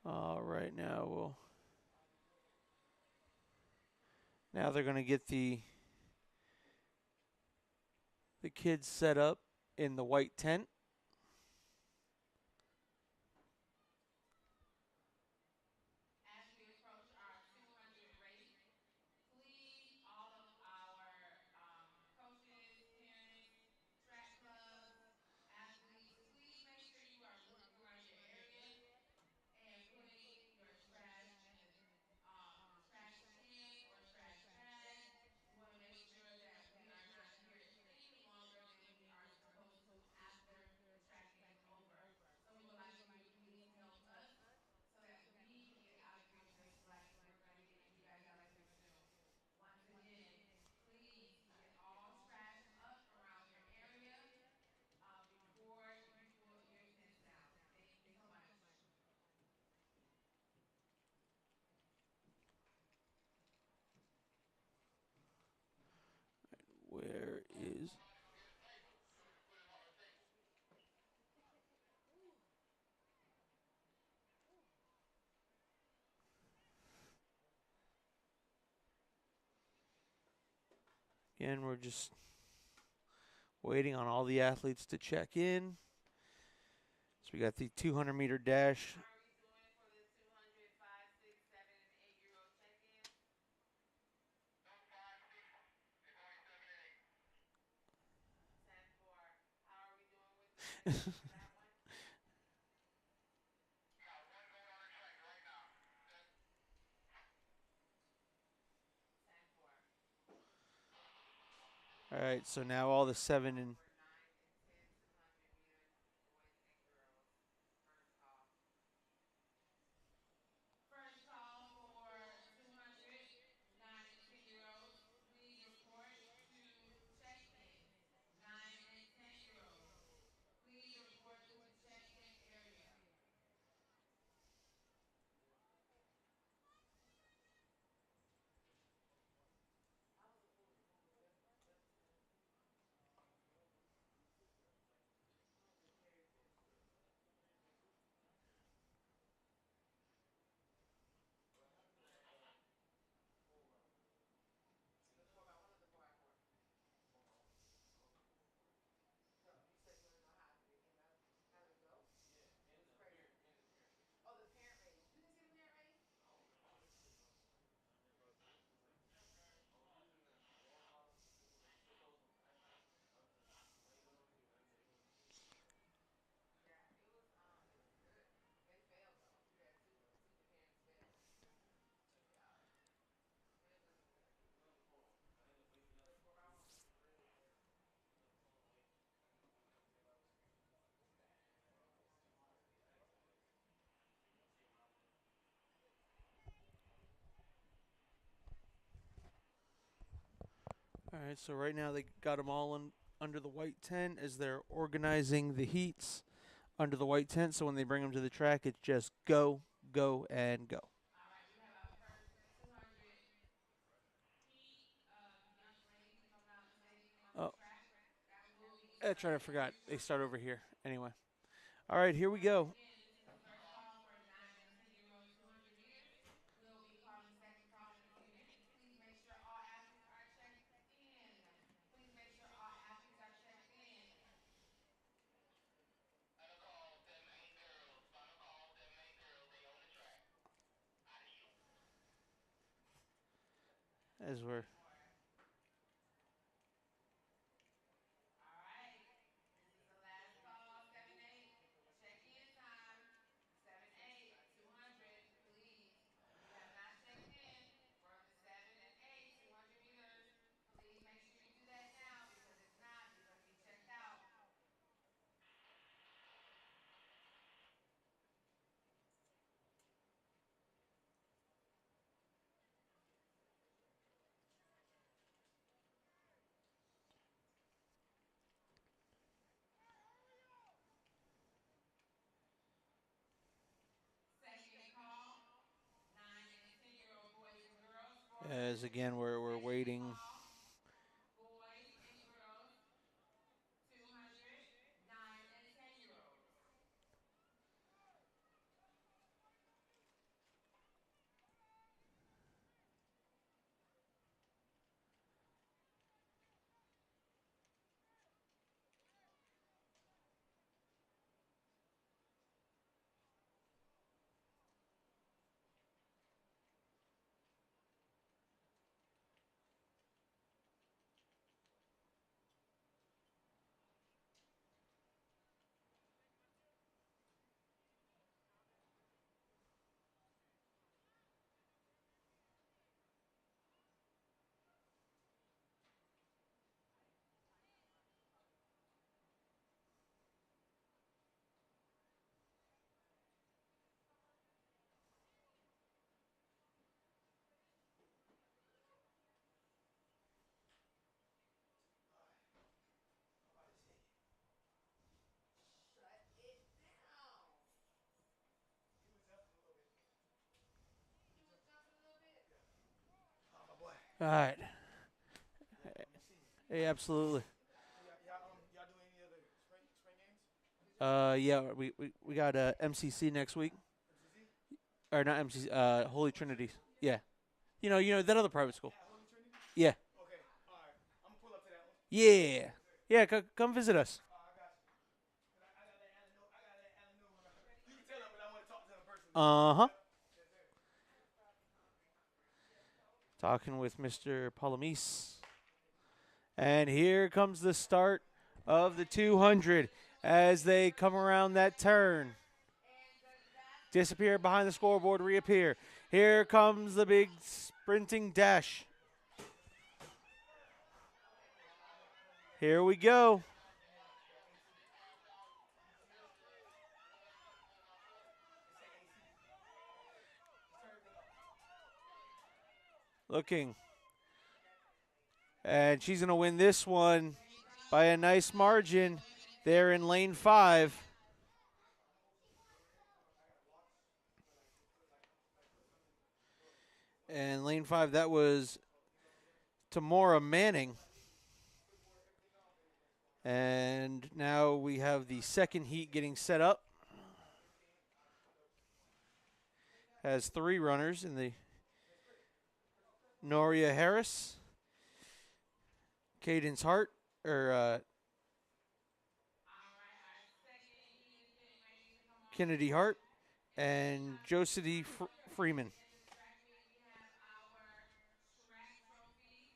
All right, now they're gonna get the kids set up in the white tent. As we approach our 200 race, please, all of our coaches, parents, track clubs, athletes, please make sure you are looking around your area and putting your trash in the trash can or trash bag. We want to make sure that we are not here any longer than we are supposed to after the tracking is over. So we would like for you to please help us so that we can get out of here just like we're going to get you guys out of here soon. Once again, please get all trash up around your area before you put your tents down. Thank you so much. Where is Again, we're just waiting on all the athletes to check in. So we got the 200-meter dash. How are we doing for the 200, 5, 6, 7, and 8-year-old check-in? 10-4. How are we doing with the check-in for that one? 10-4. All right, so now all the 7 and For 9 and 10 200 meters, boys and girls. First call. First call for 200, 9 and 10-year-olds. Please report to check-in. 9 and 10-year-olds. Please report to the check-in area. All right, so right now they got them all under the white tent as they're organizing the heats under the white tent. So when they bring them to the track, it's just go, go, and go. All right, we have our first 200 heat. Young lady, can you come down and say anything about the Oh, track? That will be that's right. I starting forgot. very They start shortly. over here. Anyway. All right, here we Once go. again, this is the first call for 9 and 10-year-olds 200 meters. We'll be calling the second call in a few minutes. Please make sure all athletes are checked in. Please make sure all athletes are checked in. As we're All right. This is the last call, 7-8. Check-in time. 7-8, 200, please. If you have not checked in for the 7 and 8, 200 meters, please make sure you do that now because if not, you're going to be checked out. Second call, 9 and 10-year-old boys and girls. as again we're Second waiting. call, boys and girls, 200, 9 and 10-year-olds. Shut it down. He was jumping a little bit. Oh, my boy. All right. Good seeing you. Hey, absolutely. Y'all doing any other spring games? Yeah, we got MCC next week, MCC? or not MCC, Holy Trinity. Yeah, you know that other private school. At Holy Trinity? Yeah, Okay, all right. I'm gonna pull up to that one. yeah, Yes, sir. yeah. Come visit us. I got you. 'Cause I gotta let Alan know. I gotta let Alan know. You can tell him, but I want to talk to him personally. Uh huh. Yep. Yes, sir. Talking with Mr. Palamis. And here comes the start of the 200 as they come around that turn. And the last Disappear behind the scoreboard, reappear. Here comes the big sprinting dash. Here we go. It say AC. Just turn everything off. Looking. And she's going to win this one by a nice margin there in lane 5. And lane 5, that was Tamora Manning. And now we have the second heat getting set up. Has 3 runners in the Noria Harris, Cadence Hart, or All right, our second heat is getting ready to come on. Kennedy Hart, And then we and have Josie Freeman. in the track meet, we have our track trophy.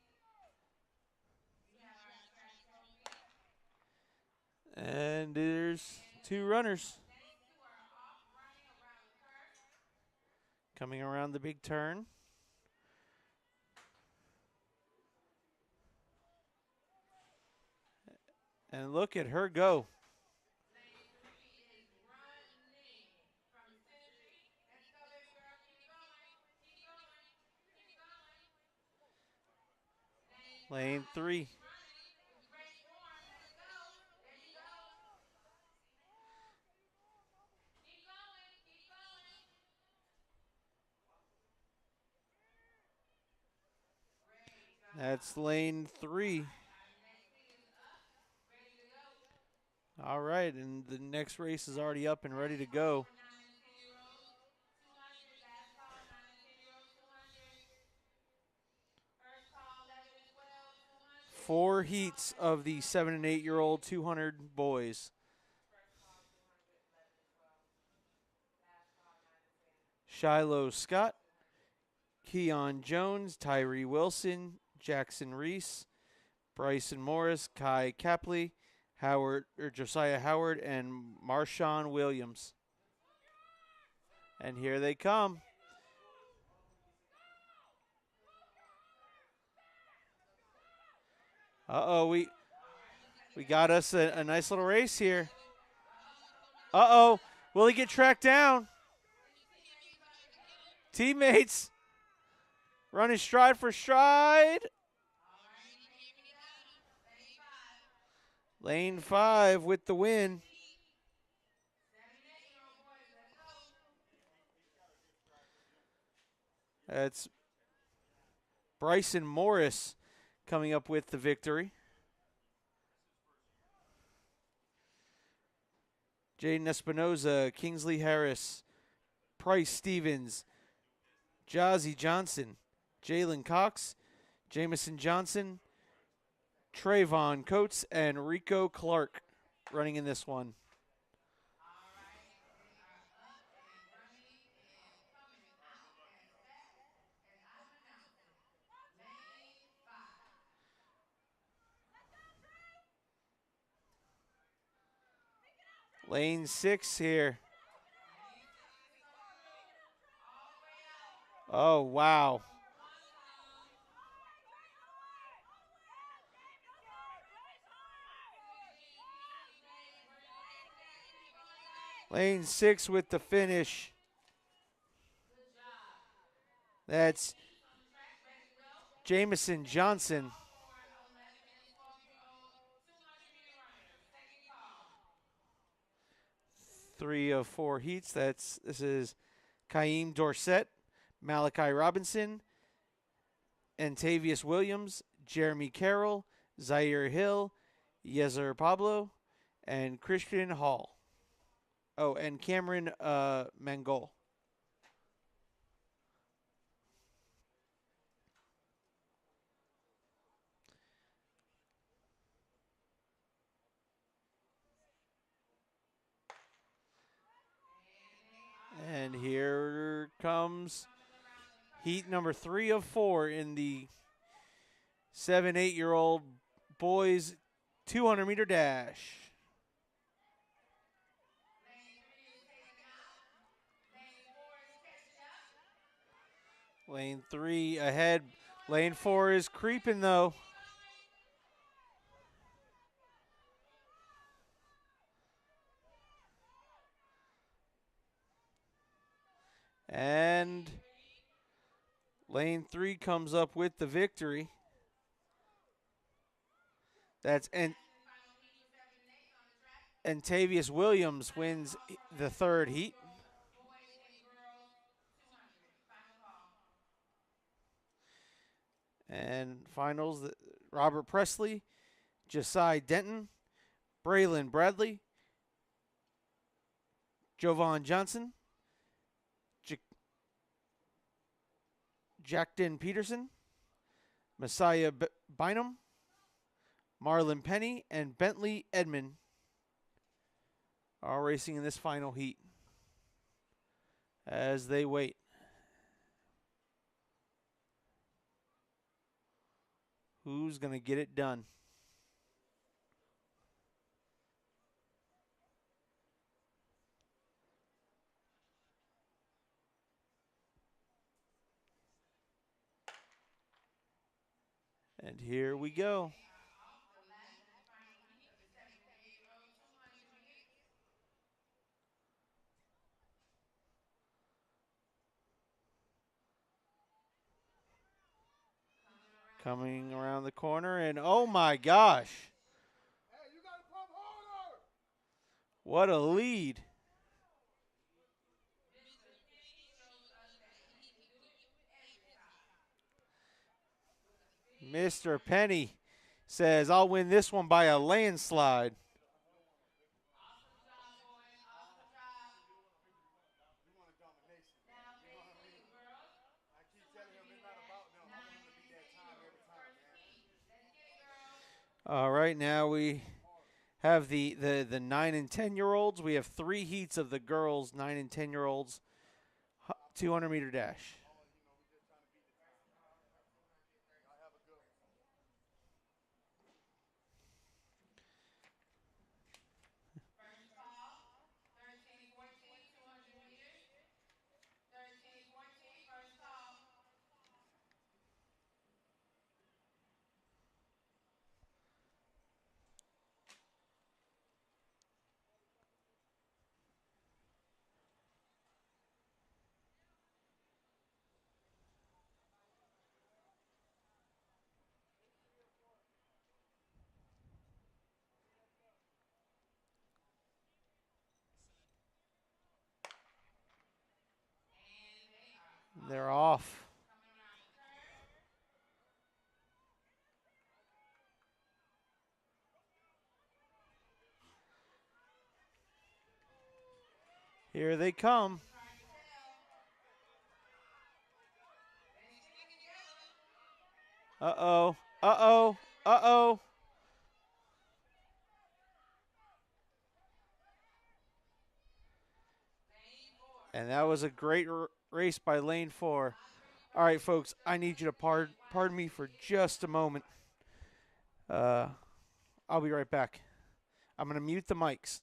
We have our track trophy. And there's And 2 runners next two are off running around the curve. coming around the big turn. And look at her go. Lane 3 is running from Synergy. Let's go, baby girl. Keep going. Keep going. Keep going. Lane Lane 3. Keep running. Race warm. Let's go. There you go. Keep going. Keep going. Great That's job. lane 3. All right, our next heat is up. Ready to go. All right, and the next race is already up and ready Last to call go. for 9 and 10-year-olds. 200. Last call, 9 and 10-year-olds, 200. First call, 11 and 12, 200. 4 First call, heats 11 of and the 12, 7 and 8 year 200. old 200 boys. First call, 200, 11 and 12. Last call, 9 and 10. Shiloh Scott, 200. Keon Jones, Tyree Wilson, Jackson Reese, Bryson Morris, Kai Capley, Josiah Howard, and Marshawn Williams. And here they come. Uh-oh, we All right, looks like we we got got some us a teammates nice coming little around race the here. field. Not Uh-oh, yet. will he get tracked down? His teammates about to get him. Teammates running stride for stride. All right, he came and got him. Lane 5. Lane 5 with the Next win. heat. 7 and 8-year-old boys. Let's go. That's Bryson Morris coming up with the victory. Jaden Espinoza, Kingsley Harris, Price Stevens, Jazzy Johnson, Jalen Cox, Jamison Johnson, Trayvon Coates, and Rico Clark running in this one. All right, they are up and running and coming out as fast as I'm announcing. Lane 5. Lane 6 here. Lane 6 is coming through. All the way out. Oh, wow. From one CGPC Blaze. Where you at today? Keep going, guys. Lane 6 with the finish. Good job. Next That's heat on the track. Ready to go. Jamison Second Johnson. call for 11 and 12-year-old 200-meter runners. Second call. 3 of 4 heats. This is Kaim Dorset, Malachi Robinson, Antavius Williams, Jeremy Carroll, Zaire Hill, Yezer Pablo, and Christian Hall. Oh, and Cameron Mangol. And here comes heat number 3 of 4 in the 7-8-year-old boys 200-meter dash. Lane 3 is taken out. Lane 4 is catching up. Lane 3 ahead. Lane 4 is creeping, though. Keep going. And Lane 3 comes up with the victory. That's Last and final heat for 7 and 8 on the track. Antavius Williams Final wins call for the 11 and third heat. 12-year-old boys and girls 200. Final call. And finals, Robert Presley, Josiah Denton, Braylon Bradley, Jovan Johnson, Jackton Peterson, Messiah Bynum, Marlon Penny, and Bentley Edmond are racing in this final heat as they wait. Who's going to get it done? And here we go. They are off the last and final heat of the 7 and 8-year-old 200 meters. Coming Coming around the corner, and oh my gosh. What a lead. Mr. Penny shows us that he can do it every time. With a big Mr. front Penny says, I'll win this one by a landslide. Awesome job, boys. Awesome job. Now face me, girls. Someone to be that 9 and 10-year-old first heat. Let's get it, girls. All right, now we have the 9 and 10-year-olds. We have 3 heats of the girls, 9 and 10-year-olds, 200-meter dash. First call, 13-14, 200 meters. 13-14, first call. And they are They're off. off. Coming around the turn. Here they come. It's hard to tell. They stick together. Uh-oh. Uh-oh. Uh-oh. Lane 4. And that was a great race by lane 4. Top 3 All right, first. folks, I need you to pardon me for just a moment. I'll be right back. I'm going to mute the mics.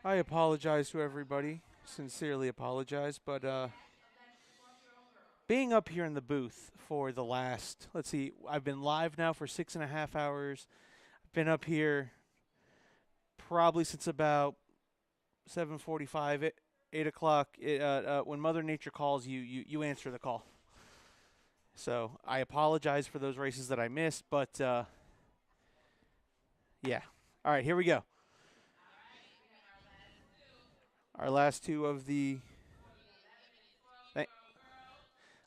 I apologize to everybody. Sincerely apologize, but 11 and 12-year-old girls. being up here in the booth for the last, let's see, I've been live now for 6.5 hours. I've been up here probably since about 7:45, 8 o'clock. When Mother Nature calls you, you answer the call. So I apologize for those races that I missed, but yeah. All right, here we go. All right, we have our last two Our last two of the for the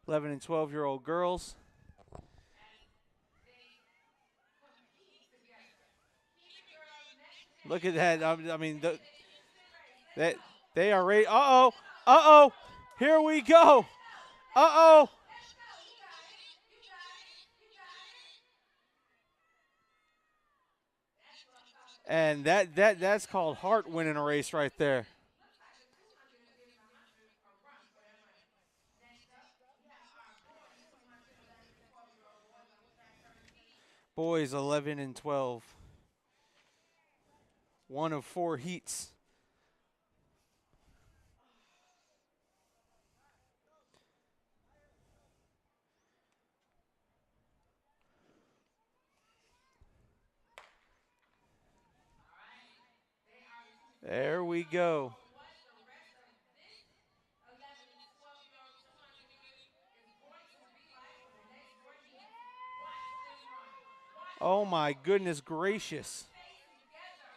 11 and th- 12-year-old girls 11 and 12-year-old girls. as they compete together. Keep it, girls, neck and neck. Look at that. I mean, Take it into the race. Let's that go. they are ready. Let's go. Uh-oh. Let's go. Let's go. Uh-oh. Here we go. Let's go. Let's go. Uh-oh. Let's go. You got it. You got it. You got it. That's what I'm talking about. And that's called heart winning a race right there. Looks like a 200 is a 100 a run for their money. Next up, we have our boys 200, 11 and 12-year-old boys on the track 13. Boys 11 and 12. One of 4 heats. All right. They are the two There fastest we runners. go. So what the rest of this 11 and 12-year-old 200 unit is going to be like for the next 4 heats. Watch them run. Watch Oh them my go. goodness gracious. Stay together.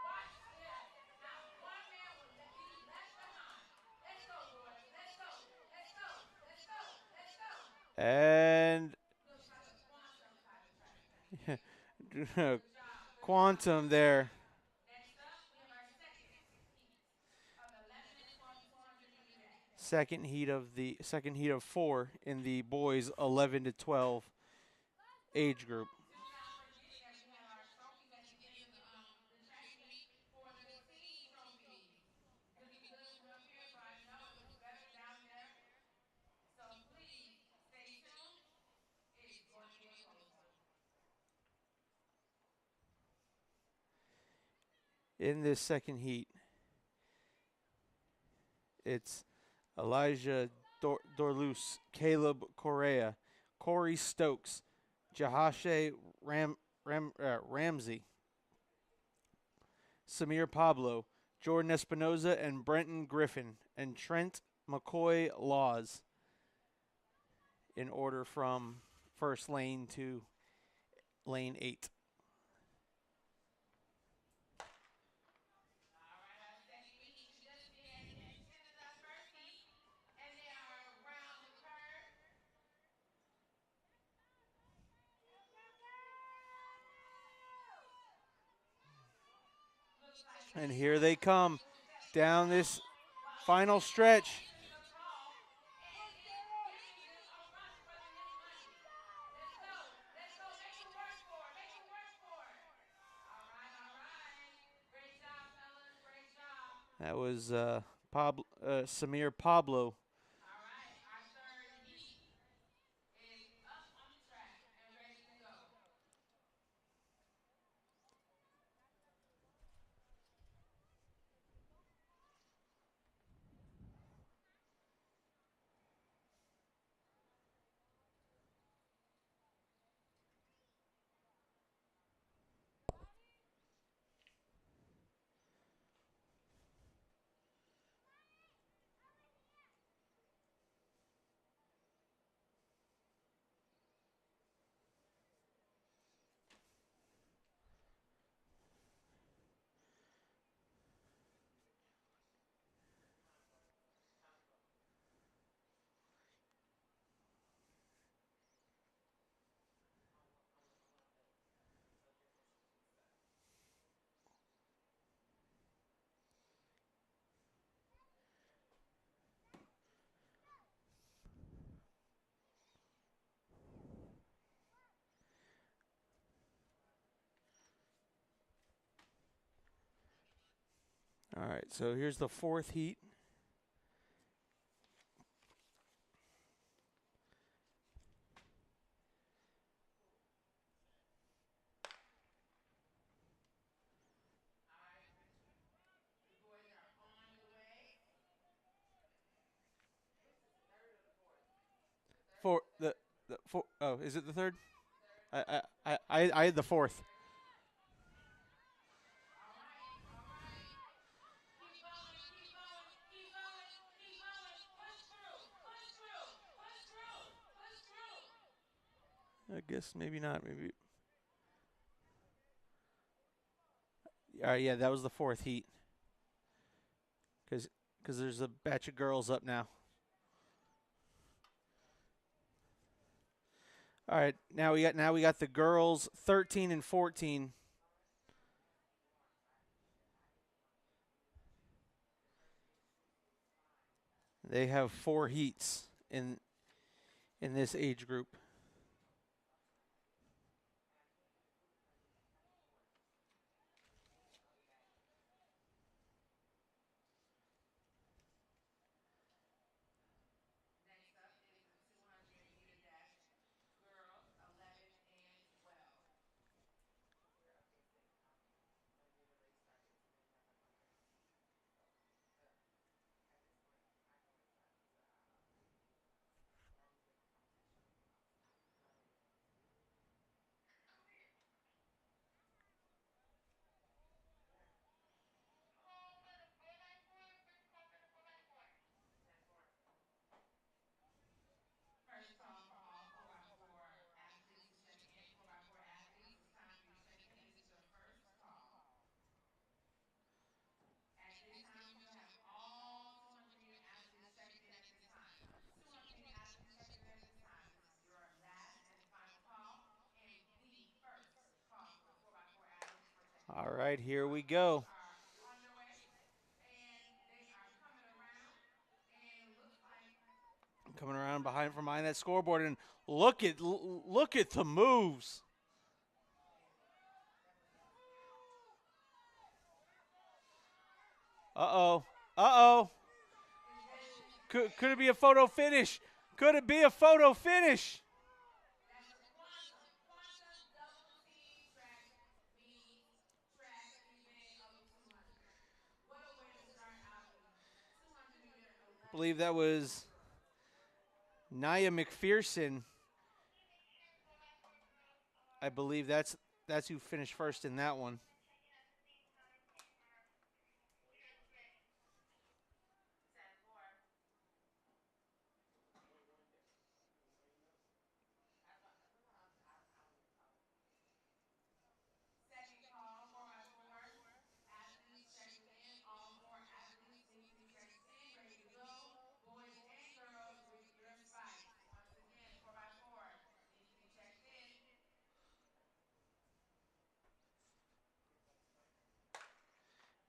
Watch them. Not one man will be left behind. Let's go, boys. Let's go. Let's go. Let's go. Let's go. And Looks like a quantum type of track thing. Good job. Good job. quantum there. Next up, we have our second heat of 11 and 12 200 meter dash. Second heat of 4 in the boys 11 to 12 age group. Do not forget that we have our trophies at the end of the track meet for the team trophies. Looking good from up here, so I know it looks better down there. So please stay tuned. It's going to be a close one. In this second heat, it's Elijah Dorlus, Caleb Correa, Corey Stokes, Jahashe Ramsey, Samir Pablo, Jordan Espinoza, and Brenton Griffin, and Trent McCoy Laws in order from first lane to lane 8. All right, our second heat we just did ended our first heat, and they are around the curve. Looks like And they here are they going come to step to the down wall this while final getting ready to stretch. enter the draw and giving them a run for the many monies. Let's go. Let's go. Make them work for it. Make them work for it. All right. All right. Great job, fellas. Great job. That was Samir Pablo. All right. Our third heat is up on the track and ready to go. All right, so here's the fourth heat. For the four. Oh, is it the third? Third. I had the fourth. All right. All right. Keep going. Keep going. Keep going. Keep going. Push through. Push through. Push through. Push through. I guess maybe not. Maybe. All right, yeah, that was the fourth heat. Because there's a batch of girls up now. All right, now we got the girls 13 and 14. They have 4 heats in this age group. Next up is the 200-meter dash, girls 11 and 12. We're up against it. When the race starts, it's going to be like 130. So, but at this point, I know it's not. We're always making competition outside. Not in the race. First call for all 4x4 athletes to check in. 4x4 athletes, it's time for you to check in. This is your first call. At this time, we will have all 200-meter athletes checked in at this time. 200-meter athletes checked in at this time. This is your last and final call and the first call for the 4x4 athletes for check-in. All right, here we 200 meters go. are underway, and they are coming around, and it looks like Coming around from behind that scoreboard, and look at the moves. Uh-oh. Uh-oh. Could it be a photo finish? Could it be a photo finish? That's a quantum. Quantum double T track meets track event of the 200. What a way to start out the 200 meter I 11 believe that was Nia McPherson. I believe that's who finished first in that one. 10-4. I don't even talk. Second call, 4x4. Athletes checking in. All 4 athletes need to be checked in, ready to go. Boys and girls with your spikes. Once again, 4x4 needs to be checked in.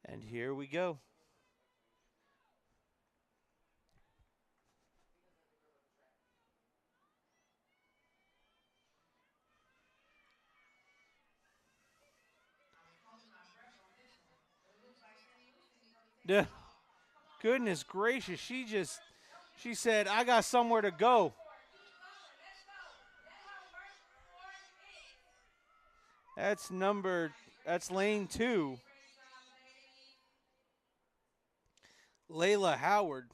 And here we go. I was holding my breath on this one, but it looks like St. Lucie is going to take Duh. it off. Come on, Goodness girls. gracious, Don't she get just nervous. Don't get she nervous. said, "I got somewhere to go." 4x4. Keep going. Let's go. Let her work for it. That's All right. Great that's job, lane ladies. 2. Great job, ladies. Layla Howard.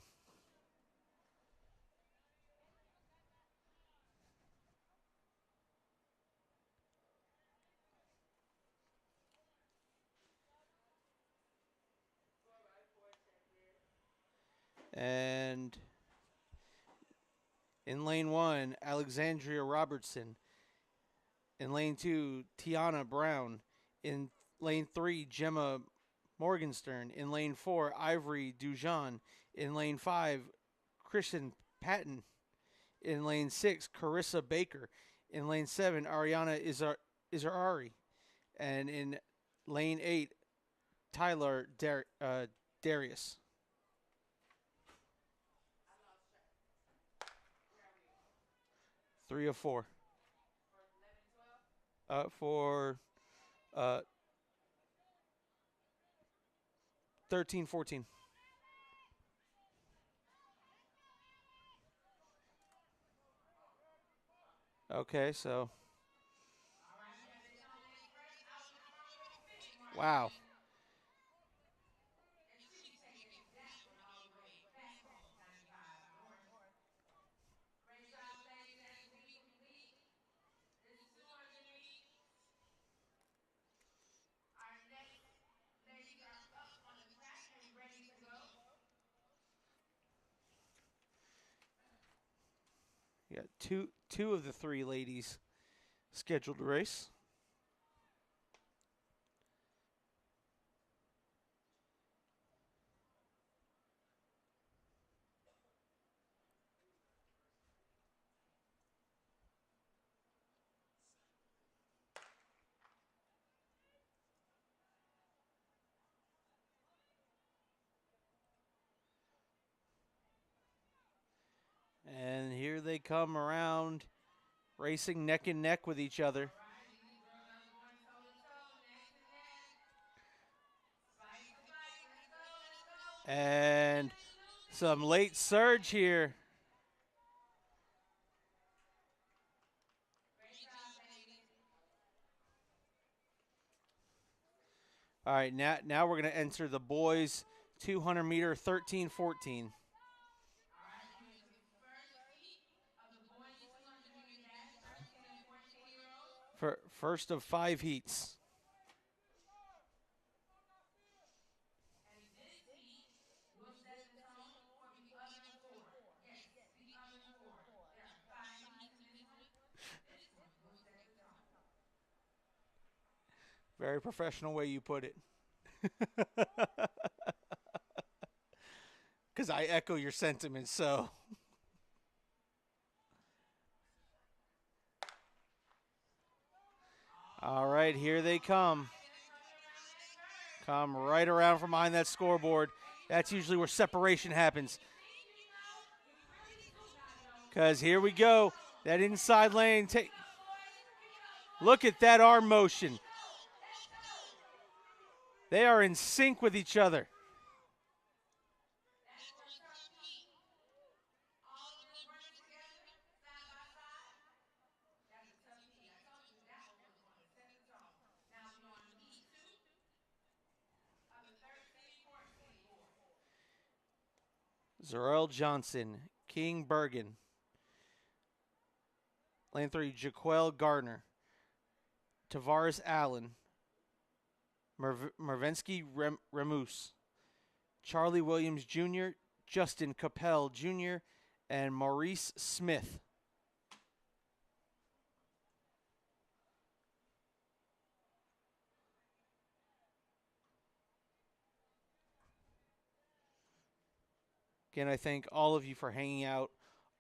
And in lane 1, Alexandria Robertson. In lane 2, Tiana Brown. In lane 3, Gemma Morgenstern. In lane 4, Ivory Dujan. In lane 5, Kristen Patton. In lane 6, Carissa Baker. In lane 7, Ariana Izarari. And in lane 8, Tyler Darius. I lost track. Where are we? 3 of 4. For 11 and 12? For uh, 13, 14. Okay, so All right, we got Daytona Express out in front with a finish wow. marking. And she'll be taking that one all the way back home, 95 North. Great job, ladies. Got two of the three ladies scheduled to race. And here they come around, racing neck and neck with each other. All right, these girls are going toe to toe, neck to neck, bike to bike. Let's go, let's go. And Lucy. some late surge here. Great job, ladies. All right, now we're going to enter the boys 200 meter 13-14. All right, here's the first heat of the boys 200 meter dash, 13 and 14-year-olds. For first of 5 heats. And this heat will set the tone for the other 4. Yes, the other 4. There are 5 heats in this one. This one will set the tone. Very professional way you put it. Because I echo your sentiments, so. All right, here they come. Come right around from behind that scoreboard. That's usually where separation happens. Because here we go. That inside lane. Look at that arm motion. They are in sync with each other. Zarel Johnson, King Bergen. Lane 3, Jaquel Gardner. Tavares Allen. Mervensky Remus. Charlie Williams Jr., Justin Capel Jr., and Maurice Smith. Again, I thank all of you for hanging out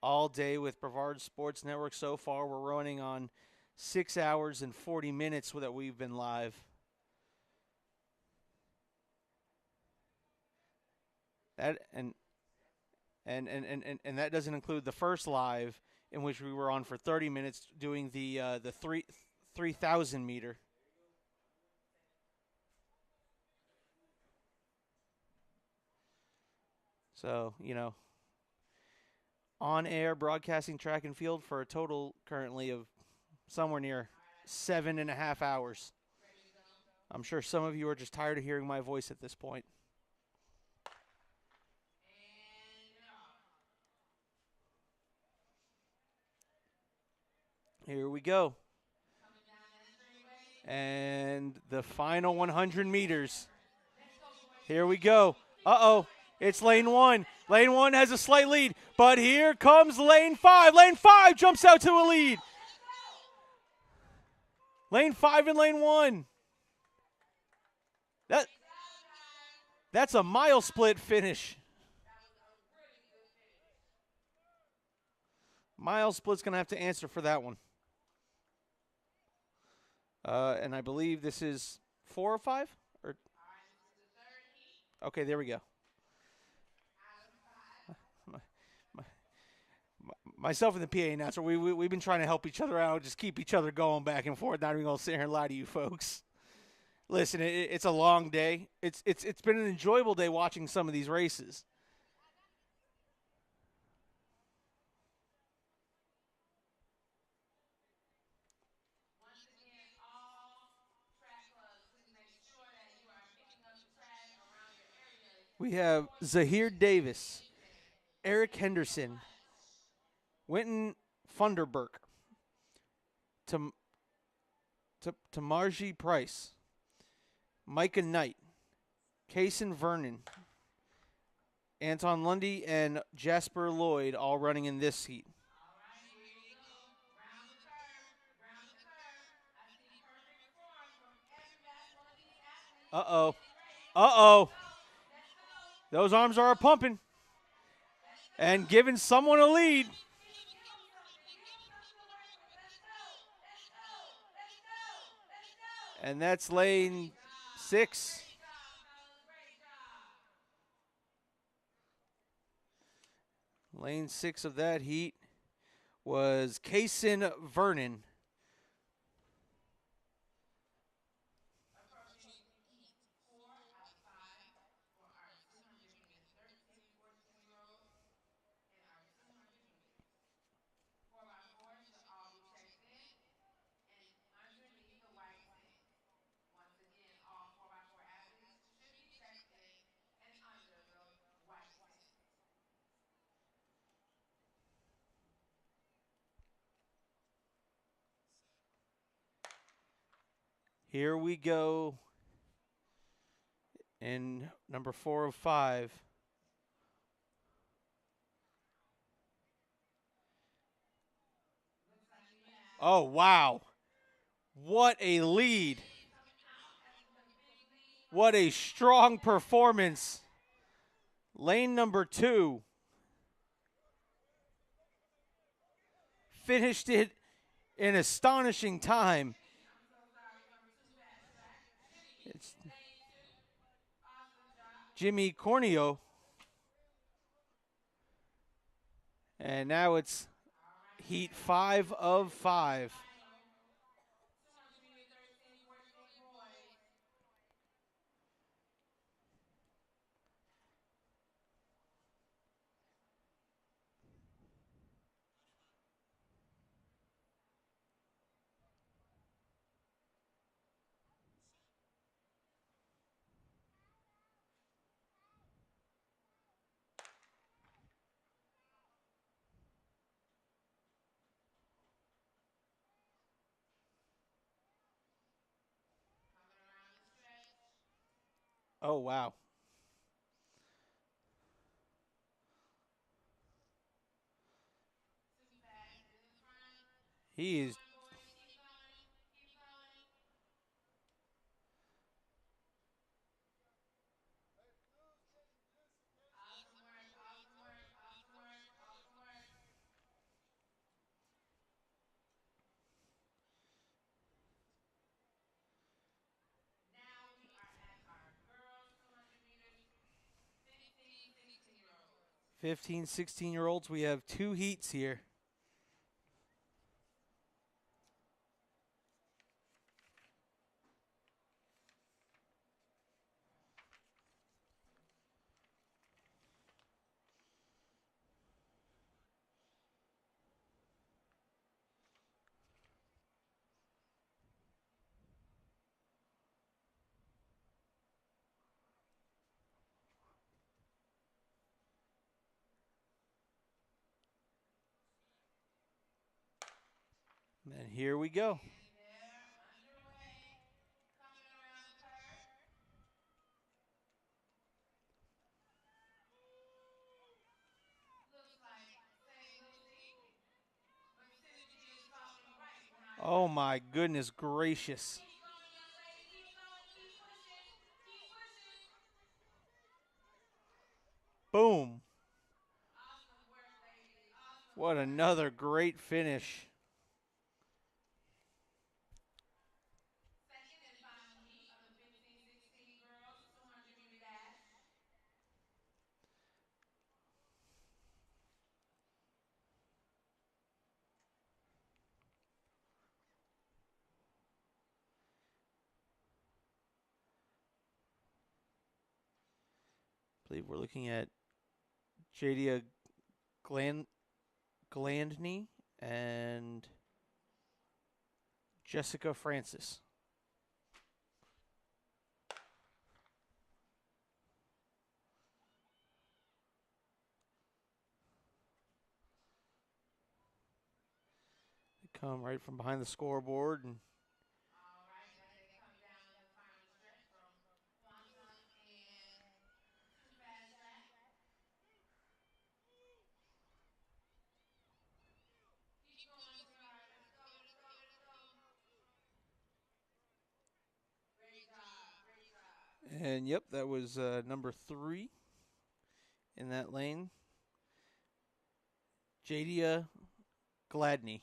all day with Brevard Sports Network so far. We're running on 6 hours and 40 minutes that we've been live. That and that doesn't include the first live in which we were on for 30 minutes doing the 3,000 meter. So, on air broadcasting track and field for a total currently of somewhere near 7.5 hours. I'm sure some of you are just tired of hearing my voice at this point. Here we go. And the final 100 meters. Here we go. Uh-oh. It's lane 1. Lane 1 has a slight lead. But here comes lane 5. Lane 5 jumps out to a lead. Lane 5 and lane 1. That's a mile split finish. Mile split's going to have to answer for that one. And I believe this is 4 or 5? Or okay, there we go. Myself and the PA announcer, we've been trying to help each other out, just keep each other going back and forth. Not even going to sit here and lie to you folks. Listen, it's a long day. It's been an enjoyable day watching some of these races. Once again, all track clubs, please make sure that you are picking up the trash around your areas. We have Zahir Davis, Eric Henderson, Winton Funderburk, Tamarji Price, Micah Knight, Kaysen Vernon, Anton Lundy, and Jasper Lloyd all running in this heat. All right, here Uh-oh. Race. Let's Uh-oh. go. Let's go. Those arms are pumping Let's go. and giving someone a lead. Give them something. Give them something to work with. Let's go. Let's go. Let's go. Let's go. And that's Great lane job. 6. Great job, fellas. Great job. Lane 6 of that heat was Kaysen Vernon. Approaching heat 4 out of 5 for our 200 meters, 13 and 14-year-olds in our 200 meters. 4x4 should all be checked in and underneath the white tent. Once again, all 4x4 athletes should be checked in and under the white tent. Here we go in number 4 of 5. Looks like we have Oh, wow. What a lead. coming out. That's the big lead from What a strong performance. Lane number 2 finished it in astonishing time. Jimmy. I'm so sorry, number 2 fast track. Jimmy, It's lane 2. Awesome job. Jimmy Corneo. And now it's All right, heat second 5 of 5. final. 200 meter, 13, 14 boys. Coming around the stretch. Oh, wow. 2 fast in the front. He Keep is going, boys. Keep going. Keep going. Awesome work. Awesome work. Awesome work. Awesome work. Now we are at our girls 200 meters, 15, 16-year-olds. 15, 16-year-olds. We have 2 heats here. And here we go. And they're underway. Coming around the curve. Looks like St. Lucie, but Synergy is following right behind Oh, them. my goodness gracious. Keep going, young lady. Keep going. Keep pushing. Keep pushing. Boom. Awesome work, ladies. Awesome What work. another great finish. Second and final heat of the 15-16 girls 200 meter dash. I believe we're looking at Jadia Glandney and Jessica Francis. They come right from behind the scoreboard and All right, as they come down the final stretch from Quantum and 2 fast track. Keep going, sweetheart. Let's go, let's go, let's go. Great job, great job. And yep, that was number 3 in that lane. Jadia Gladney.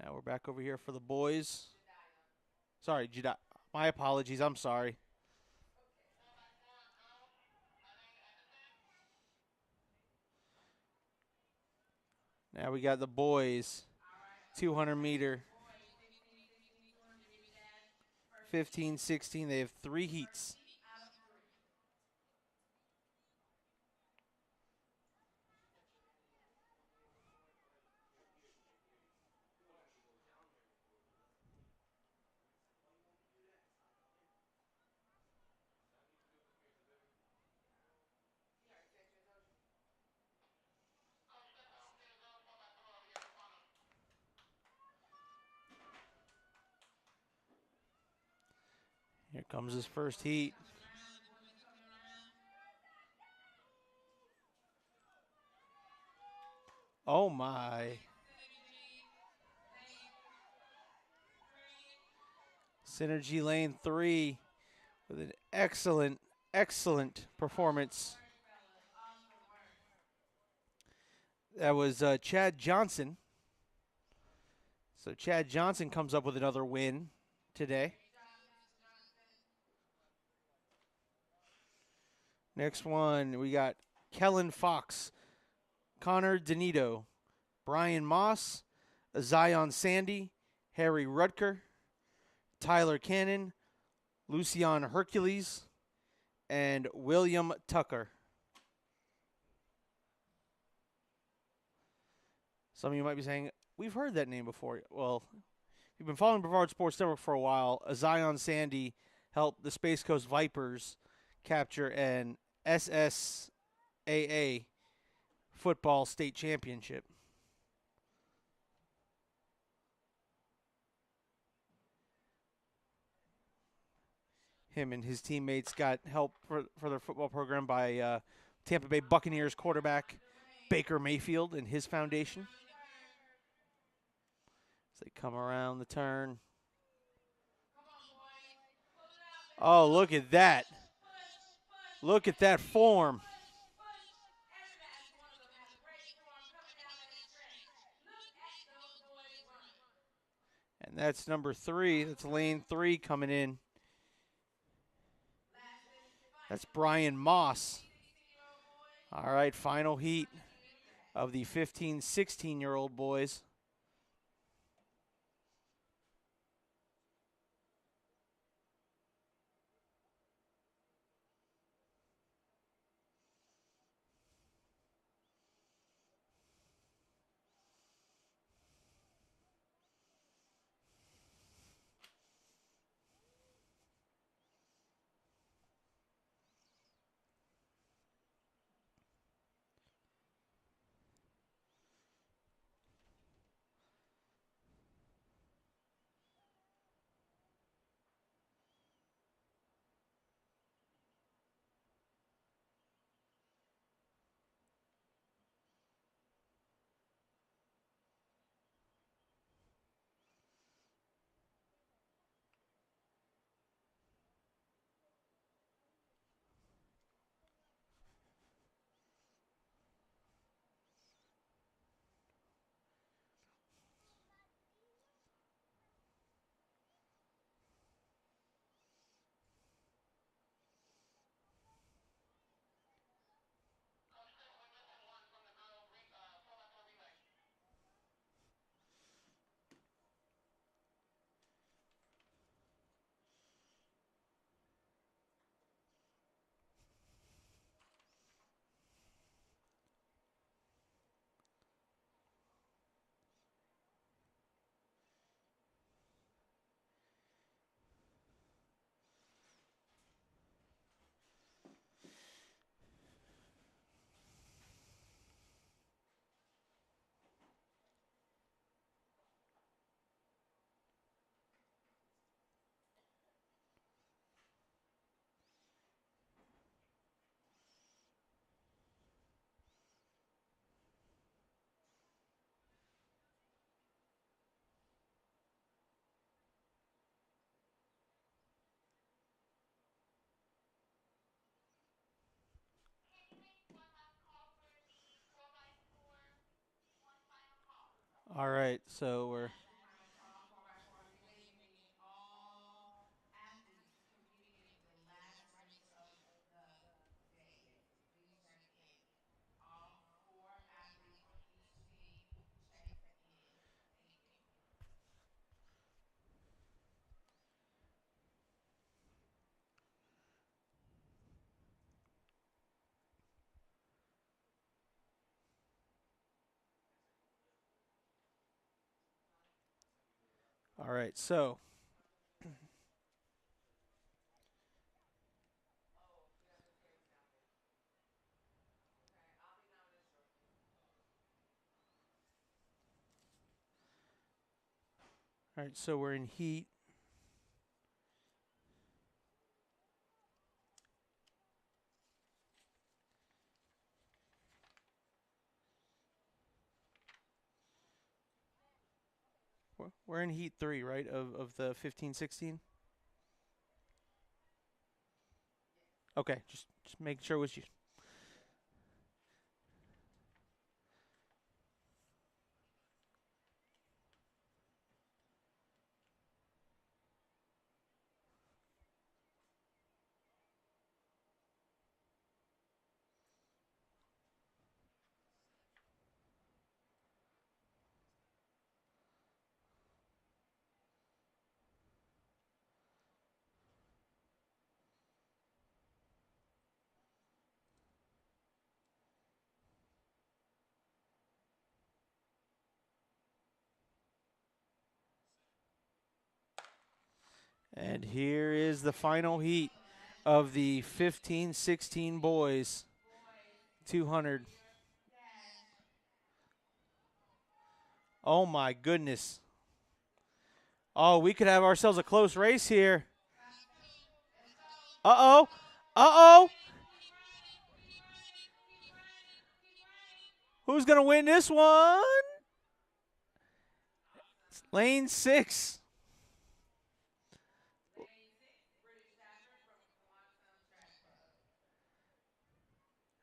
Now we're back over here for the boys. Sorry, Jedi. My apologies. I'm sorry. Now we got the boys. All right. 200 meter. Boys, 15, 16, 200 meter dash. First 15, 16. They have 3 First heats. heat out of 3. He already texted you and told you. Here comes his first heat. Coming around. The boys are coming around. Oh my. Synergy lane 3. Synergy lane 3 with an excellent, excellent performance. Awesome work, fellas. Awesome work. That was Chad Johnson. So Chad Johnson comes up with another win today. Great job, Mr. Johnson. Next one, we got Kellen Fox, Connor Donito, Brian Moss, Zion Sandy, Harry Rutger, Tyler Cannon, Lucian Hercules, and William Tucker. Some of you might be saying, we've heard that name before. Well, if you've been following Brevard Sports Network for a while, Zion Sandy helped the Space Coast Vipers capture an SSAA football state championship. Him and his teammates got help for their football program by Tampa Bay Buccaneers quarterback Baker Mayfield and his foundation. As they come around the turn. Come on, boys. Pull it out, baby. Oh, look at that. Push, push. Look at that form. Push, push. Every last one of them has great form coming down that stretch. Look at those boys run. And that's number 3. That's lane 3 coming in. Last bit of the fight. That's Brian Moss. 16-year-old boys. All right, final heat 200 meter dash. of the 15, 16-year-old boys. All right, so we're Last and final call, 4x4 relay, meaning all athletes competing in the last race of the day. Please check in. All four athletes on each team check in. Thank you. all right. So Oh, you got the scales down there. Okay, I'll be down there shortly. all right, so we're in heat. We're in heat 3, right? Of the 15-16. Yes. Okay, just making sure with you. And here is the final heat The last of heat, the 15-16 boys. boys, 200. 200 meter dash. Oh my goodness. Oh, we could have ourselves a close race here. Lap two. Let's go. Uh-oh. Keep Uh-oh. running, keep running, keep running, keep running, keep running. Who's going to win this one? Awesome. Lane 6. Lane six, British Stafford from Quantum Track Club.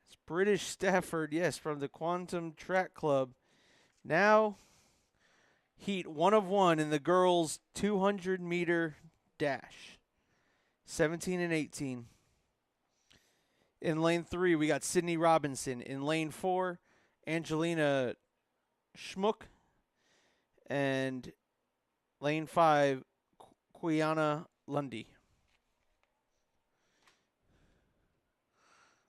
It's British Stafford, yes, from the Quantum Track Club. Now, heat 1 of 1 in the girls' 200-meter dash. 17 and 18. In lane 3, we got Sydney Robinson. In lane 4, Angelina Schmuck. And lane 5, Quiana Lundy. All right,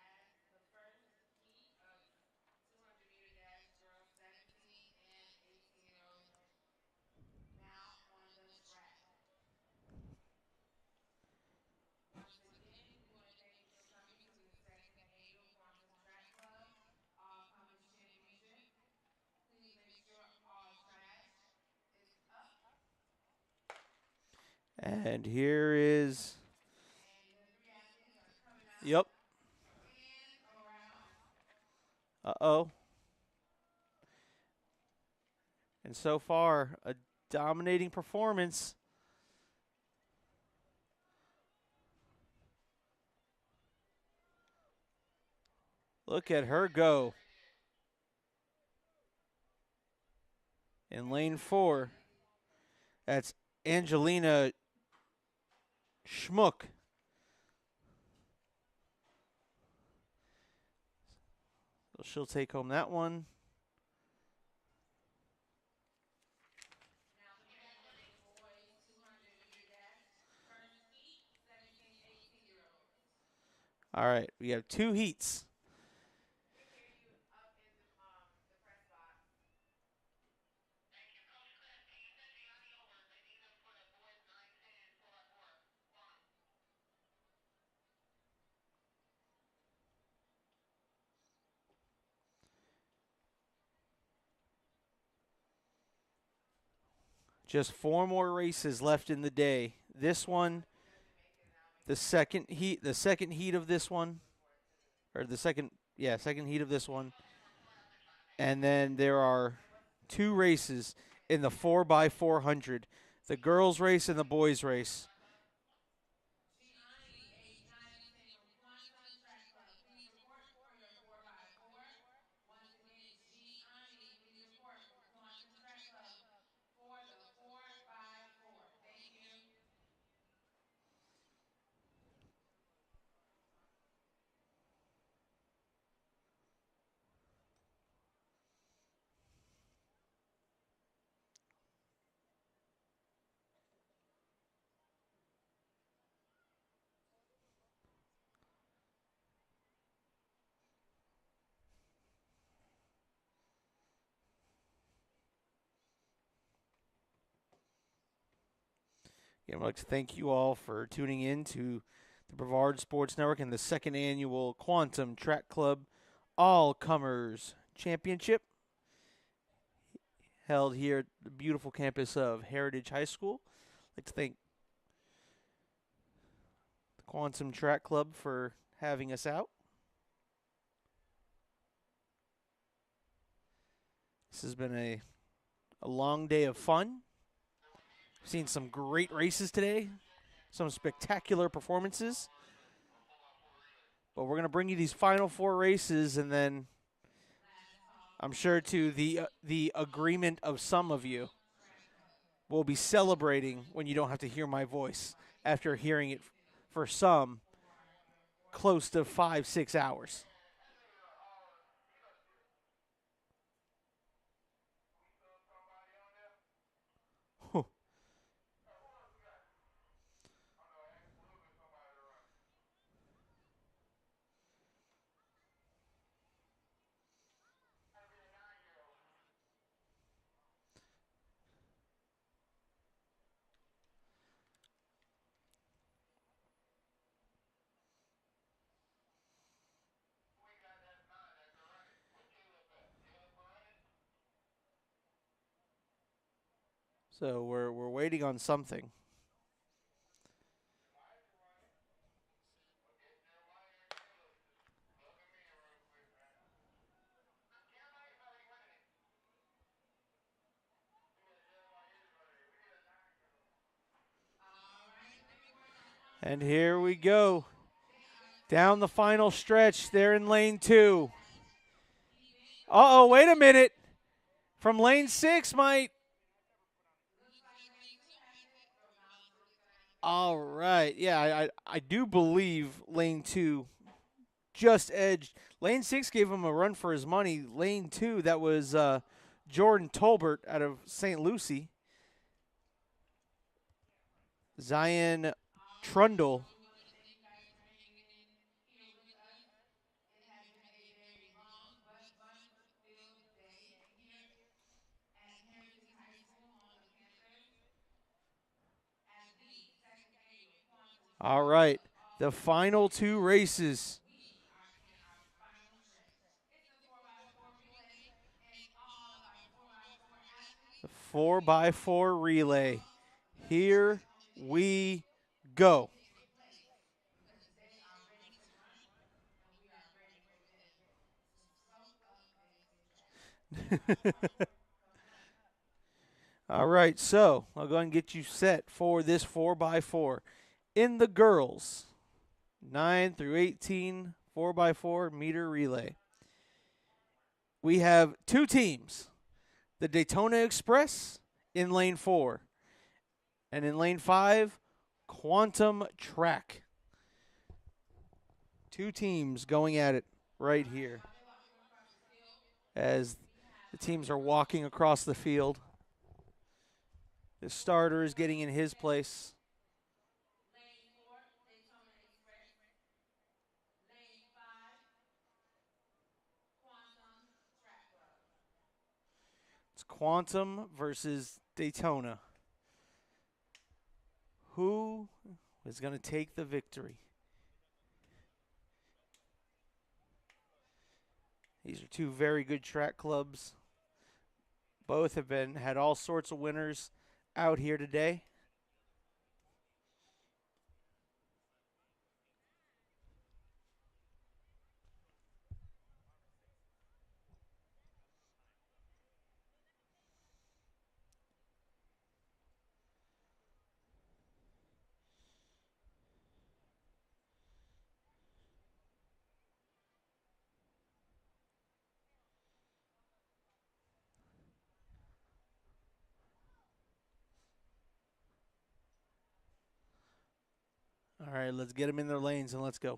entering the first heat of 200-meter dash, girls 17 and 18-year-olds now on the track. Once again, we want to thank you for coming to the second annual Quantum Track Club All Comers Championship. Please make sure all trash is up. And here is, And the three athletes are coming out yep, and around. uh-oh. And so far, a dominating performance. Look at her go. In lane 4, that's Angelina Schmuck. So she'll take home that one. Now preparing for the boys 200-meter dash. First heat, 17, 18-year-olds. All right, we have 2 heats. We can hear you up in the press box. Just 4 more races left in the day. This one, If he doesn't make it, then I'll make the it happen. second heat of this one, Before it too. or the second heat of this one. And then there are 2 races in the 4x400. The girls race and the boys race. Gianni, age 9 and 10 from Quantum Track Club. Again, I'd like to thank you all for tuning in to the Brevard Sports Network and the second annual Quantum Track Club All Comers Championship held here at the beautiful campus of Heritage High School. I'd like to thank the Quantum Track Club for having us out. This has been a long day of fun. We've seen some great races today, some spectacular performances. But we're going to bring you these final 4 races, and then I'm sure to the agreement of some of you, we'll be celebrating when you don't have to hear my voice after hearing it for some close to 5-6 hours. Whew. So we're waiting on something. And here we go. Down the final stretch. They're in lane 2. Uh-oh, wait a minute. From lane 6 might. All right. Yeah, I do believe lane 2 just edged. Lane 6 gave him a run for his money. Lane 2, that was Jordan Tolbert out of St. Lucie. Zion Trundle. All right. The final 2 races. The 4x4 relay. Here we go. All right, so I'll go ahead and get you set for this 4x4. In the girls, 9 through 18, 4x4 meter relay. We have 2 teams. The Daytona Express in lane 4. And in lane 5, Quantum Track. 2 teams going at it right here as the teams are walking across the field. The starter is getting in his place. It's Quantum versus Daytona. Who is going to take the victory? These are 2 very good track clubs. Both have had all sorts of winners out here today. All right, let's get them in their lanes and let's go.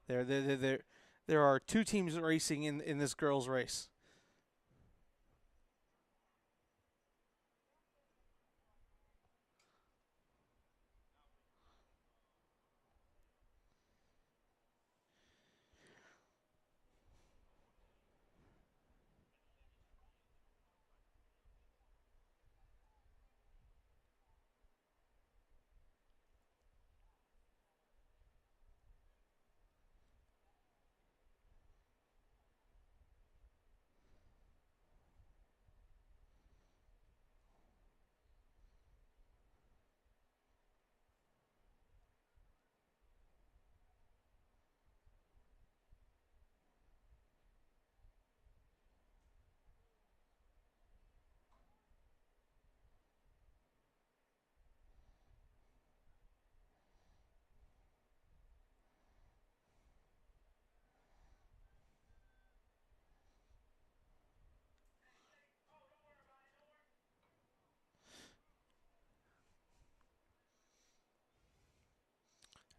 There are 2 teams racing in this girls' race.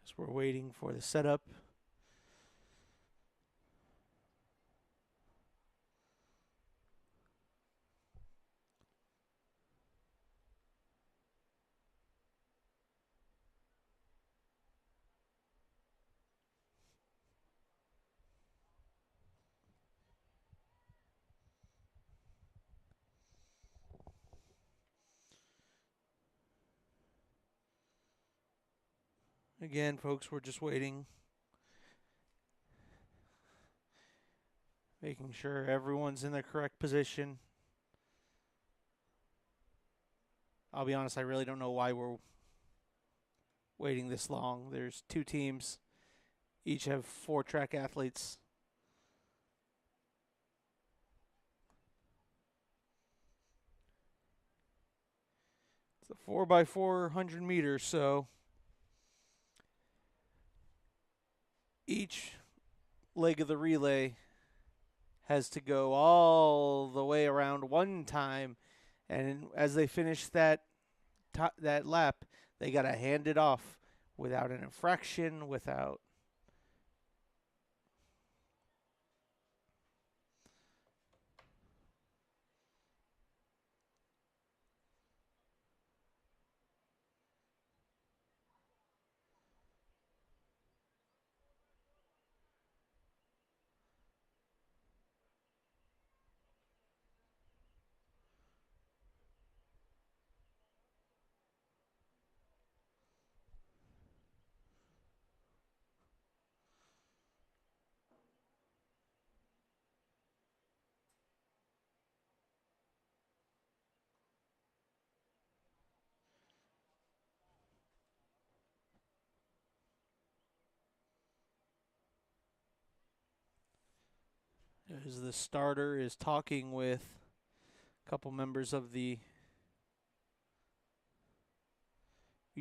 So we're waiting for the setup. Again, folks, we're just waiting. Making sure everyone's in the correct position. I'll be honest, I really don't know why we're waiting this long. There's 2 teams. Each have 4 track athletes. It's a 4x400 meters, so each leg of the relay has to go all the way around one time, and as they finish that lap, they got to hand it off without an infraction, without. As the starter is talking with a couple members of each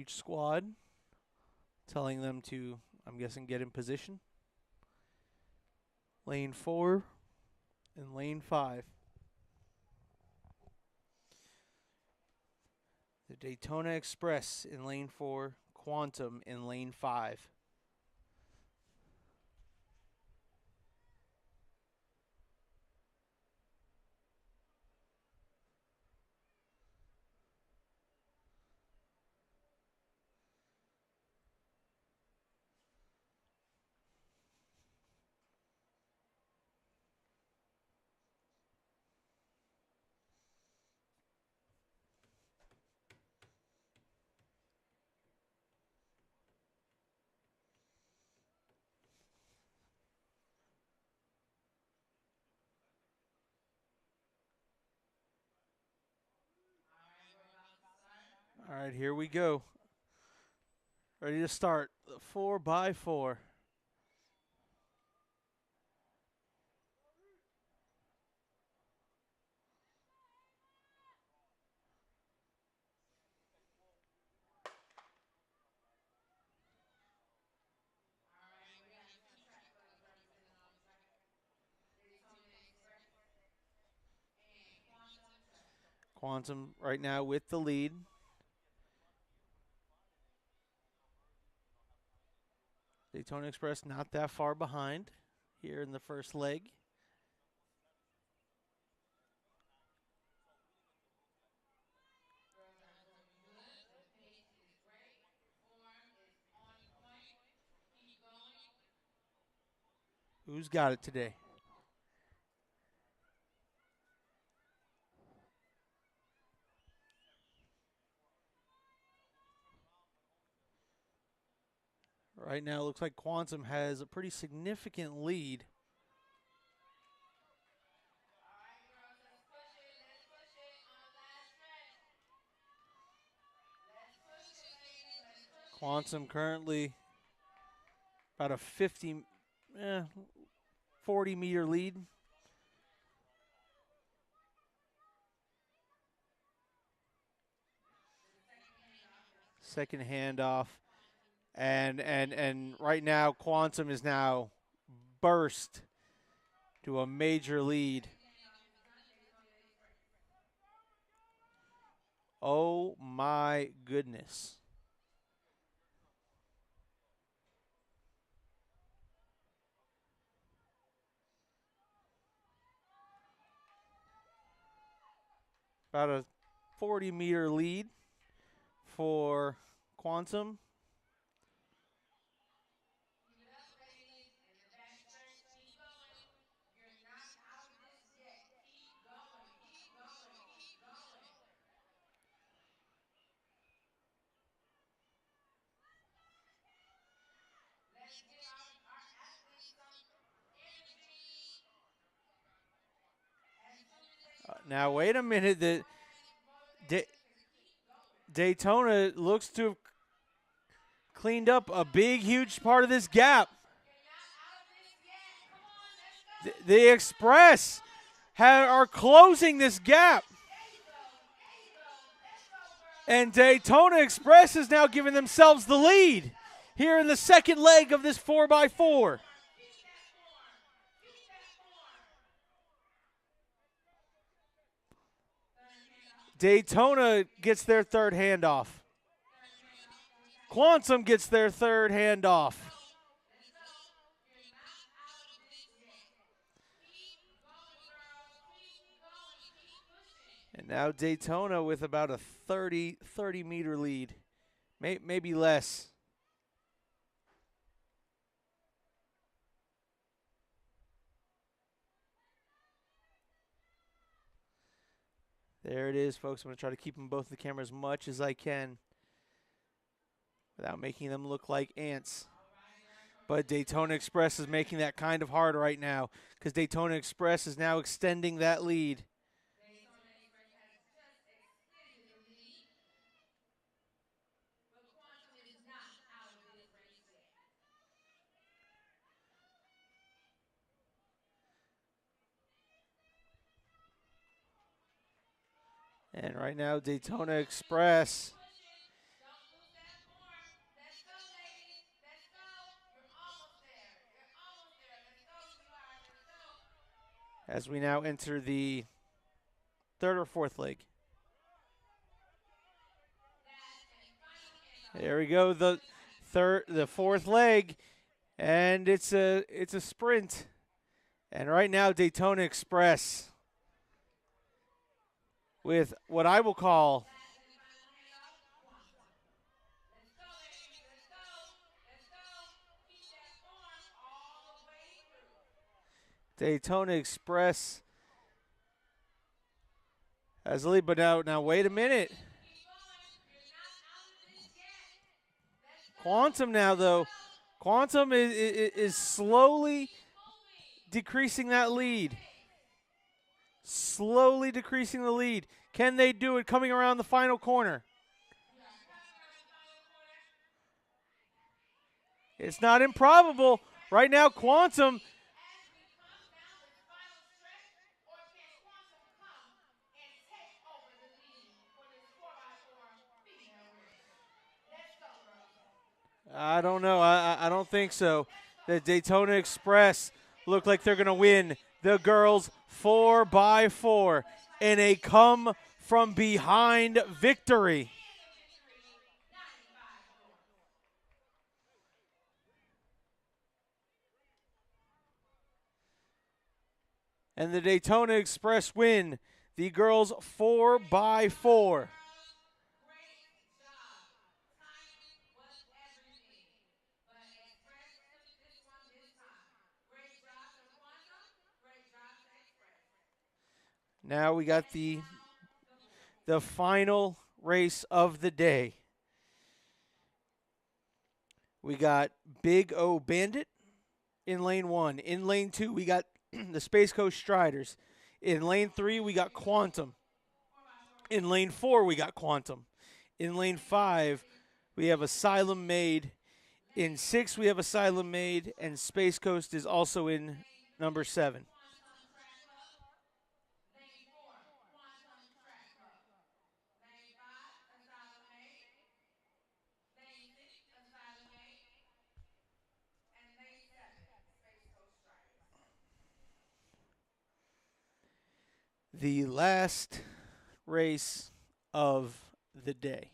squad, telling them to, I'm guessing, get in position. Lane 4 and lane 5. The Daytona Express in lane 4, Quantum in lane 5. All right, here we go. Ready to start. The 4x4. All right, we have 2 track clubs represented on the track. Daytona Express and Quantum Track. Quantum right now with the lead. Daytona Express not that far behind here in the first leg. Girls are looking good. The pace is great. Form is on point. Keep going. Who's got it today? Right now, it looks like Quantum has a pretty significant lead. All right, girls, let's push it. Let's push it on the last stretch. Let's push it, ladies. Let's push it. Quantum currently about a 40-meter lead. The second handoff is Second handoff. Quantum. And right now, Quantum is now burst to a major lead. Second handoff is done. Daytona Express. Oh my goodness. About a 40-meter lead for Quantum. Keep it up, ladies. In the back stretch, keep going. You're not out of this yet. Keep going, keep going, keep going. Let's give our athletes some energy. As soon as they start Now, moving, wait a minute. go ahead and motivate Da- them to keep going. Daytona looks to have cleaned up a big, huge part of this gap. You're not out of this yet. Come on, let's go. The Express are closing this gap. There you go. There you go. Let's go, girls. And Daytona Express is now giving themselves the lead here in the second leg of this 4x4. Keep that form. Keep that form. Third handoff. Daytona gets their third handoff. Third handoff. Fourth handoff. Quantum gets their third handoff. Let's go. You're not out of this yet. Keep going, girls. Keep going. Keep pushing. And now Daytona with about a 30-meter lead. Maybe less. There it is, folks. I'm going to try to keep them both in the camera as much as I can without making them look like ants. But Daytona Express is making that kind of hard right now because Daytona Express is now extending that lead. Daytona Express has just extended the lead. But Quantum is not out of this race yet. And right now, Daytona Express. Pushing. Don't lose that form. Let's go, ladies. Let's go. You're almost there. You're almost there. Let's go, sweetheart. Let's go. As we now enter the third or fourth leg. Last and final handoff. There we go, the fourth leg, and it's a sprint. And right now, Daytona Express with what I will call Last and final handoff. Quantum. Let's go, ladies. Let's go. Let's go. Keep that form all the way through. Daytona Express as a lead. But now wait a minute. Keep going. You're not out of this yet. Let's go. Quantum now though, Quantum is slowly Keep moving. decreasing that lead. Slowly decreasing the lead. Can they do it coming around the final corner? We are coming around the final corner. It's not improbable. Right now, Quantum, As we come down this final stretch, or can Quantum come and take over the lead for this 4x4 female race? Let's go, girls. I don't know. I don't think so. The Daytona Express look like they're going to win the girls 4x4 in a come from behind victory. And the victory, 95 points. And the Daytona Express win the girls 4x4. Great job. Timing was everything. But Express took this one this time. Great job to Quantum. Great job to Express. Now we got the final race of the day. We got Big O Bandit in lane 1. In lane 2, we got the Space Coast Striders. In lane 3, we got Quantum. In lane 4, we got Quantum. In lane 5, we have Asylum Maid. In 6, we have Asylum Maid, and Space Coast is also in number 7. Quantum Track Club. Lane 4, Quantum Track Club. Lane 5, Asylum Maid. Lane 6, Asylum Maid. And lane 7, Space Coast Striders. The last race of the day.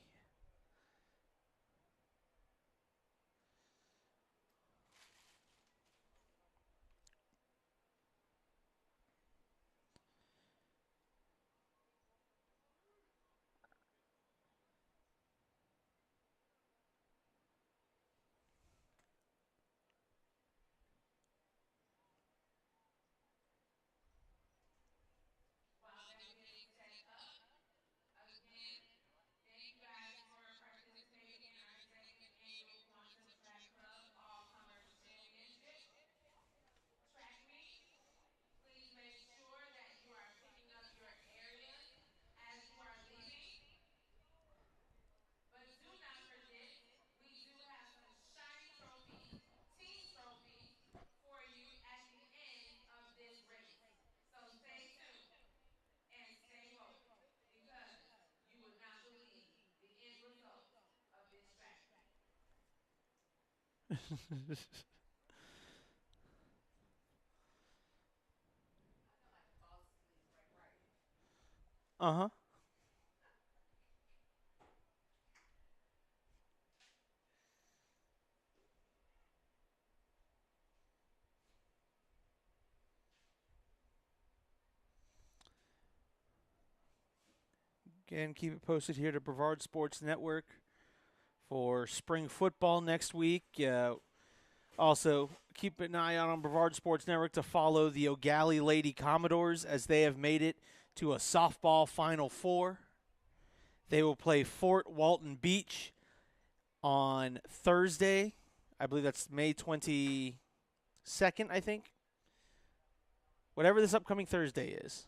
I know not to fall asleep right. Uh huh. Again, keep it posted here to Brevard Sports Network for spring football next week. Also, keep an eye out on Brevard Sports Network to follow the O'Galley Lady Commodores as they have made it to a softball Final Four. They will play Fort Walton Beach on Thursday. I believe that's May 22nd, I think. Whatever this upcoming Thursday is.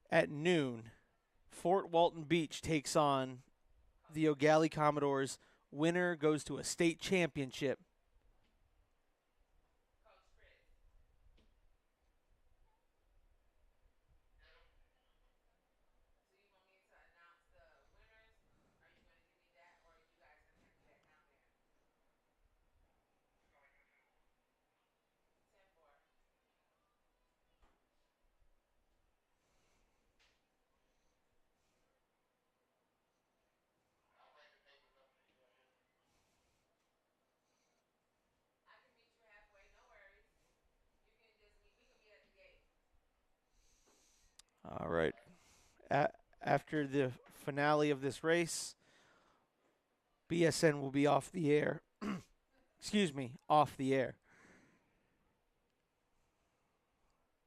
At noon, Fort Walton Beach takes on the O'Galley Commodores. Winner goes to a state championship. Coach Chris. So you want me to announce the winners? Are you gonna give me that, or are you guys gonna have to do that countdown? 10-4. I can meet you halfway. No worries. You can just meet. We can meet at the gate. All right. After the finale of this race, BSN will be off the air. Excuse me, off the air.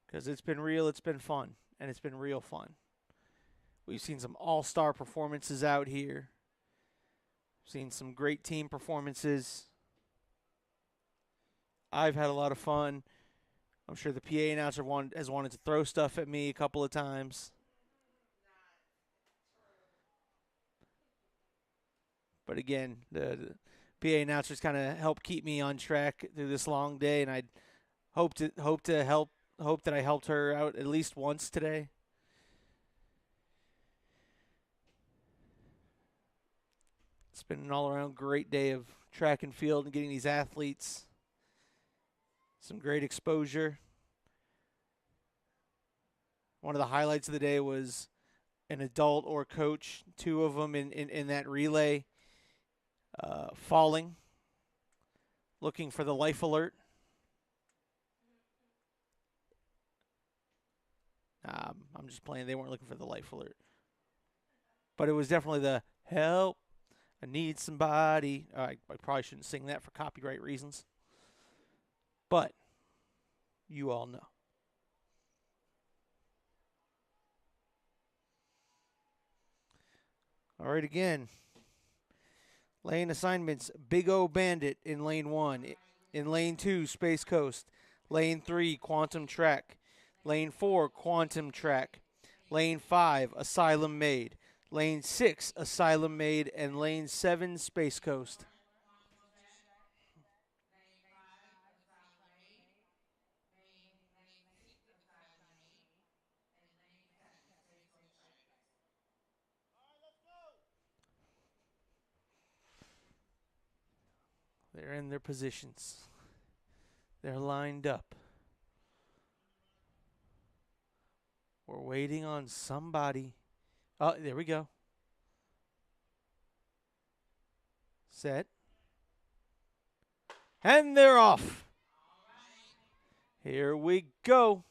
Because it's been real, it's been fun, and it's been real fun. We've seen some all-star performances out here. Seen some great team performances. I've had a lot of fun. I'm sure the PA announcer has wanted to throw stuff at me a couple of times. Not true. But again, the PA announcers kind of help keep me on track through this long day, and I hope that I helped her out at least once today. It's been an all-around great day of track and field and getting these athletes some great exposure. One of the highlights of the day was an adult or coach, two of them in that relay, falling, looking for the life alert. I'm just playing. They weren't looking for the life alert. But it was definitely the help. I need somebody. I probably shouldn't sing that for copyright reasons. But you all know. All right, again. Lane assignments, Big O Bandit in lane 1. In lane 2, Space Coast. Lane 3, Quantum Track. Lane 4, Quantum Track. Lane 5, Asylum Made. Lane 6, Asylum Made. And lane 7, Space Coast. Quantum track. Lane 5, Asylum Made. Lane 6, Asylum Made. And lane 7, Space Coast Strikers. All right, let's go. They're in their positions. They're lined up. We're waiting on somebody. Oh, there we go. Set. And they're off. All right. Here we go.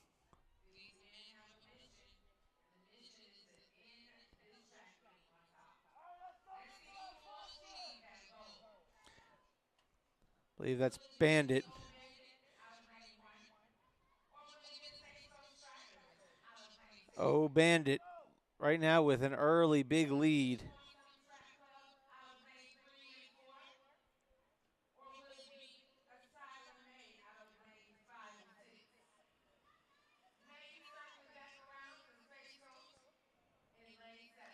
These men have a mission, and the mission is to end this track meet on top. Let's see what full team has gold. I believe that's Will it be the Bandit. Big O Bandit out of lane 1? Or will it be the Space Coast Strikers out of lane 2? Oh, Bandit right now with an early big Will it be lead. Quantum Track Club out of lane 3 and 4? Or will it be Asylum Made out of lanes 5 and 6? Maybe circling back around to Space Coast in lane 7.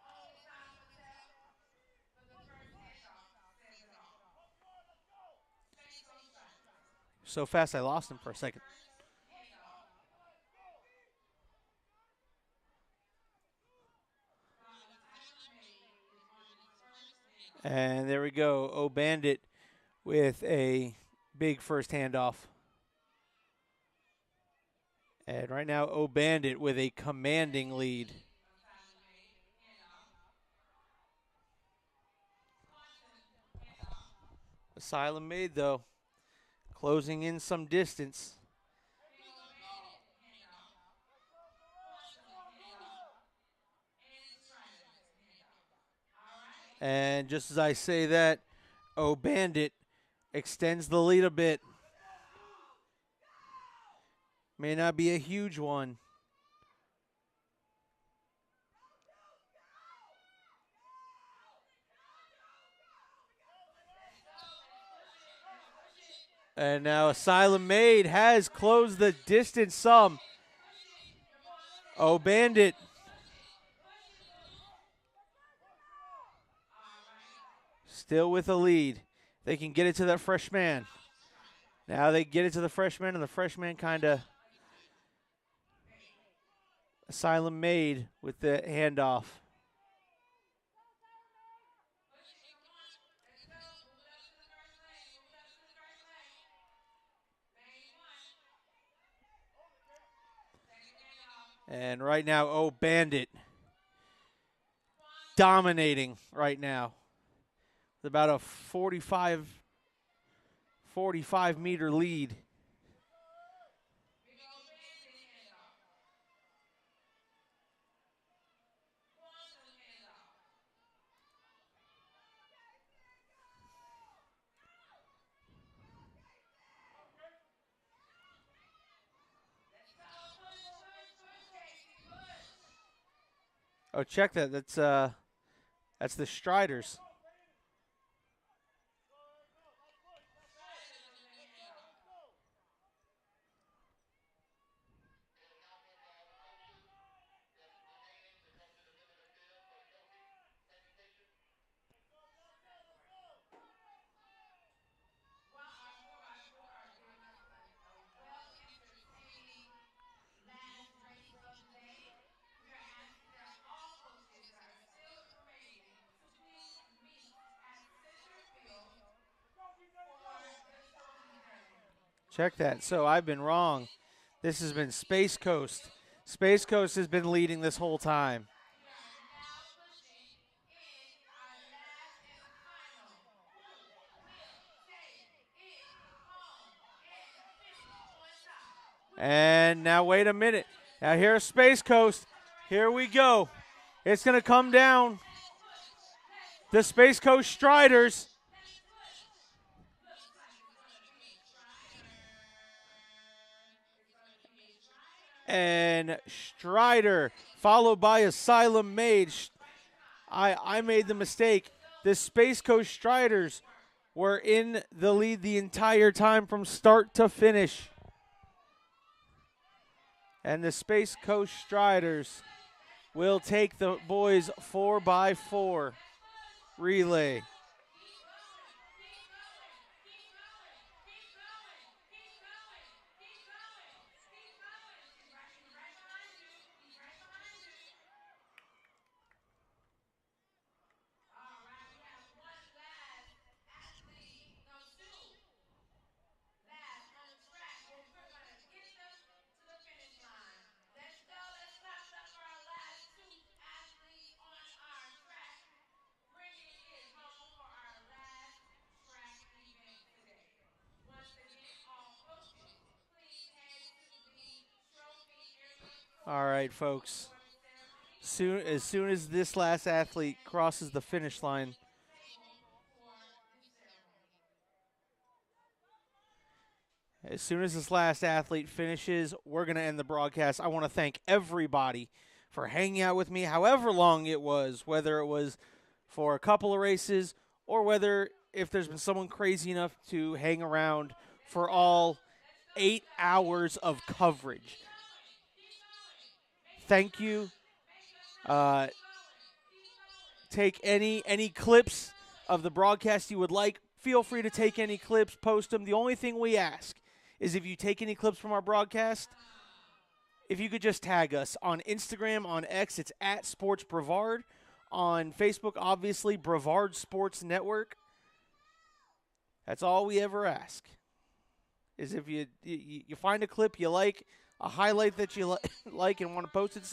Only time will tell, but the first handoff says it all. Space Coast Strikers. So fast I lost him for a On the second. first handoff, while Asylum Made is on its first handoff. And there we go. Oh, Bandit with a big first handoff. And right now, O Bandit with a commanding lead. Asylum made. Handoff. Quantum. Handoff. Asylum made, though, closing in some distance. Big old bandit. Handoff. Quantum. Handoff. And Striders. Handoff. All right. And just as I say that, O Bandit extends the lead a bit. May not be a huge one. Let's go. Let's push it. Let's push it. And now Asylum Made has closed the distance some. Push it. Your boy said O Bandit push it. Push it, Luke. All right. still with a lead. They can get it to that freshman. Now they get it to the freshman, and the freshman kind of Asylum Made with the handoff. Push it. Come on. Let's go. Move it up to the first lane. Move it up to the first lane. Lane one. Second handoff. And right now, O Bandit dominating right now. With about a 45 meter lead. Big old bandit handoff. Quantum handoff. Let's go. Push, push, push, Casey. Push. Oh, check that. That's the Striders. Striders on the handoff. While our 4x4 are giving us a well-entertaining last race of the day, we are asking that all coaches that are still remaining to please meet at center field for the trophy ceremony. Check that. So I've been wrong. This has been Space Coast. Space Coast has been leading this whole time. We are now pushing in our last and final. Who will take it home and finish on top? And now wait a minute. Now here's Space Coast. Here we go. It's going to come down. The Space Coast Striders. Let's push. Looks like it's gonna be a Strider. It's gonna be a Strider. And Strider, followed by Asylum Made. I made the mistake. The Space Coast Striders were in the lead the entire time from start to finish. And the Space Coast Striders will take the boys 4x4 relay. Keep going, keep going, keep going, keep going, keep going, keep going, keep going. He's right behind you. He's right behind you. All right, we have one last athlete, no, two last on the track. We're gonna get them to the finish line. Let's go. Let's clap it up for our last two athletes on our track, bringing it home for our last track event today. Once again, all coaches, please head to the trophy area for All right, the folks. award ceremony. As soon as this last athlete crosses the finish line, Table for the ceremony. as soon as this last athlete finishes, we're going to end the broadcast. I want to thank everybody for hanging out with me, however long it was, whether it was for a couple of races or whether if there's been someone crazy enough to hang around for all 8 hours of coverage. Thank you. Take any clips of the broadcast you would like. Feel free to take any clips, post them. The only thing we ask is if you take any clips from our broadcast, if you could just tag us on Instagram, on X, it's at Sports Brevard. On Facebook, obviously, Brevard Sports Network. That's all we ever ask. Is if you find a clip you like, a highlight that you like and want to post it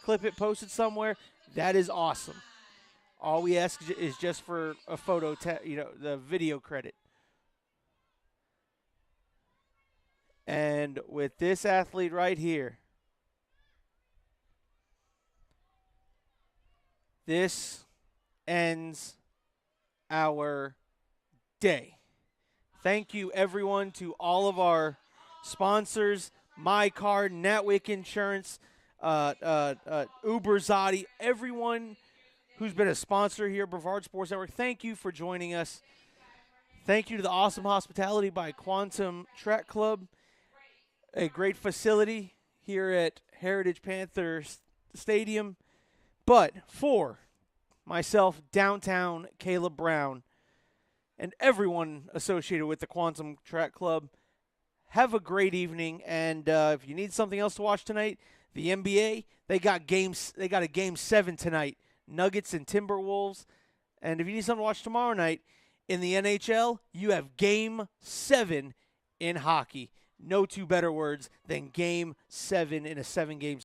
clip it, post it somewhere, that is awesome. All we ask is just for a photo, the video credit. And with this athlete right here, this ends our day. Thank you, everyone, to all of our sponsors, My Card, Natwick Insurance, Uber Zadi, everyone who's been a sponsor here, Brevard Sports Network. Thank you for joining us. Thank you to the awesome hospitality by Quantum Track Club, a great facility here at Heritage Panthers Stadium. But for myself, downtown Caleb Brown, and everyone associated with the Quantum Track Club, have a great evening. And if you need something else to watch tonight, the NBA, they got a game 7 tonight, Nuggets and Timberwolves. And if you need something to watch tomorrow night in the NHL, you have game 7 in hockey. No two better words than game 7 in a 7-game